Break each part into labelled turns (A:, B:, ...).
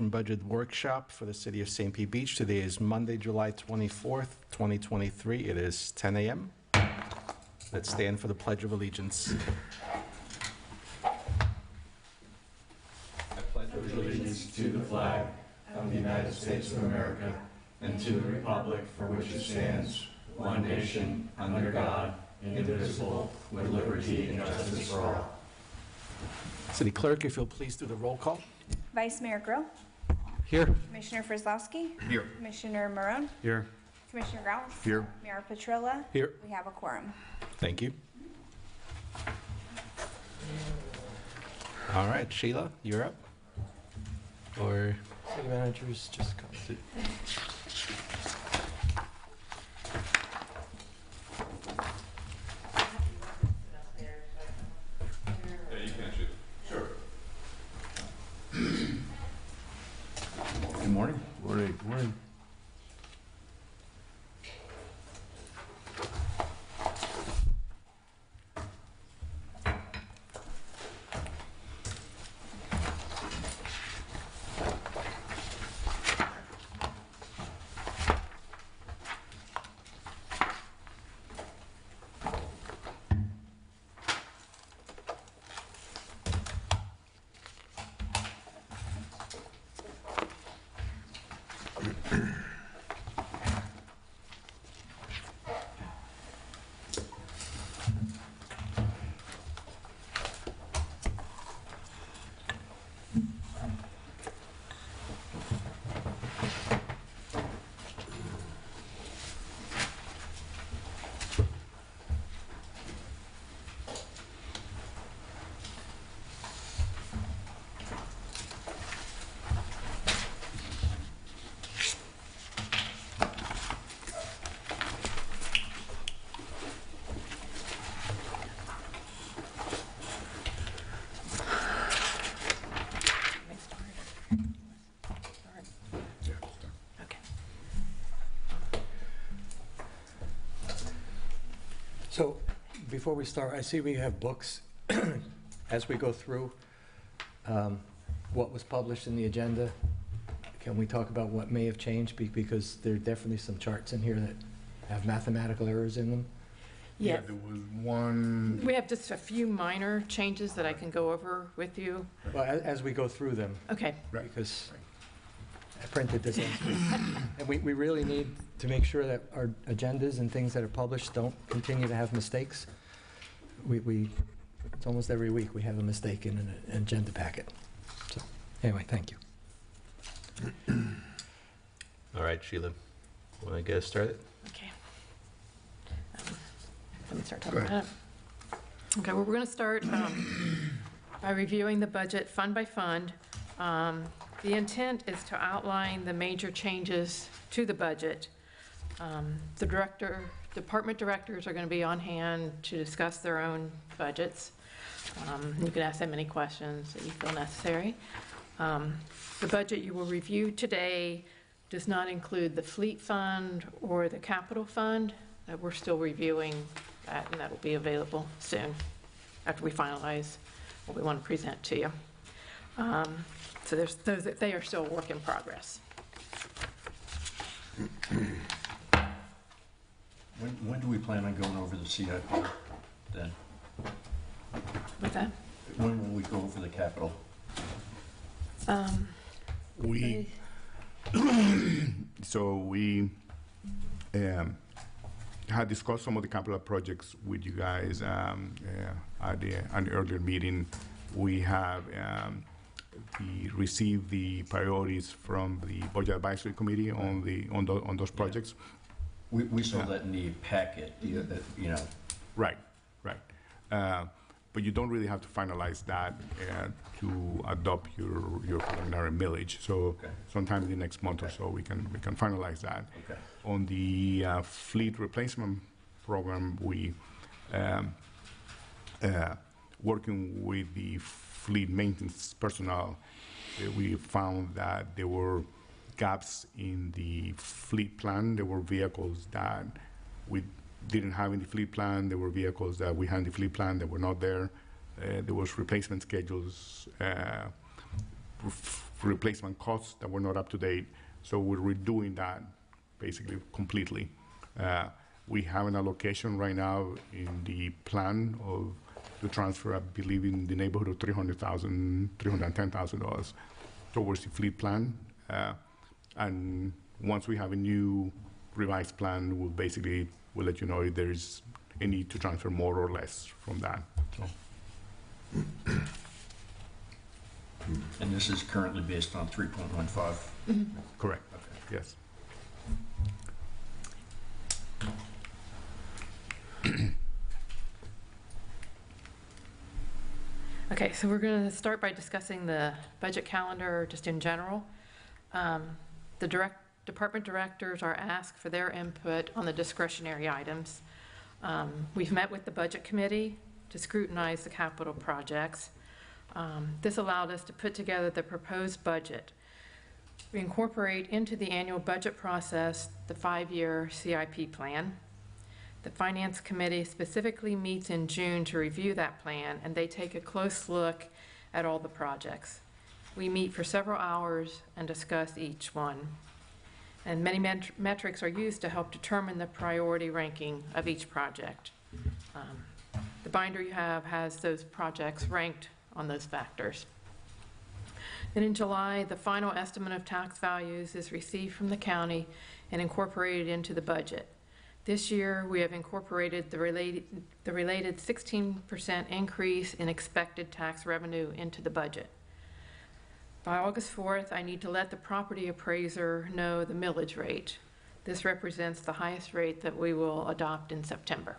A: Budget Workshop for the City of St. Pete Beach. Today is Monday, July 24th, 2023. It is 10 a.m. Let's stand for the Pledge of Allegiance.
B: I pledge allegiance to the flag of the United States of America and to the republic for which it stands, one nation, under God, indivisible, with liberty and justice for all.
A: City Clerk, if you'll please do the roll call.
C: Vice Mayor Grill.
A: Here.
C: Commissioner Frislowski.
B: Here.
C: Commissioner Marone.
A: Here.
C: Commissioner Gauss.
B: Here.
C: Mayor Petrilla.
A: Here.
C: We have a quorum.
A: Thank you. All right, Sheila, you're up. Or
D: City managers just come.
B: Yeah, you can shoot. Sure.
A: good morning.
B: Morning. Morning.
D: So before we start, I see we have books. As we go through what was published in the agenda, can we talk about what may have changed? Because there are definitely some charts in here that have mathematical errors in them.
E: Yeah,
B: There was one.
E: we have just a few minor changes that I can go over with you.
D: Well, as we go through them,
E: Okay,
D: because I printed this in. And we really need to make sure that our agendas and things that are published don't continue to have mistakes. It's almost every week we have a mistake in an agenda packet. So, anyway, thank you.
A: All right, Sheila, want to get us started?
E: okay. Let me start talking about it. Okay, well, we're going to start by reviewing the budget fund by fund. The intent is to outline the major changes to the budget. The department directors are going to be on hand to discuss their own budgets. You can ask them any questions that you feel necessary. The budget you will review today does not include the fleet fund or the capital fund. We're still reviewing that, and that will be available soon after we finalize what we want to present to you. So there's those that they are still a work in progress.
F: When do we plan on going over the CIP then?
E: With that,
F: When will we go over the capital?
B: We, so we had discussed some of the capital projects with you guys at an earlier meeting. We have received the priorities from the Budget Advisory Committee on those projects.
F: We saw that in the packet, you know.
B: Right. But you don't really have to finalize that to adopt your preliminary millage. So
F: Okay.
B: sometime in the next month or so, we can finalize that.
F: Okay.
B: On the fleet replacement program, we working with the fleet maintenance personnel, we found that there were gaps in the fleet plan. There were vehicles that we didn't have in the fleet plan. There were vehicles that we had in the fleet plan that were not there. There was replacement schedules replacement costs that were not up to date. So we're redoing that basically completely. We have an allocation right now in the plan of the transfer, I believe, in the neighborhood of $300,000, $310,000 towards the fleet plan. And once we have a new revised plan, we'll let you know if there's a need to transfer more or less from that. So,
F: And this is currently based on 3.15?
B: correct, yes.
E: Okay, so we're going to start by discussing the budget calendar just in general. The department directors are asked for their input on the discretionary items. We've met with the budget committee to scrutinize the capital projects. This allowed us to put together the proposed budget. We incorporate into the annual budget process the 5-year CIP plan. The Finance Committee specifically meets in June to review that plan, and they take a close look at all the projects. We meet for several hours and discuss each one. And many metrics are used to help determine the priority ranking of each project. The binder you have has those projects ranked on those factors. Then in July, the final estimate of tax values is received from the county and incorporated into the budget. This year, we have incorporated the related 16% increase in expected tax revenue into the budget. By August 4th, I need to let the property appraiser know the millage rate. This represents the highest rate that we will adopt in September.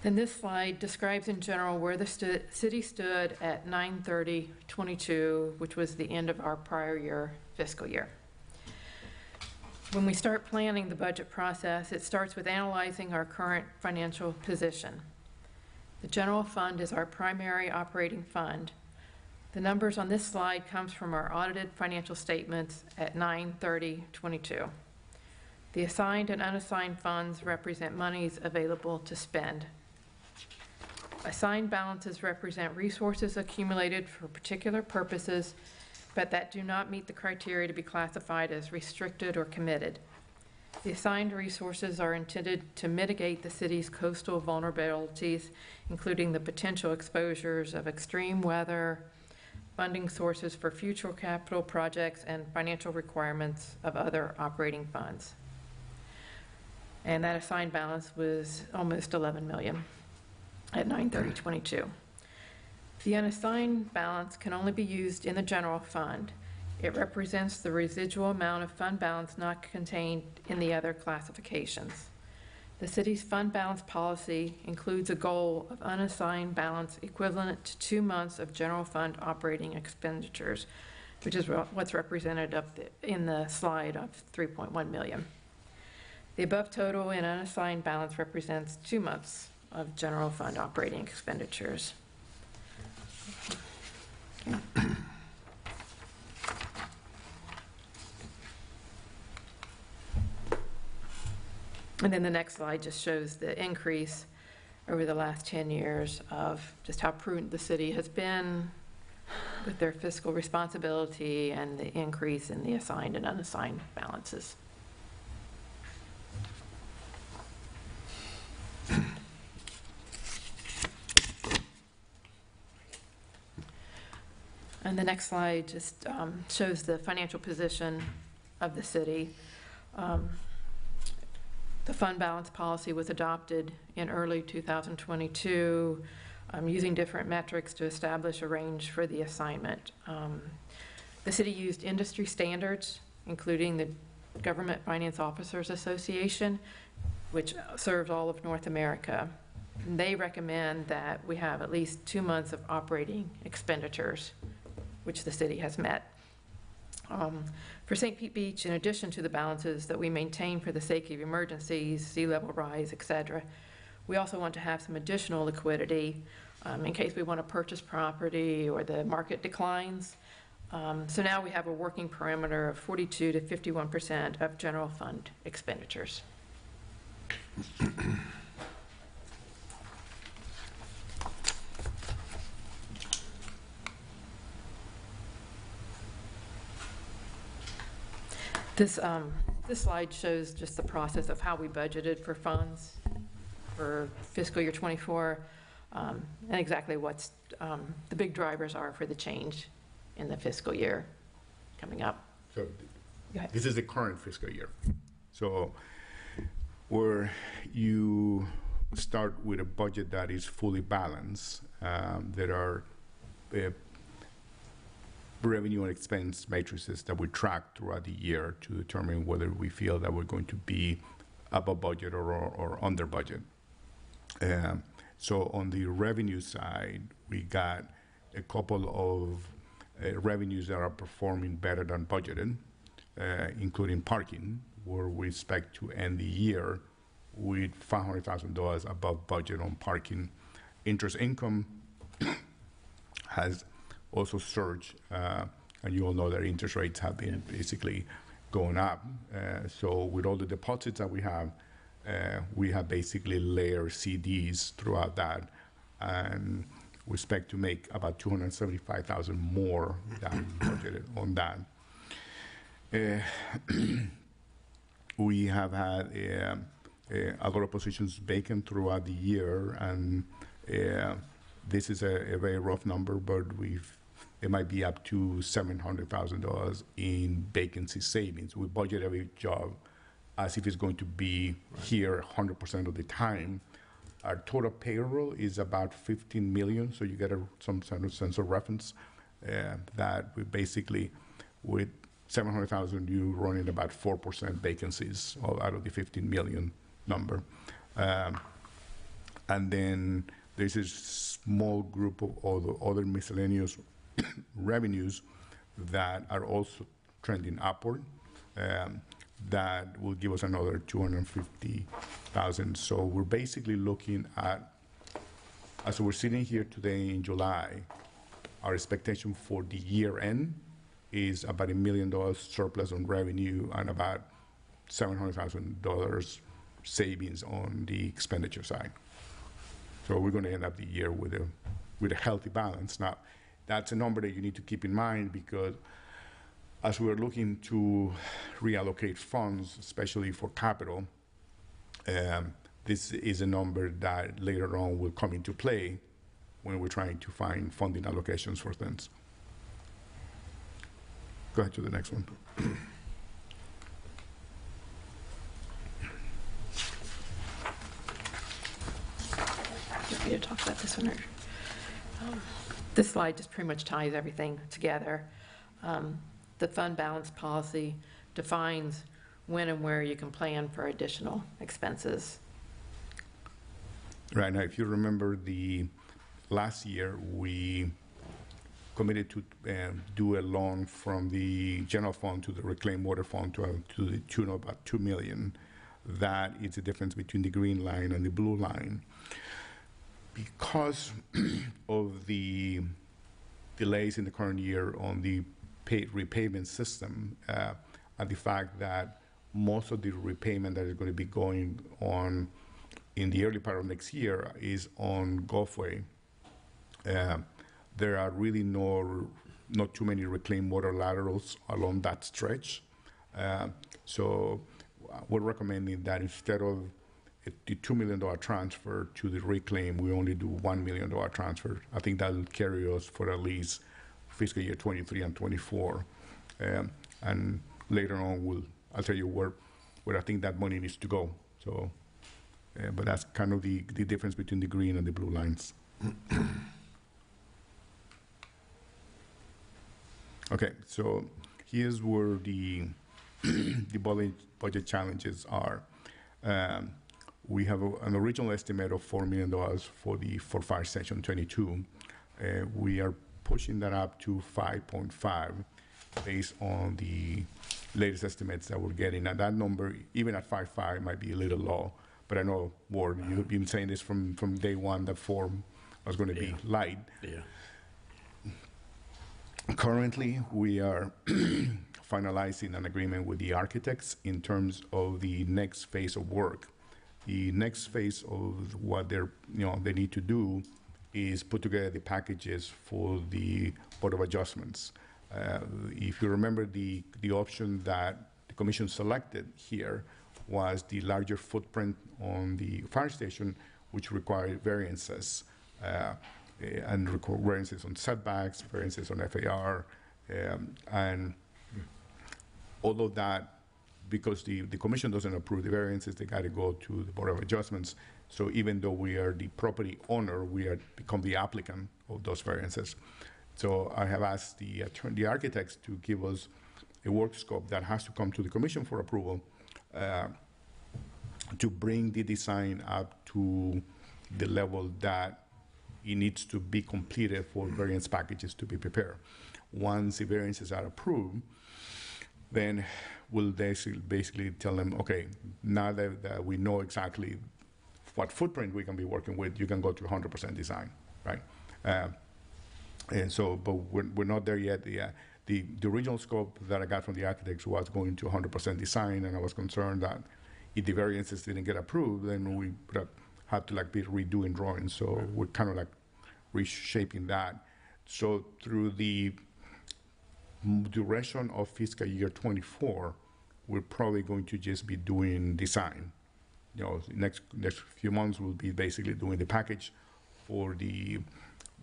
E: Then this slide describes in general where the city stood at 9/30/22, which was the end of our prior year fiscal year. When we start planning the budget process, it starts with analyzing our current financial position. The general fund is our primary operating fund. The numbers on this slide comes from our audited financial statements at 9/30/22. The assigned and unassigned funds represent monies available to spend. Assigned balances represent resources accumulated for particular purposes, but that do not meet the criteria to be classified as restricted or committed. The assigned resources are intended to mitigate the city's coastal vulnerabilities, including the potential exposures of extreme weather, funding sources for future capital projects, and financial requirements of other operating funds. And that assigned balance was almost $11 million at 9/30/22. The unassigned balance can only be used in the general fund. It represents the residual amount of fund balance not contained in the other classifications. The city's fund balance policy includes a goal of unassigned balance equivalent to 2 months of general fund operating expenditures, which is what's represented up in the slide of $3.1 million. The above total in unassigned balance represents 2 months of general fund operating expenditures. And then the next slide just shows the increase over the last 10 years of just how prudent the city has been with their fiscal responsibility and the increase in the assigned and unassigned balances. And the next slide just shows the financial position of the city. The fund balance policy was adopted in early 2022, using different metrics to establish a range for the assignment. The city used industry standards, including the Government Finance Officers Association, which serves all of North America. And they recommend that we have at least 2 months of operating expenditures, which the city has met. For St. Pete Beach, in addition to the balances that we maintain for the sake of emergencies, sea level rise, et cetera, we also want to have some additional liquidity in case we want to purchase property or the market declines. So now we have a working parameter of 42 to 51% of general fund expenditures. This slide shows just the process of how we budgeted for funds for fiscal year '24, and exactly what's the big drivers are for the change in the fiscal year coming up.
B: So
E: Go ahead.
B: this is the current fiscal year. So where you start with a budget that is fully balanced, there are revenue and expense matrices that we track throughout the year to determine whether we feel that we're going to be above budget or under budget. So on the revenue side, we got a couple of revenues that are performing better than budgeted, including parking, where we expect to end the year with $500,000 above budget on parking. Interest income has also surged, and you all know that interest rates have been basically going up. So with all the deposits that we have basically layered CDs throughout that, and we expect to make about $275,000 more than budgeted on that. We have had a lot of positions vacant throughout the year, and this is a very rough number, but it might be up to $700,000 in vacancy savings. We budget every job as if it's going to be here 100% of the time. Our total payroll is about 15 million, so you get some sense of reference that we basically, with 700,000, you run in about 4% vacancies out of the 15 million number. And then there's a small group of other miscellaneous revenues that are also trending upward. That will give us another 250,000. So we're basically looking at, as we're sitting here today in July, our expectation for the year end is about $1 million surplus on revenue and about $700,000 savings on the expenditure side. So we're going to end up the year with a healthy balance. Now, that's a number that you need to keep in mind, because as we're looking to reallocate funds, especially for capital, this is a number that later on will come into play when we're trying to find funding allocations for things. Go ahead to the next one.
E: You to talk about this one, or this slide just pretty much ties everything together. The fund balance policy defines when and where you can plan for additional expenses.
B: Right. Now, if you remember, the last year we committed to do a loan from the general fund to the reclaimed water fund to the tune of about $2 million. That is the difference between the green line and the blue line. Because of the delays in the current year on the repayment system, and the fact that most of the repayment that is going to be going on in the early part of next year is on Gulfway, there are really not too many reclaimed water laterals along that stretch. So we're recommending that instead of the $2 million transfer to the reclaim, we only do $1 million transfer. I think that'll carry us for at least fiscal year 23 and 24. And later on, I'll tell you where I think that money needs to go. So, but that's kind of the difference between the green and the blue lines. Okay, so here's where the budget challenges are. We have an original estimate of $4 million for fire section 22. We are pushing that up to 5.5 based on the latest estimates that we're getting. And that number, even at 5.5, might be a little low. But I know, Ward, you've been saying this from day one, that 4 was going to be light.
F: Yeah.
B: Currently, we are finalizing an agreement with the architects in terms of the next phase of work. The next phase of what they need to do is put together the packages for the Board of Adjustments. If you remember, the option that the commission selected here was the larger footprint on the fire station, which required variances, and variances on setbacks, variances on FAR, and all of that, because the commission doesn't approve the variances, they got to go to the Board of Adjustments. So even though we are the property owner, we are become the applicant of those variances. So I have asked the architects to give us a work scope that has to come to the commission for approval, to bring the design up to the level that it needs to be completed for variance packages to be prepared. Once the variances are approved, then we'll basically tell them, okay, now that we know exactly what footprint we can be working with, you can go to 100% design, right? And so, but we're not there yet. The original scope that I got from the architects was going to 100% design, and I was concerned that if the variances didn't get approved, then we would have to be redoing drawings. So we're kind of reshaping that. So through the duration of fiscal year 24, we're probably going to just be doing design. Next few months we'll be basically doing the package for the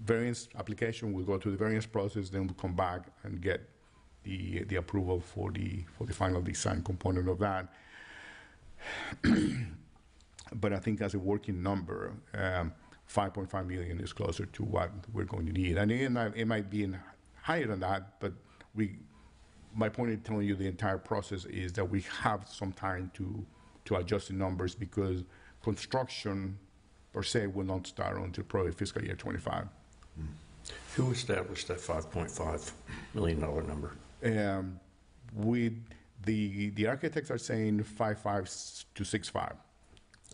B: variance application. We'll go through the variance process, then we'll come back and get the approval for the final design component of that. But I think as a working number, 5.5 million is closer to what we're going to need. And it might be higher than that, but my point in telling you the entire process is that we have some time to adjust the numbers, because construction per se will not start until probably fiscal year 25.
F: Who established that $5.5 million number?
B: The architects are saying 5.5 to 6.5.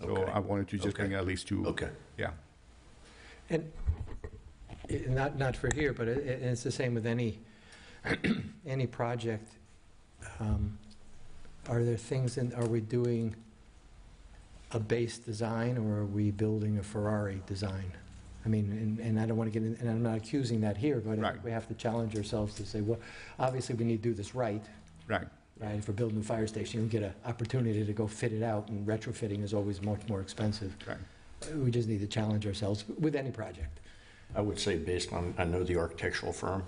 B: So
F: Okay.
B: I wanted to just bring at least two.
F: Okay.
B: Yeah.
D: And not for here, but it's the same with any project. Are there things are we doing a base design, or are we building a Ferrari design? I mean, and I don't want to get in, and I'm not accusing that here, but
B: Right.
D: we have to challenge ourselves to say, well, obviously we need to do this right.
B: Right.
D: Right, if we're building a fire station, you get an opportunity to go fit it out, and retrofitting is always much more expensive.
B: Right.
D: We just need to challenge ourselves with any project.
F: I would say based on, I know the architectural firm,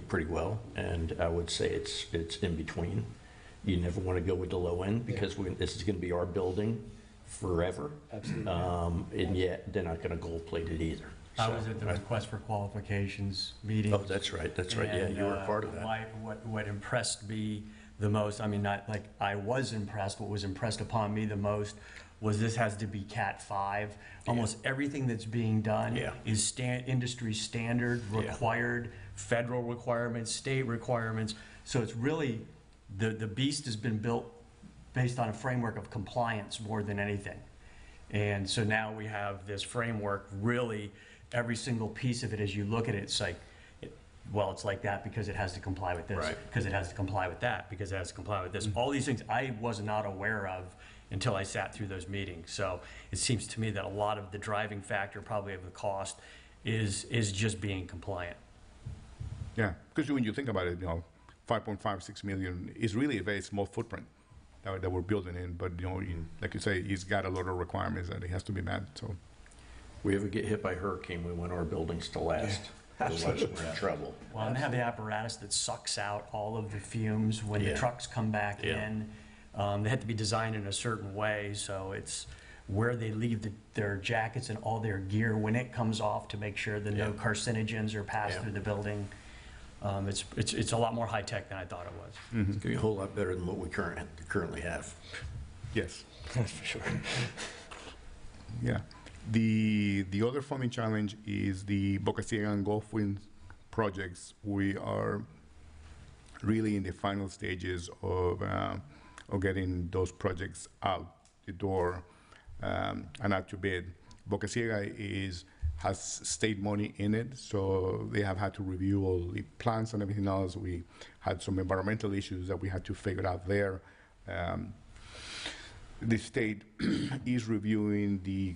F: pretty well, and I would say it's in between. You never want to go with the low end, because this is going to be our building forever.
D: Absolutely.
F: And yet they're not going to gold plate it either.
G: I was at the request for qualifications meeting.
F: Oh, that's right. Yeah,
G: and,
F: you were a part of that.
G: What impressed me the most, I mean, not like I was impressed, what was impressed upon me the most was this has to be Cat 5. Almost everything that's being done is industry standard, required, federal requirements, state requirements. So it's really, the beast has been built based on a framework of compliance more than anything. And so now we have this framework, really, every single piece of it, as you look at it, it's like, well, it's like that because it has to comply with this, because it has to comply with that, because it has to comply with this. All these things I was not aware of until I sat through those meetings. So it seems to me that a lot of the driving factor probably of the cost is just being compliant.
B: Yeah, because when you think about it, 5.56 million is really a very small footprint that we're building in. But like you say, he's got a lot of requirements that he has to be met. So
F: We ever get hit by hurricane, we want our buildings to last. Otherwise, we're in trouble.
G: Well, and they have the apparatus that sucks out all of the fumes when the trucks come back in. They have to be designed in a certain way, so it's where they leave their jackets and all their gear when it comes off to make sure that no carcinogens are passed through the building. It's a lot more high-tech than I thought it was.
F: It's going to be a whole lot better than what we currently have.
B: yes,
D: That's for sure.
B: yeah. The other funding challenge is the Boca Ciega and Gulf Wind projects. We are really in the final stages of getting those projects out the door and out to bid. Boca Ciega has state money in it, so they have had to review all the plans and everything else. We had some environmental issues that we had to figure out there. The state is reviewing the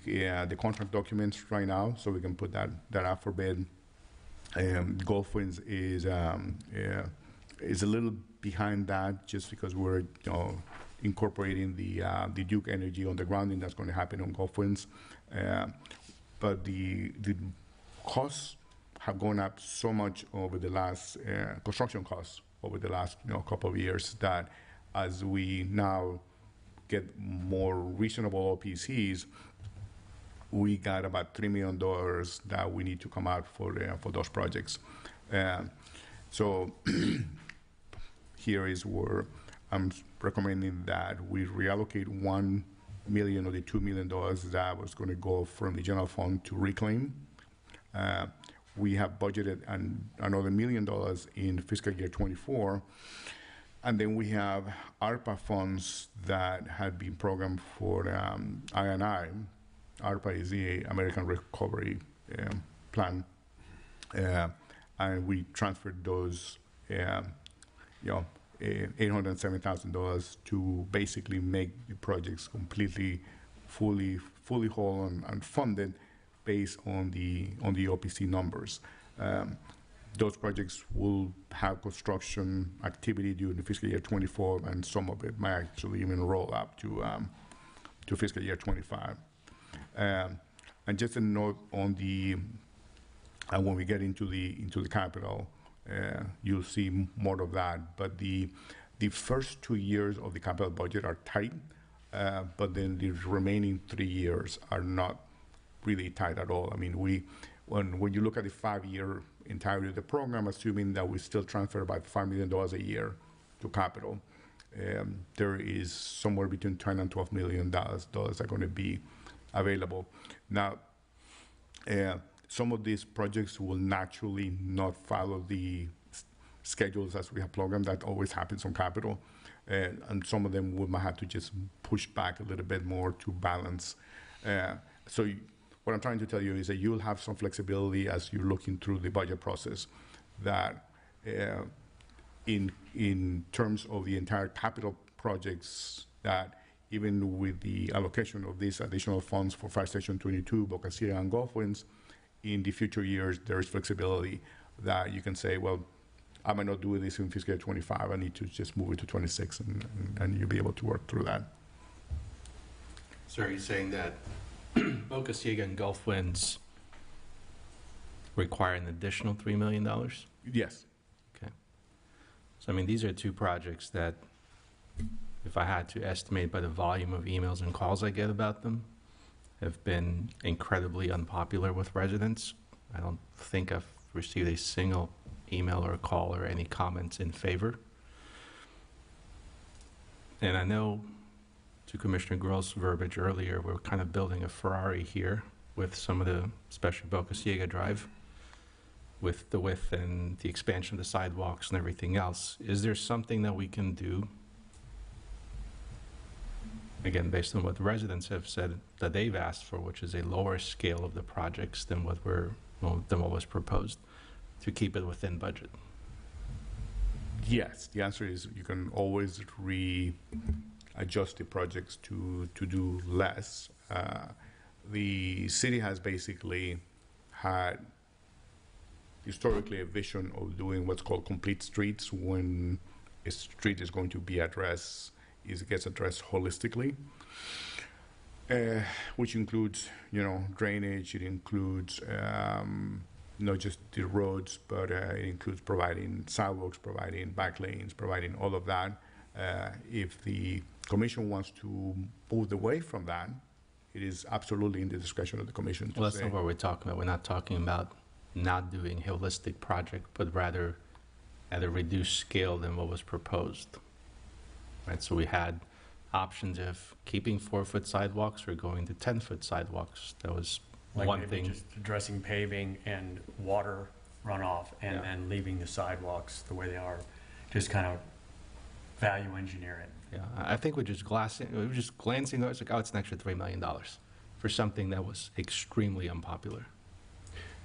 B: contract documents right now, so we can put that out for bid. Gulfwinds is a little behind that just because we're incorporating the Duke Energy undergrounding that's going to happen on Gulfwinds. But the costs have gone up so much over the last construction costs over the last couple of years that as we now get more reasonable OPCs, we got about $3 million that we need to come out for those projects. So here is where I'm recommending that we reallocate $1 million of the $2 million that was going to go from the general fund to reclaim. We have budgeted another $1 million in fiscal year '24. And then we have ARPA funds that had been programmed for I&I. ARPA is the American Recovery Plan. And we transferred those, $807,000 to basically make the projects completely, fully whole and funded based on the OPC numbers. Those projects will have construction activity during fiscal year '24, and some of it might actually even roll up to fiscal year '25. And just a note on when we get into the capital, you'll see more of that. But the first 2 years of the capital budget are tight, but then the remaining 3 years are not really tight at all. I mean, when you look at the 5-year entirety of the program, assuming that we still transfer about $5 million a year to capital, there is somewhere between $10 and $12 million are going to be available. Now, some of these projects will naturally not follow the schedules as we have programmed. That always happens on capital. And some of them we might have to just push back a little bit more to balance. So what I'm trying to tell you is that you'll have some flexibility as you're looking through the budget process, that in terms of the entire capital projects, that even with the allocation of these additional funds for Fire Station 22, Boca Ciega, and Gulfwinds, in the future years, there is flexibility that you can say, well, I might not do this in fiscal year '25. I need to just move it to '26, and you'll be able to work through that.
A: So are you saying that Boca Ciega and Gulfwinds require an additional $3 million?
B: Yes.
A: Okay. So, I mean, these are two projects that, if I had to estimate by the volume of emails and calls I get about them, have been incredibly unpopular with residents. I don't think I've received a single email or a call or any comments in favor. And I know, to Commissioner Gross' verbiage earlier, we're kind of building a Ferrari here with some of the, especially Boca Ciega Drive, with the width and the expansion of the sidewalks and everything else. Is there something that we can do, again, based on what the residents have said that they've asked for, which is a lower scale of the projects than what was proposed, to keep it within budget?
B: Yes, the answer is you can always readjust the projects to do less. The city has basically had historically a vision of doing what's called complete streets. When a street is going to be addressed, it gets addressed holistically, which includes, drainage. It includes not just the roads, but it includes providing sidewalks, providing back lanes, providing all of that. If the commission wants to move away from that, it is absolutely in the discretion of the commission to
A: Well, that's
B: say.
A: not what we're talking about. We're not talking about not doing a holistic project, but rather at a reduced scale than what was proposed. Right, so we had options of keeping 4-foot sidewalks or going to 10-foot sidewalks. That was
G: Like
A: one
G: maybe
A: thing.
G: just addressing paving and water runoff, and
A: Yeah.
G: then leaving the sidewalks the way they are, just kind of value engineer it.
A: Yeah, I think we're just glancing at it, it's like, oh, it's an extra $3 million for something that was extremely unpopular.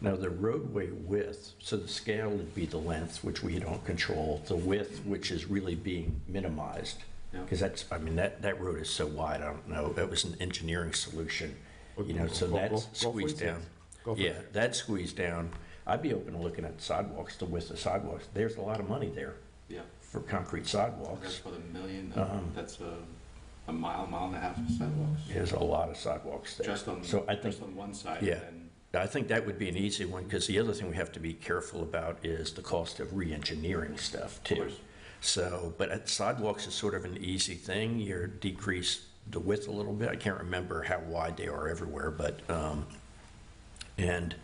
F: Now, the roadway width, so the scale would be the length, which we don't control, the width, which is really being minimized.
A: Yeah.
F: Because that's, I mean, that road is so wide, I don't know, that was an engineering solution, you know, so that's squeezed down. Yeah, that's squeezed down. I'd be open to looking at sidewalks, the width of sidewalks. There's a lot of money there
A: Yeah.
F: for concrete
A: That's
F: sidewalks.
A: for the million, that's a mile and a half of sidewalks.
F: There's a lot of sidewalks there. So I think,
A: Just on one side.
F: yeah.
A: And
F: I think that would be an easy one, because the other thing we have to be careful about is the cost of re-engineering stuff too.
A: course.
F: So, but sidewalks is sort of an easy thing. You decrease the width a little bit. I can't remember how wide they are everywhere, but, and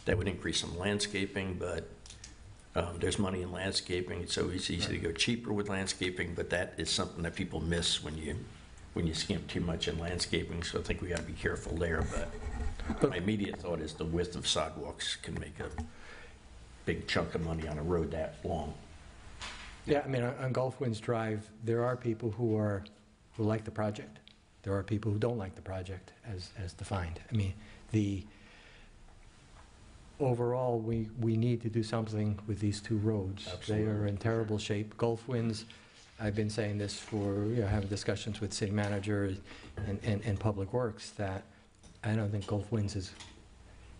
F: that would increase some landscaping, but there's money in landscaping. It's always easy to go cheaper with landscaping, but that is something that people miss when you skimp too much in landscaping. So I think we got to be careful there, but my immediate thought is the width of sidewalks can make a big chunk of money on a road that long.
D: Yeah, I mean, on Gulf Winds Drive, there are people who like the project. There are people who don't like the project as defined. I mean, overall, we need to do something with these two roads.
F: Absolutely.
D: They are in terrible shape. Gulf Winds, I've been saying this for, having discussions with city manager and Public Works, that I don't think Gulf Winds is,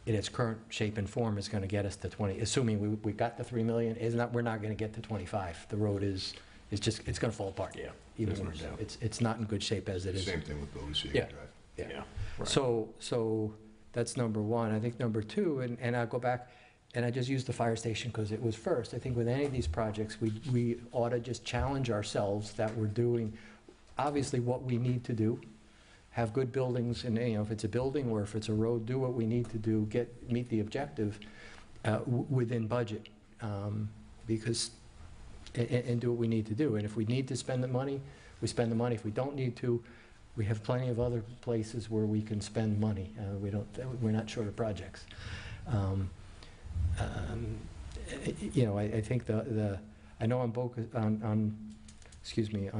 D: in its current shape and form, is going to get us to 20, assuming we got the 3 million, we're not going to get to 25. The road is just, it's going to fall apart.
F: Yeah,
D: Even
F: there's no
D: worse.
F: doubt.
D: It's not in good shape as it is.
H: Same thing with Elysian
D: Yeah.
H: Drive.
D: Yeah.
F: Right.
D: So that's number one. I think number two, and I'll go back, and I just used the fire station because it was first. I think with any of these projects, we ought to just challenge ourselves that we're doing, obviously, what we need to do. Have good buildings, and if it's a building or if it's a road, do what we need to do, meet the objective within budget, because, and do what we need to do. And if we need to spend the money, we spend the money. If we don't need to, we have plenty of other places where we can spend money. We're not short of projects. I think I know on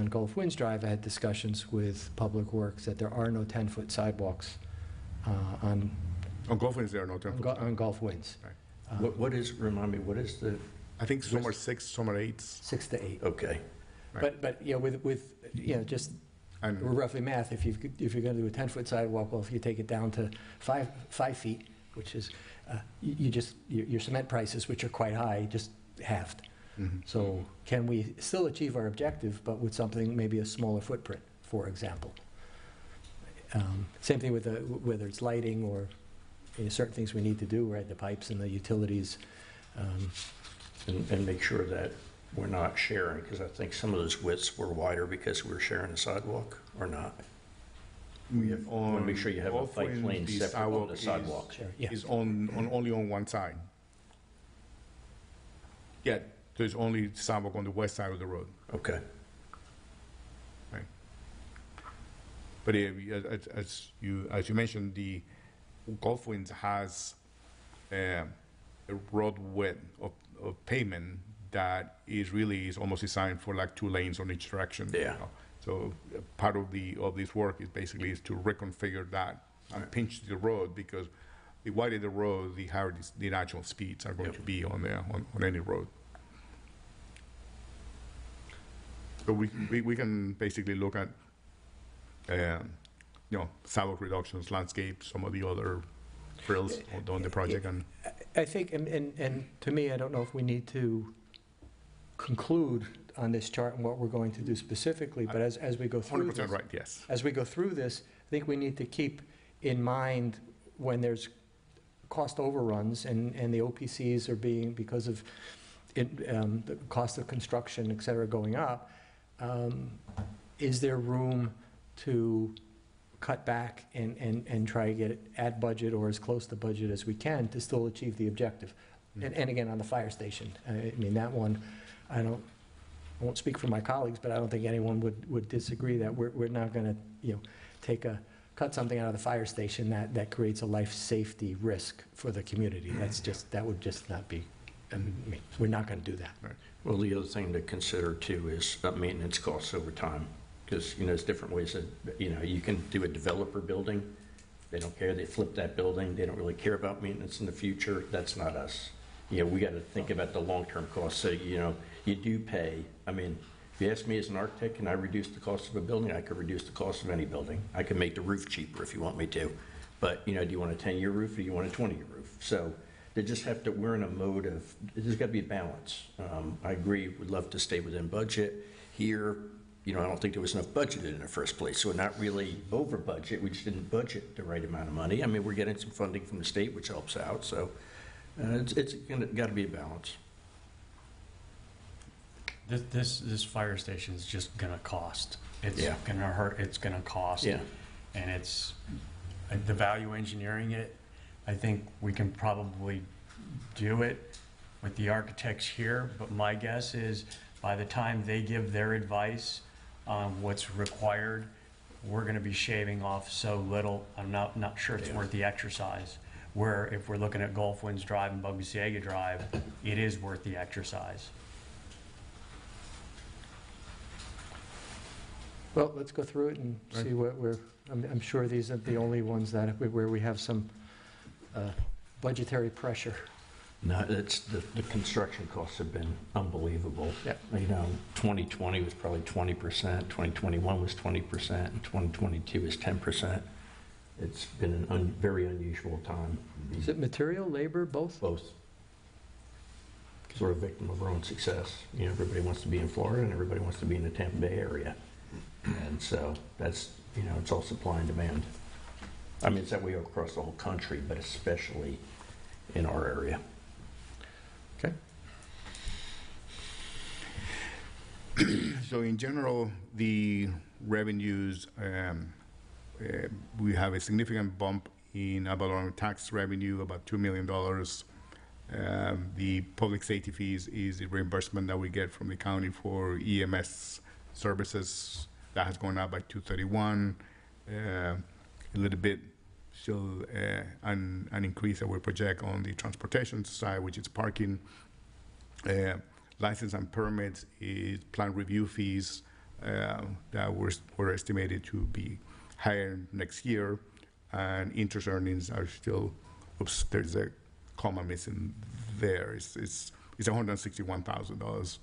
D: Gulf Winds Drive, I had discussions with Public Works that there are no 10-foot sidewalks on
B: Gulf Winds, there are no 10 foot.
D: on Gulf Winds.
B: Right.
F: Remind me, what is the,
B: I think some are 6, some are 8.
D: 6 to 8.
F: okay.
B: Right.
D: But with just
B: And
D: roughly math, if you're going to do a 10-foot sidewalk, well, if you take it down to 5 feet, which is, your cement prices, which are quite high, just halved.
B: mhm.
D: So can we still achieve our objective, but with something, maybe a smaller footprint, for example? Same thing with whether it's lighting or certain things we need to do, right, the pipes and the utilities.
F: And make sure that we're not sharing, because I think some of those widths were wider because we're sharing the sidewalk, or not. We want to make sure you have a
B: Gulf
F: bike
B: Winds,
F: lane
B: the
F: separate from the
B: sidewalk
F: sidewalk.
D: Sure, yeah.
B: is only on one side. Yeah, there's only sidewalk on the west side of the road.
F: Okay.
B: Right. But as you mentioned, the Gulf Winds has a road width of pavement that is almost designed for like 2 lanes on each direction.
F: Yeah.
B: So part of this work is basically to reconfigure that and pinch the road, because the wider the road, the higher the natural speeds are going
F: Yep.
B: to be on any road. So we can basically look at sidewalk reductions, landscape, some of the other frills on the project, and
D: I think, and to me, I don't know if we need to conclude on this chart and what we're going to do specifically, but as we go through
B: 100%
D: this,
B: right, yes.
D: as we go through this, I think we need to keep in mind when there's cost overruns and the OPCs are being, because of the cost of construction, et cetera, going up, is there room to cut back and try to add budget or as close to budget as we can to still achieve the objective? And again, on the fire station, I mean, that one, I won't speak for my colleagues, but I don't think anyone would disagree that we're not going to cut something out of the fire station that creates a life safety risk for the community. That would just not be, I mean, we're not going to do that.
F: Well, the other thing to consider too is maintenance costs over time, because, there's different ways that, you can do a developer building. They don't care. They flip that building. They don't really care about maintenance in the future. That's not us. We got to think about the long-term costs. So, you do pay. I mean, If you ask me as an architect, can I reduce the cost of a building? I could reduce the cost of any building. I can make the roof cheaper if you want me to. But, do you want a 10-year roof or do you want a 20-year roof? So they just have to, we're in a mode of, there's got to be a balance. I agree, would love to stay within budget. Here, I don't think there was enough budgeted in the first place. So we're not really over budget. We just didn't budget the right amount of money. I mean, we're getting some funding from the state, which helps out. So it's got to be a balance.
G: This fire station is just gonna cost. It's
F: Yeah.
G: gonna hurt, it's gonna cost.
F: Yeah.
G: And it's, the value engineering it, I think we can probably do it with the architects here, but my guess is by the time they give their advice on what's required, we're gonna be shaving off so little, I'm not sure it's
F: Yeah.
G: worth the exercise. Where if we're looking at Gulf Winds Drive and Bugasiega Drive, it is worth the exercise.
D: Well, let's go through it and see what I'm sure these aren't the only ones where we have some budgetary pressure.
F: No, the construction costs have been unbelievable.
D: Yeah.
F: 2020 was probably 20%, 2021 was 20%, and 2022 is 10%. It's been a very unusual time.
D: Is it material, labor, both?
F: Both. Because we're a victim of our own success. Everybody wants to be in Florida and everybody wants to be in the Tampa Bay area. And so that's, it's all supply and demand. I mean, it's that way across the whole country, but especially in our area.
D: Okay.
B: So in general, the revenues, we have a significant bump in our tax revenue, about $2 million. The public safety fees is the reimbursement that we get from the county for EMS services. That has gone up by 231. A little bit, still an increase that we project on the transportation side, which is parking. License and permits is plan review fees that were estimated to be higher next year, and interest earnings are still. Oops, there's a comma missing there. It's $161,000,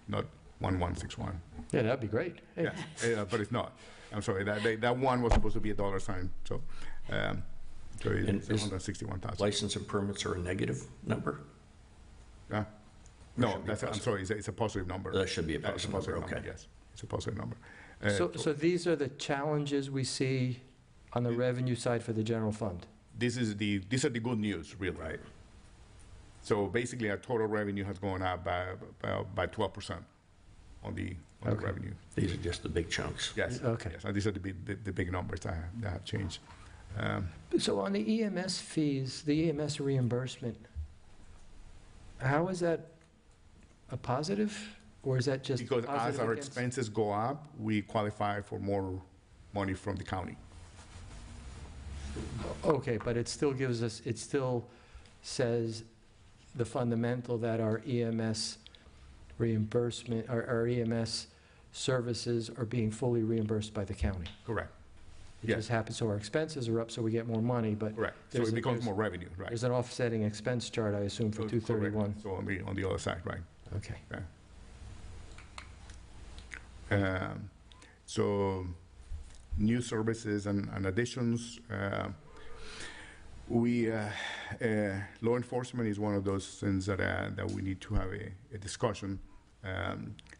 B: not 1161.
D: Yeah, that'd be great. Hey.
B: Yeah, but it's not. I'm sorry. That one was supposed to be a dollar sign. So it's 161,000.
F: License and permits are a negative number?
B: No, I'm sorry. It's a positive number.
F: That should be a positive number. Okay.
B: Yes, it's a positive number.
D: So these are the challenges we see on the revenue side for the general fund?
B: These are the good news, really.
F: Right.
B: So basically, our total revenue has gone up by 12% on the revenue.
F: These are just the big chunks.
B: Yes.
D: Okay.
B: Yes, and these are the big numbers that have changed.
D: So on the EMS fees, the EMS reimbursement, how is that a positive, or is that just
B: Because as
D: positive
B: our
D: against-
B: expenses go up, we qualify for more money from the county.
D: Okay, but it still gives us, it still says the fundamental that our EMS reimbursement, our EMS services are being fully reimbursed by the county.
B: Correct.
D: It
B: Yes.
D: just happens, so our expenses are up, so we get more money, but
B: Correct. So
D: There's
B: it
D: a-
B: becomes
D: there's-
B: more revenue, right?
D: there's an offsetting expense chart, I assume, for
B: Correct.
D: 231.
B: So on the other side, right?
D: Okay.
B: So new services and additions. Law enforcement is one of those things that we need to have a discussion.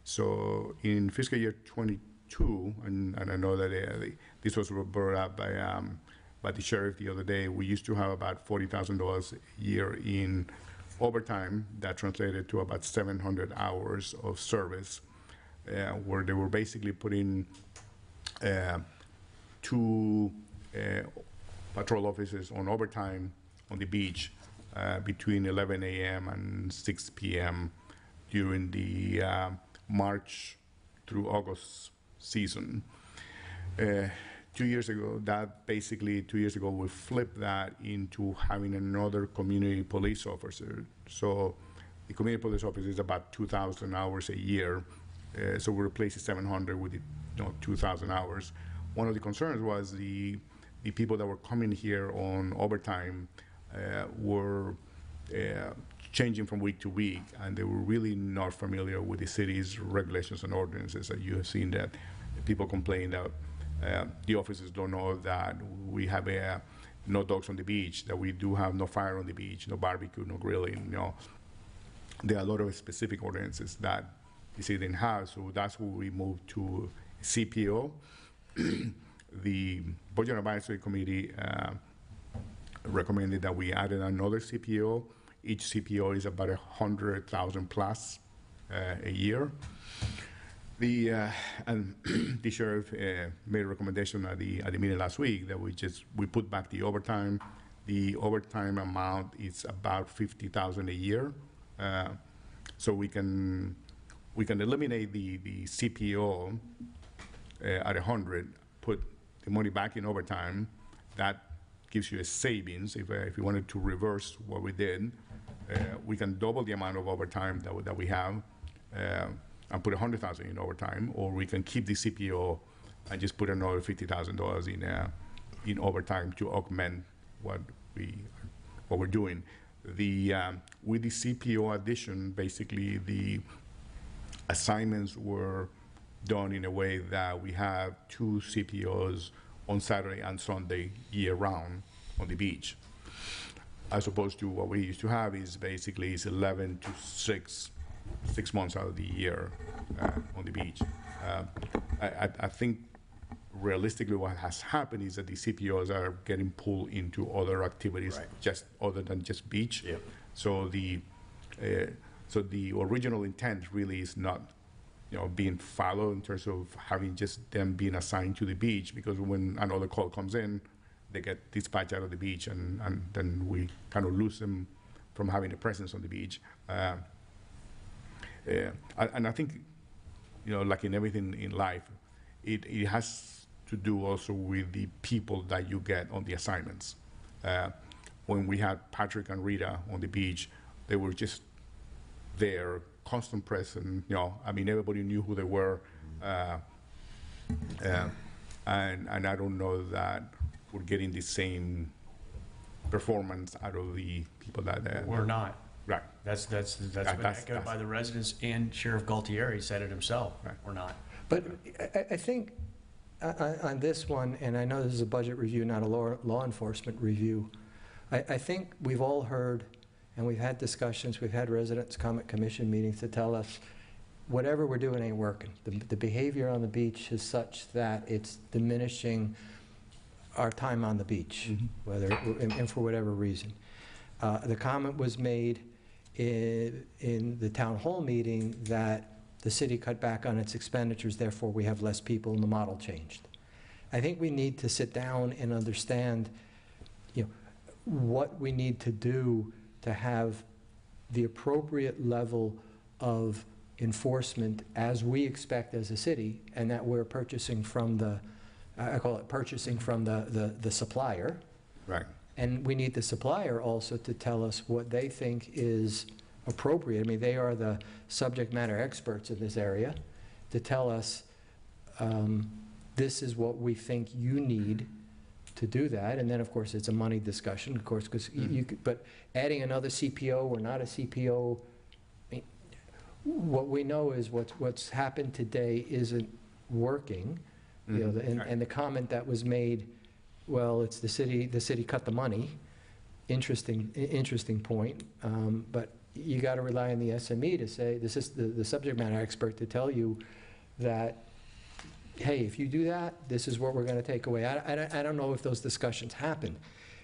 B: So in fiscal year 22, and I know that this was brought up by the sheriff the other day, we used to have about $40,000 a year in overtime. That translated to about 700 hours of service, where they were basically putting two patrol officers on overtime on the beach between 11 a.m. and 6 p.m. during the March through August season. 2 years ago, we flipped that into having another community police officer. So the community police officer is about 2,000 hours a year. So we replaced the 700 with 2,000 hours. One of the concerns was the people that were coming here on overtime were changing from week to week, and they were really not familiar with the city's regulations and ordinances. And you have seen that people complain that the officers don't know that we have no dogs on the beach, that we do have no fire on the beach, no barbecue, no grilling. There are a lot of specific ordinances that the city didn't have, so that's where we moved to CPO. The Budget Advisory Committee recommended that we added another CPO. Each CPO is about 100,000 plus a year. And the sheriff made a recommendation at the meeting last week that we put back the overtime. The overtime amount is about 50,000 a year, so we can eliminate the CPO at 100, put the money back in overtime. That gives you a savings. If you wanted to reverse what we did, we can double the amount of overtime that we have. And put 100,000 in overtime, or we can keep the CPO and just put another $50,000 in overtime to augment what we're doing. With the CPO addition, basically the assignments were done in a way that we have 2 CPOs on Saturday and Sunday year round on the beach, as opposed to what we used to have is basically 11 to 6 months out of the year on the beach. I think realistically what has happened is that the CPOs are getting pulled into other activities, just other than just beach.
F: Yep.
B: So the original intent really is not being followed in terms of having just them being assigned to the beach, because when another call comes in, they get dispatched out of the beach, and then we kind of lose them from having a presence on the beach. And I think, like in everything in life, it has to do also with the people that you get on the assignments. When we had Patrick and Rita on the beach, they were just there, constant present. Everybody knew who they were, and I don't know that we're getting the same performance out of the people that
G: We're not.
B: Right.
G: That's been echoed by the residents, and Sheriff Galtieri said it himself.
B: Right.
G: We're not.
D: But I think on this one, and I know this is a budget review, not a law enforcement review, I think we've all heard, and we've had discussions, we've had residents come at commission meetings to tell us, whatever we're doing ain't working. The behavior on the beach is such that it's diminishing our time on the beach, and for whatever reason. The comment was made in the town hall meeting that the city cut back on its expenditures, therefore we have less people, and the model changed. I think we need to sit down and understand, what we need to do to have the appropriate level of enforcement as we expect as a city, and that we're purchasing from I call it purchasing from the supplier.
B: Right.
D: And we need the supplier also to tell us what they think is appropriate. They are the subject matter experts in this area, to tell us this is what we think you need to do that. And then, of course, it's a money discussion, of course, because but adding another CPO or not a CPO, what we know is what's happened today isn't working. And the comment that was made, well, it's the city cut the money. Interesting point. But you got to rely on the SME to say, this is the subject matter expert to tell you that, hey, if you do that, this is what we're going to take away. I don't know if those discussions happen,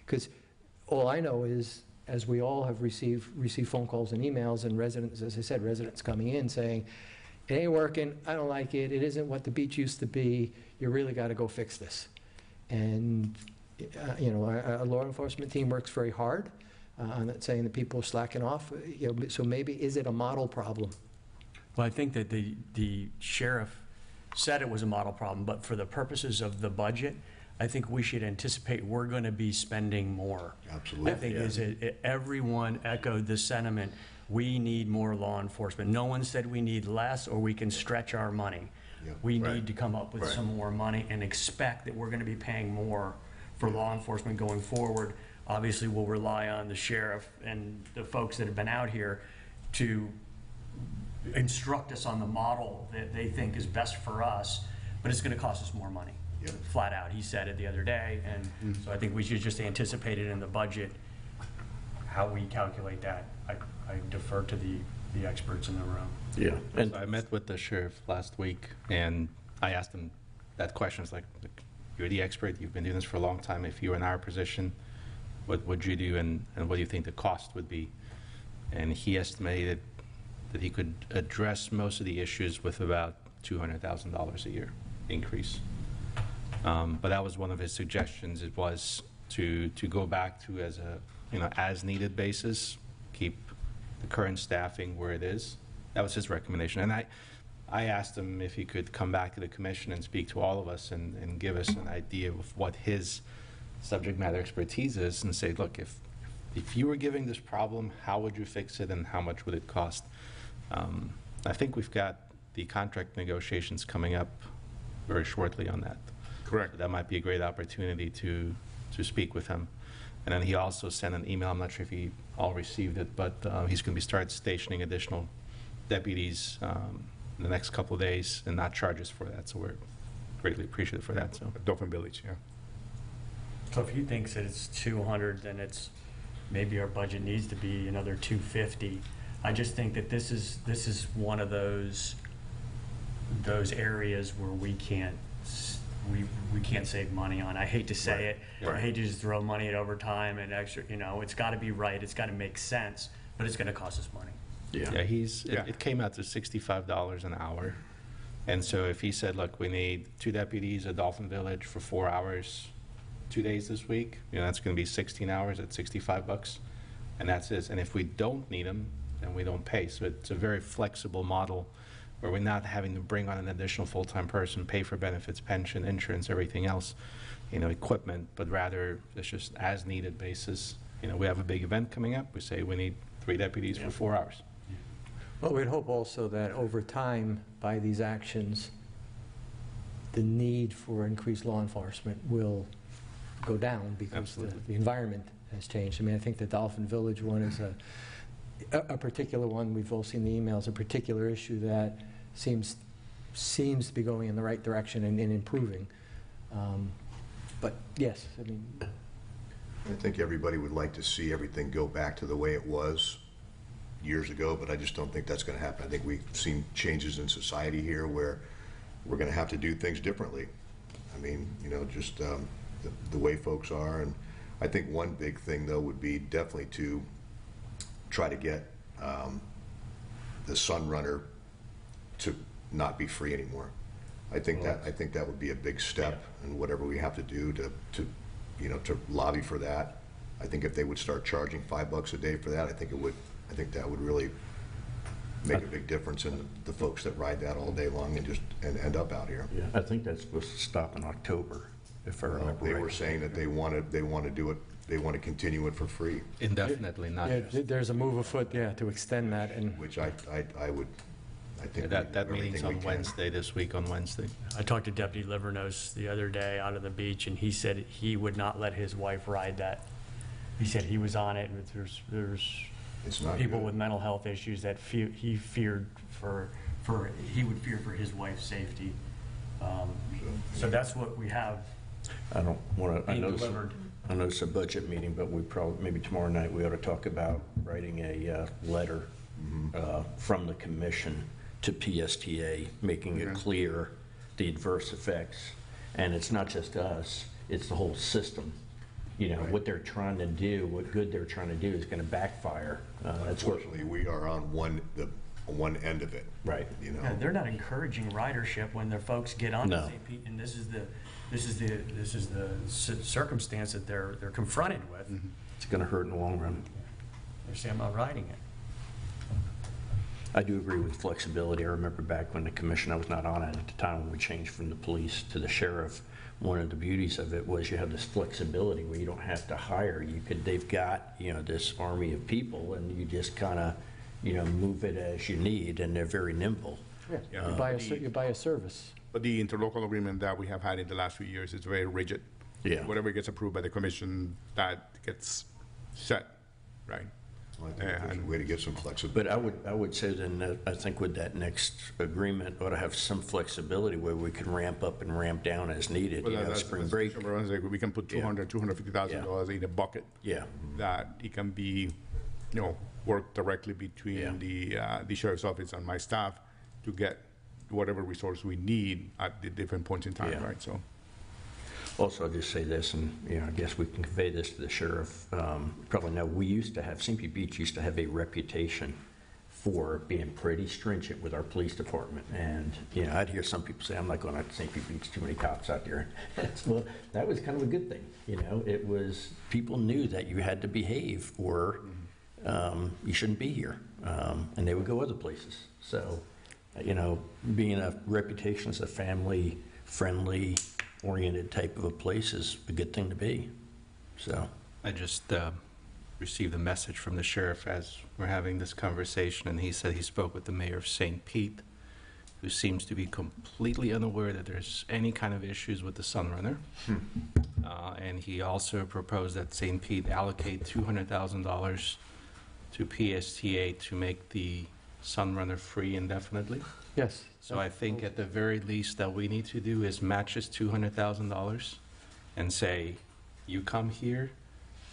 D: because all I know is, as we all have received phone calls and emails, and residents, as I said, residents coming in saying, it ain't working, I don't like it, it isn't what the beach used to be, you really got to go fix this. And, our law enforcement team works very hard. I'm not saying that people are slacking off, so maybe is it a model problem?
G: Well, I think that the sheriff said it was a model problem, but for the purposes of the budget, I think we should anticipate we're going to be spending more.
H: Absolutely.
G: I think everyone echoed the sentiment, we need more law enforcement. No one said we need less or we can stretch our money.
H: Yeah.
G: We
H: Right.
G: need to come up with
H: Right.
G: some more money and expect that we're going to be paying more for law enforcement going forward. obviously we'll rely on the sheriff and the folks that have been out here to instruct us on the model that they think is best for us, but it's gonna cost us more money.
H: Yep.
G: Flat out, he said it the other day, and so I think we should just anticipate it in the budget. How we calculate that, I defer to the experts in the room.
F: Yeah, and
A: So I met with the sheriff last week, and I asked him that question. It's like, look, you're the expert, you've been doing this for a long time. If you were in our position, what would you do, and what do you think the cost would be? And he estimated that he could address most of the issues with about $200,000 a year increase. But that was one of his suggestions. It was to go back to as needed basis, keep the current staffing where it is. That was his recommendation. And I asked him if he could come back to the commission and speak to all of us and give us an idea of what his subject matter expertise is, and say, look, if you were giving this problem, how would you fix it and how much would it cost? I think we've got the contract negotiations coming up very shortly on that.
B: Correct.
A: So that might be a great opportunity to speak with him. And then he also sent an email, I'm not sure if you all received it, but he's going to start stationing additional deputies in the next couple of days and not charge us for that. So we're greatly appreciative for that. So
B: Dolphin Village, yeah.
G: So if he thinks that it's 200, then it's, maybe our budget needs to be another 250. I just think that this is one of those areas where we can't save money on. I hate to say it.
B: Right.
G: I hate to just throw money at overtime and extra, it's got to be right. It's got to make sense, but it's going to cost us money.
F: yeah,
A: it came out to $65 an hour. And so if he said, look, we need 2 deputies at Dolphin Village for 4 hours, 2 days this week, that's going to be 16 hours at $65, and that's it. And if we don't need them, then we don't pay. So it's a very flexible model where we're not having to bring on an additional full-time person, pay for benefits, pension, insurance, everything else, equipment, but rather it's just as needed basis. We have a big event coming up. We say we need 3 deputies for 4 hours.
D: Well, we'd hope also that over time, by these actions, the need for increased law enforcement will go down because
A: Absolutely.
D: the environment has changed. I mean, I think the Dolphin Village one is a particular one. We've all seen the emails, a particular issue that seems to be going in the right direction and improving. But yes, I mean,
H: I think everybody would like to see everything go back to the way it was years ago, but I just don't think that's going to happen. I think we've seen changes in society here where we're going to have to do things differently. I mean, just the way folks are. And I think one big thing, though, would be definitely to try to get the Sunrunner to not be free anymore. I think that would be a big step, and whatever we have to do to lobby for that. I think if they would start charging $5 a day for that, I think that would really make a big difference in the folks that ride that all day long and end up out here.
F: yeah. I think that's supposed to stop in October, if I remember
H: They
F: right.
H: were saying that they want to do it. They want to continue it for free,
A: Indefinitely, not
D: yeah,
A: just.
D: there's a move afoot, to extend that. And
H: which I think
A: That
H: we do
A: meeting's
H: everything we
A: on
H: can.
A: Wednesday, this week on Wednesday.
G: I talked to Deputy Livernos the other day out on the beach, and he said he would not let his wife ride that. He said he was on it, and there's
H: It's not
G: people
H: good.
G: with mental health issues that he feared he would fear for his wife's safety. So that's what we have
F: I don't want to,
G: being delivered.
F: I know it's a budget meeting, but we probably, maybe tomorrow night, we ought to talk about writing a letter from the commission to PSTA, making it clear the adverse effects. And it's not just us, it's the whole system. What they're trying to do, what good they're trying to do is going to backfire. That's what,
H: Unfortunately, we are on one end of it.
F: right.
G: Yeah, they're not encouraging ridership when their folks get on
F: No.
G: St. Pete, and this is the circumstance that they're confronted with.
F: It's going to hurt in the long run.
G: They're saying I'm not riding it.
F: I do agree with flexibility. I remember back when the commission, I was not on it at the time, when we changed from the police to the sheriff. One of the beauties of it was you have this flexibility where you don't have to hire. They've got, this army of people, and you just kind of, move it as you need, and they're very nimble.
D: you buy a service.
B: But the interlocal agreement that we have had in the last few years is very rigid.
F: Yeah.
B: Whatever gets approved by the commission, that gets set, right?
H: I think there's a way to get some flexibility.
F: But I would say then, I think with that next agreement, ought to have some flexibility where we can ramp up and ramp down as needed,
B: Well,
F: you know,
B: that's-
F: spring
B: that's-
F: break.
B: We can put
F: Yeah.
B: $250,000 in a bucket.
F: Yeah.
B: That it can be, work directly between the sheriff's office and my staff to get whatever resource we need at the different points in time,
F: Yeah.
B: right? So,
F: Also, I'll just say this, and, I guess we can convey this to the sheriff. Probably know, St. Pete Beach used to have a reputation for being pretty stringent with our police department. And, I'd hear some people say, I'm not going out to St. Pete Beach, too many cops out there. Well, that was kind of a good thing, It was, people knew that you had to behave or you shouldn't be here. And they would go other places. So, being a reputation as a family-friendly, oriented type of a place is a good thing to be. So,
A: I just received a message from the sheriff as we're having this conversation, and he said he spoke with the mayor of St. Pete, who seems to be completely unaware that there's any kind of issues with the Sunrunner. And he also proposed that St. Pete allocate $200,000 to PSTA to make the Sunrunner free indefinitely.
D: Yes.
A: So I think at the very least that we need to do is match this $200,000 and say, you come here,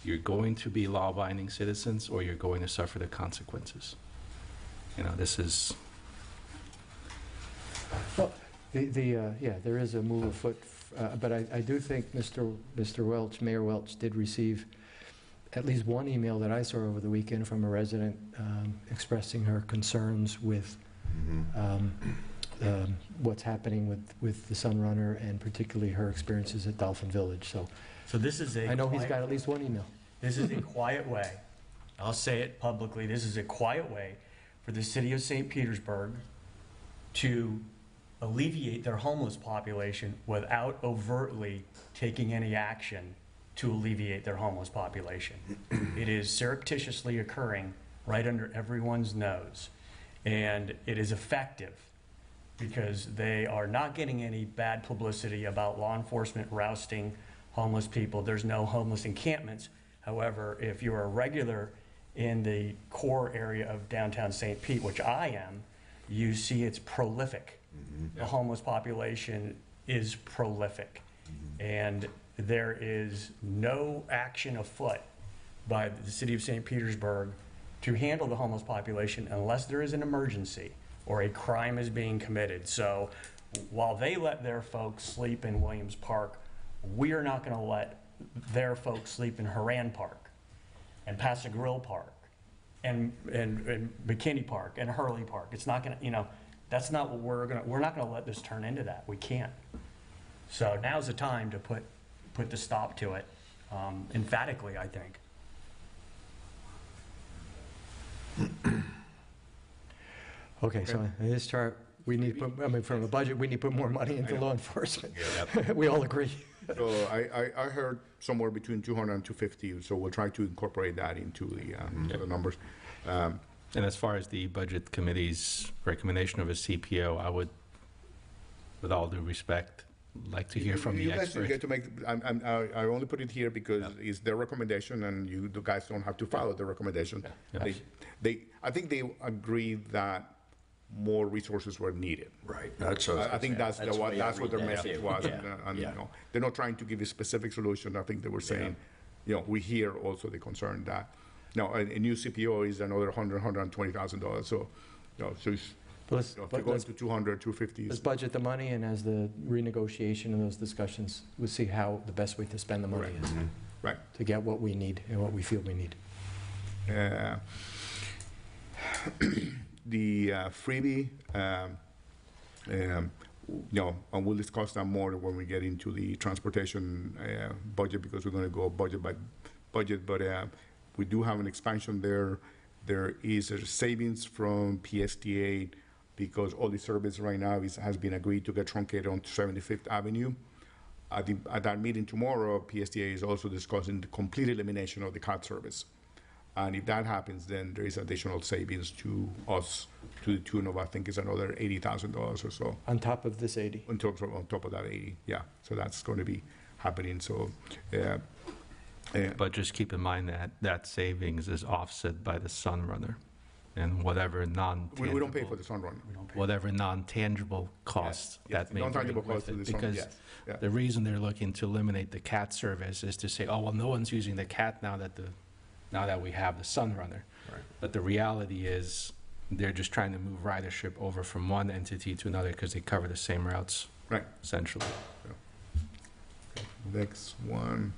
A: you're going to be law-abiding citizens, or you're going to suffer the consequences. This is,
D: Well, there is a move afoot, but I do think Mr. Welch, Mayor Welch, did receive at least one email that I saw over the weekend from a resident expressing her concerns with what's happening with the Sunrunner, and particularly her experiences at Dolphin Village.
G: So this is a.
D: I know he's
G: quiet-
D: got at least one email.
G: This is a quiet way, I'll say it publicly, this is a quiet way for the city of St. Petersburg to alleviate their homeless population without overtly taking any action to alleviate their homeless population. It is surreptitiously occurring right under everyone's nose. And it is effective because they are not getting any bad publicity about law enforcement rousting homeless people. There's no homeless encampments. However, if you're a regular in the core area of downtown St. Pete, which I am, you see it's prolific. The homeless population is prolific. And there is no action afoot by the city of St. Petersburg to handle the homeless population unless there is an emergency or a crime is being committed. So while they let their folks sleep in Williams Park, we are not going to let their folks sleep in Haran Park and Paso Grill Park and McKinney Park and Hurley Park. It's not going to, that's not what we're not going to let this turn into that. We can't. So now's the time to put the stop to it, emphatically, I think.
D: Okay, so in this chart, we need to put, from a budget, we need to put more money into law enforcement. We all agree.
B: so I heard somewhere between 200 and 250, so we'll try to incorporate that into the numbers.
A: and as far as the budget committee's recommendation of a CPO, I would, with all due respect, like to hear from
B: you
A: the
B: guys
A: expert.
B: get to make. I only put it here because it's their recommendation, and the guys don't have to follow the recommendation.
A: Yeah.
B: I think they agree that more resources were needed.
F: right.
B: I think that's
F: the way I
B: that's what
F: read
B: their
F: that,
B: message
F: too.
B: was,
F: Yeah.
B: and
F: Yeah.
B: they're not trying to give a specific solution. I think they were saying, we hear also the concern that, a new CPO is another $120,000. So, so it's,
D: But let's,
B: if you're
D: but
B: going
D: let's,
B: to 200, 250.
D: let's budget the money, and as the renegotiation and those discussions, we'll see how the best way to spend the money is
B: Right.
D: to get what we need and what we feel we need.
B: The freebie, and we'll discuss that more when we get into the transportation budget, because we're going to go budget by budget. But we do have an expansion there. There is a savings from PSTA because all the service right now has been agreed to get truncated on 75th Avenue. At that meeting tomorrow, PSTA is also discussing the complete elimination of the card service. And if that happens, then there is additional savings to us to the tune of, I think, is another $80,000 or so.
D: On top of this 80.
B: On top of that 80, yeah. So that's going to be happening. So,
A: But just keep in mind that that savings is offset by the Sunrunner and whatever
B: we don't pay
A: non-tangible,
B: for the Sunrun.
A: whatever non-tangible costs
B: Yes,
A: that may
B: non-tangible
A: bring with
B: costs to
A: it.
B: the Sunrun,
A: Because
B: yes, yeah.
A: the reason they're looking to eliminate the CAT service is to say, oh, well, no one's using the CAT now that we have the Sunrunner.
F: Right.
A: But the reality is, they're just trying to move ridership over from one entity to another because they cover the same routes,
B: Right.
A: essentially.
B: Next one.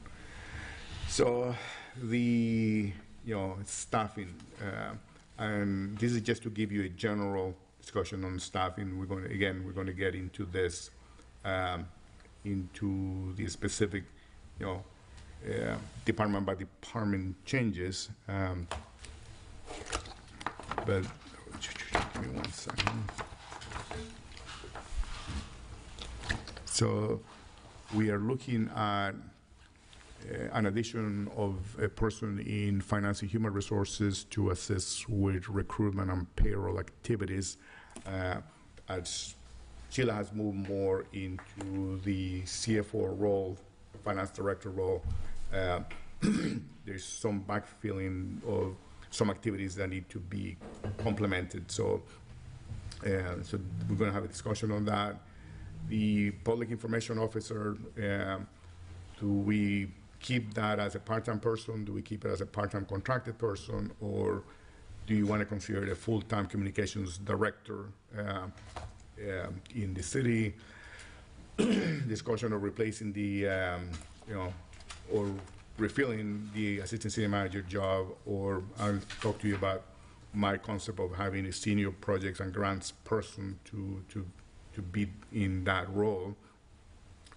B: So the, staffing, and this is just to give you a general discussion on staffing. We're going to get into this, into the specific, department by department changes. But give me 1 second. So we are looking at an addition of a person in finance and human resources to assist with recruitment and payroll activities. As Sheila has moved more into the CFO role, finance director role, there's some backfilling of some activities that need to be complemented. So we're going to have a discussion on that. The public information officer, do we keep that as a part-time person? Do we keep it as a part-time contracted person? Or do you want to consider it a full-time communications director in the city? Discussion of replacing the, or refilling the assistant city manager job, or I'll talk to you about my concept of having a senior projects and grants person to be in that role.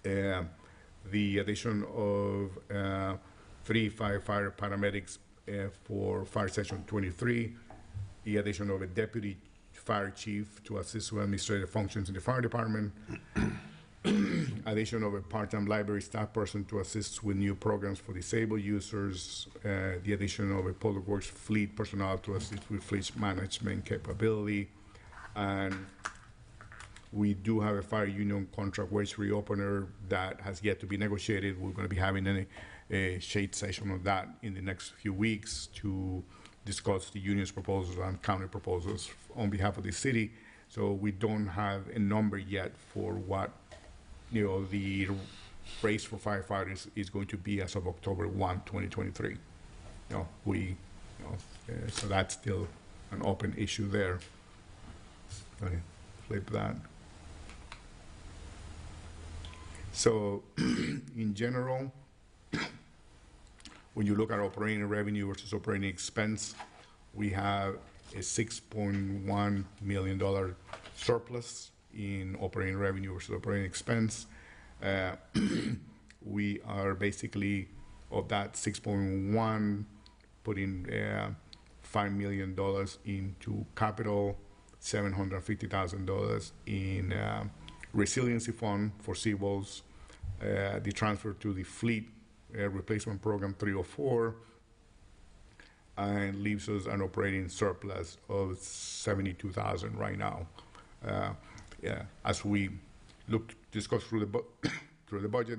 B: The addition of 3 firefighter paramedics for fire section 23, the addition of a deputy fire chief to assist with administrative functions in the fire department, addition of a part-time library staff person to assist with new programs for disabled users, the addition of a public works fleet personnel to assist with fleet management capability, and we do have a fire union contract wage reopener that has yet to be negotiated. We're going to be having a shade session of that in the next few weeks to discuss the union's proposals and counter proposals on behalf of the city. So we don't have a number yet for what the race for firefighters is going to be as of October 1, 2023. So that's still an open issue there. Okay, flip that. So in general, when you look at operating revenue versus operating expense, we have a $6.1 million surplus in operating revenue versus operating expense. We are basically, of that 6.1, putting $5 million into capital, $750,000 in resiliency fund for seawalls, the transfer to the fleet replacement program 304, and leaves us an operating surplus of $72,000 right now. As we discuss through the budget,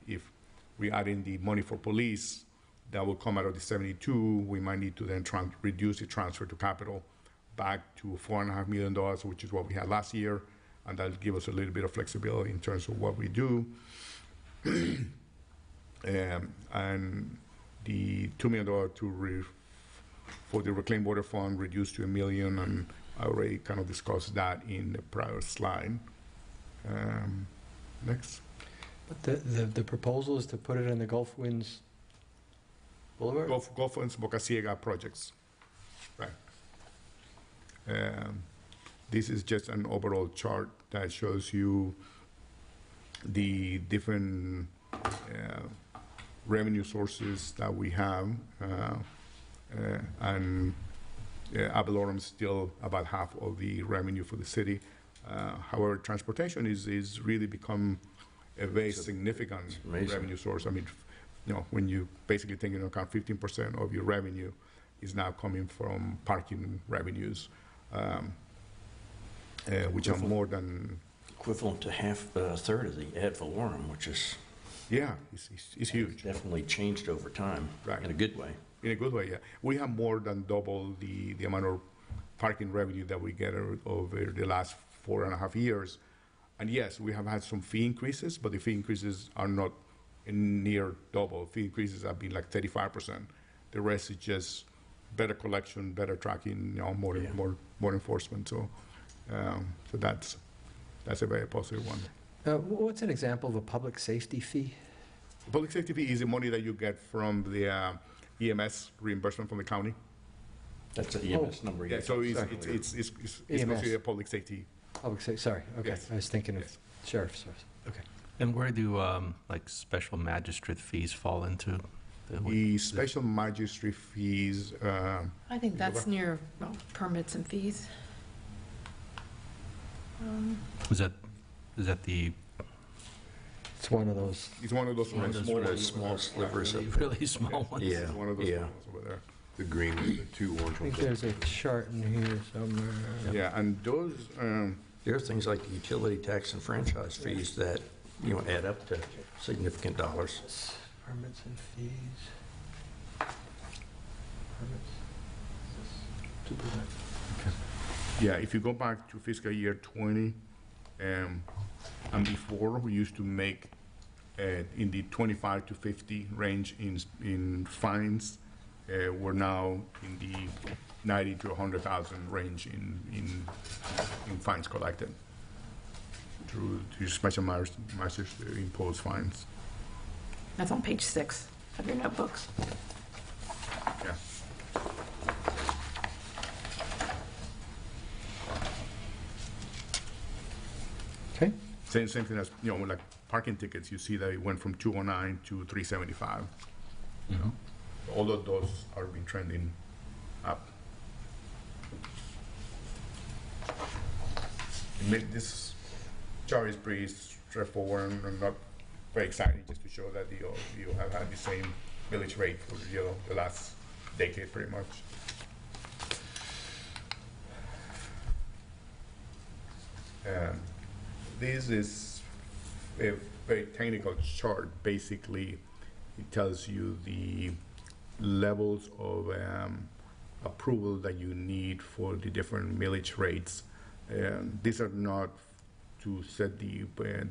B: if we add in the money for police, that will come out of the 72. We might need to then reduce the transfer to capital back to $4.5 million, which is what we had last year, and that'll give us a little bit of flexibility in terms of what we do. And the $2 million for the Reclaimed Water Fund reduced to $1 million, and I already kind of discussed that in the prior slide. Next.
D: But the proposal is to put it in the Gulf Winds Boulevard?
B: Gulf Winds Boca Ciega projects. Right. This is just an overall chart that shows you the different revenue sources that we have, and ad valorem is still about half of the revenue for the city. However, transportation is really become a very significant revenue source. I mean, when you basically take into account 15% of your revenue is now coming from parking revenues, which are more than
F: Equivalent to a third of the ad valorem, which is
B: Yeah, it's huge.
F: Definitely changed over time,
B: Right.
F: in a good way.
B: In a good way, yeah. We have more than double the amount of parking revenue that we get over the last 4.5 years. And yes, we have had some fee increases, but the fee increases are not near double. Fee increases have been like 35%. The rest is just better collection, better tracking, more enforcement. So that's a very positive one.
D: What's an example of a public safety fee?
B: Public safety fee is the money that you get from the EMS reimbursement from the county.
F: That's an EMS number.
B: Yeah, so it's
D: EMS.
B: considered public safety.
D: Public safety, sorry, okay.
B: Yes.
D: I was thinking of
B: Yes.
D: sheriff's service, okay.
A: And where do, like, special magistrate fees fall into?
B: The special magistrate fees,
E: I think that's near, well, permits and fees.
A: Is that the
D: It's one of those,
B: it's one of those
F: One of those
B: small
F: really small slivers of,
A: really small ones?
F: yeah,
B: It's one of those
F: yeah.
B: ones over there.
H: The green, the two
D: I
H: orange
D: think
H: ones.
D: there's a chart in here somewhere.
B: Yeah, and those,
F: There are things like the utility tax and franchise fees that, add up to significant dollars.
D: Permits and fees. Permits. 2%.
B: yeah, if you go back to fiscal year 20, and before, we used to make in the 25 to 50 range in fines. We're now in the 90 to 100,000 range in fines collected through special masters imposed fines.
E: That's on page 6 of your notebooks.
B: Yeah.
D: Okay,
B: Same thing as, like parking tickets, you see that it went from 209 to 375. All of those are been trending up. This chart is pretty straightforward and not very exciting, just to show that you have had the same millage rate for the last decade, pretty much. This is a very technical chart. Basically, it tells you the levels of approval that you need for the different millage rates. These are not to set the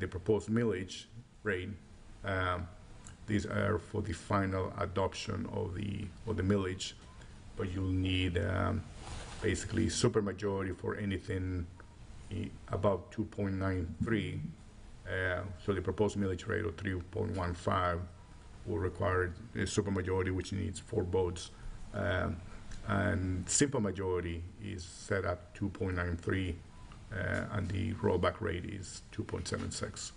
B: proposed millage rate. These are for the final adoption of the millage, but you'll need basically supermajority for anything above 2.93. So the proposed millage rate of 3.15 will require a supermajority, which needs 4 votes. And simple majority is set at 2.93, and the rollback rate is 2.76.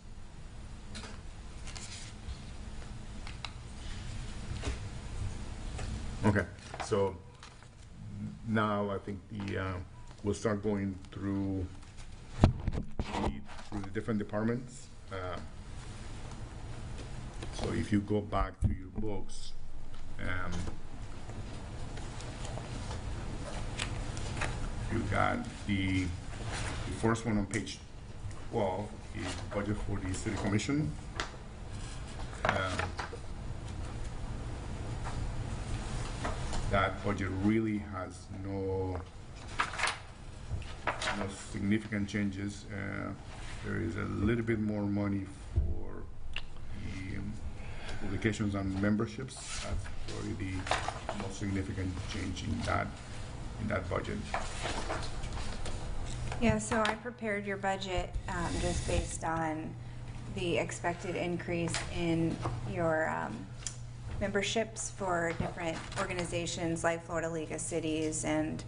B: Okay, so now I think we'll start going through the different departments. So if you go back to your books, you got the first one on page 12 is budget for the city commission. That budget really has no significant changes. There is a little bit more money for the publications and memberships. That's probably the most significant change in that budget.
C: Yeah, so I prepared your budget just based on the expected increase in your memberships for different organizations like Florida League of Cities, and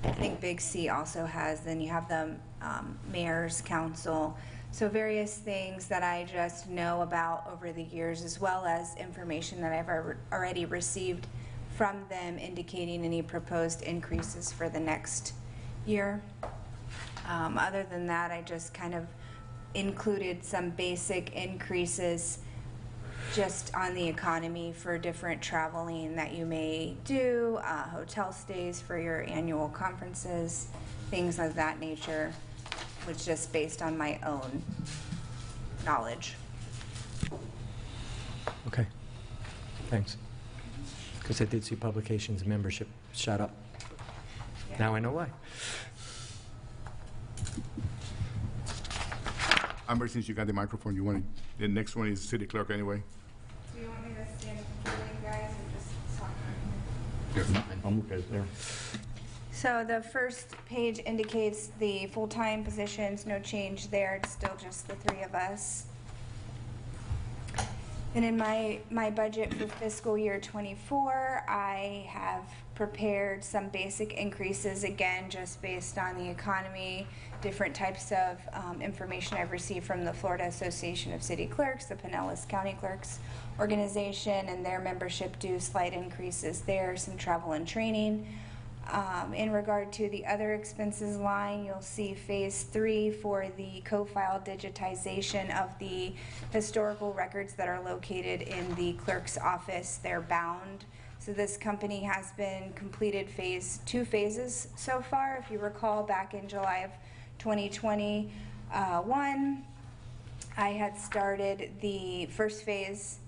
C: I think Big C also has, then you have the Mayor's Council. So various things that I just know about over the years, as well as information that I've already received from them indicating any proposed increases for the next year. Other than that, I just kind of included some basic increases just on the economy for different traveling that you may do, hotel stays for your annual conferences, things of that nature, which just based on my own knowledge.
D: Okay, thanks. Because I did see publications membership shot up. Now I know why.
B: Amber, since you got the microphone, the next one is city clerk anyway.
C: Do you want me to stand for you guys or just talk?
F: You're fine. I'm okay there.
C: So the first page indicates the full-time positions, no change there, it's still just the three of us. And in my budget for fiscal year '24, I have prepared some basic increases, again, just based on the economy, different types of information I've received from the Florida Association of City Clerks, the Pinellas County Clerks Organization, and their membership dues, slight increases there, some travel and training. In regard to the other expenses line, you'll see phase 3 for the co-file digitization of the historical records that are located in the clerk's office. They're bound. So this company has been completed two phases so far. If you recall, back in July of 2021, I had started the first phase,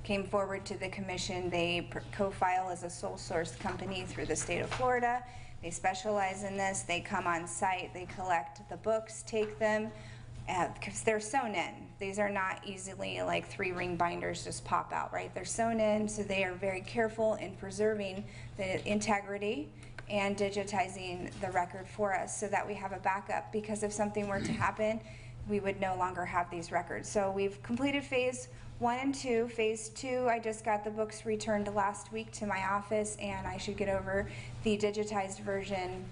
C: came forward to the commission. They co-file as a sole source company through the state of Florida. They specialize in this. They come on site, they collect the books, take them, because they're sewn in. These are not easily like 3-ring binders just pop out, right? They're sewn in, so they are very careful in preserving the integrity and digitizing the record for us so that we have a backup, because if something were to happen, we would no longer have these records. So we've completed phase 1 and 2. Phase 2, I just got the books returned last week to my office, and I should get over the digitized version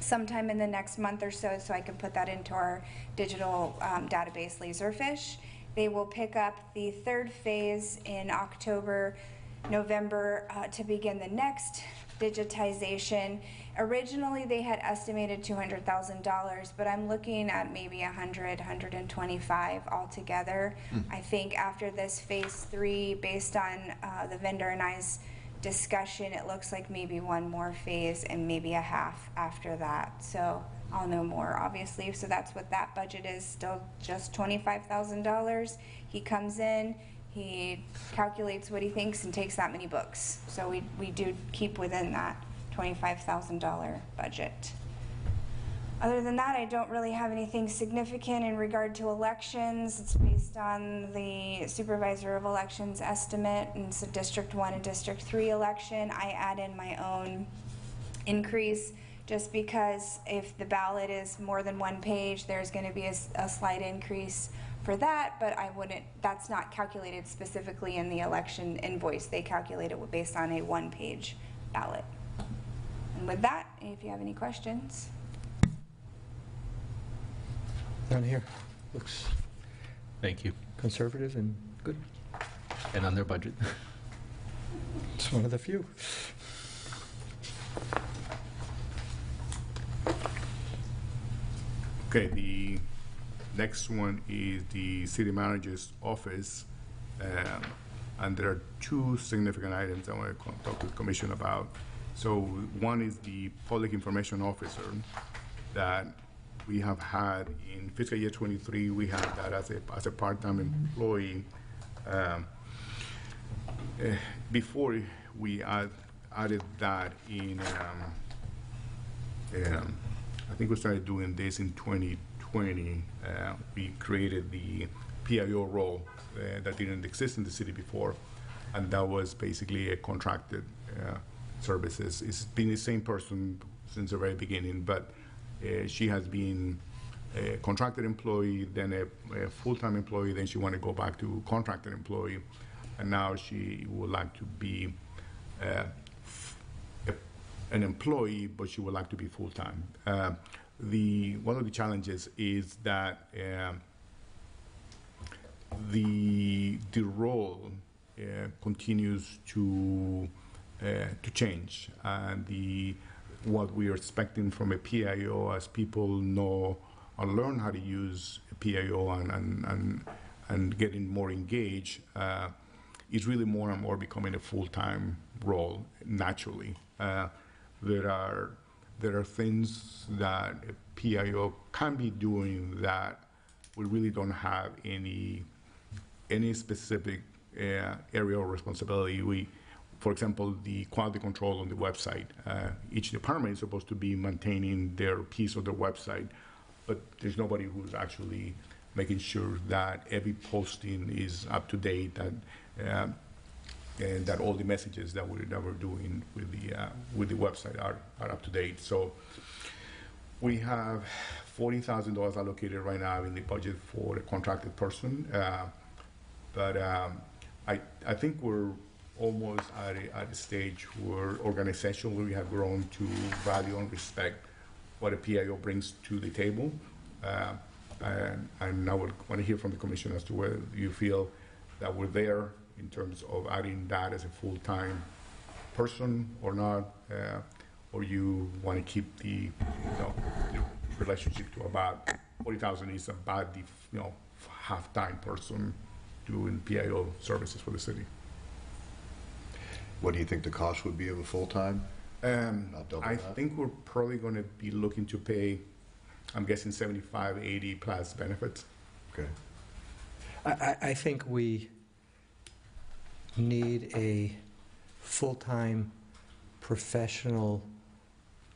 C: sometime in the next month or so I can put that into our digital database, Laserfish. They will pick up the third phase in October, November to begin the next digitization. Originally, they had estimated $200,000, but I'm looking at maybe 125 altogether. I think after this phase 3, based on the vendor and I's discussion, it looks like maybe one more phase and maybe a half after that. So I'll know more, obviously. So that's what that budget is, still just $25,000. He comes in, he calculates what he thinks and takes that many books. So we do keep within that $25,000 budget. Other than that, I don't really have anything significant in regard to elections. It's based on the Supervisor of Elections estimate, and it's a District 1 and District 3 election. I add in my own increase just because if the ballot is more than one page, there's going to be a slight increase for that, but that's not calculated specifically in the election invoice. They calculate it based on a one-page ballot. And with that, if you have any questions.
D: Down here, looks
A: Thank you.
D: conservative and good.
A: And on their budget.
D: It's one of the few.
B: Okay, the next one is the city manager's office. And there are two significant items I want to talk to the commission about. So one is the public information officer that we have had in fiscal year '23. We had that as a part-time employee. Before we added that in, I think we started doing this in 2020. We created the PIO role that didn't exist in the city before, and that was basically a contracted services. It's been the same person since the very beginning, but she has been a contracted employee, then a full-time employee, then she wanted to go back to contracted employee, and now she would like to be an employee, but she would like to be full-time. One of the challenges is that the role continues to change, and what we are expecting from a PIO, as people know or learn how to use a PIO and getting more engaged, is really more and more becoming a full-time role naturally. There are things that a PIO can be doing that we really don't have any specific area of responsibility. For example, the quality control on the website. Each department is supposed to be maintaining their piece of the website, but there's nobody who's actually making sure that every posting is up to date, and that all the messages that we're doing with the website are up to date. So we have $40,000 allocated right now in the budget for a contracted person, but I think we're almost at a stage where organizationally we have grown to value and respect what a PIO brings to the table. And I would want to hear from the commission as to whether you feel that we're there in terms of adding that as a full-time person or not, or you want to keep the relationship to about 40,000 is about the half-time person doing PIO services for the city.
H: What do you think the cost would be of a full-time? Not double
B: I
H: that?
B: think we're probably going to be looking to pay, I'm guessing 75, 80 plus benefits.
H: Okay.
D: I think we need a full-time professional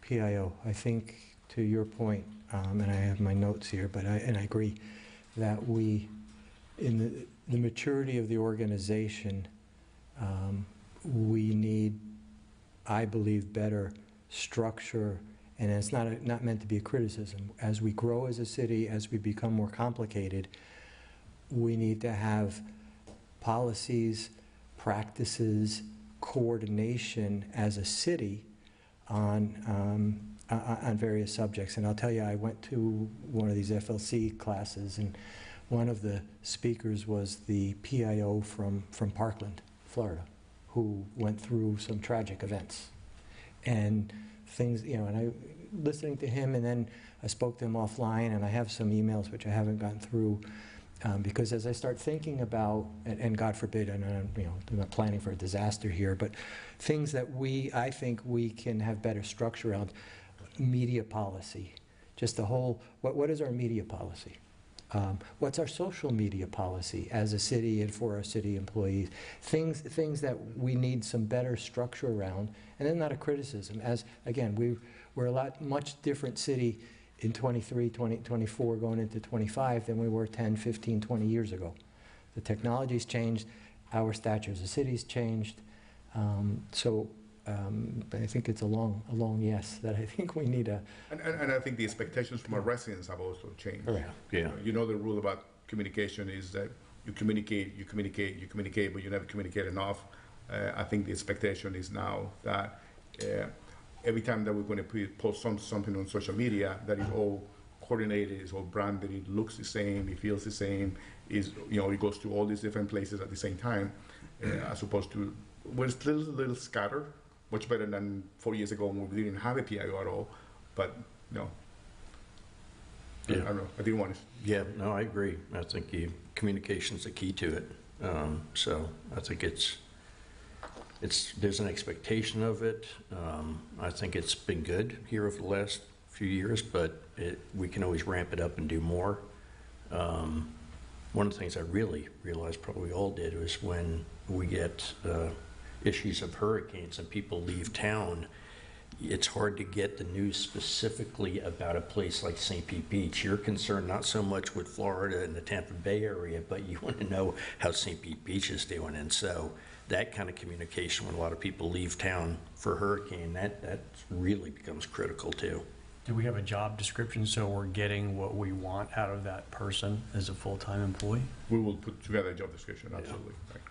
D: PIO. I think, to your point, and I have my notes here, but I agree that we, in the maturity of the organization, we need, I believe, better structure, and it's not meant to be a criticism. As we grow as a city, as we become more complicated, we need to have policies, practices, coordination as a city on various subjects. And I'll tell you, I went to one of these FLC classes, and one of the speakers was the PIO from Parkland, Florida, who went through some tragic events. And things, and I listening to him, and then I spoke to him offline, and I have some emails which I haven't gotten through, because as I start thinking about, and God forbid, and I'm not planning for a disaster here, but things that I think we can have better structure around. Media policy, just the whole, what is our media policy? What's our social media policy as a city and for our city employees? Things that we need some better structure around, and then not a criticism. As again, we're a much different city in 23, 24, going into 25 than we were 10, 15, 20 years ago. The technology's changed, our stature as a city's changed, but I think it's a long yes, that I think we need a...
B: And I think the expectations from our residents have also changed.
D: Correct.
F: Yeah.
B: You know, the rule about communication is that you communicate, but you never communicate enough. I think the expectation is now that every time that we're going to post something on social media, that is all coordinated, is all branded, it looks the same, it feels the same, it goes to all these different places at the same time, as opposed to, we're still a little scattered, much better than 4 years ago when we didn't have a PIO at all, but no.
F: Yeah.
B: I don't know, I didn't want to.
F: Yeah, no, I agree. I think communication's the key to it. So I think there's an expectation of it. I think it's been good here over the last few years, but we can always ramp it up and do more. One of the things I really realized, probably we all did, was when we get issues of hurricanes and people leave town, it's hard to get the news specifically about a place like St. Pete Beach. You're concerned not so much with Florida and the Tampa Bay area, but you want to know how St. Pete Beach is doing. And so that kind of communication, when a lot of people leave town for a hurricane, that really becomes critical too.
G: Do we have a job description so we're getting what we want out of that person as a full-time employee?
B: We will put together a job description, absolutely. Right.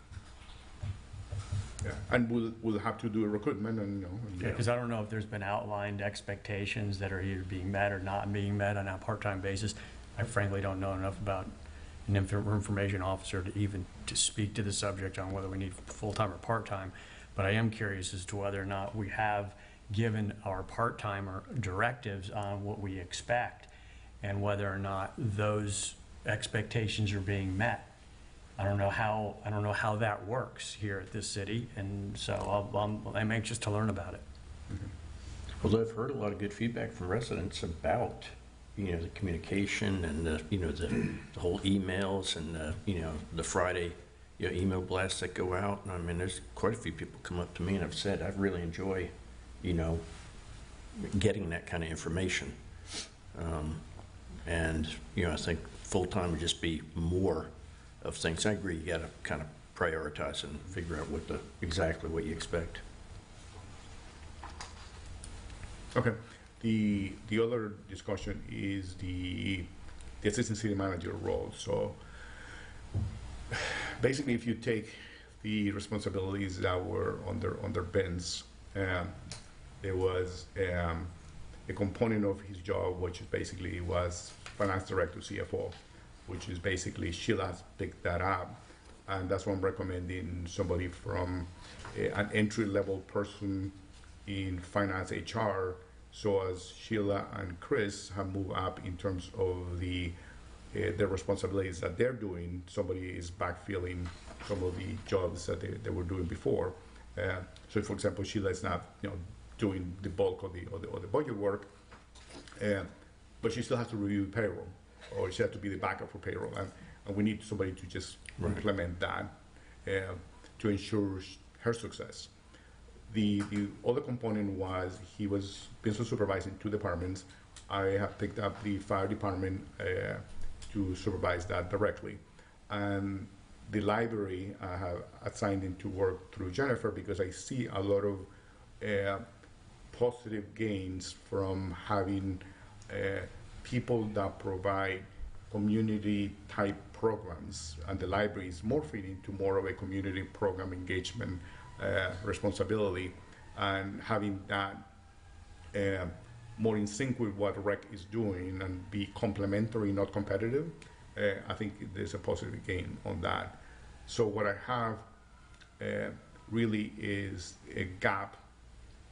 B: Yeah, and we'll have to do a recruitment and,
G: Because I don't know if there's been outlined expectations that are either being met or not being met on a part-time basis. I frankly don't know enough about an information officer to speak to the subject on whether we need full-time or part-time. But I am curious as to whether or not we have given our part-timer directives on what we expect and whether or not those expectations are being met. I don't know how that works here at this city, and so I'm anxious to learn about it.
F: Well, I've heard a lot of good feedback from residents about, the communication and the whole emails and the Friday email blasts that go out. And I mean, there's quite a few people come up to me and have said, I really enjoy, getting that kind of information. And, I think full-time would just be more of things. I agree, you got to kind of prioritize and figure out exactly what you expect.
B: Okay. The other discussion is the assistant city manager role. So basically, if you take the responsibilities that were under Ben's, there was a component of his job which basically was finance director, CFO, which is basically Sheila has picked that up, and that's why I'm recommending somebody from an entry-level person in finance HR. So as Sheila and Chris have moved up in terms of the responsibilities that they're doing, somebody is backfilling some of the jobs that they were doing before. So, for example, Sheila is not doing the bulk of the budget work, but she still has to review payroll, or she has to be the backup for payroll, and we need somebody to just implement that to ensure her success. The other component was he was business supervising 2 departments. I have picked up the fire department to supervise that directly, and the library I have assigned him to work through Jennifer because I see a lot of positive gains from having people that provide community type programs, and the library is morphing into more of a community program engagement responsibility, and having that more in sync with what REC is doing and be complementary, not competitive. I think there's a positive gain on that. So what I have really is a gap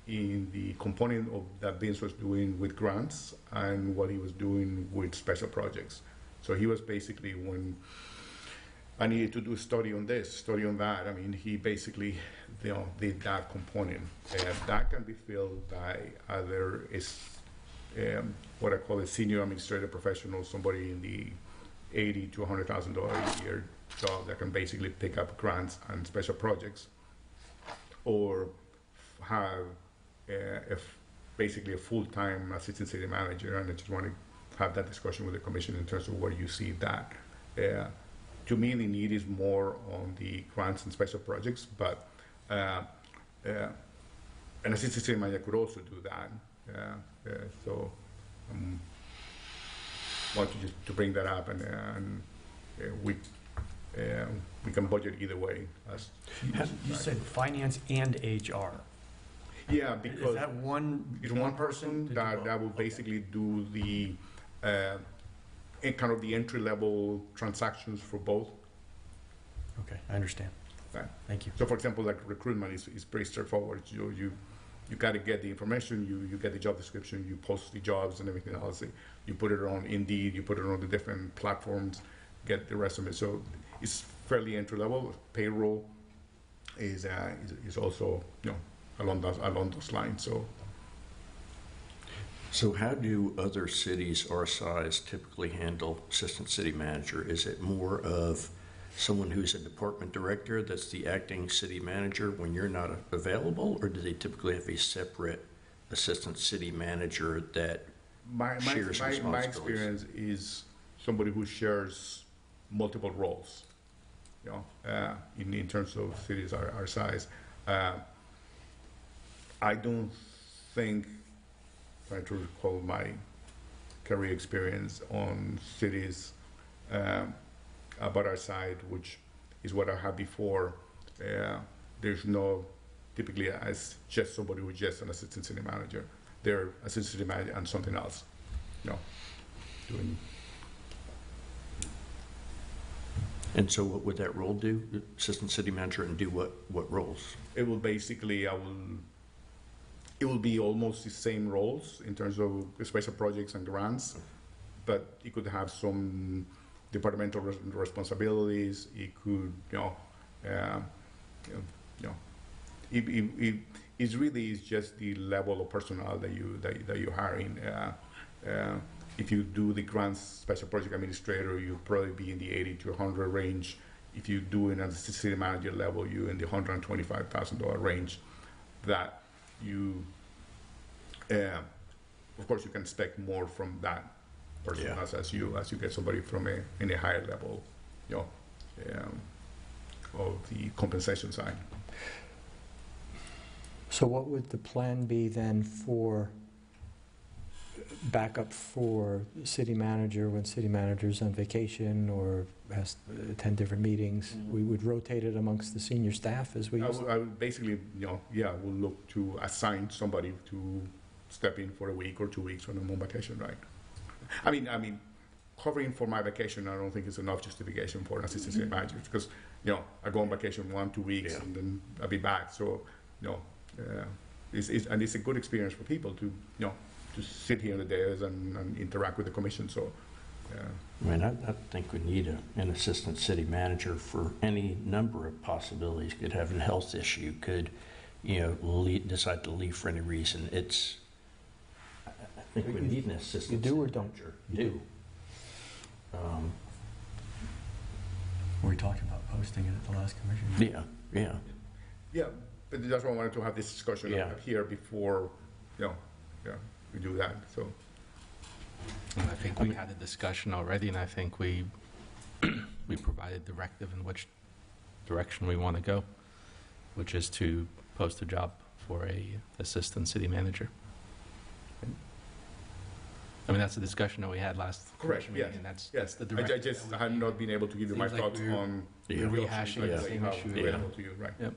B: in the component of that Vince was doing with grants and what he was doing with special projects. So he was basically, when I needed to do a study on this, study on that, I mean, he basically did that component. That can be filled by either what I call a senior administrative professional, somebody in the $80,000 to $100,000 a year job that can basically pick up grants and special projects, or have basically a full-time assistant city manager. And I just want to have that discussion with the commission in terms of where you see that. To me, the need is more on the grants and special projects, but an assistant city manager could also do that. So want to just to bring that up, and we can budget either way.
G: You said finance and HR.
B: Yeah, because
G: Is that
B: it's one person that will basically do the kind of the entry-level transactions for both.
G: Okay, I understand.
B: Right.
G: Thank you.
B: So, for example, like recruitment is pretty straightforward. You got to get the information, you get the job description, you post the jobs and everything else. You put it on Indeed, you put it on the different platforms, get the resume. So it's fairly entry-level. Payroll is also along those lines.
F: So how do other cities our size typically handle assistant city manager? Is it more of someone who's a department director that's the acting city manager when you're not available, or do they typically have a separate assistant city manager that shares responsibilities?
B: My experience is somebody who shares multiple roles, in terms of cities our size. I don't think, trying to recall my career experience on cities about our side, which is what I had before. There's no typically as just somebody who's just an assistant city manager. They're assistant city manager and something else, doing.
F: And so what would that role do? Assistant city manager, and do what roles?
B: It will basically, it will be almost the same roles in terms of special projects and grants, but it could have some departmental responsibilities. It could, it really is just the level of personnel that you're hiring. If you do the grants special project administrator, you'll probably be in the 80 to 100 range. if you do it at the city manager level, you're in the $125,000 range that you, of course, you can expect more from that person
F: Yeah.
B: as you get somebody from in a higher level, you know, of the compensation side.
D: So what would the plan be then for backup for city manager when city manager's on vacation or has to attend different meetings? We would rotate it amongst the senior staff as we used to?
B: I would basically, you know, we'll look to assign somebody to step in for a week or 2 weeks when I'm on vacation, right? I mean, covering for my vacation, I don't think is enough justification for an assistant city manager because, you know, I go on vacation 1-2 weeks
F: Yeah.
B: and then I'll be back. So, you know, it's a good experience for people to, you know, to sit here in the days and interact with the commission. So,
F: I mean, I think we need an assistant city manager for any number of possibilities. Could have a health issue, could, you know, decide to leave for any reason. I think we need an assistant.
D: You do
F: city
D: or don't?
F: manager. You do.
G: Were we talking about posting it at the last commission?
B: yeah, but that's why I wanted to have this discussion
F: Yeah.
B: here before, you know, we do that. So,
A: And I think we had a discussion already, and I think we provided directive in which direction we want to go, which is to post a job for a assistant city manager. I mean, that's the discussion that we had last
B: correct,
A: commission
B: yes,
A: meeting, and that's
B: yes.
A: the
B: I
A: directive.
B: just had not been able to give you my
A: Seems like
B: thoughts
A: we're-
B: on
A: We're
B: the
A: rehashing
B: options
A: the
B: that
A: same
B: you have
A: issue.
B: available to you, right?
A: Yep.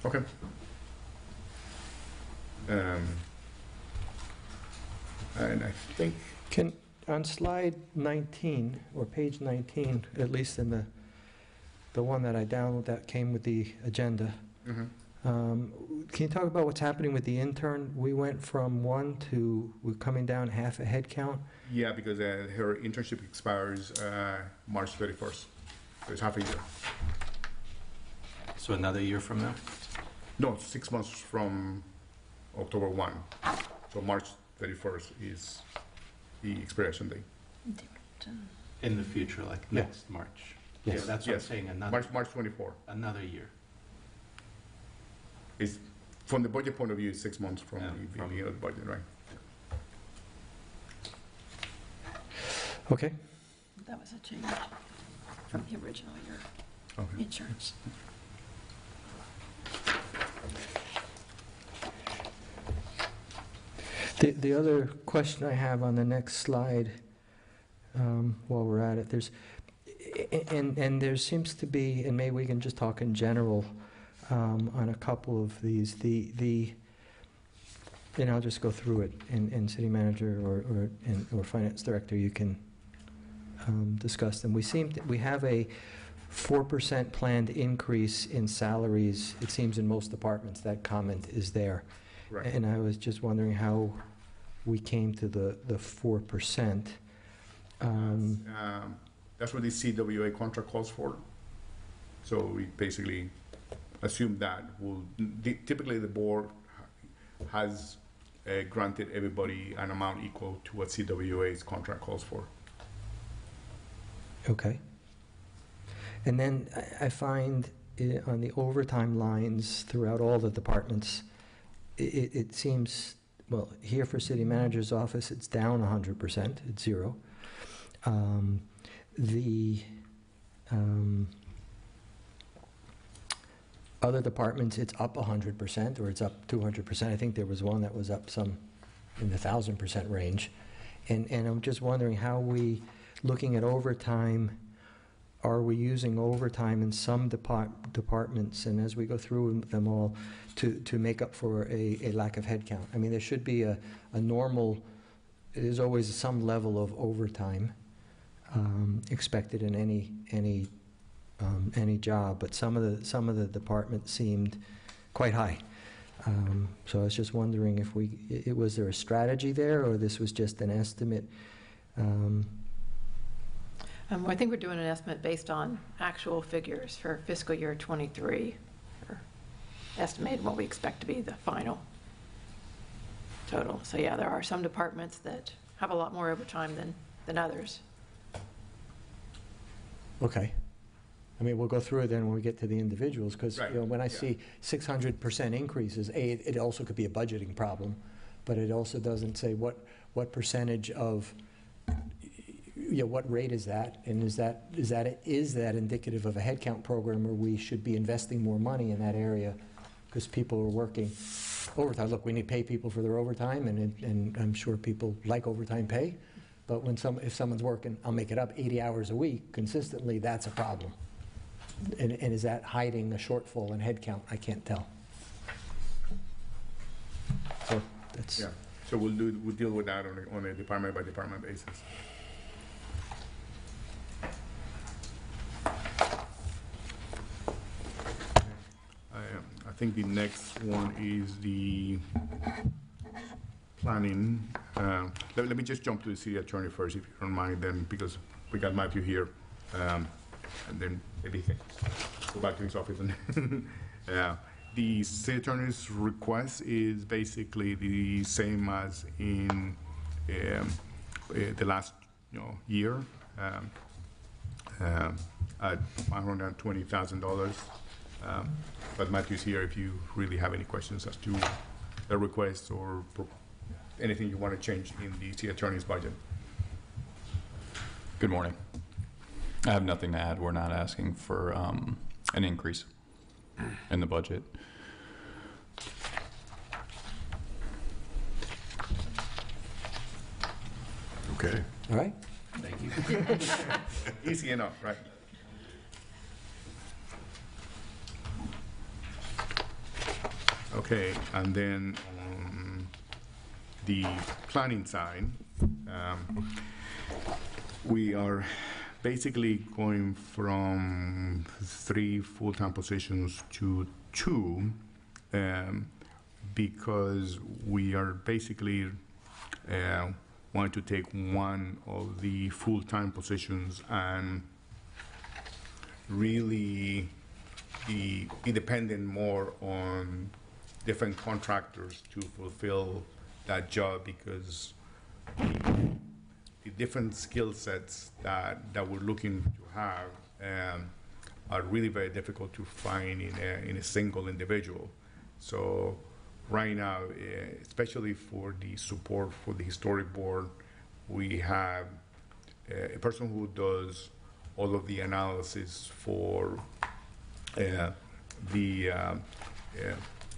B: Okay. And I think,
D: On slide 19, or page 19, at least in the one that I downloaded that came with the agenda, can you talk about what's happening with the intern? We went from 1 to, we're coming down half a head count.
B: yeah, because her internship expires March 31st, so it's half a year.
A: So another year from now?
B: No, 6 months from October 1. So March 31st is the expiration date.
A: In the future, like
D: Yeah.
A: next March?
D: Yes.
A: Yeah, that's what I'm
B: Yes.
A: saying, another,
B: March 24.
A: another year.
B: Is, from the budget point of view, 6 months from
A: Yeah,
B: the
A: from-
B: beginning of the budget, right?
D: Okay.
I: That was a change from the original year
B: Okay.
I: insurance.
D: The other question I have on the next slide, while we're at it, and there seems to be, and maybe we can just talk in general on a couple of these, and I'll just go through it, and city manager or finance director, you can discuss them. We have a 4% planned increase in salaries, it seems in most departments, that comment is there.
B: Right.
D: And I was just wondering how we came to the 4%.
B: That's what the CWA contract calls for. So we basically assume that typically the board has granted everybody an amount equal to what CWA's contract calls for.
D: Okay. And then I find on the overtime lines throughout all the departments, it seems, well, here for city manager's office, it's down 100%, it's 0. The other departments, it's up 100%, or it's up 200%. I think there was one that was up some in the 1,000% range. And I'm just wondering how we, looking at overtime, are we using overtime in some departments, and as we go through them all, to make up for a lack of headcount? I mean, there should be a normal, there's always some level of overtime expected in any job, but some of the departments seemed quite high. So I was just wondering if was there a strategy there, or this was just an estimate?
E: I think we're doing an estimate based on actual figures for fiscal year '23, or estimated what we expect to be the final total. So yeah, there are some departments that have a lot more overtime than others.
D: Okay. I mean, we'll go through it then when we get to the individuals, because,
B: Right,
D: when I
B: yeah.
D: see 600% increases, it also could be a budgeting problem, but it also doesn't say what percentage of, what rate is that? And is that indicative of a headcount program where we should be investing more money in that area because people are working overtime? Look, we need to pay people for their overtime, and I'm sure people like overtime pay, but if someone's working, I'll make it up, 80 hours a week consistently, that's a problem. And is that hiding a shortfall in headcount? I can't tell. So that's,
B: Yeah, so we'll deal with that on a department by department basis. I think the next one is the planning. Let me just jump to the city attorney first, if you don't mind, then, because we got Matthew here, and then maybe he can go back to his office. And the city attorney's request is basically the same as in the last year, at $520,000. But Matthew's here if you really have any questions as to the request or anything you want to change in the city attorney's budget.
J: Good morning. I have nothing to add. We're not asking for an increase in the budget.
H: Okay.
D: all right?
A: Thank you.
B: Easy enough, right? Okay, and then on the planning side, we are basically going from 3 full-time positions to 2, because we are basically wanting to take one of the full-time positions and really be dependent more on different contractors to fulfill that job, because the different skill sets that we're looking to have are really very difficult to find in a single individual. So right now, especially for the support for the historic board, we have a person who does all of the analysis for the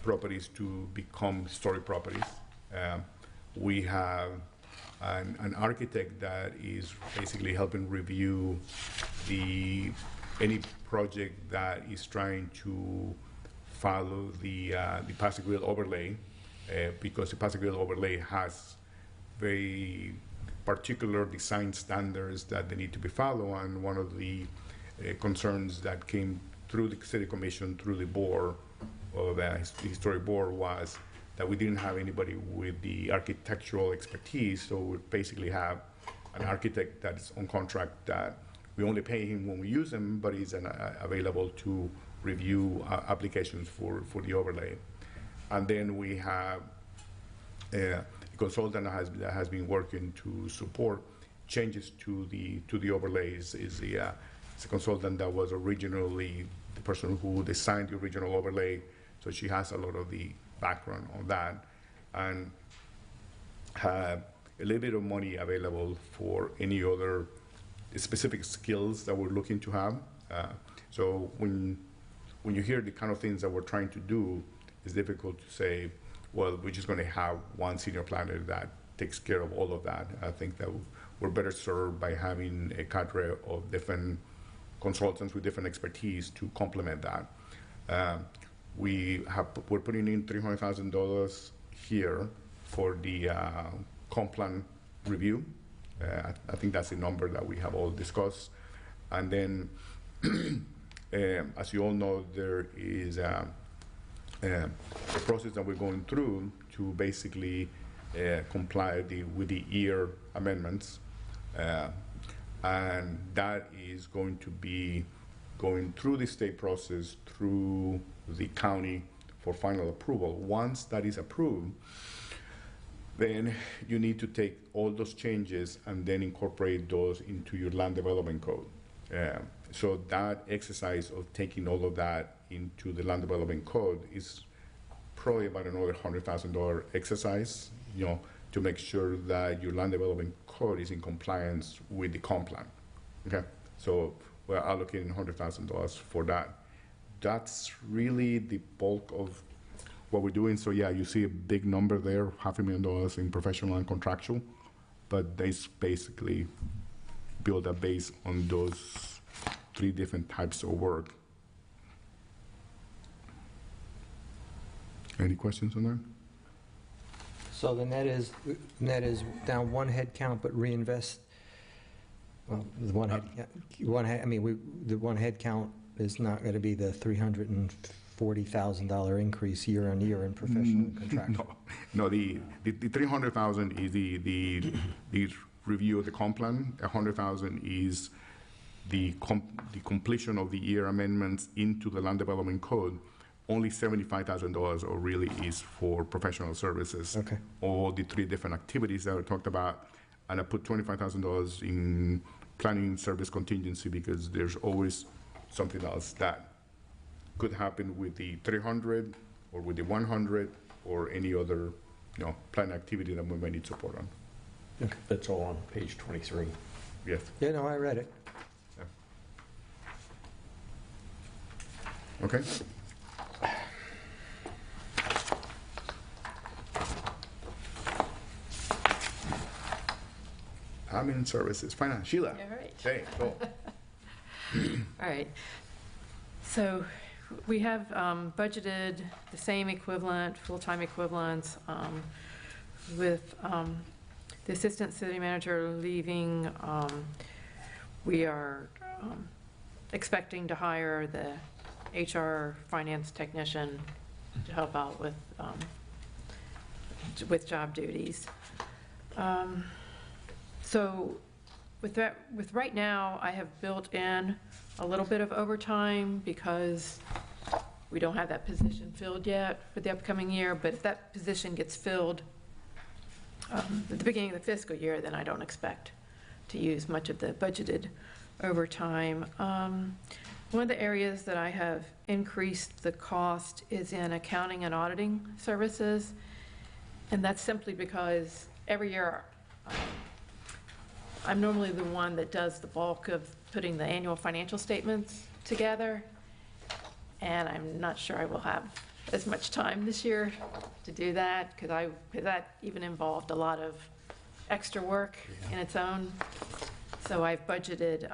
B: properties to become historic properties. We have an architect that is basically helping review any project that is trying to follow the Pacific Grill overlay, because the Pacific Grill overlay has very particular design standards that they need to be followed. And one of the concerns that came through the city commission, through the board of the historic board, was that we didn't have anybody with the architectural expertise. So we basically have an architect that is on contract that we only pay him when we use him, but he's available to review applications for the overlay. And then we have a consultant that has been working to support changes to the overlays. It's a consultant that was originally the person who designed the original overlay, so she has a lot of the background on that, and have a little bit of money available for any other specific skills that we're looking to have. So when you hear the kind of things that we're trying to do, it's difficult to say, well, we're just going to have one senior planner that takes care of all of that. I think that we're better served by having a cadre of different consultants with different expertise to complement that. We're putting in $300,000 here for the comp plan review. I think that's the number that we have all discussed. And then, as you all know, there is a process that we're going through to basically comply with the year amendments. And that is going to be going through the state process, through the county for final approval. Once that is approved, then you need to take all those changes and then incorporate those into your land development code. So that exercise of taking all of that into the land development code is probably about another $100,000 exercise, to make sure that your land development code is in compliance with the comp plan. Okay, so we're allocating $100,000 for that. That's really the bulk of what we're doing. So yeah, you see a big number there, $500,000 in professional and contractual, but that's basically build a base on those 3 different types of work. Any questions on that?
D: So the net is down 1 head count, but reinvest, well, the the 1 head count is not going to be the $340,000 increase year on year in professional and contractual.
B: No, the 300,000 is the review of the comp plan. 100,000 is the completion of the year amendments into the land development code. Only $75,000 really is for professional services.
D: Okay.
B: All the 3 different activities that I talked about, and I put $25,000 in planning service contingency because there's always something else that could happen with the 300 or with the 100 or any other, plan activity that we may need support on.
D: Okay.
F: That's all on page 23.
B: Yes.
D: Yeah, no, I read it.
B: Okay. Admin services, finance. Sheila.
E: All right.
B: Hey, cool.
E: All right. So we have budgeted the same equivalent, full-time equivalents, with the assistant city manager leaving. We are expecting to hire the HR finance technician to help out with job duties. So with right now, I have built in a little bit of overtime because we don't have that position filled yet for the upcoming year. But if that position gets filled at the beginning of the fiscal year, then I don't expect to use much of the budgeted overtime. One of the areas that I have increased the cost is in accounting and auditing services. And that's simply because every year I'm normally the one that does the bulk of putting the annual financial statements together. And I'm not sure I will have as much time this year to do that because that even involved a lot of extra work in its own. So I've budgeted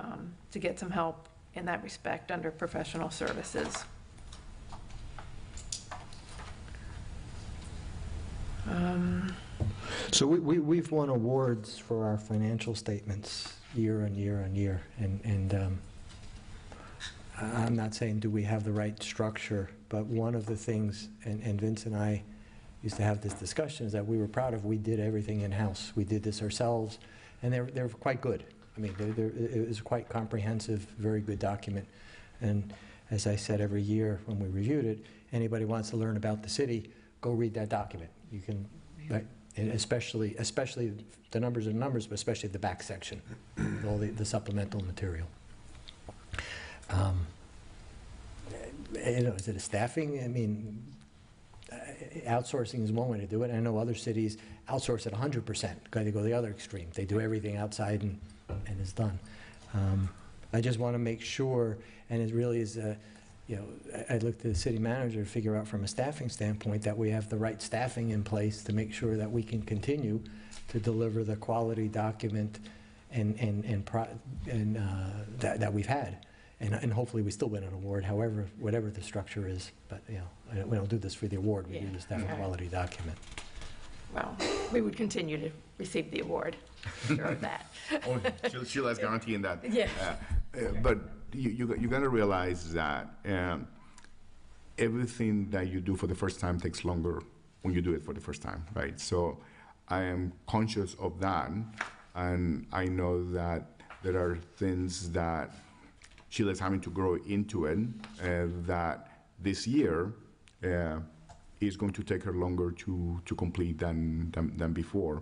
E: to get some help in that respect under professional services.
D: So we've won awards for our financial statements year on year on year, and I'm not saying do we have the right structure, but one of the things, and Vince and I used to have this discussion, is that we were proud of, we did everything in-house. We did this ourselves, and they're quite good. I mean, it was quite comprehensive, very good document. And as I said every year when we reviewed it, anybody wants to learn about the city, go read that document. You can, right? And especially the numbers are numbers, but especially the back section, all the supplemental material. Is it a staffing? I mean, outsourcing is one way to do it. I know other cities outsource at 100%. They go the other extreme. They do everything outside and it's done. I just want to make sure, and it really is I look to the city manager to figure out from a staffing standpoint that we have the right staffing in place to make sure that we can continue to deliver the quality document that we've had. And hopefully we still win an award, whatever the structure is. But we don't do this for the award, we do this to have a quality document.
E: Well, we would continue to receive the award, sure of that.
B: Oh, Sheila's guaranteeing that.
E: Yeah.
B: But you got to realize that everything that you do for the first time takes longer when you do it for the first time, right? So I am conscious of that, and I know that there are things that Sheila's having to grow into it, that this year is going to take her longer to complete than before.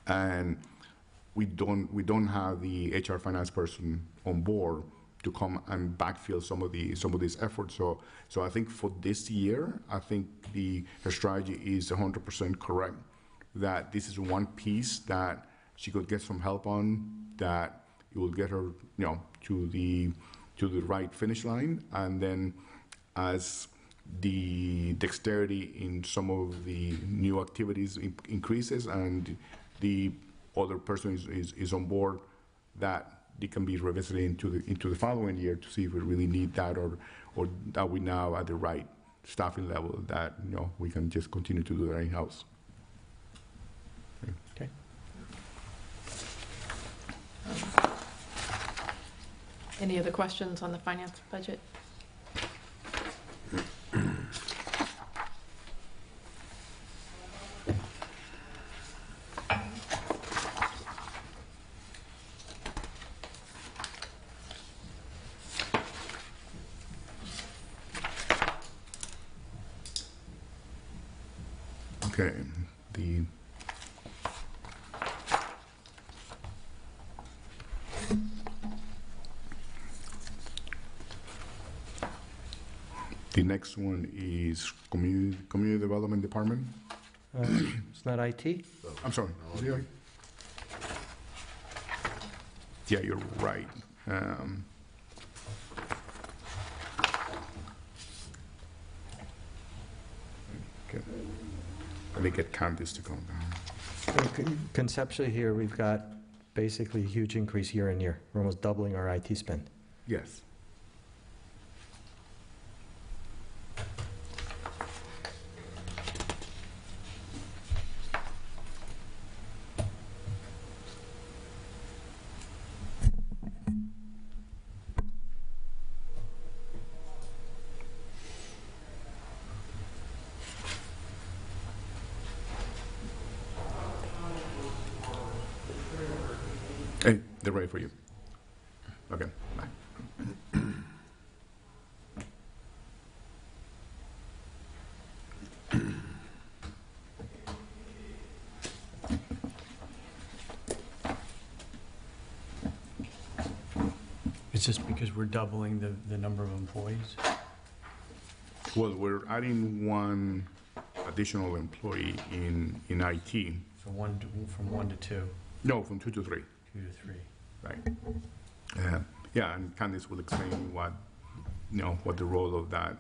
B: And we don't have the HR finance person on board to come and backfill some of these efforts. So I think for this year, I think her strategy is 100% correct. That this is one piece that she could get some help on, that it will get her, to the right finish line, and then as the dexterity in some of the new activities increases and the other person is on board, that they can be revisited into the following year to see if we really need that, or are we now at the right staffing level that we can just continue to do that in-house.
D: Okay.
E: Any other questions on the finance budget?
B: Okay, the next one is Community Development Department.
D: It's not IT?
B: I'm sorry. Is it right? Yeah, you're right. Okay. Let me get Candice to come down.
D: Conceptually here, we've got basically a huge increase year on year. We're almost doubling our IT spend.
B: Yes. Hey, they're ready for you. Okay, bye.
G: It's just because we're doubling the number of employees?
B: Well, we're adding one additional employee in IT.
G: So from 1 to 2,
B: No, from 2 to 3.
G: 2 to 3.
B: Right. Yeah, and Candice will explain what the role of that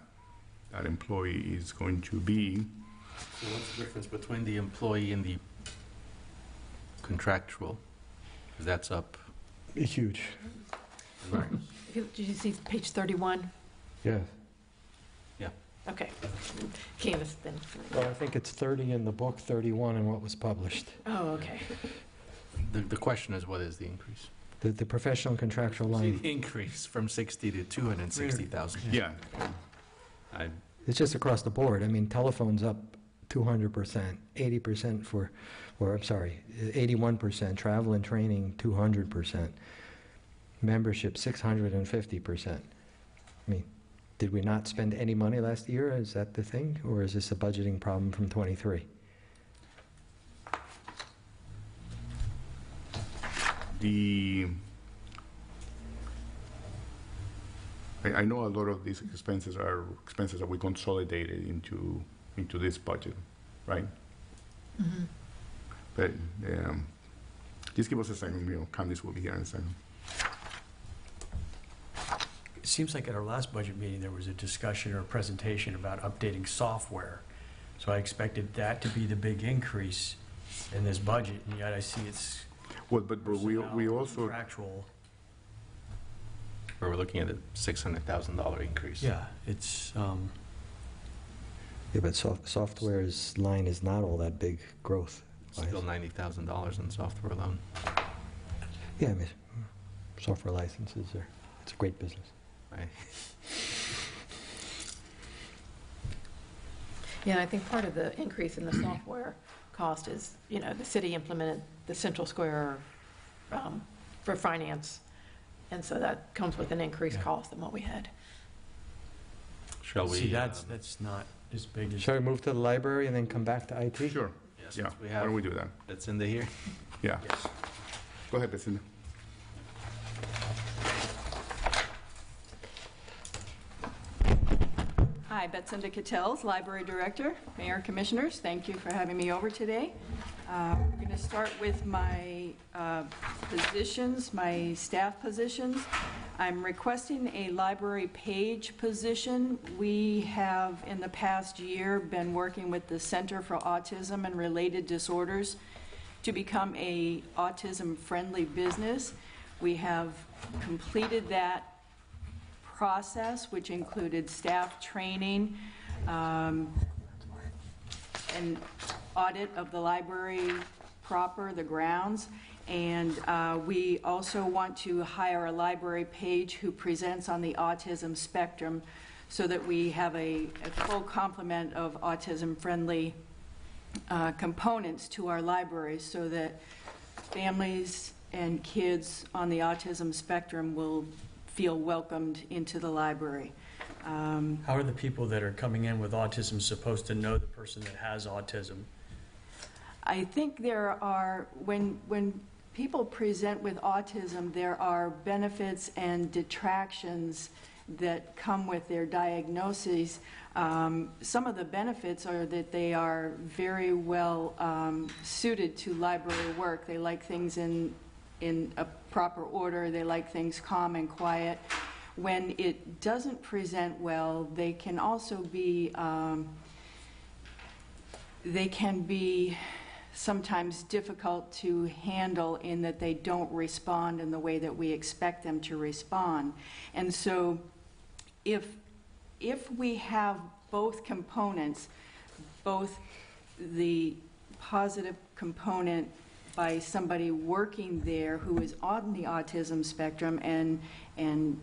B: employee is going to be.
A: So what's the difference between the employee and the contractual? 'Cause that's up.
D: Huge.
B: Right.
E: Did you see page 31?
D: Yeah.
E: Okay. Candace, then.
D: Well, I think it's 30 in the book, 31 in what was published.
E: Oh, okay.
A: The question is, what is the increase?
D: The professional contractual
A: See
D: line,
A: the increase from 60 to 260,000.
B: Yeah.
D: it's just across the board. I mean, telephone's up 200%, 80% or I'm sorry, 81%, travel and training 200%, membership 650%. I mean, did we not spend any money last year? Is that the thing? Or is this a budgeting problem from '23?
B: I know a lot of these expenses are expenses that we consolidated into this budget, right?
E: Mm-hmm.
B: But just give us a second. Candice will be here in a second.
G: It seems like at our last budget meeting, there was a discussion or a presentation about updating software. So I expected that to be the big increase in this budget, and yet I see it's
B: Well, but we also
G: contractual.
A: Where we're looking at a $600,000 increase.
G: Yeah, it's,
D: Yeah, but software's line is not all that big growth.
A: Still $90,000 in software alone.
D: Yeah, I mean, software licenses it's a great business.
A: Right.
E: Yeah, and I think part of the increase in the software cost is, the city implemented the Central Square for finance, and so that comes with an increased
G: Yeah.
E: cost than what we had.
A: Shall we?
G: see, that's not as big as.
D: Shall we move to the library and then come back to IT?
B: Sure.
A: Yes,
B: Yeah.
A: we
B: Why
A: have.
B: don't we do that?
A: That's in the here.
B: Yeah. Go ahead, Bettina.
I: Hi, Betsinda Cattels, Library Director. Mayor, Commissioners, thank you for having me over today. We're going to start with my positions, my staff positions. I'm requesting a library page position. We have, in the past year, been working with the Center for Autism and Related Disorders to become a autism-friendly business. We have completed that process, which included staff training, an audit of the library proper, the grounds, and we also want to hire a library page who presents on the autism spectrum so that we have a full complement of autism-friendly components to our libraries so that families and kids on the autism spectrum will feel welcomed into the library.
G: How are the people that are coming in with autism supposed to know the person that has autism?
I: I think there are, when people present with autism, there are benefits and detractions that come with their diagnoses. Some of the benefits are that they are very well suited to library work. They like things in a proper order. They like things calm and quiet. When it doesn't present well, they can also be sometimes difficult to handle in that they don't respond in the way that we expect them to respond. And so if we have both components, both the positive component by somebody working there who is on the autism spectrum and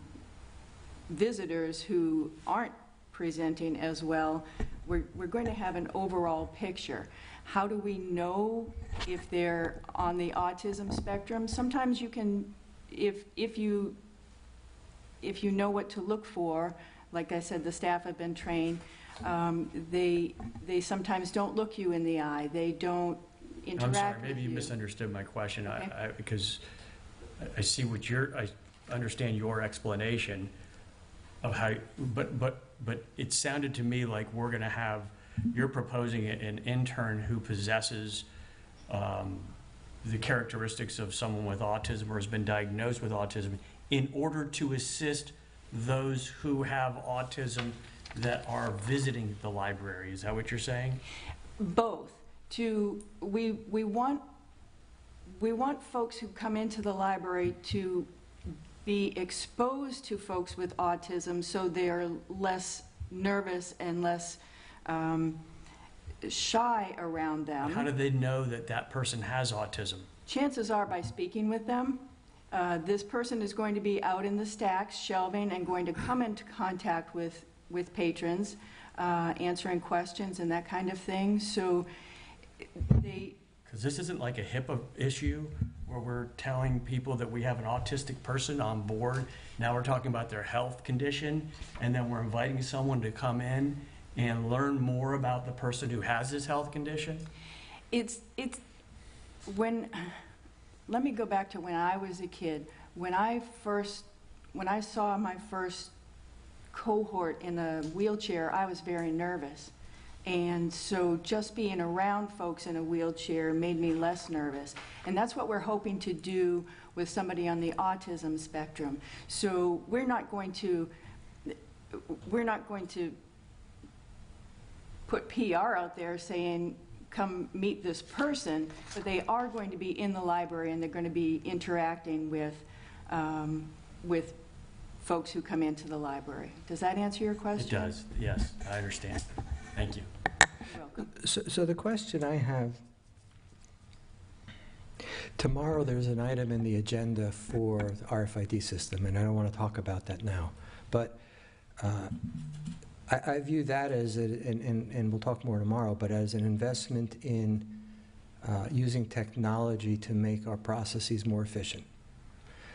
I: visitors who aren't presenting as well, we're going to have an overall picture. How do we know if they're on the autism spectrum? Sometimes you can, if you know what to look for, like I said, the staff have been trained, they sometimes don't look you in the eye. They don't interact
G: I'm sorry,
I: with
G: maybe you misunderstood my question. Okay. Because I see what I understand your explanation of how, but it sounded to me like you're proposing an intern who possesses the characteristics of someone with autism or has been diagnosed with autism in order to assist those who have autism that are visiting the library. Is that what you're saying?
I: Both. We want folks who come into the library to be exposed to folks with autism so they're less nervous and less shy around them.
G: How do they know that person has autism?
I: Chances are by speaking with them. This person is going to be out in the stacks, shelving, and going to come into contact with patrons, answering questions and that kind of thing. So
G: because this isn't like a HIPAA issue where we're telling people that we have an autistic person on board. Now we're talking about their health condition, and then we're inviting someone to come in and learn more about the person who has this health condition?
I: Let me go back to when I was a kid. When I saw my first cohort in a wheelchair, I was very nervous. And so just being around folks in a wheelchair made me less nervous. And that's what we're hoping to do with somebody on the autism spectrum. So we're not going to put PR out there saying, come meet this person, but they are going to be in the library and they're going to be interacting with folks who come into the library. Does that answer your question?
G: It does, yes, I understand. Thank you.
I: You're welcome.
D: So the question I have, tomorrow there's an item in the agenda for the RFID system, and I don't want to talk about that now, but I view that as, and we'll talk more tomorrow, but as an investment in using technology to make our processes more efficient.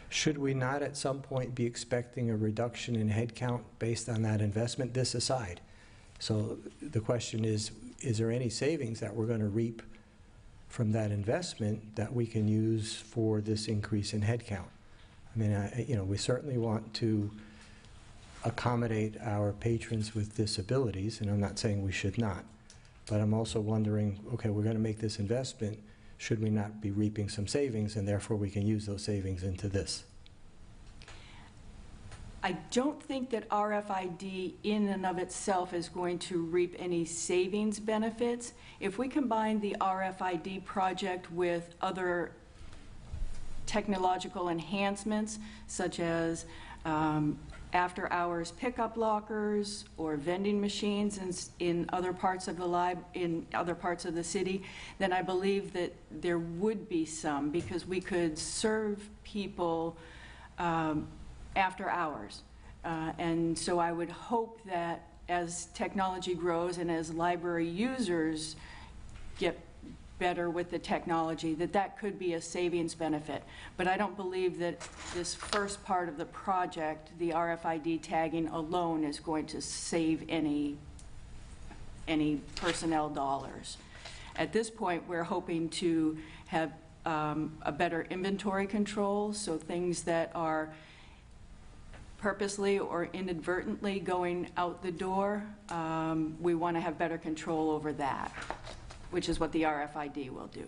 D: Should we not at some point be expecting a reduction in headcount based on that investment, this aside? So the question is there any savings that we're going to reap from that investment that we can use for this increase in headcount? I mean, we certainly want to accommodate our patrons with disabilities, and I'm not saying we should not, but I'm also wondering, okay, we're going to make this investment, should we not be reaping some savings, and therefore we can use those savings into this?
I: I don't think that RFID in and of itself is going to reap any savings benefits. If we combine the RFID project with other technological enhancements, such as after-hours pickup lockers or vending machines in other parts of the city, then I believe that there would be some, because we could serve people after hours. And so I would hope that as technology grows and as library users get better with the technology, that could be a savings benefit. But I don't believe that this first part of the project, the RFID tagging alone, is going to save any personnel dollars. At this point, we're hoping to have a better inventory control, so things that are purposely or inadvertently going out the door, we want to have better control over that, which is what the RFID will do.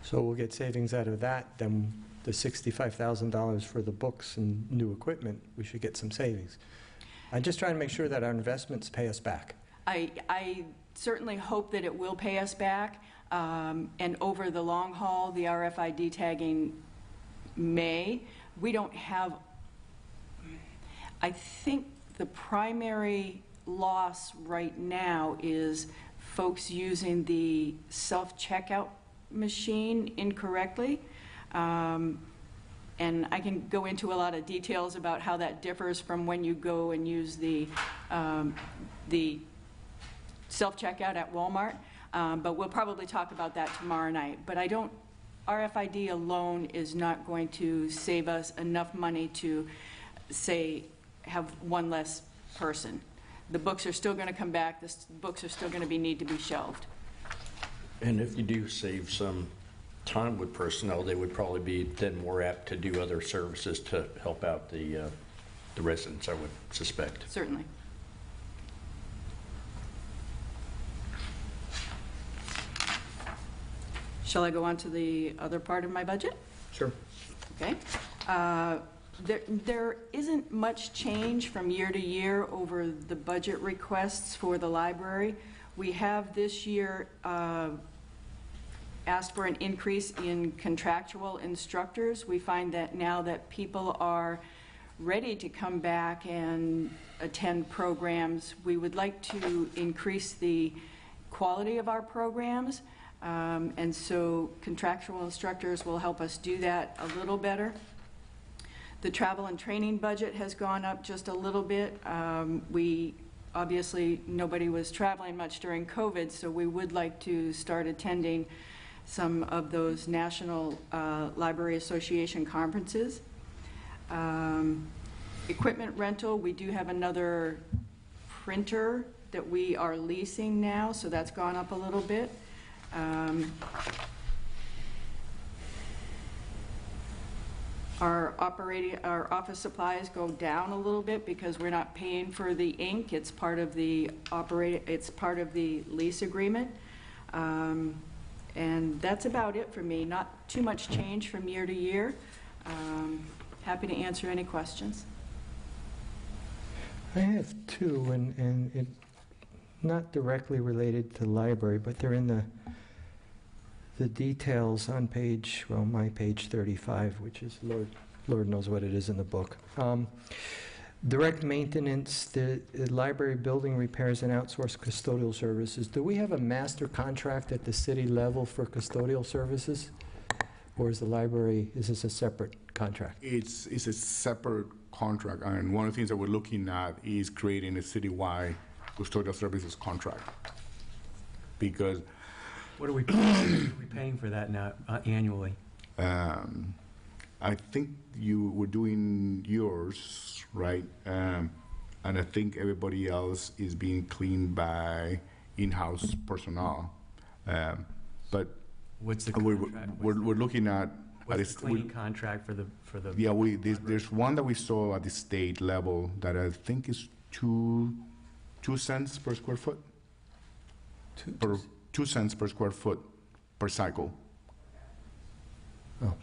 D: So we'll get savings out of that, then the $65,000 for the books and new equipment, we should get some savings. I'm just trying to make sure that our investments pay us back.
I: I certainly hope that it will pay us back, and over the long haul, the RFID tagging may. We don't have, I think the primary loss right now is folks using the self-checkout machine incorrectly. And I can go into a lot of details about how that differs from when you go and use the self-checkout at Walmart. But we'll probably talk about that tomorrow night. But RFID alone is not going to save us enough money to, say, have one less person. The books are still going to come back. The books are still going to need to be shelved.
F: And if you do save some time with personnel, they would probably be then more apt to do other services to help out the residents, I would suspect.
I: Certainly. Shall I go on to the other part of my budget?
D: Sure.
I: Okay. There isn't much change from year to year over the budget requests for the library. We have this year asked for an increase in contractual instructors. We find that now that people are ready to come back and attend programs, we would like to increase the quality of our programs. And so contractual instructors will help us do that a little better. The travel and training budget has gone up just a little bit. Obviously, nobody was traveling much during COVID, so we would like to start attending some of those National Library Association conferences. Equipment rental, we do have another printer that we are leasing now, so that's gone up a little bit. Our office supplies go down a little bit because we're not paying for the ink. It's part of the lease agreement. And that's about it for me. Not too much change from year to year. Happy to answer any questions.
D: I have two, and it not directly related to library, but they're in the details on my page 35, which is Lord knows what it is in the book. Direct maintenance, the library building repairs and outsourced custodial services. Do we have a master contract at the city level for custodial services? Or is this a separate contract?
B: It's a separate contract, and one of the things that we're looking at is creating a citywide custodial services contract. Because
G: What are we paying for that now annually?
B: I think you were doing yours, right? And I think everybody else is being cleaned by in-house personnel. But
G: What's the
B: we're
G: contract?
B: looking at
G: What's the cleaning contract for the?
B: Yeah, there's one that we saw at the state level that I think is 2 cents per square foot. 2 cents per square foot per cycle.
D: Oh.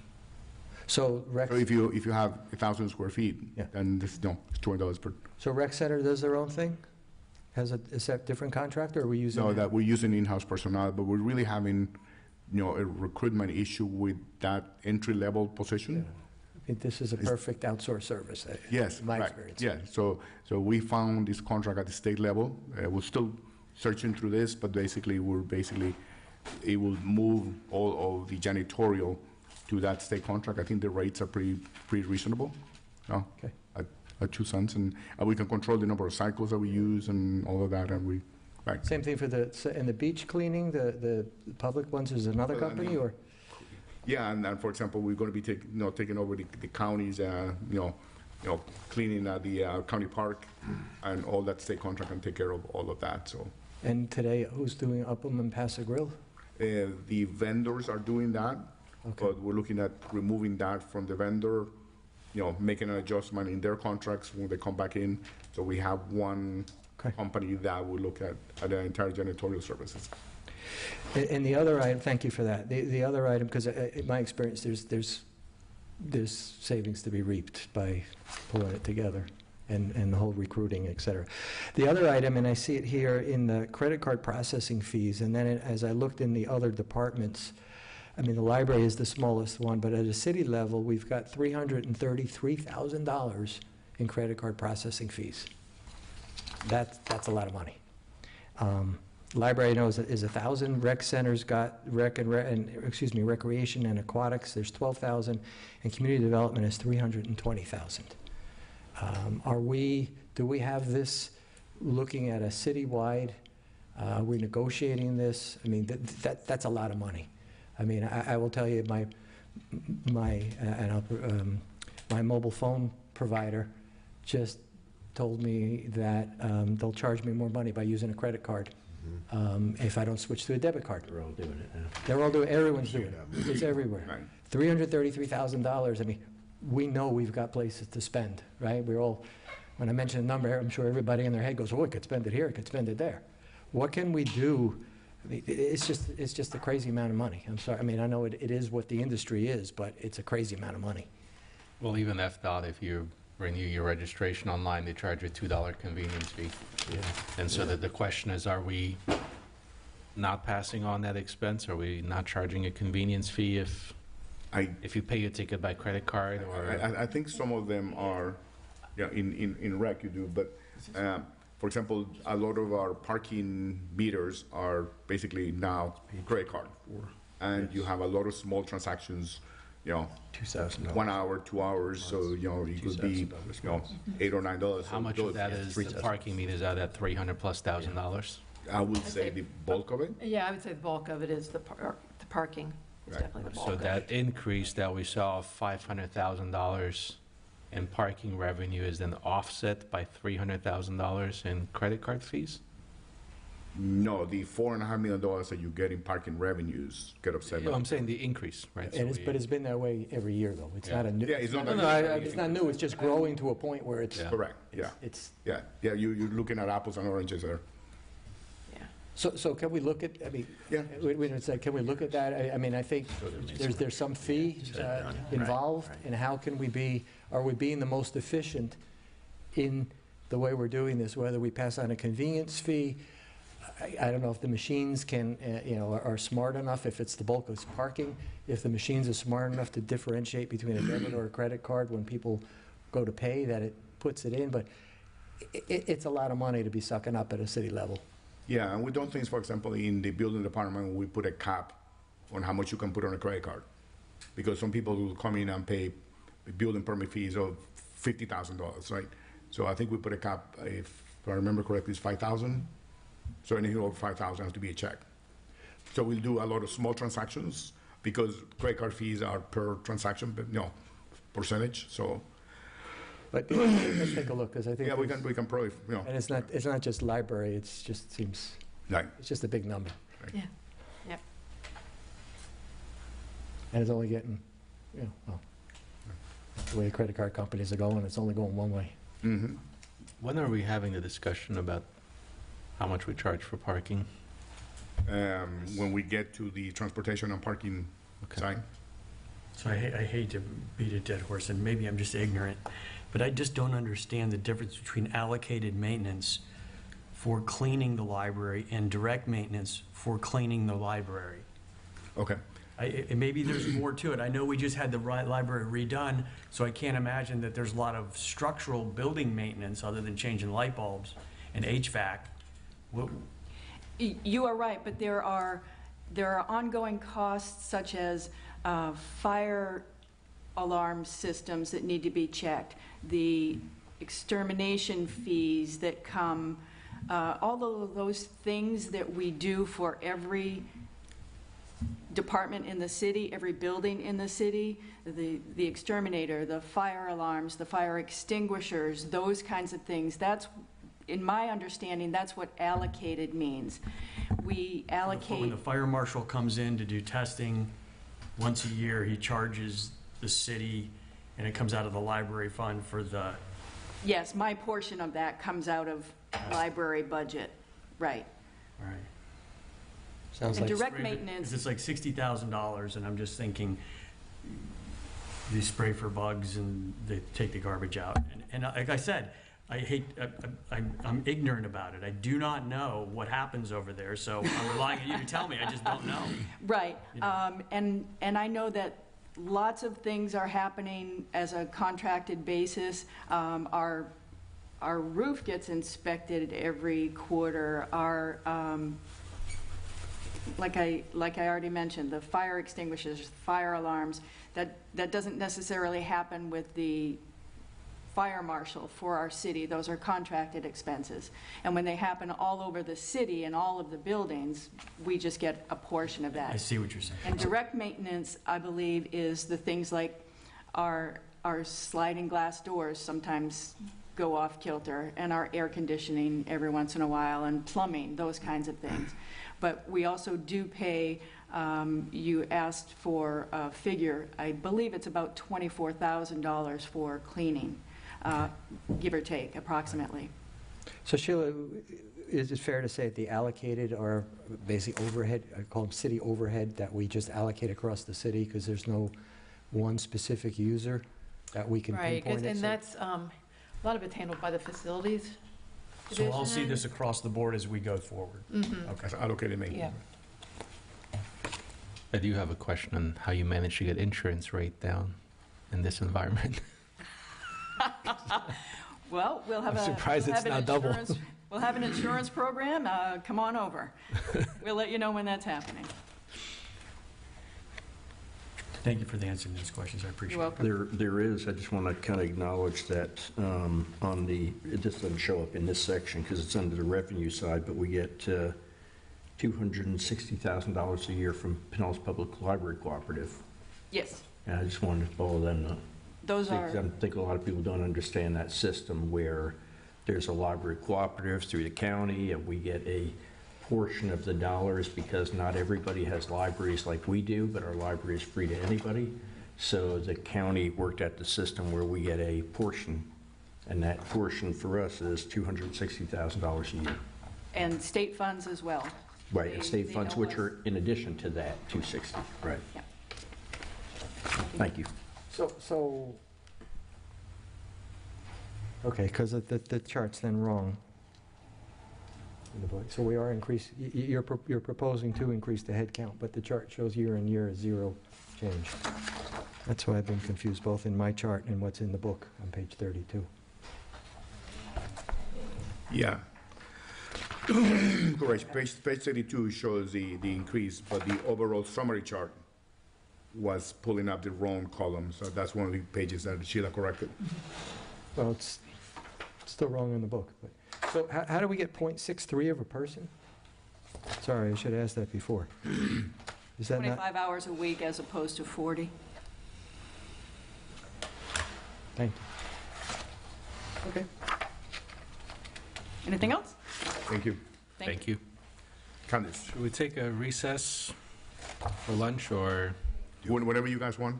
D: So rec,
B: So if you have 1,000 square feet,
D: Yeah.
B: then this, it's $20 per.
D: so rec center does their own thing? Is that different contract, or are we using?
B: No, that we're using in-house personnel, but we're really having, a recruitment issue with that entry-level position.
D: This is a perfect outsourced service,
B: Yes,
D: in my
B: right.
D: experience.
B: Yeah, so we found this contract at the state level. We're still searching through this, but it will move all of the janitorial to that state contract. I think the rates are pretty reasonable.
D: Okay.
B: At 2 cents, and we can control the number of cycles that we use and all of that, and right.
D: Same thing for in the beach cleaning, the public ones, is another company, or?
B: Yeah, and for example, we're going to be taking over the counties, cleaning the county park and all that state contract, and take care of all of that. So.
D: And today, who's doing Upham and Paso Grill?
B: The vendors are doing that,
D: Okay.
B: but we're looking at removing that from the vendor, making an adjustment in their contracts when they come back in. So we have one
D: Okay.
B: company that will look at the entire janitorial services.
D: And the other item, thank you for that. The other item, because in my experience, there's savings to be reaped by pulling it together, and the whole recruiting, et cetera. The other item, and I see it here in the credit card processing fees, and then as I looked in the other departments, I mean, the library is the smallest one, but at a city level, we've got $333,000 in credit card processing fees. That's a lot of money. Library, I know, is 1,000. Rec centers got recreation and aquatics, there's 12,000, and community development is 320,000. Do we have this looking at a citywide? Are we negotiating this? I mean, that's a lot of money. I mean, I will tell you, my mobile phone provider just told me that they'll charge me more money by using a credit card if I don't switch to a debit card.
F: They're all doing it now.
D: They're all doing, everyone's doing it. It's everywhere.
B: Right.
D: $333,000. I mean, we know we've got places to spend, right? When I mention a number, I'm sure everybody in their head goes, oh, I could spend it here, I could spend it there. What can we do? I mean, it's just a crazy amount of money. I'm sorry. I mean, I know it is what the industry is, but it's a crazy amount of money.
A: Well, even FDOT, if you renew your registration online, they charge you a $2 convenience fee.
D: Yeah.
A: And so the question is, are we not passing on that expense? Are we not charging a convenience fee if you pay your ticket by credit card? Or
B: I think some of them are, in rec you do, but for example, a lot of our parking meters are basically now credit card. And you have a lot of small transactions,
F: $2,000.
B: 1 hour, 2 hours, so, it could be, $8 or $9.
A: how much of that is the parking meters out at $300,000+?
B: I would say the bulk of it.
E: Yeah, I would say the bulk of it is the parking. It's
B: Right.
E: definitely the bulk
A: So
E: of it.
A: that increase that we saw of $500,000 in parking revenue is then offset by $300,000 in credit card fees?
B: No, the $4.5 million that you get in parking revenues get offset.
A: No, I'm saying the increase, right? So
D: But it's been that way every year, though. It's
A: Yeah.
D: not a new.
B: Yeah, it's not.
D: It's not new. It's just growing to a point where it's.
A: Yeah.
B: Correct, yeah.
D: It's.
B: Yeah, you're looking at apples and oranges there.
E: Yeah.
D: So can we look at, I mean,
B: Yeah.
D: can we look at that? I mean, I think there's some fee involved, and how can are we being the most efficient in the way we're doing this, whether we pass on a convenience fee? I don't know if the machines are smart enough, if it's the bulk of parking, if the machines are smart enough to differentiate between a debit or a credit card when people go to pay, that it puts it in, but it's a lot of money to be sucking up at a city level.
B: Yeah, and we do things, for example, in the building department, we put a cap on how much you can put on a credit card. Because some people will come in and pay building permit fees of $50,000, right? So I think we put a cap, if I remember correctly, it's $5,000. So anything over $5,000 has to be a check. So we'll do a lot of small transactions because credit card fees are per transaction, but percentage, so.
D: But let's take a look, because I think.
B: Yeah, we can probably,
D: And it's not just library, it's just a big number.
E: Yeah, yep.
D: And it's only getting Yeah, well, the way the credit card companies are going, it's only going one way.
B: Mm-hmm.
A: When are we having a discussion about how much we charge for parking?
B: When we get to the transportation and parking
A: Okay.
B: side.
G: So I hate to beat a dead horse, and maybe I'm just ignorant, but I just don't understand the difference between allocated maintenance for cleaning the library and direct maintenance for cleaning the library.
B: Okay.
G: And maybe there's more to it. I know we just had the library redone, so I can't imagine that there's a lot of structural building maintenance other than changing light bulbs and HVAC. What-
I: You are right, but there are ongoing costs such as fire alarm systems that need to be checked, the extermination fees that come, all of those things that we do for every department in the city, every building in the city, the exterminator, the fire alarms, the fire extinguishers, those kinds of things. That's, in my understanding, that's what allocated means. We
G: When
I: allocate,
G: the fire marshal comes in to do testing once a year, he charges the city, and it comes out of the library fund for the,
I: yes, my portion of that comes out of library budget, right.
G: all right.
D: Sounds
I: And
D: like,
I: direct
G: If
I: maintenance,
G: it's like $60,000, and I'm just thinking, they spray for bugs and they take the garbage out. And like I said, I'm ignorant about it. I do not know what happens over there, so I'm relying on you to tell me. I just don't know.
I: right.
G: You know.
I: And I know that lots of things are happening as a contracted basis. Our roof gets inspected every quarter. Our, like I already mentioned, the fire extinguishers, fire alarms, that doesn't necessarily happen with the fire marshal for our city. Those are contracted expenses. And when they happen all over the city and all of the buildings, we just get a portion of that.
G: I see what you're saying.
I: And direct maintenance, I believe, is the things like our sliding glass doors sometimes go off kilter, and our air conditioning every once in a while, and plumbing, those kinds of things. But we also do pay, you asked for a figure, I believe it's about $24,000 for cleaning, give or take, approximately.
D: so Sheila, is it fair to say that the allocated are basically overhead, I call them city overhead, that we just allocate across the city because there's no one specific user that we can
E: Right,
D: pinpoint it?
E: and
D: So-
E: that's, a lot of it's handled by the facilities
G: So I'll see
E: division.
G: this across the board as we go forward.
E: Mhm.
G: Okay.
B: That's allocated maintenance.
E: Yeah.
A: I do have a question on how you manage to get insurance rate down in this environment.
I: Well, we'll have
D: I'm
I: a.
D: surprised
I: we'll
D: it's
I: have an
D: not double.
I: insurance- We'll have an insurance program, come on over. We'll let you know when that's happening.
G: Thank you for the answering those questions. I appreciate
I: You're
G: it.
I: welcome.
F: There is, I just want to kind of acknowledge that on the, it just doesn't show up in this section because it's under the revenue side, but we get $260,000 a year from Pinellas Public Library Cooperative.
I: Yes,
F: And I just wanted to follow them up.
I: those are,
F: I think a lot of people don't understand that system where there's a library cooperative through the county and we get a portion of the dollars because not everybody has libraries like we do, but our library is free to anybody. So the county worked out the system where we get a portion, and that portion for us is $260,000 a year.
I: and state funds as well.
F: Right, and state
I: They
F: funds,
I: help
F: which
I: us.
F: are in addition to that 260, right?
I: Yeah.
F: Thank you.
D: So, okay, because the chart's then wrong. So we are you're proposing to increase the head count, but the chart shows year and year is zero change. That's why I've been confused, both in my chart and what's in the book on page 32.
B: Yeah. Correct. Page 32 shows the increase, but the overall summary chart was pulling up the wrong column, so that's one of the pages that Sheila corrected.
D: Well, it's still wrong in the book. But so how do we get .63 of a person? Sorry, I should have asked that before. Is that not?
I: 25 hours a week as opposed to 40.
D: Thank you. Okay.
I: Anything else?
B: Thank you.
A: Thank you.
B: Candace,
A: Should we take a recess for lunch or?
B: whatever you guys want.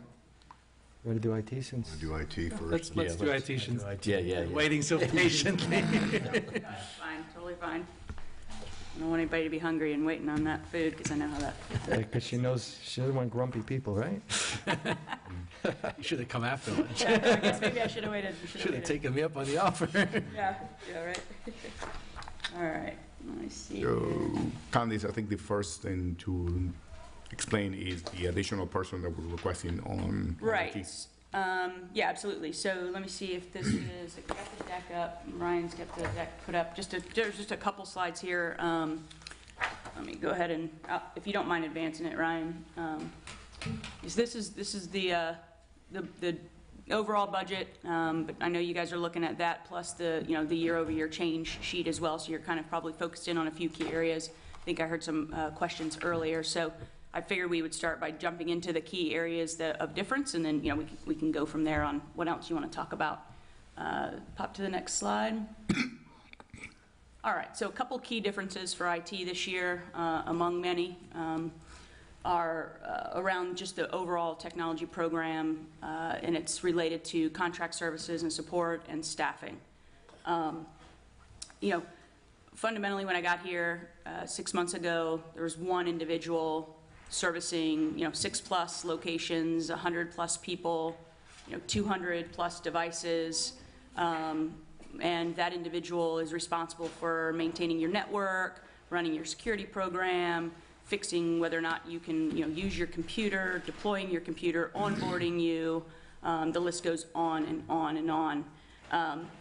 D: You want to do IT since?
H: Do IT
A: Let's
H: first.
A: do IT since
F: Yeah.
A: waiting so patiently.
K: Fine, totally fine. I don't want anybody to be hungry and waiting on that food, because I know how that.
D: Because she knows, she doesn't want grumpy people, right?
A: You should have come after lunch.
K: Yeah, I guess maybe I should have waited.
A: Should have taken me up on the offer.
K: Yeah, right. All right, let me see.
B: So, Candice, I think the first thing to explain is the additional person that we're requesting on
K: Right.
B: IT.
K: Yeah, absolutely. So let me see if this is, I got the deck up, Ryan's got the deck put up. There's just a couple slides here. Let me go ahead and, if you don't mind advancing it, Ryan. This is the overall budget, but I know you guys are looking at that, plus the year-over-year change sheet as well, so you're kind of probably focused in on a few key areas. I think I heard some questions earlier, so I figured we would start by jumping into the key areas of difference, and then we can go from there on what else you want to talk about. Pop to the next slide. All right, so a couple key differences for IT this year, among many, are around just the overall technology program, and it's related to contract services and support and staffing. Fundamentally, when I got here 6 months ago, there was one individual servicing 6+ locations, 100+ people, 200+ devices, and that individual is responsible for maintaining your network, running your security program, fixing whether or not you can use your computer, deploying your computer, onboarding you. The list goes on and on and on.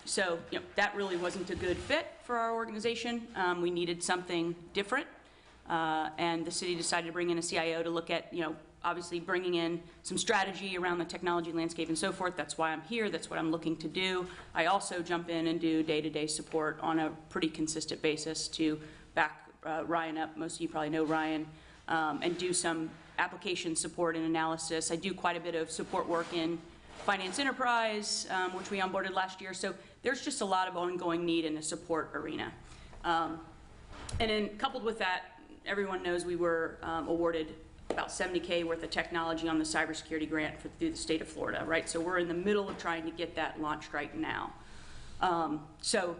K: So that really wasn't a good fit for our organization. We needed something different. And the city decided to bring in a CIO to look at, obviously bringing in some strategy around the technology landscape and so forth. That's why I'm here. That's what I'm looking to do. I also jump in and do day-to-day support on a pretty consistent basis to back Ryan up. Most of you probably know Ryan, and do some application support and analysis. I do quite a bit of support work in finance enterprise, which we onboarded last year. So there's just a lot of ongoing need in the support arena. And then coupled with that, everyone knows we were awarded about $70K worth of technology on the cybersecurity grant through the state of Florida, right? So we're in the middle of trying to get that launched right now. So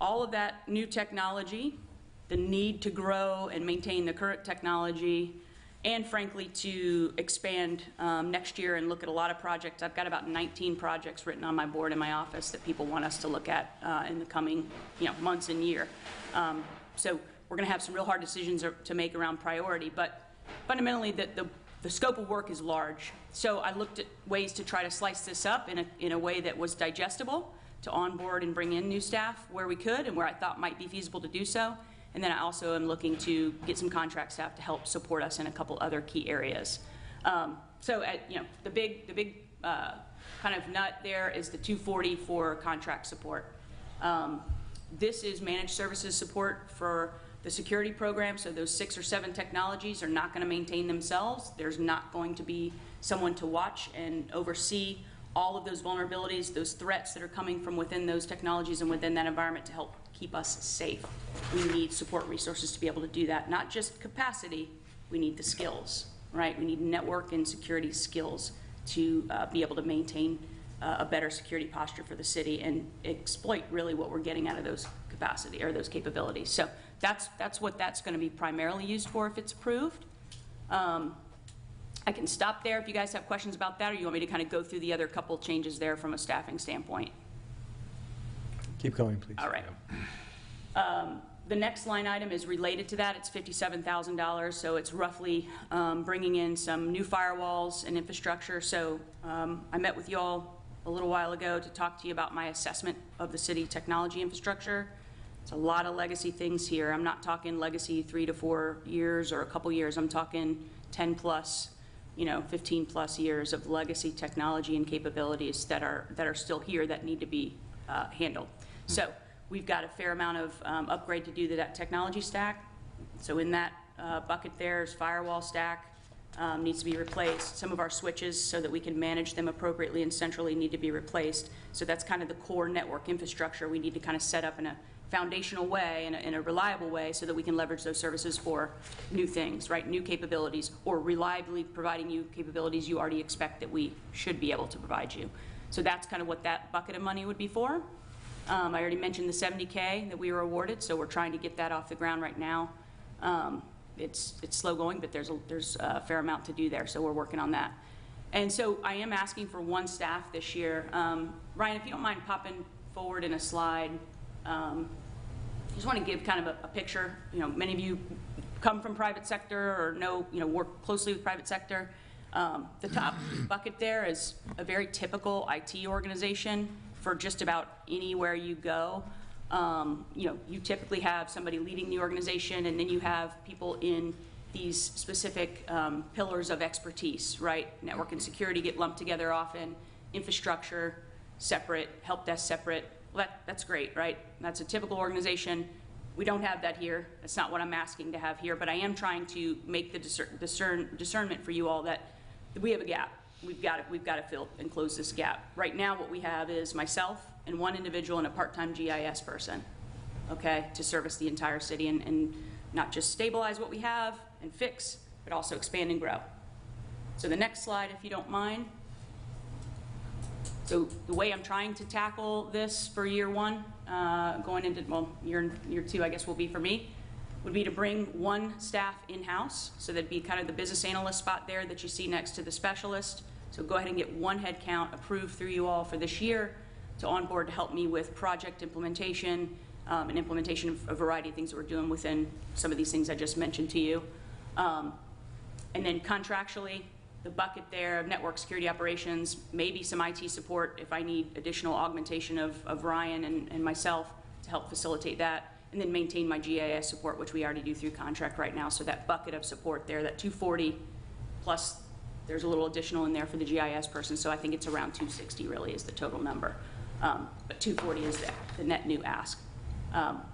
K: all of that new technology, the need to grow and maintain the current technology, and frankly to expand next year and look at a lot of projects. I've got about 19 projects written on my board in my office that people want us to look at in the coming months and year. So we're going to have some real hard decisions to make around priority, but fundamentally the scope of work is large. So I looked at ways to try to slice this up in a way that was digestible, to onboard and bring in new staff where we could and where I thought might be feasible to do so. And then I also am looking to get some contract staff to help support us in a couple other key areas. So the big kind of nut there is the 240 for contract support. This is managed services support for the security program, so those 6 or 7 technologies are not going to maintain themselves. There's not going to be someone to watch and oversee all of those vulnerabilities, those threats that are coming from within those technologies and within that environment to help keep us safe. We need support resources to be able to do that. Not just capacity, we need the skills, right? We need network and security skills to be able to maintain a better security posture for the city and exploit really what we're getting out of those capacity or those capabilities. So that's what that's going to be primarily used for if it's approved. I can stop there if you guys have questions about that, or you want me to kind of go through the other couple changes there from a staffing standpoint.
D: Keep going, please.
K: All right. The next line item is related to that. It's $57,000, so it's roughly bringing in some new firewalls and infrastructure. So I met with you all a little while ago to talk to you about my assessment of the city technology infrastructure. It's a lot of legacy things here. I'm not talking legacy 3 to 4 years or a couple years. I'm talking 10 plus, 15 plus years of legacy technology and capabilities that are still here that need to be handled. So we've got a fair amount of upgrade to do to that technology stack. So in that bucket there's firewall stack needs to be replaced. Some of our switches, so that we can manage them appropriately and centrally, need to be replaced. So that's kind of the core network infrastructure we need to kind of set up in a foundational way, in a reliable way, so that we can leverage those services for new things, right? New capabilities, or reliably providing you capabilities you already expect that we should be able to provide you. So that's kind of what that bucket of money would be for. I already mentioned the $70K that we were awarded, so we're trying to get that off the ground right now. It's slow going, but there's a fair amount to do there, so we're working on that. And so I am asking for one staff this year. Ryan, if you don't mind popping forward in a slide, just want to give kind of a picture. You know, many of you come from private sector or know, work closely with private sector. The top bucket there is a very typical IT organization for just about anywhere you go. You typically have somebody leading the organization, and then you have people in these specific pillars of expertise, right? Network and security get lumped together often, infrastructure separate, help desk separate. Well, that's great, right? That's a typical organization. We don't have that here. That's not what I'm asking to have here, but I am trying to make the discernment for you all that we have a gap. We've got to fill and close this gap. Right now, what we have is myself and one individual and a part-time GIS person, okay, to service the entire city and not just stabilize what we have and fix, but also expand and grow. So the next slide, if you don't mind. So the way I'm trying to tackle this for year one, going into, well, year two, I guess will be for me, would be to bring one staff in-house. So that'd be kind of the business analyst spot there that you see next to the specialist. So go ahead and get one head count approved through you all for this year to onboard to help me with project implementation and implementation of a variety of things that we're doing within some of these things I just mentioned to you. And then contractually, the bucket there of network security operations, maybe some IT support if I need additional augmentation of Ryan and myself to help facilitate that, and then maintain my GIS support, which we already do through contract right now. So that bucket of support there, that 240 plus there's a little additional in there for the GIS person, so I think it's around 260 really is the total number. But 240 is the net new ask.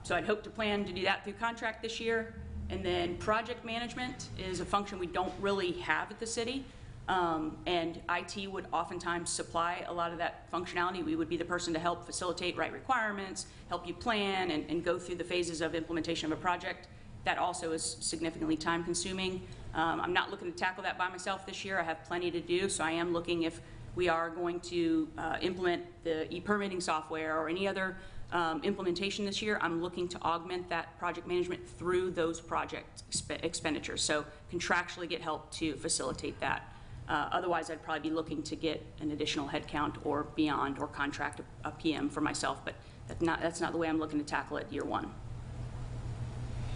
K: So I'd hope to plan to do that through contract this year. And then project management is a function we don't really have at the city. And IT would oftentimes supply a lot of that functionality. We would be the person to help facilitate, write requirements, help you plan, and go through the phases of implementation of a project. That also is significantly time consuming. I'm not looking to tackle that by myself this year. I have plenty to do, so I am looking if we are going to implement the e-permitting software or any other implementation this year, I'm looking to augment that project management through those project expenditures. So contractually get help to facilitate that. Otherwise, I'd probably be looking to get an additional headcount or beyond, or contract a PM for myself, but that's not the way I'm looking to tackle it year one.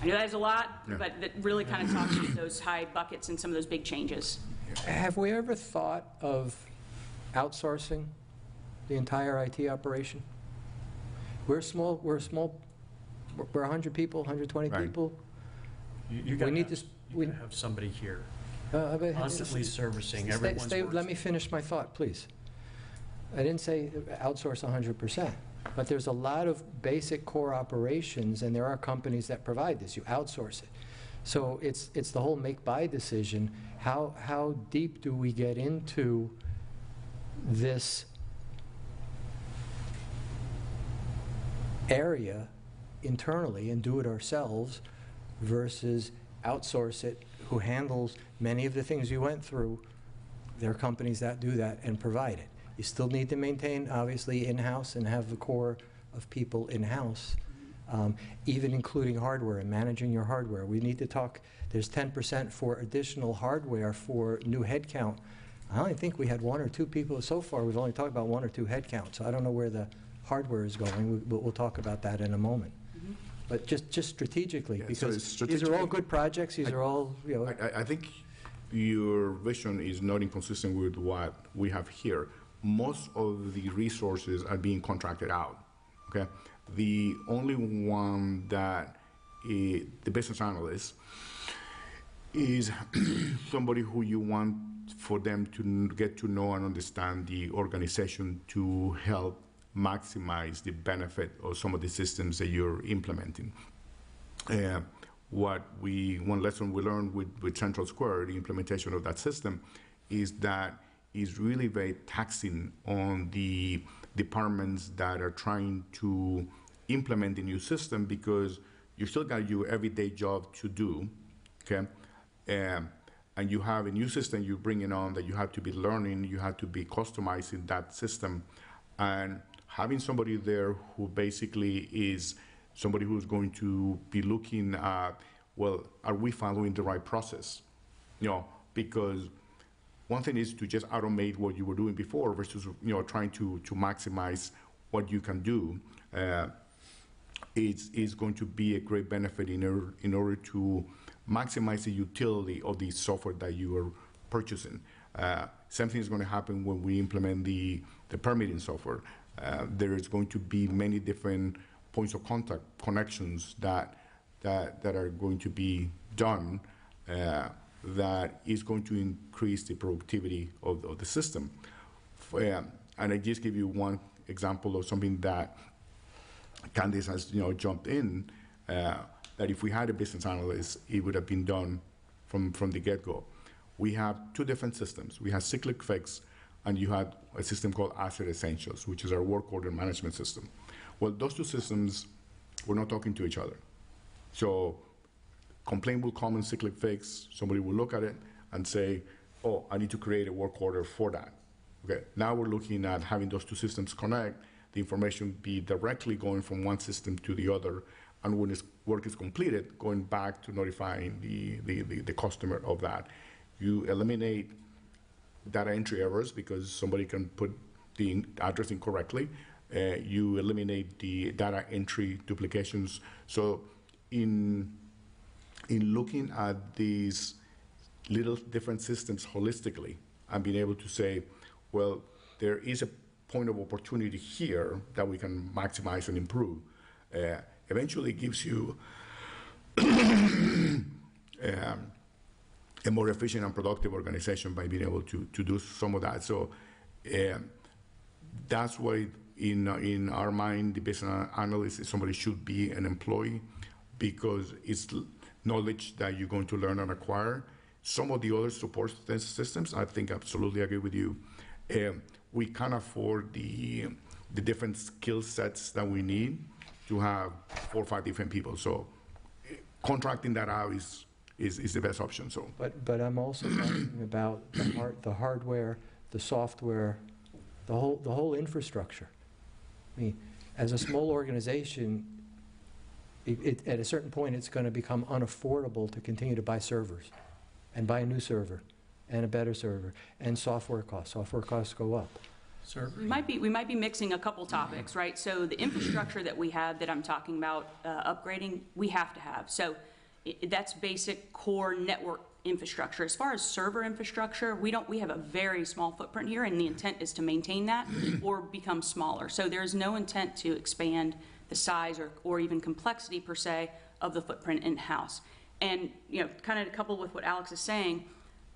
K: I know that is a lot, but that really kind of talks to those high buckets and some of those big changes.
D: Have we ever thought of outsourcing the entire IT operation? We're small, we're 100 people, 120
B: Right.
D: people.
G: You
D: We need
G: gotta
D: to,
G: have somebody here,
D: but-
G: constantly servicing
D: Stay-
G: everyone's
D: stay-
G: work.
D: Let me finish my thought, please. I didn't say outsource 100%, but there's a lot of basic core operations, and there are companies that provide this. You outsource it. So it's the whole make-buy decision. How deep do we get into this area internally and do it ourselves versus outsource it, who handles many of the things you went through? There are companies that do that and provide it. You still need to maintain, obviously, in-house and have the core of people in-house, even including hardware and managing your hardware. We need to talk, there's 10% for additional hardware for new headcount. I only think we had 1 or 2 people so far. We've only talked about 1 or 2 headcounts, so I don't know where the hardware is going. We'll talk about that in a moment. But just strategically,
B: Yeah, so
D: because
B: it's
D: these are all
B: strategically-
D: good projects, these are all,
B: I think your vision is not inconsistent with what we have here. Most of the resources are being contracted out, okay? The only one that the business analyst is somebody who you want for them to get to know and understand the organization to help maximize the benefit of some of the systems that you're implementing. One lesson we learned with Central Square, the implementation of that system, is that it's really very taxing on the departments that are trying to implement the new system because you still got your everyday job to do, okay? And you have a new system you're bringing on that you have to be learning, you have to be customizing that system, and having somebody there who basically is somebody who's going to be looking at, well, are we following the right process? You know, because one thing is to just automate what you were doing before versus, you know, trying to maximize what you can do. It's going to be a great benefit in order to maximize the utility of the software that you are purchasing. Same thing is going to happen when we implement the permitting software. There is going to be many different points of contact, connections that are going to be done that is going to increase the productivity of the system. And I just give you one example of something that Candice has, you know, jumped in, that if we had a business analyst, it would have been done from the get-go. We have two different systems. We have Cyclic Fix, and you had a system called Asset Essentials, which is our work order management system. Well, those two systems were not talking to each other. So complaint will come in Cyclic Fix, somebody will look at it and say, oh, I need to create a work order for that. Okay, now we're looking at having those two systems connect, the information be directly going from one system to the other, and when its work is completed, going back to notifying the customer of that. You eliminate data entry errors because somebody can put the address incorrectly. You eliminate the data entry duplications. So in looking at these little different systems holistically and being able to say, well, there is a point of opportunity here that we can maximize and improve. Eventually gives you a more efficient and productive organization by being able to do some of that. So that's why in our mind, the business analyst is somebody should be an employee because it's knowledge that you're going to learn and acquire. Some of the other support systems, I think absolutely agree with you. We can't afford the different skill sets that we need to have 4 or 5 different people. So contracting that out is the best option. So,
D: But I'm also talking about the hardware, the software, the whole infrastructure. I mean, as a small organization, at a certain point, it's going to become unaffordable to continue to buy servers and buy a new server and a better server, and software costs. Software costs go up.
K: We might be mixing a couple topics, right? So the infrastructure that we have that I'm talking about upgrading, we have to have. So that's basic core network infrastructure. As far as server infrastructure, we have a very small footprint here, and the intent is to maintain that or become smaller. So there's no intent to expand the size or even complexity per se of the footprint in-house. And, you know, kind of coupled with what Alex is saying,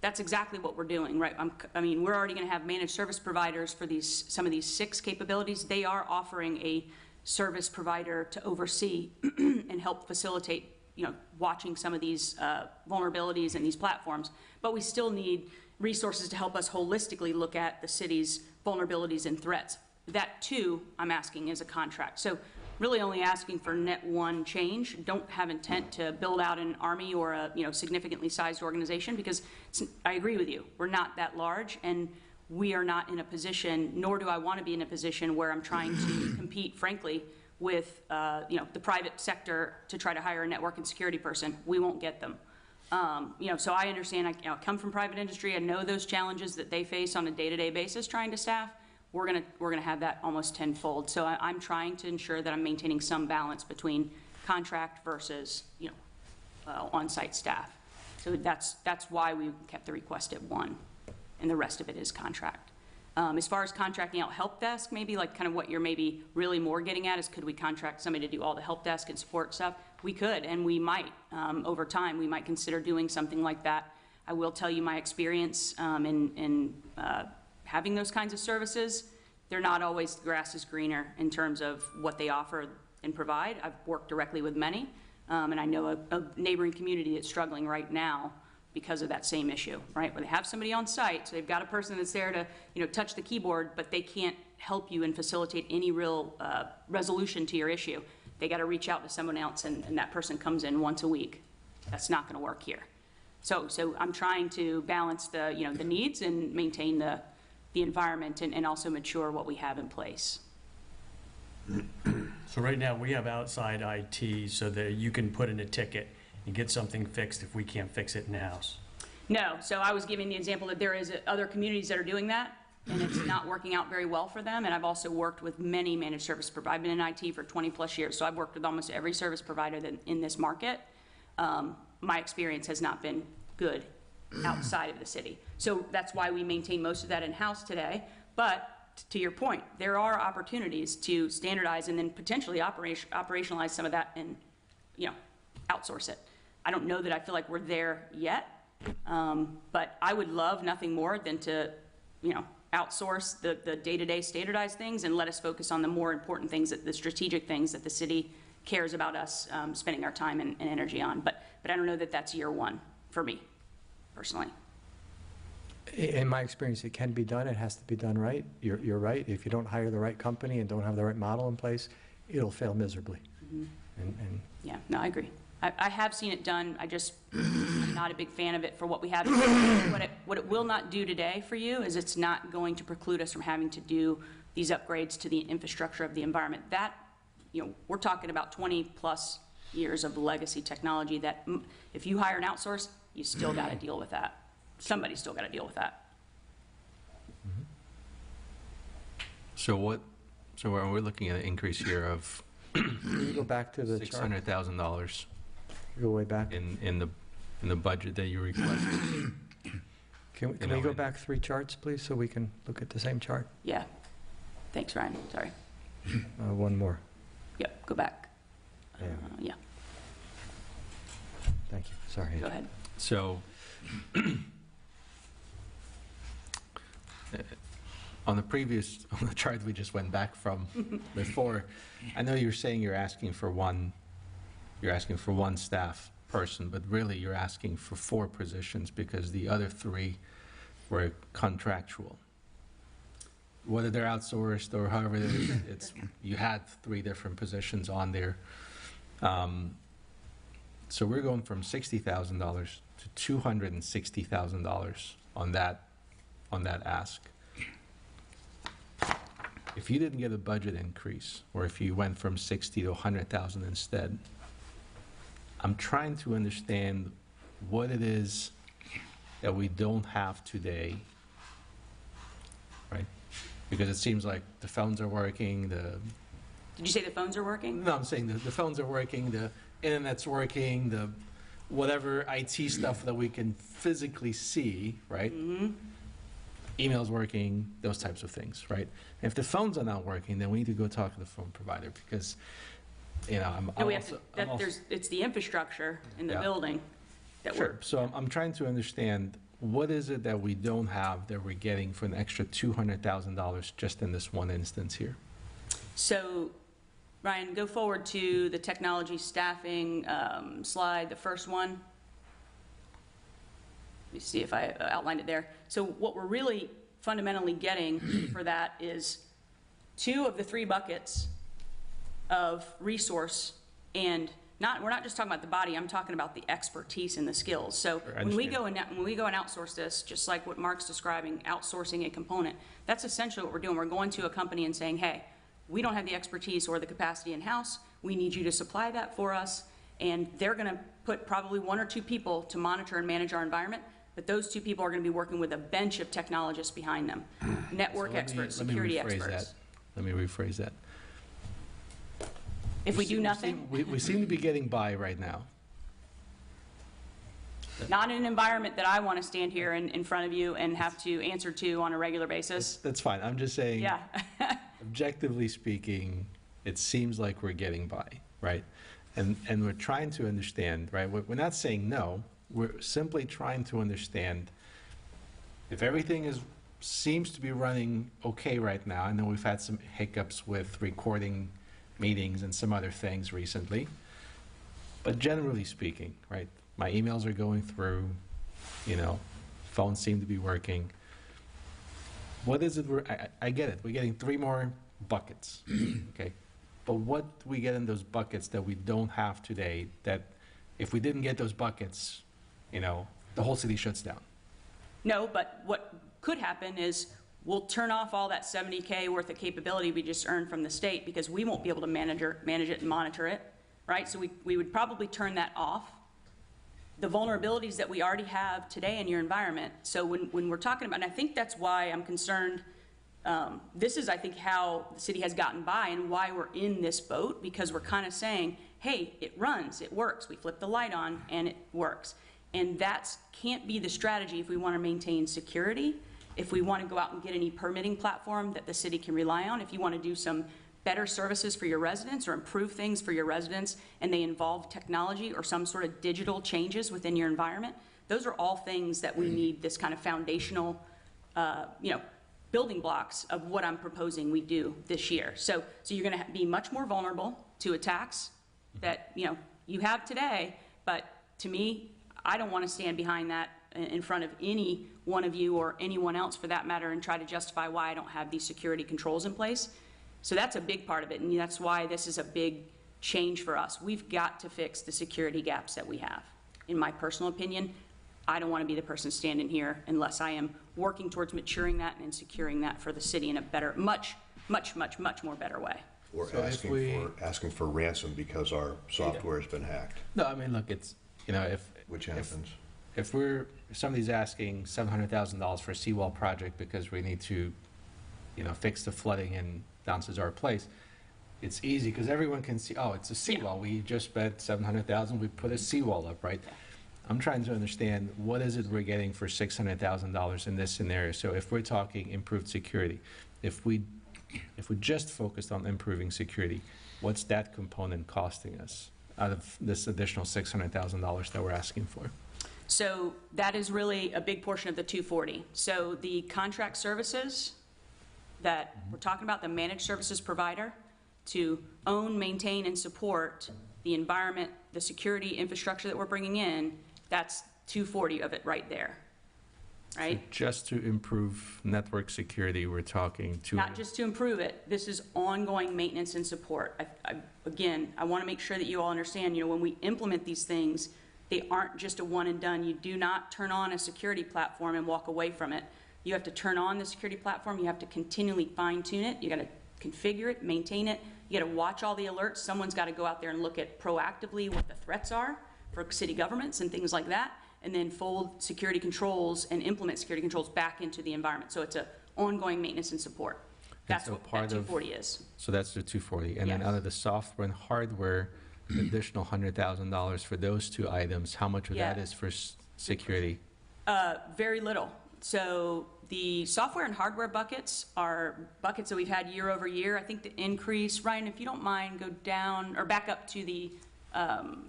K: that's exactly what we're doing, right? I mean, we're already going to have managed service providers for some of these 6 capabilities. They are offering a service provider to oversee and help facilitate, you know, watching some of these vulnerabilities and these platforms. But we still need resources to help us holistically look at the city's vulnerabilities and threats. That too, I'm asking is a contract. So really only asking for net 1 change. Don't have intent to build out an army or a, you know, significantly sized organization, because I agree with you. We're not that large, and we are not in a position, nor do I want to be in a position where I'm trying to compete, frankly, with you know, the private sector to try to hire a network and security person. We won't get them. You know, so I understand. I come from private industry. I know those challenges that they face on a day-to-day basis trying to staff. We're gonna have that almost tenfold. So I'm trying to ensure that I'm maintaining some balance between contract versus, you know, on-site staff. So that's why we kept the request at 1, and the rest of it is contract. As far as contracting out help desk, maybe like kind of what you're maybe really more getting at is, could we contract somebody to do all the help desk and support stuff? We could, and we might. Over time, we might consider doing something like that. I will tell you my experience in having those kinds of services. They're not always, the grass is greener in terms of what they offer and provide. I've worked directly with many, and I know a neighboring community that's struggling right now because of that same issue, right? Where they have somebody on site, so they've got a person that's there to, you know, touch the keyboard, but they can't help you and facilitate any real resolution to your issue. they got to reach out to someone else, and that person comes in once a week. That's not going to work here. So I'm trying to balance the, you know, the needs and maintain the environment and also mature what we have in place.
G: So right now, we have outside IT so that you can put in a ticket and get something fixed if we can't fix it in-house.
K: No, so I was giving the example that there is other communities that are doing that, and it's not working out very well for them. And I've also worked with many managed service providers. I've been in IT for 20+ years, so I've worked with almost every service provider in this market. My experience has not been good outside of the city. So that's why we maintain most of that in-house today. But to your point, there are opportunities to standardize and then potentially operationalize some of that and, you know, outsource it. I don't know that I feel like we're there yet, but I would love nothing more than to, you know, outsource the day-to-day standardized things and let us focus on the more important things, the strategic things that the city cares about us spending our time and energy on. But I don't know that that's year one for me, personally.
D: In my experience, it can be done. It has to be done right. You're right. If you don't hire the right company and don't have the right model in place, it'll fail miserably. And
K: Yeah, no, I agree. I have seen it done. I'm not a big fan of it for what we have. What it will not do today for you is it's not going to preclude us from having to do these upgrades to the infrastructure of the environment. That, you know, we're talking about 20+ years of legacy technology that if you hire an outsource, you still got to deal with that. Somebody's still got to deal with that.
A: So we're looking at an increase here of
D: can you go back to the chart?
A: $600,000
D: Go way back.
A: in the budget that you requested.
D: Can we go back 3 charts, please, so we can look at the same chart?
K: Yeah. Thanks, Ryan. Sorry.
D: One more.
K: Yep, go back.
D: Yeah.
K: Yeah,
D: Thank you. Sorry.
K: go ahead.
A: So, on the chart we just went back from before, I know you're saying you're asking for one staff person, but really you're asking for 4 positions because the other 3 were contractual. Whether they're outsourced or however you had 3 different positions on there. So we're going from $60,000 to $260,000 on that ask. If you didn't get a budget increase, or if you went from 60 to 100,000 instead, I'm trying to understand what it is that we don't have today, right? Because it seems like the phones are working,
K: Did you say the phones are working?
A: no, I'm saying the phones are working, the internet's working, the whatever IT stuff that we can physically see, right? Email's working, those types of things, right? If the phones are not working, then we need to go talk to the phone provider because, you know,
K: It's the infrastructure in the
A: Yeah.
K: building that
A: Sure, so I'm trying to understand, what is it that we don't have that we're getting for an extra $200,000 just in this one instance here?
K: So, Ryan, go forward to the technology staffing slide, the first one. Let me see if I outlined it there. So what we're really fundamentally getting for that is 2 of the 3 buckets of resource, and we're not just talking about the body, I'm talking about the expertise and the skills. So when we go and outsource this, just like what Mark's describing, outsourcing a component, that's essentially what we're doing. We're going to a company and saying, hey, we don't have the expertise or the capacity in-house. We need you to supply that for us. And they're going to put probably 1 or 2 people to monitor and manage our environment. But those 2 people are going to be working with a bench of technologists behind them, network experts, security experts.
A: Let me rephrase that.
K: If we do nothing,
A: We seem to be getting by right now.
K: not in an environment that I want to stand here in front of you and have to answer to on a regular basis.
A: That's fine, I'm just saying.
K: Yeah.
A: Objectively speaking, it seems like we're getting by, right? And we're trying to understand, right? We're not saying no, we're simply trying to understand if everything seems to be running okay right now. I know we've had some hiccups with recording meetings and some other things recently, but generally speaking, right? My emails are going through, you know, phones seem to be working. What is it I get it, we're getting 3 more buckets, okay? But what do we get in those buckets that we don't have today, that if we didn't get those buckets, you know, the whole city shuts down?
K: No, but what could happen is we'll turn off all that 70K worth of capability we just earned from the state because we won't be able to manage it and monitor it, right? So we would probably turn that off. The vulnerabilities that we already have today in your environment. So when we're talking about, and I think that's why I'm concerned, this is, I think, how the city has gotten by and why we're in this boat, because we're kind of saying, hey, it runs, it works. We flip the light on and it works. And that can't be the strategy if we want to maintain security, if we want to go out and get any permitting platform that the city can rely on, if you want to do some better services for your residents or improve things for your residents and they involve technology or some sort of digital changes within your environment. Those are all things that we need this kind of foundational, building blocks of what I'm proposing we do this year. So you're going to be much more vulnerable to attacks that, you have today, but to me, I don't want to stand behind that in front of any one of you or anyone else for that matter and try to justify why I don't have these security controls in place. So that's a big part of it, and that's why this is a big change for us. We've got to fix the security gaps that we have. In my personal opinion, I don't want to be the person standing here unless I am working towards maturing that and securing that for the city in a better, much more better way.
H: Or
A: So if
H: asking for ransom because our software has been hacked,
A: No, I mean, look, it's,
H: which happens.
A: if somebody's asking $700,000 for a seawall project because we need to, fix the flooding in down Cesar Place, it's easy because everyone can see, oh, it's a seawall. We just spent $700,000, we put a seawall up, right? I'm trying to understand what is it we're getting for $600,000 in this scenario. So if we're talking improved security, if we just focused on improving security, what's that component costing us out of this additional $600,000 that we're asking for?
K: So that is really a big portion of the 240. So the contract services that we're talking about, the managed services provider to own, maintain, and support the environment, the security infrastructure that we're bringing in, that's 240 of it right there, right?
A: So just to improve network security, we're talking to...
K: Not just to improve it, this is ongoing maintenance and support. Again, I want to make sure that you all understand, when we implement these things, they aren't just a one and done. You do not turn on a security platform and walk away from it. You have to turn on the security platform. You have to continually fine tune it. You got to configure it, maintain it. You got to watch all the alerts. Someone's got to go out there and look at proactively what the threats are for city governments and things like that, and then fold security controls and implement security controls back into the environment. So it's an ongoing maintenance and support. That's what that 240 is.
A: So that's the 240. And then
K: Yes.
A: out of the software and hardware, the additional $100,000 for those two items, how much of that
K: Yeah.
A: is for security?
K: Very little. So the software and hardware buckets are buckets that we've had year over year. I think the increase, Ryan, if you don't mind, go down or back up to the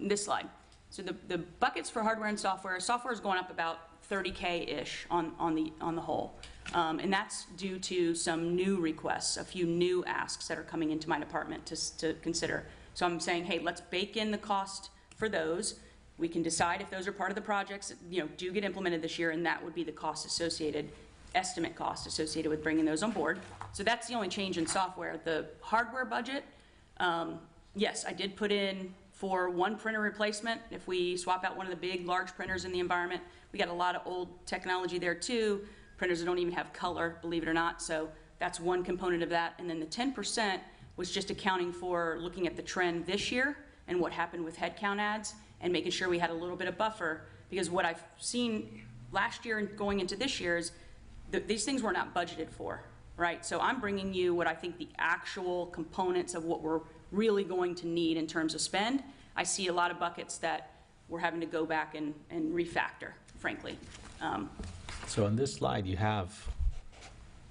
K: this slide. So the buckets for hardware and software is going up about 30K-ish on the whole. And that's due to some new requests, a few new asks that are coming into my department to consider. So I'm saying, hey, let's bake in the cost for those. We can decide if those are part of the projects that, do get implemented this year, and that would be the estimate cost associated with bringing those on board. So that's the only change in software. The hardware budget, yes, I did put in for one printer replacement. If we swap out one of the big, large printers in the environment, we got a lot of old technology there too. Printers that don't even have color, believe it or not. So that's one component of that. And then the 10% was just accounting for looking at the trend this year and what happened with headcount ads and making sure we had a little bit of buffer. Because what I've seen last year and going into this year is these things were not budgeted for, right? So I'm bringing you what I think the actual components of what we're really going to need in terms of spend. I see a lot of buckets that we're having to go back and refactor, frankly.
A: So on this slide, you have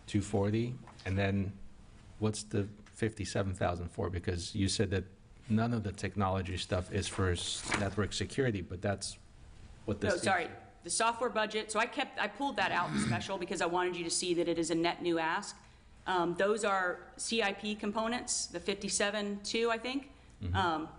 A: 240, and then what's the 57,000 for? Because you said that none of the technology stuff is for network security, but that's what this...
K: No, sorry. The software budget, so I pulled that out in special because I wanted you to see that it is a net new ask. Those are CIP components, the 57.2, I think,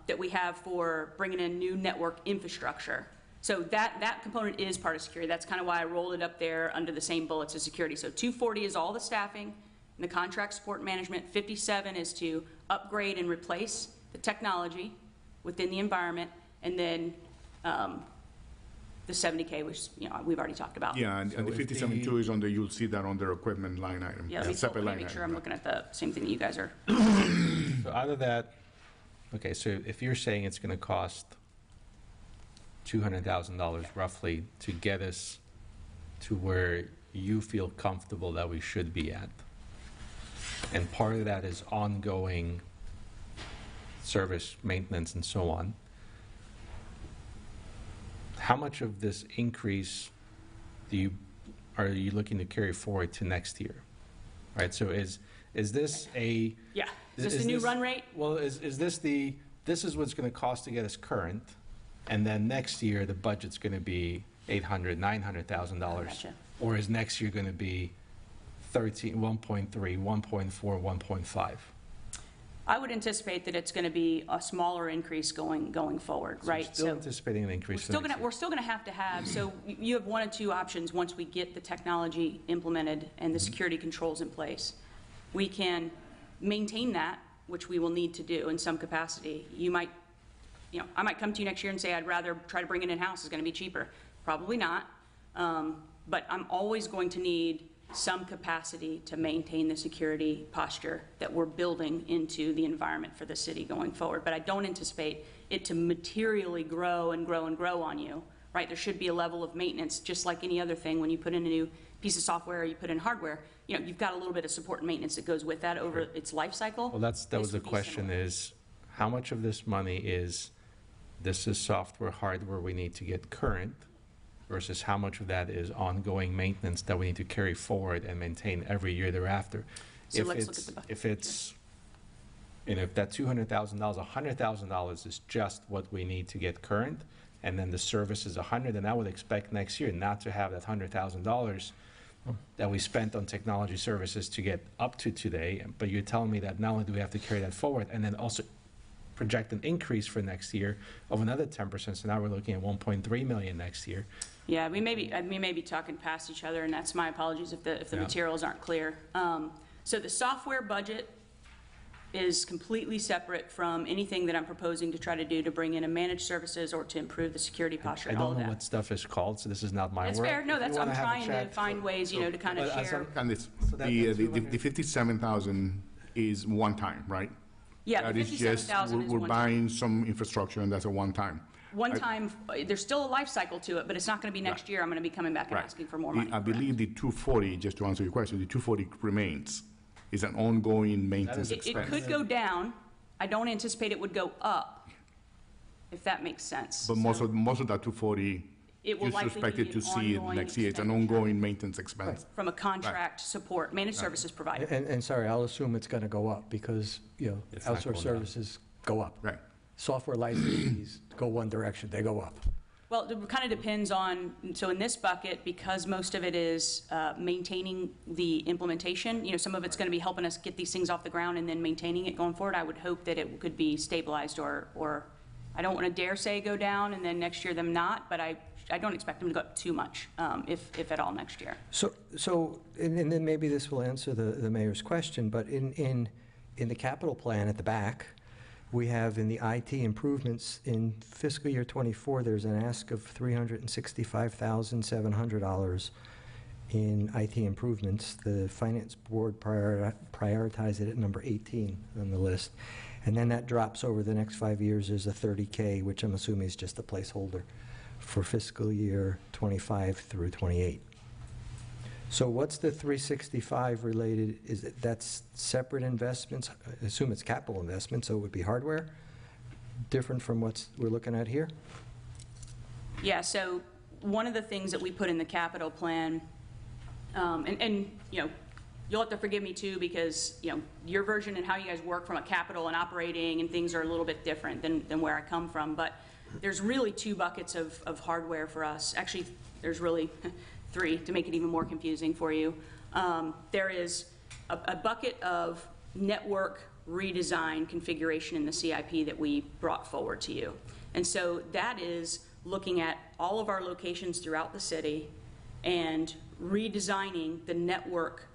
K: that we have for bringing in new network infrastructure. So that component is part of security. That's kind of why I rolled it up there under the same bullets as security. So 240 is all the staffing in the contract support management. 57 is to upgrade and replace the technology within the environment, and then the 70K, which, you know, we've already talked about.
B: Yeah, and the 57.2 is on the, you'll see that on their equipment line item.
K: Yeah, let me
B: separate line
K: make sure
B: item.
K: I'm looking at the same thing that you guys are.
A: So out of that, okay, so if you're saying it's going to cost $200,000 roughly to get us to where you feel comfortable that we should be at, and part of that is ongoing service, maintenance, and so on, how much of this increase are you looking to carry forward to next year? Right, so is this a...
K: Yeah, is this the new run rate?
A: Well, is this this is what's going to cost to get us current, and then next year the budget's going to be $800,000, $900,000?
K: Gotcha.
A: Or is next year going to be 1.3, 1.4, 1.5?
K: I would anticipate that it's going to be a smaller increase going forward,
A: So
K: right?
A: you're still anticipating an increase?
K: We're still going to have, so you have one of two options once we get the technology implemented and the security controls in place. We can maintain that, which we will need to do in some capacity. You might, you know, I might come to you next year and say, I'd rather try to bring it in-house, it's going to be cheaper. Probably not, but I'm always going to need some capacity to maintain the security posture that we're building into the environment for the city going forward. But I don't anticipate it to materially grow and grow and grow on you, right? There should be a level of maintenance, just like any other thing. When you put in a new piece of software or you put in hardware, you know, you've got a little bit of support and maintenance that goes with that over its life cycle.
A: Well, that was
K: This
A: the
K: would be
A: question
K: similar.
A: is, how much of this money is software, hardware we need to get current, versus how much of that is ongoing maintenance that we need to carry forward and maintain every year thereafter?
K: So let's look at the bucket.
A: If it's, you know, if that $200,000, $100,000 is just what we need to get current, and then the service is 100, then I would expect next year not to have that $100,000 that we spent on technology services to get up to today. But you're telling me that not only do we have to carry that forward, and then also project an increase for next year of another 10%, so now we're looking at 1.3 million next year.
K: Yeah, we may be talking past each other, and that's my apologies if the
A: Yeah.
K: materials aren't clear. So the software budget is completely separate from anything that I'm proposing to try to do to bring in a managed services or to improve the security posture
A: I
K: and all
A: don't
K: of
A: know
K: that.
A: what stuff is called, so this is not my
K: That's
A: world.
K: fair. No,
A: If you
K: I'm
A: wanna have a
K: trying to
A: chat-
K: find ways, you know, to kind of
A: But as
K: share.
B: And it's,
A: So that-
B: the,
A: that's
B: the
A: 200.
B: the 57,000 is one time, right?
K: Yeah,
B: That
K: the
B: is just,
K: 57,000 is
B: we're
K: one time.
B: buying some infrastructure, and that's a one time.
K: One time, there's still a life cycle to it, but it's not going to be next year. I'm going to be coming back and
B: Right.
K: asking for more money.
B: I believe the 240, just to answer your question, the 240 remains. It's an ongoing maintenance
K: It
B: expense.
K: could go down. I don't anticipate it would go up, if that makes sense.
B: But most of that 240,
K: It will
B: you're
K: likely be
B: expected to
K: an
B: see it
K: ongoing
B: next year. It's an
K: expenditure.
B: ongoing maintenance expense.
K: From a contract support, managed services provider.
D: And sorry, I'll assume it's going to go up because, you know,
A: It's not
D: outsourced
A: going down.
D: services go up.
B: Right.
D: Software license fees go one direction, they go up.
K: Well, it kind of depends on, so in this bucket, because most of it is maintaining the implementation, you know, some of it's going to be helping us get these things off the ground and then maintaining it going forward. I would hope that it could be stabilized or I don't want to dare say go down and then next year them not, but I don't expect them to go up too much, if at all, next year.
D: So, and then maybe this will answer the mayor's question, but in the capital plan at the back, we have in the IT improvements in fiscal year '24, there's an ask of $365,700 in IT improvements. The finance board prioritized it at number 18 on the list. And then that drops over the next 5 years as a $30K, which I'm assuming is just a placeholder for fiscal year '25 through '28. So what's the 365 related? Is it, that's separate investments? I assume it's capital investment, so it would be hardware? Different from what we're looking at here?
K: Yeah, so one of the things that we put in the capital plan, and you know, you'll have to forgive me too, because, you know, your version and how you guys work from a capital and operating and things are a little bit different than where I come from, but there's really two buckets of hardware for us. Actually, there's really three, to make it even more confusing for you. There is a bucket of network redesign configuration in the CIP that we brought forward to you. And so that is looking at all of our locations throughout the city and redesigning the network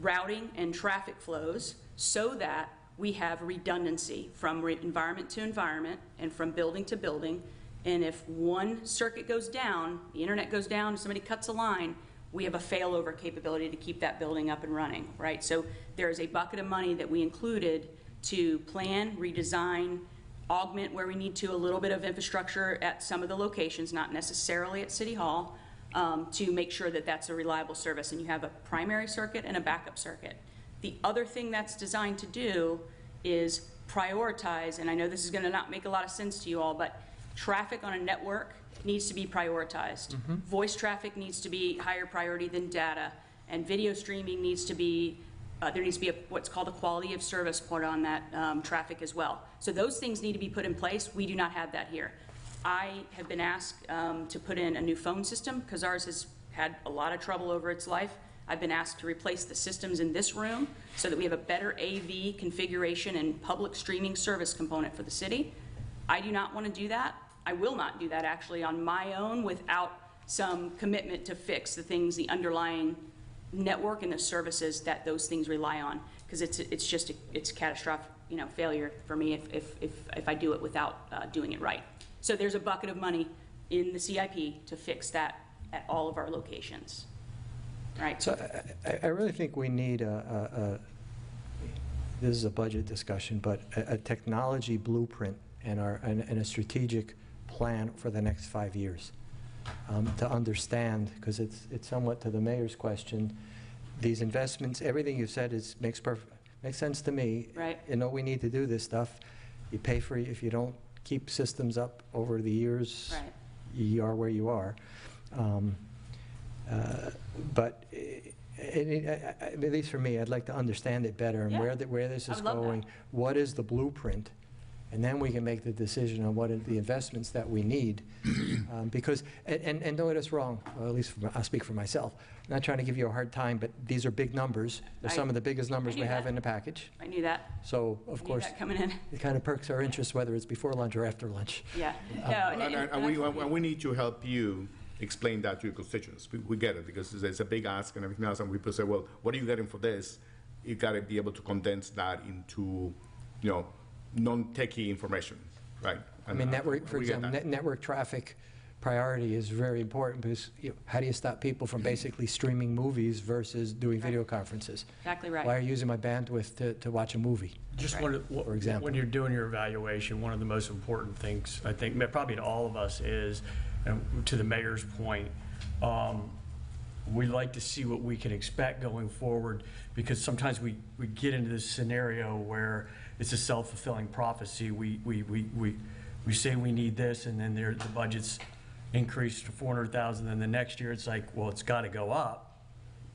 K: routing and traffic flows so that we have redundancy from environment to environment and from building to building. And if one circuit goes down, the internet goes down, somebody cuts a line, we have a failover capability to keep that building up and running, right? So there is a bucket of money that we included to plan, redesign, augment where we need to, a little bit of infrastructure at some of the locations, not necessarily at City Hall, to make sure that that's a reliable service. And you have a primary circuit and a backup circuit. The other thing that's designed to do is prioritize, and I know this is going to not make a lot of sense to you all, but traffic on a network needs to be prioritized. Voice traffic needs to be higher priority than data, and video streaming needs to be, there needs to be what's called a quality of service put on that traffic as well. So those things need to be put in place. We do not have that here. I have been asked to put in a new phone system because ours has had a lot of trouble over its life. I've been asked to replace the systems in this room so that we have a better AV configuration and public streaming service component for the city. I do not want to do that. I will not do that actually on my own without some commitment to fix the things, the underlying network and the services that those things rely on, because it's catastrophic, failure for me if I do it without doing it right. So there's a bucket of money in the CIP to fix that at all of our locations. Right.
D: So I really think we need this is a budget discussion, but a technology blueprint and a strategic plan for the next 5 years to understand, because it's somewhat to the mayor's question, these investments, everything you said makes sense to me.
K: Right.
D: We need to do this stuff. You pay for it. If you don't keep systems up over the years,
K: Right.
D: You are where you are. But at least for me, I'd like to understand it better and
K: Yeah.
D: where this
K: I
D: is
K: would love
D: going.
K: that.
D: What is the blueprint? And then we can make the decision on what are the investments that we need. Because, and don't get us wrong, or at least I'll speak for myself. I'm not trying to give you a hard time, but these are big numbers. They're some of the biggest numbers we
K: knew
D: have
K: that.
D: in the package.
K: I knew that.
D: So, of
K: I knew
D: course,
K: that coming in.
D: it kind of perks our interest whether it's before lunch or after lunch.
K: Yeah. No,
B: And we need to help you explain that to your constituents. We get it, because it's a big ask and everything else, and people say, well, what are you getting for this? You gotta be able to condense that into, non-techie information, right?
D: I mean, network, for example, network traffic priority is very important, because how do you stop people from basically streaming movies versus doing video conferences?
K: Exactly right.
D: Why are you using my bandwidth to watch a movie?
G: Just
K: Right.
D: For example.
G: when you're doing your evaluation, one of the most important things, I think, probably to all of us is, and to the mayor's point, we like to see what we can expect going forward, because sometimes we get into this scenario where it's a self-fulfilling prophecy. We say we need this, and then the budget's increased to 400,000, and the next year it's like, well, it's got to go up.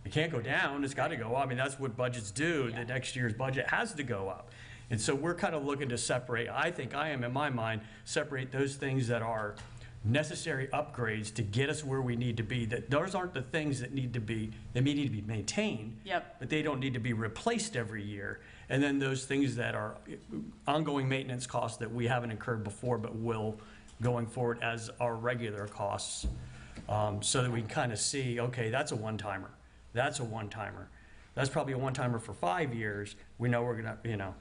G: It can't go down, it's got to go up. I mean, that's what budgets do.
K: Yeah.
G: The next year's budget has to go up. And so we're kind of looking to separate, in my mind, separate those things that are necessary upgrades to get us where we need to be. That those aren't the things that need to be maintained.
K: Yep.
G: But they don't need to be replaced every year. And then those things that are ongoing maintenance costs that we haven't incurred before but will going forward as our regular costs, so that we can kind of see, okay, that's a one-timer. That's a one-timer. That's probably a one-timer for 5 years. We know we're going to,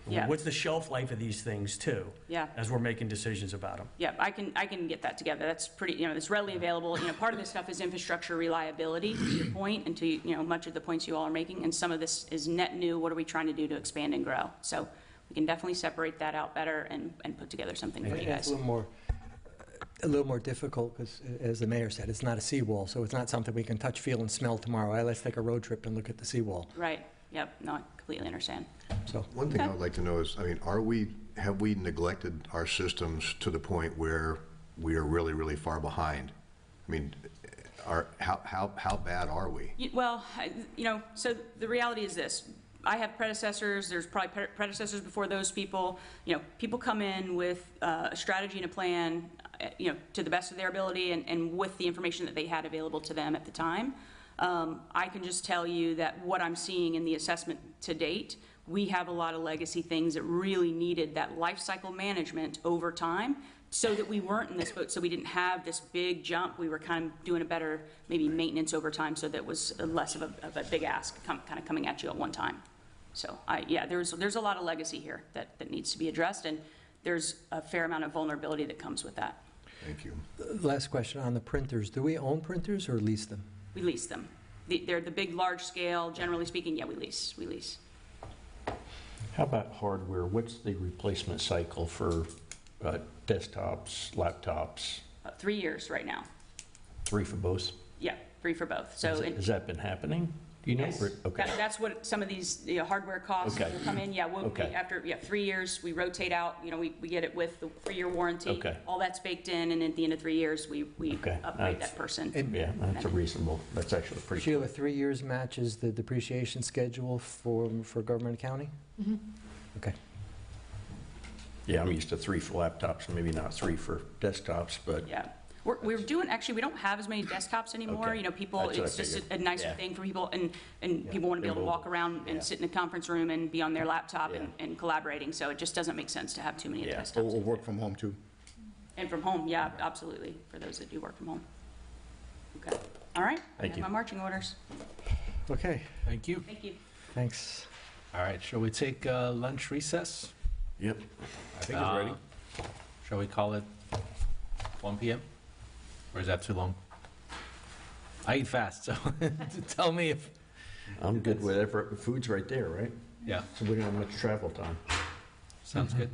K: Yeah.
G: what's the shelf life of these things too?
K: Yeah.
G: As we're making decisions about them.
K: Yeah, I can get that together. That's pretty, it's readily available. Part of this stuff is infrastructure reliability, to your point, and to, much of the points you all are making. And some of this is net new. What are we trying to do to expand and grow? So we can definitely separate that out better and put together something for you
D: It's
K: guys.
D: a little more difficult, because, as the mayor said, it's not a seawall, so it's not something we can touch, feel, and smell tomorrow. Let's take a road trip and look at the seawall.
K: Right. Yep. No, I completely understand.
D: So,
H: One thing I would like to know is, have we neglected our systems to the point where we are really, really far behind? I mean, how bad are we?
K: Well, so the reality is this. I have predecessors, there's probably predecessors before those people. People come in with a strategy and a plan, to the best of their ability and with the information that they had available to them at the time. I can just tell you that what I'm seeing in the assessment to date, we have a lot of legacy things that really needed that life cycle management over time so that we weren't in this boat, so we didn't have this big jump. We were kind of doing a better, maybe maintenance over time, so that was less of a big ask kind of coming at you at one time. So yeah, there's a lot of legacy here that needs to be addressed, and there's a fair amount of vulnerability that comes with that.
H: Thank you.
D: Last question on the printers. Do we own printers or lease them?
K: We lease them. They're the big, large scale, generally speaking, yeah, we lease.
F: How about hardware? What's the replacement cycle for desktops, laptops?
K: 3 years right now.
F: 3 for both?
K: Yeah, 3 for both. So
F: Has that been happening? Do you know?
K: yes,
F: Okay.
K: that's what some of these hardware costs
F: Okay.
K: will come in. Yeah,
F: Okay.
K: after 3 years, we rotate out. We get it with the 3-year warranty.
F: Okay.
K: All that's baked in, and at the end of 3 years, we
F: Okay.
K: upgrade that person.
D: And
F: Yeah, that's actually pretty
D: Sheila,
F: good.
D: 3 years matches the depreciation schedule for government accounting? Okay.
F: Yeah, I'm used to 3 for laptops, and maybe not 3 for desktops, but
K: Yeah. We're doing, actually, we don't have as many desktops anymore.
F: Okay.
K: People,
F: That's what I
K: it's just
F: figured.
K: a nicer
F: Yeah.
K: thing for people, and people want to be able to walk around and
F: Yeah.
K: sit in a conference room and be on their laptop
F: Yeah.
K: and collaborating, so it just doesn't make sense to have too many
F: Yeah.
K: desktops.
B: Or work from home too.
K: And from home, yeah, absolutely, for those that do work from home. Okay, all right. I
F: Thank
K: have
F: you.
K: my marching orders.
D: Okay,
A: Thank you.
K: Thank you.
D: thanks.
A: All right, shall we take lunch recess?
F: Yep.
B: I think it's ready.
A: Shall we call it 1 PM? Or is that too long? I eat fast, so tell me if,
F: I'm good with it. Food's right there, right?
A: yeah,
F: So we don't have much travel time.
A: sounds good.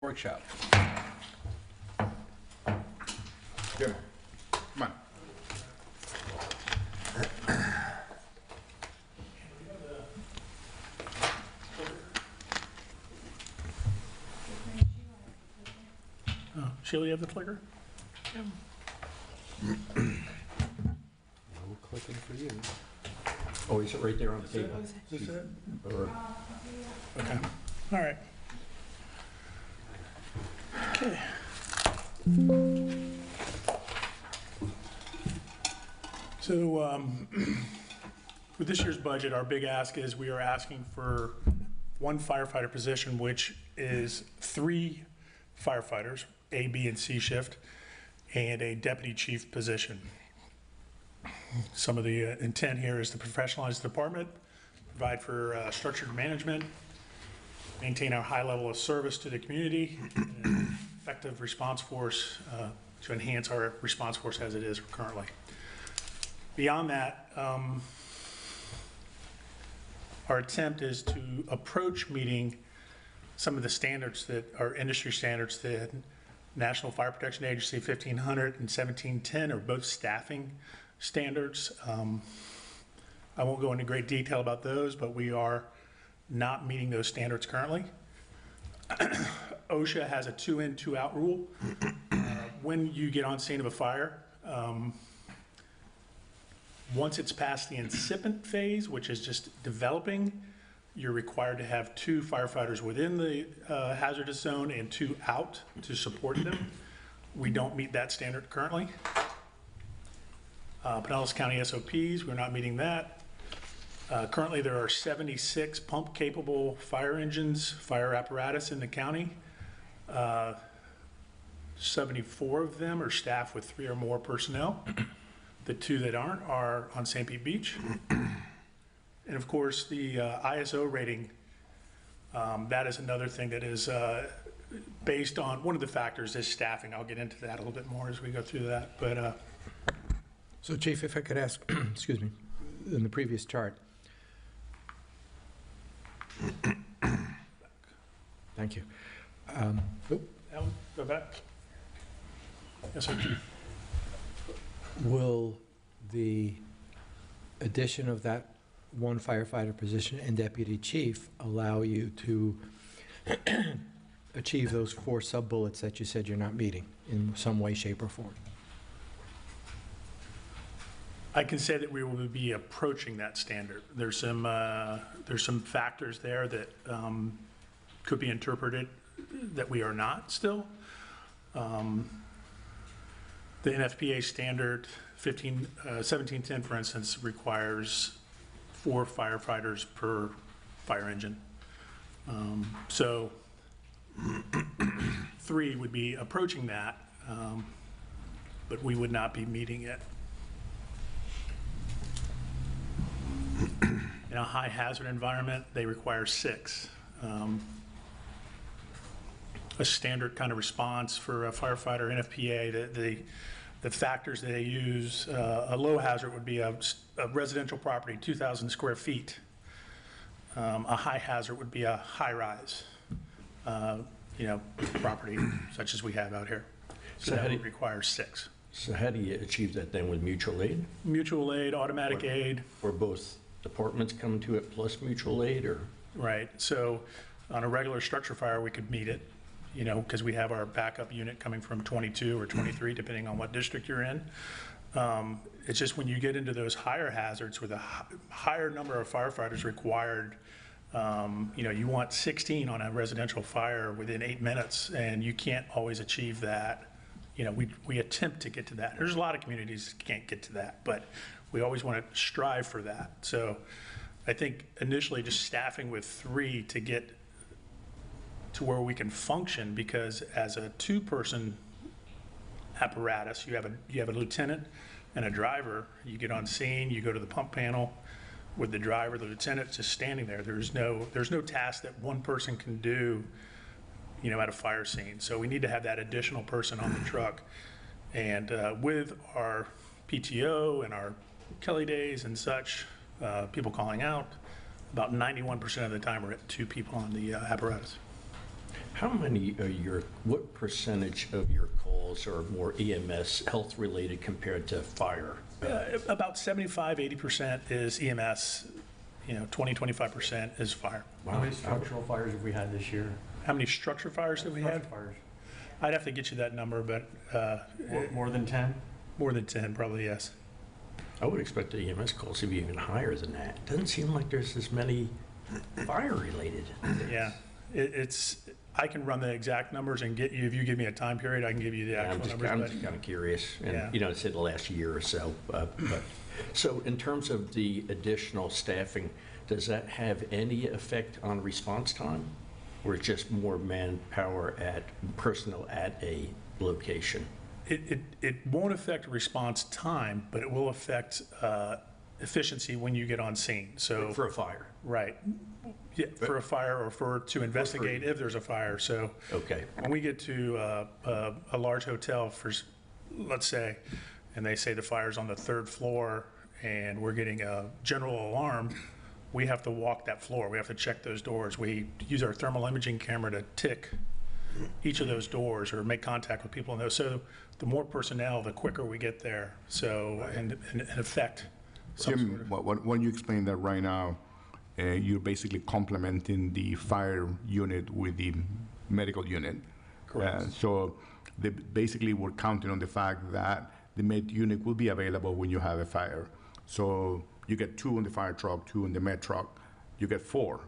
A: Workshop.
B: Jim, come on.
L: Oh, Sheila, you have the clicker?
D: No clicking for you.
F: Oh, is it right there on the table?
L: Is this it?
F: Or-
L: Okay, all right. Okay. So, with this year's budget, our big ask is we are asking for one firefighter position, which is 3 firefighters, A, B, and C shift, and a deputy chief position. Some of the intent here is to professionalize the department, provide for structured management, maintain our high level of service to the community, and effective response force to enhance our response force as it is currently. Beyond that, our attempt is to approach meeting some of the standards that are industry standards that National Fire Protection Agency 1500 and 1710 are both staffing standards. I won't go into great detail about those, but we are not meeting those standards currently. OSHA has a 2-in, 2-out rule. When you get on scene of a fire, once it's past the incipient phase, which is just developing, you're required to have 2 firefighters within the hazardous zone and 2 out to support them. We don't meet that standard currently. Pinellas County SOPs, we're not meeting that. Currently, there are 76 pump-capable fire engines, fire apparatus in the county. 74 of them are staffed with 3 or more personnel. The 2 that aren't are on St. Pete Beach. And of course, the ISO rating, that is another thing that is based on, one of the factors is staffing. I'll get into that a little bit more as we go through that. But
D: So Chief, if I could ask, excuse me, in the previous chart. Thank you.
L: Alan, go back. Yes, sir.
D: Will the addition of that one firefighter position and deputy chief allow you to achieve those 4 sub-bullets that you said you're not meeting in some way, shape, or form?
L: I can say that we will be approaching that standard. There's some factors there that could be interpreted that we are not still. The NFPA standard 1710, for instance, requires 4 firefighters per fire engine. So 3 would be approaching that, but we would not be meeting it. In a high hazard environment, they require 6. A standard kind of response for a firefighter NFPA, the factors that they use, a low hazard would be a residential property, 2,000 square feet. A high hazard would be a high-rise, property such as we have out here. So that would require 6.
F: So how do you achieve that then with mutual aid?
L: Mutual aid, automatic aid.
F: Or both departments come to it plus mutual aid, or? Right.
L: So on a regular structure fire, we could meet it, because we have our backup unit coming from 22 or 23, depending on what district you're in. It's just when you get into those higher hazards with a higher number of firefighters required, you want 16 on a residential fire within 8 minutes, and you can't always achieve that. We attempt to get to that. There's a lot of communities that can't get to that, but we always want to strive for that. So I think initially just staffing with 3 to get to where we can function, because as a 2-person apparatus, you have a lieutenant and a driver. You get on scene, you go to the pump panel with the driver, the lieutenant just standing there. There's no task that one person can do, at a fire scene. So we need to have that additional person on the truck. And with our PTO and our Kelly days and such, people calling out, about 91% of the time we're at 2 people on the apparatus.
F: How many what percentage of your calls are more EMS, health-related compared to fire?
L: About 75, 80% is EMS, 20, 25% is fire.
G: How many structural fires have we had this year?
L: How many structure fires have we had?
G: Structure fires.
L: I'd have to get you that number, but
G: More than 10?
L: more than 10, probably, yes.
F: I would expect the EMS calls to be even higher than that. Doesn't seem like there's as many fire-related.
L: Yeah, I can run the exact numbers and get you, if you give me a time period, I can give you the actual numbers.
F: I'm
L: but-
F: just kind of curious,
L: Yeah.
F: and, it's in the last year or so. So in terms of the additional staffing, does that have any effect on response time? Or it's just more manpower personnel at a location?
L: It won't affect response time, but it will affect efficiency when you get on scene, so.
F: For a fire?
L: Right. Yeah, for a fire or to investigate if there's a fire, so.
F: Okay.
L: When we get to a large hotel let's say, and they say the fire's on the 3rd floor and we're getting a general alarm, we have to walk that floor. We have to check those doors. We use our thermal imaging camera to tick each of those doors or make contact with people in those. So the more personnel, the quicker we get there. So, and affect some sort
B: Jim,
L: of.
B: when you explain that right now, you're basically complementing the fire unit with the medical unit.
L: Correct.
B: So basically, we're counting on the fact that the med unit will be available when you have a fire. So you get 2 in the fire truck, 2 in the med truck, you get 4.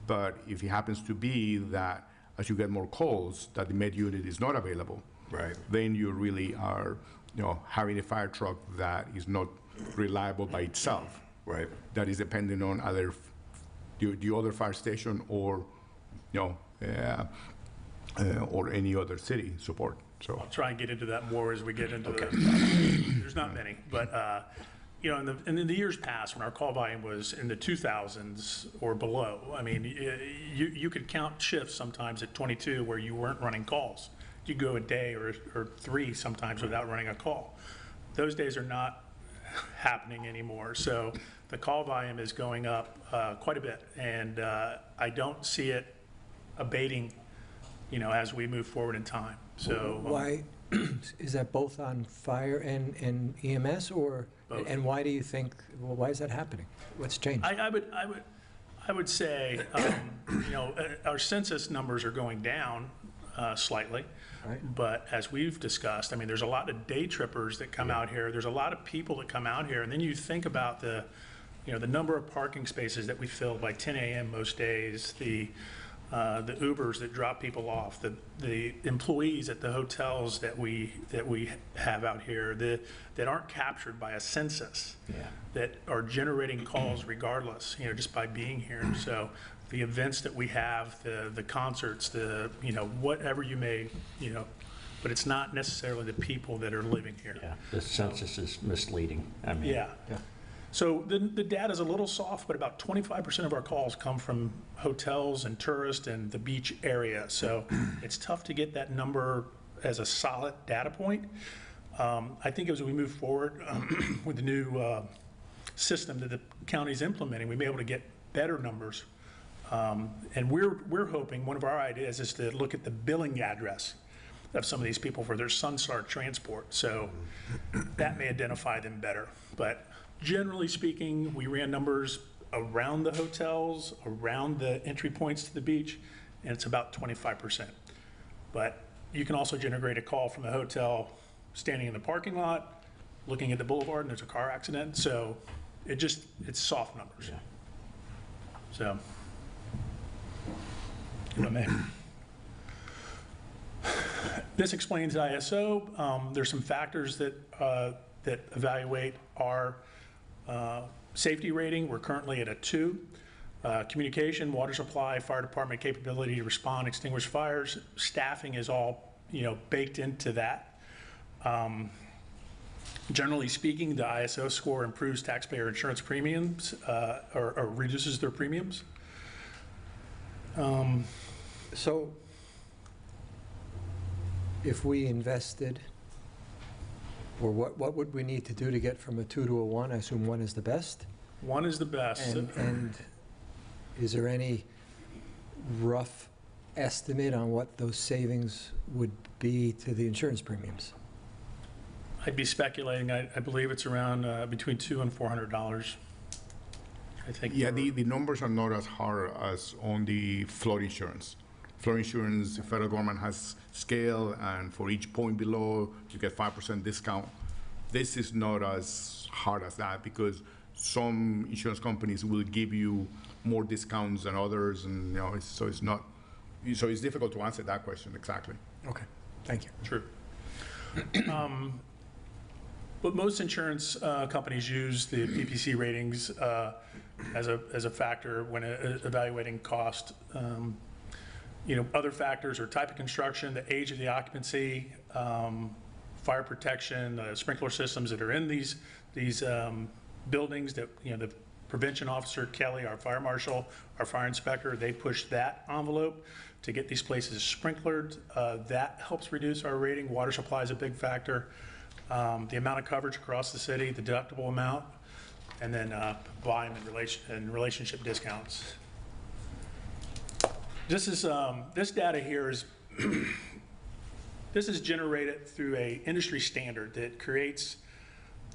B: But if it happens to be that as you get more calls, that the med unit is not available,
F: Right.
B: then you really are, having a fire truck that is not reliable by itself.
F: Right.
B: That is dependent on the other fire station or, or any other city support. So
L: I'll try and get into that more as we get into
F: Okay.
L: There's not many, but, in the years past, when our call volume was in the 2000s or below, I mean, you could count shifts sometimes at 22 where you weren't running calls. You'd go a day or 3 sometimes without running a call. Those days are not happening anymore. So the call volume is going up quite a bit, and I don't see it abating, as we move forward in time. So
D: Why, is that both on fire and EMS, or,
L: Both.
D: and why do you think, why is that happening? What's changed?
L: I would say, our census numbers are going down slightly.
D: Right.
L: But as we've discussed, I mean, there's a lot of day trippers that come out here. There's a lot of people that come out here. And then you think about the number of parking spaces that we fill by 10 a.m. most days, the Ubers that drop people off, the employees at the hotels that we have out here that aren't captured by a census, that are generating calls regardless, just by being here. So the events that we have, the concerts, whatever you may, but it's not necessarily the people that are living here.
F: Yeah, the census is misleading. I mean,
L: Yeah. So the data's a little soft, but about 25% of our calls come from hotels and tourists and the beach area. So it's tough to get that number as a solid data point. I think as we move forward with the new system that the county's implementing, we may be able to get better numbers. And we're hoping, one of our ideas is to look at the billing address of some of these people for their Sunstar transport. So that may identify them better. But generally speaking, we ran numbers around the hotels, around the entry points to the beach, and it's about 25%. But you can also generate a call from the hotel standing in the parking lot, looking at the boulevard, and there's a car accident. So it's soft numbers.
F: Yeah.
L: So, if I may. This explains ISO. There's some factors that evaluate our safety rating. We're currently at a 2. Communication, water supply, fire department capability to respond, extinguish fires, staffing is all, baked into that. Generally speaking, the ISO score improves taxpayer insurance premiums or reduces their premiums.
D: So if we invested, or what would we need to do to get from a 2 to a 1? I assume 1 is the best?
L: 1 is the best.
D: And is there any rough estimate on what those savings would be to the insurance premiums?
L: I'd be speculating, I believe it's around between $200 and $400. I think.
B: Yeah, the numbers are not as hard as on the flood insurance. Flood insurance, the federal government has scale, and for each point below, you get 5% discount. This is not as hard as that, because some insurance companies will give you more discounts than others, and, you know, so it's difficult to answer that question exactly.
D: Okay, thank you.
L: True. But most insurance companies use the PPC ratings as a factor when evaluating cost. You know, other factors are type of construction, the age of the occupancy, fire protection, the sprinkler systems that are in these buildings that, you know, the prevention officer, Kelly, our fire marshal, our fire inspector, they push that envelope to get these places sprinklered. That helps reduce our rating. Water supply is a big factor. The amount of coverage across the city, the deductible amount, and then volume and relationship discounts. This data here is this is generated through a industry standard that creates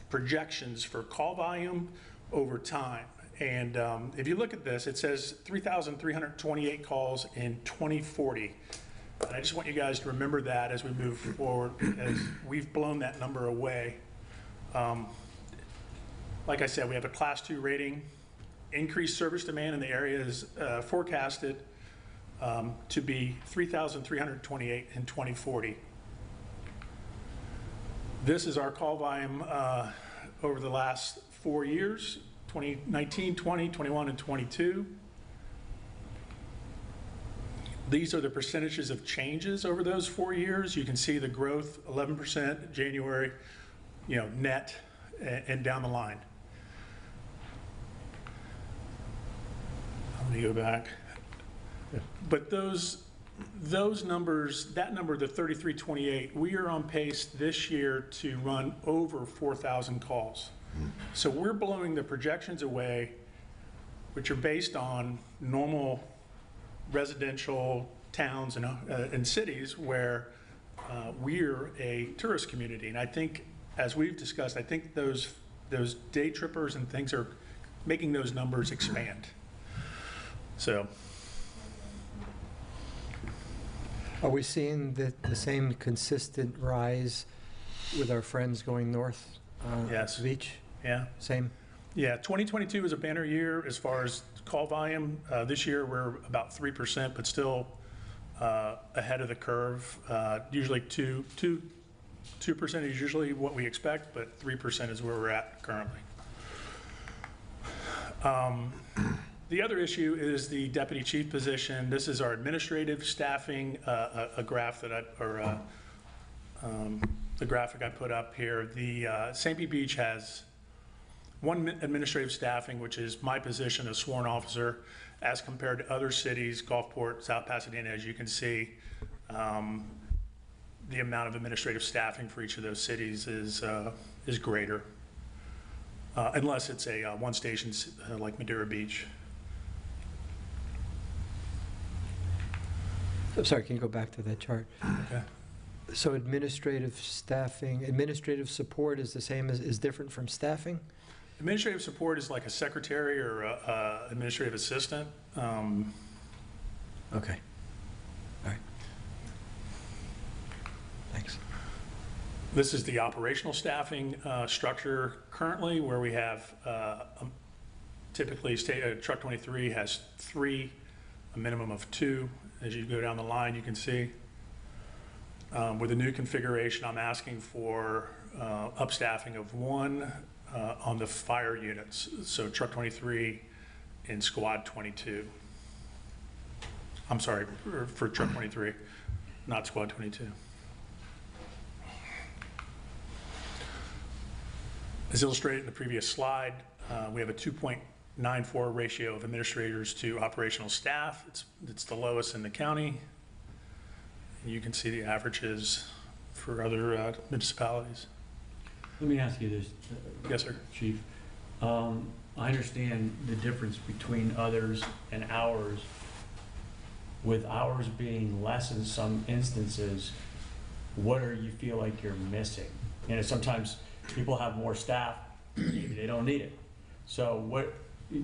L: projections for call volume over time. And if you look at this, it says 3,328 calls in 2040. And I just want you guys to remember that as we move forward, as we've blown that number away. Like I said, we have a Class 2 rating. Increased service demand in the area is forecasted to be 3,328 in 2040. This is our call volume over the last 4 years, 2019, 20, 21, and 22. These are the percentages of changes over those 4 years. You can see the growth, 11% January, you know, net, and down the line. I'm gonna go back.
D: Yeah.
L: But those numbers, that number, the 3328, we are on pace this year to run over 4,000 calls. So we're blowing the projections away, which are based on normal residential towns and cities where we're a tourist community. And I think, as we've discussed, I think those day trippers and things are making those numbers expand. So.
D: Are we seeing the same consistent rise with our friends going north?
L: Yes.
D: Beach?
L: Yeah.
D: Same?
L: Yeah, 2022 was a banner year as far as call volume. This year, we're about 3%, but still ahead of the curve. Usually 2% is usually what we expect, but 3% is where we're at currently. The other issue is the deputy chief position. This is our administrative staffing, a graph that the graphic I put up here. The St. Pete Beach has one administrative staffing, which is my position as sworn officer, as compared to other cities, Gulfport, South Pasadena. As you can see, the amount of administrative staffing for each of those cities is greater, unless it's a one station like Madeira Beach.
D: I'm sorry, can you go back to that chart?
L: Okay.
D: So administrative staffing, administrative support is the same is different from staffing?
L: Administrative support is like a secretary or a administrative assistant.
D: Okay. All right. Thanks.
L: This is the operational staffing structure currently, where we have typically Truck 23 has 3, a minimum of 2. As you go down the line, you can see. With the new configuration, I'm asking for upstaffing of 1 on the fire units. So Truck 23 and Squad 22. I'm sorry, for Truck 23, not Squad 22. As illustrated in the previous slide, we have a 2.94 ratio of administrators to operational staff. It's the lowest in the county. And you can see the averages for other municipalities.
G: Let me ask you this.
L: Yes, sir.
G: Chief. I understand the difference between others and ours. with hours being less in some instances, what are you feel like you're missing? You know, sometimes people have more staff, maybe they don't need it. So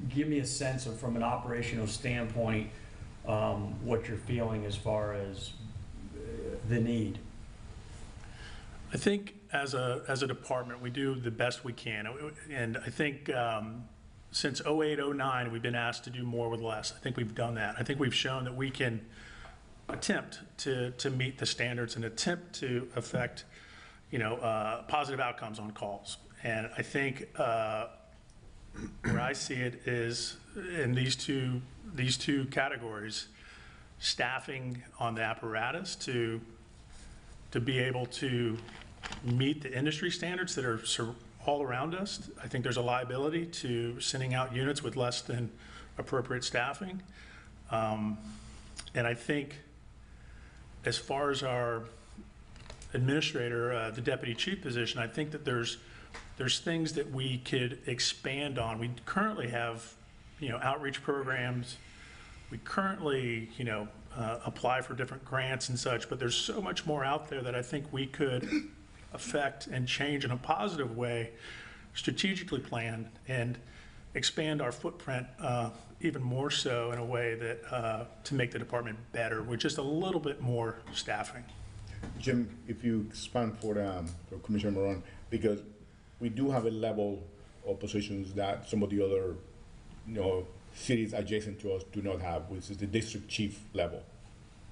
G: give me a sense of, from an operational standpoint, what you're feeling as far as the need.
L: I think as a department, we do the best we can. And I think since 08, 09, we've been asked to do more with less. I think we've done that. I think we've shown that we can attempt to meet the standards and attempt to affect, positive outcomes on calls. And I think where I see it is in these two categories: staffing on the apparatus to be able to meet the industry standards that are all around us. I think there's a liability to sending out units with less than appropriate staffing. And I think as far as our administrator, the deputy chief position, I think that there's things that we could expand on. We currently have, outreach programs. We currently, apply for different grants and such, but there's so much more out there that I think we could affect and change in a positive way, strategically plan, and expand our footprint even more so in a way that to make the department better with just a little bit more staffing.
B: Jim, if you expand for Commissioner Moran, because we do have a level of positions that some of the other, cities adjacent to us do not have, which is the district chief level.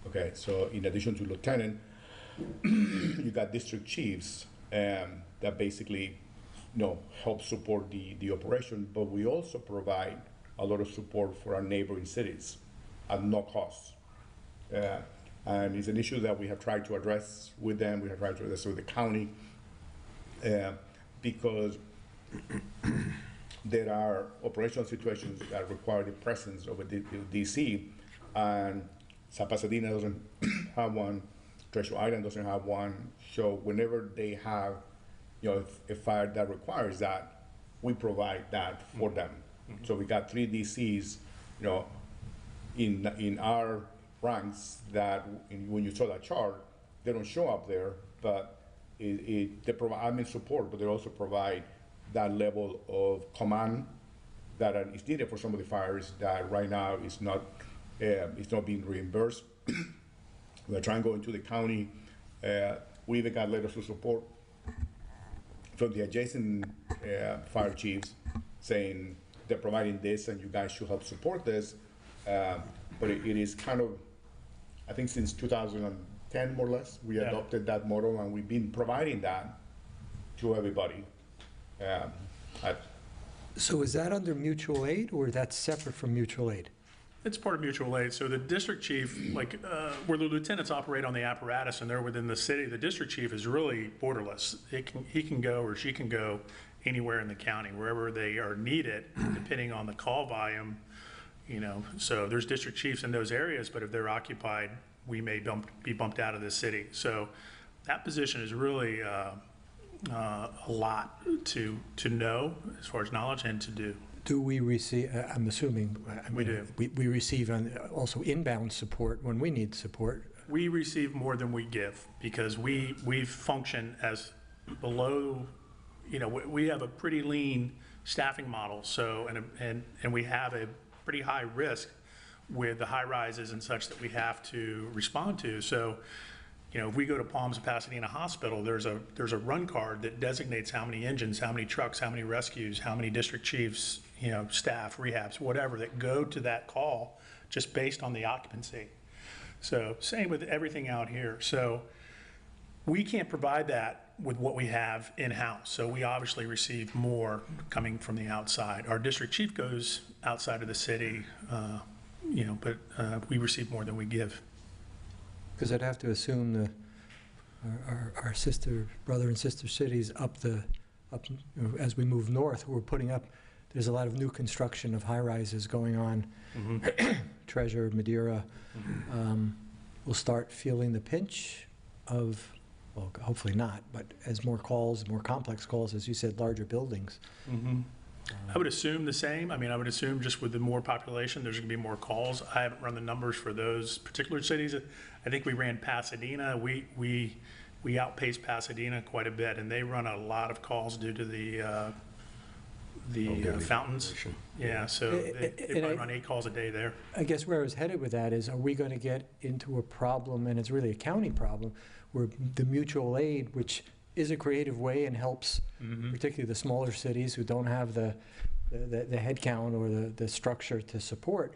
B: Okay, so in addition to lieutenant, you got district chiefs that basically, help support the operation, but we also provide a lot of support for our neighboring cities at no cost. And it's an issue that we have tried to address with them. We have tried to address with the county because there are operational situations that require the presence of a DC, and South Pasadena doesn't have one, Treasure Island doesn't have one. So whenever they have, a fire that requires that, we provide that for them. Mm-hmm. So we got 3 DCs, in our ranks that when you saw that chart, they don't show up there, but they provide admin support, but they also provide that level of command that is needed for some of the fires that right now is not being reimbursed. We're trying to go into the county. We even got letters of support from the adjacent fire chiefs saying they're providing this and you guys should help support this. But it is kind of, I think since 2010 more or less, we adopted that model and we've been providing that to everybody.
D: So is that under mutual aid or that's separate from mutual aid?
L: It's part of mutual aid. So the district chief, where the lieutenants operate on the apparatus and they're within the city, the district chief is really borderless. He can go or she can go anywhere in the county, wherever they are needed, depending on the call volume. So there's district chiefs in those areas, but if they're occupied, we may be bumped out of the city. So that position is really a lot to know as far as knowledge and to do.
D: Do we receive, I'm assuming,
L: we do.
D: We receive also inbound support when we need support?
L: We receive more than we give because we function as below, we have a pretty lean staffing model. So, and we have a pretty high risk with the high rises and such that we have to respond to. So, if we go to Palms and Pasadena Hospital, there's a run card that designates how many engines, how many trucks, how many rescues, how many district chiefs, staff, rehabs, whatever, that go to that call just based on the occupancy. So same with everything out here. So we can't provide that with what we have in-house. So we obviously receive more coming from the outside. Our district chief goes outside of the city, but we receive more than we give.
D: Because I'd have to assume our brother and sister cities up as we move north, we're putting up, there's a lot of new construction of high-rises going on. Mm-hmm. Treasure, Madeira, will start feeling the pinch of, well, hopefully not, but as more calls, more complex calls, as you said, larger buildings.
L: Mm-hmm. I would assume the same. I mean, I would assume just with the more population, there's going to be more calls. I haven't run the numbers for those particular cities. I think we ran Pasadena. We outpaced Pasadena quite a bit, and they run a lot of calls due to the fountains. Yeah, so they probably run 8 calls a day there.
D: I guess where I was headed with that is, are we going to get into a problem, and it's really a county problem, where the mutual aid, which is a creative way and helps particularly the smaller cities who don't have the headcount or the structure to support,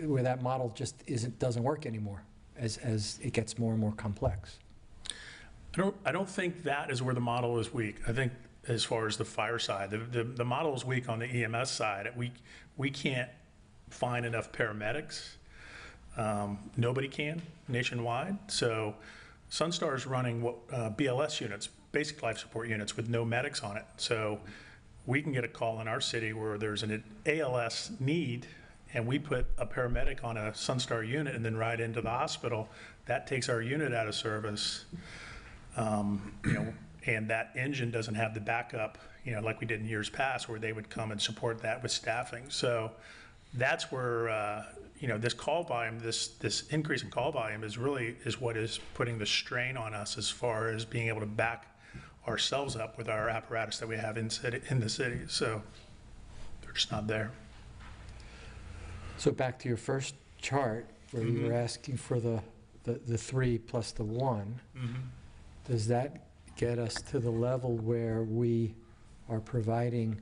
D: where that model just doesn't work anymore as it gets more and more complex?
L: I don't think that is where the model is weak. I think as far as the fire side, the model is weak on the EMS side. We can't find enough paramedics. Nobody can nationwide. So Sunstar is running what BLS units, basic life support units, with no medics on it. So we can get a call in our city where there's an ALS need, and we put a paramedic on a Sunstar unit and then ride into the hospital. That takes our unit out of service. And that engine doesn't have the backup, like we did in years past, where they would come and support that with staffing. So that's where, this call volume, this increase in call volume is what is putting the strain on us as far as being able to back ourselves up with our apparatus that we have in the city. So they're just not there.
D: So back to your first chart, where you were asking for the 3 plus the 1, does that get us to the level where we are providing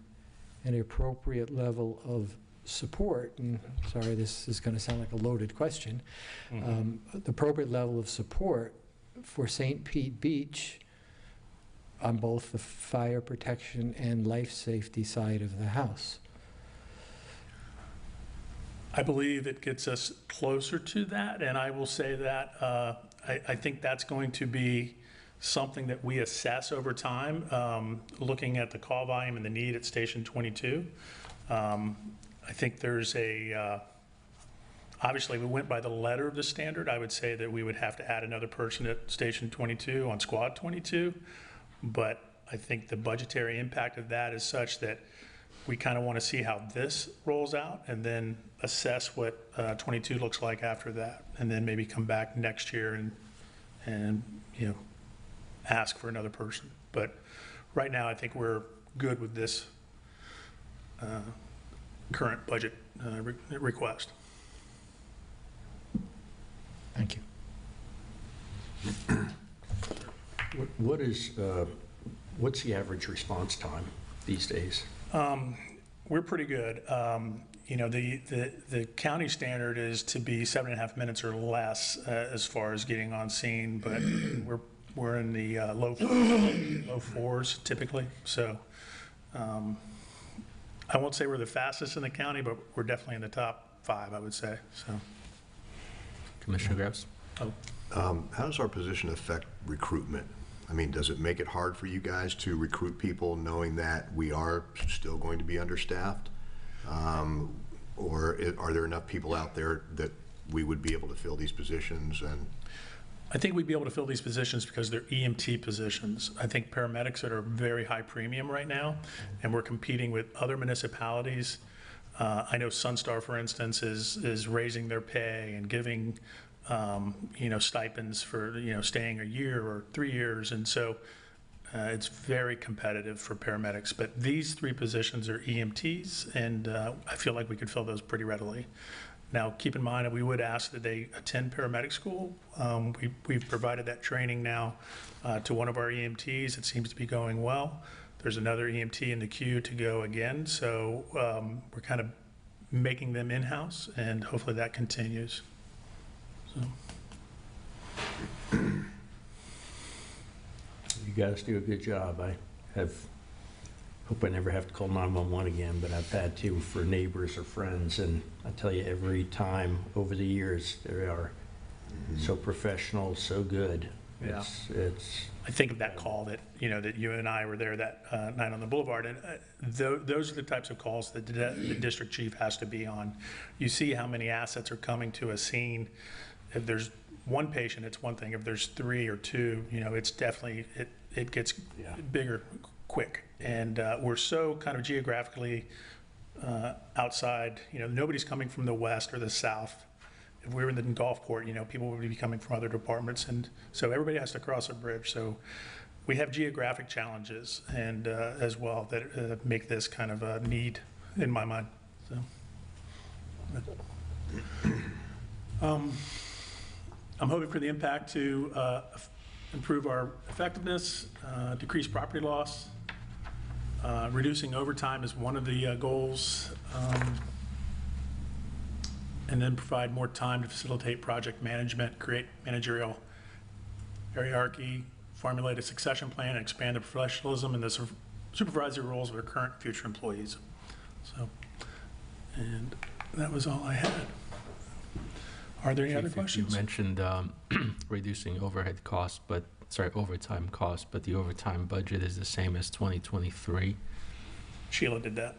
D: an appropriate level of support? And sorry, this is going to sound like a loaded question. The appropriate level of support for St. Pete Beach on both the fire protection and life safety side of the house?
L: I believe it gets us closer to that, and I will say that I think that's going to be something that we assess over time, looking at the call volume and the need at Station 22. I think there's obviously we went by the letter of the standard. I would say that we would have to add another person at Station 22 on Squad 22, but I think the budgetary impact of that is such that we kind of want to see how this rolls out and then assess what 22 looks like after that, and then maybe come back next year and ask for another person. But right now, I think we're good with this current budget request.
D: Thank you.
F: What's the average response time these days?
L: We're pretty good. The county standard is to be 7.5 minutes or less as far as getting on scene, but we're in the low 4s typically. So I won't say we're the fastest in the county, but we're definitely in the top 5, I would say. So,
A: Commissioner Graves?
H: How does our position affect recruitment? I mean, does it make it hard for you guys to recruit people knowing that we are still going to be understaffed? Or are there enough people out there that we would be able to fill these positions? And
L: I think we'd be able to fill these positions because they're EMT positions. I think paramedics that are very high premium right now, and we're competing with other municipalities. I know Sunstar, for instance, is raising their pay and giving stipends for staying a year or 3 years, and so it's very competitive for paramedics. But these 3 positions are EMTs, and I feel like we could fill those pretty readily. Now, keep in mind that we would ask that they attend paramedic school. We've provided that training now to one of our EMTs. It seems to be going well. There's another EMT in the queue to go again, so we're kind of making them in-house, and hopefully that continues. So.
F: You guys do a good job. I hope I never have to call 911 again, but I've had to for neighbors or friends, and I tell you, every time over the years, they are so professional, so good.
L: Yeah.
F: It's
L: I think of that call that you and I were there that night on the boulevard, and those are the types of calls that the district chief has to be on. You see how many assets are coming to a scene. If there's one patient, it's one thing. If there's 3 or 2, it's definitely it gets bigger quick. And we're so kind of geographically outside, nobody's coming from the west or the south. If we were in the Gulfport, people would be coming from other departments. And so everybody has to cross a bridge. So we have geographic challenges and as well that make this kind of a need in my mind. So. I'm hoping for the impact to improve our effectiveness, decrease property loss. Reducing overtime is one of the goals. And then provide more time to facilitate project management, create managerial hierarchy, formulate a succession plan, and expand the professionalism and the supervisory roles of our current and future employees. So, and that was all I had. Are there any other questions?
A: You mentioned reducing overhead costs, overtime costs, but the overtime budget is the same as 2023.
L: Sheila did that.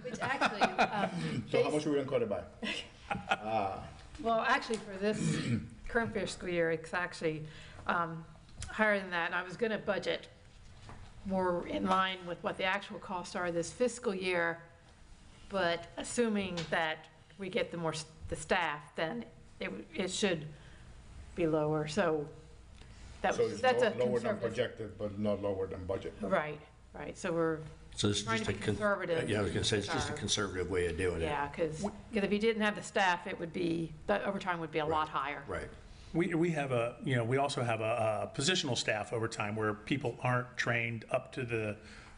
E: Which actually,
B: So how much are we gonna cut it by?
E: well, actually, for this current fiscal year, it's actually higher than that. And I was going to budget more in line with what the actual costs are this fiscal year, but assuming that we get the staff, then it should be lower. So that's a
B: Lower than
E: conservative.
B: projected, but not lower than budget.
E: Right. So this is
F: Trying
E: just
F: to
E: a
F: be
E: conservative.
F: Yeah, I was going to say, it's just a conservative way of doing it.
E: Yeah, because if you didn't have the staff, the overtime would be a lot higher.
F: Right.
L: We have we also have a positional staff overtime where people aren't trained up to the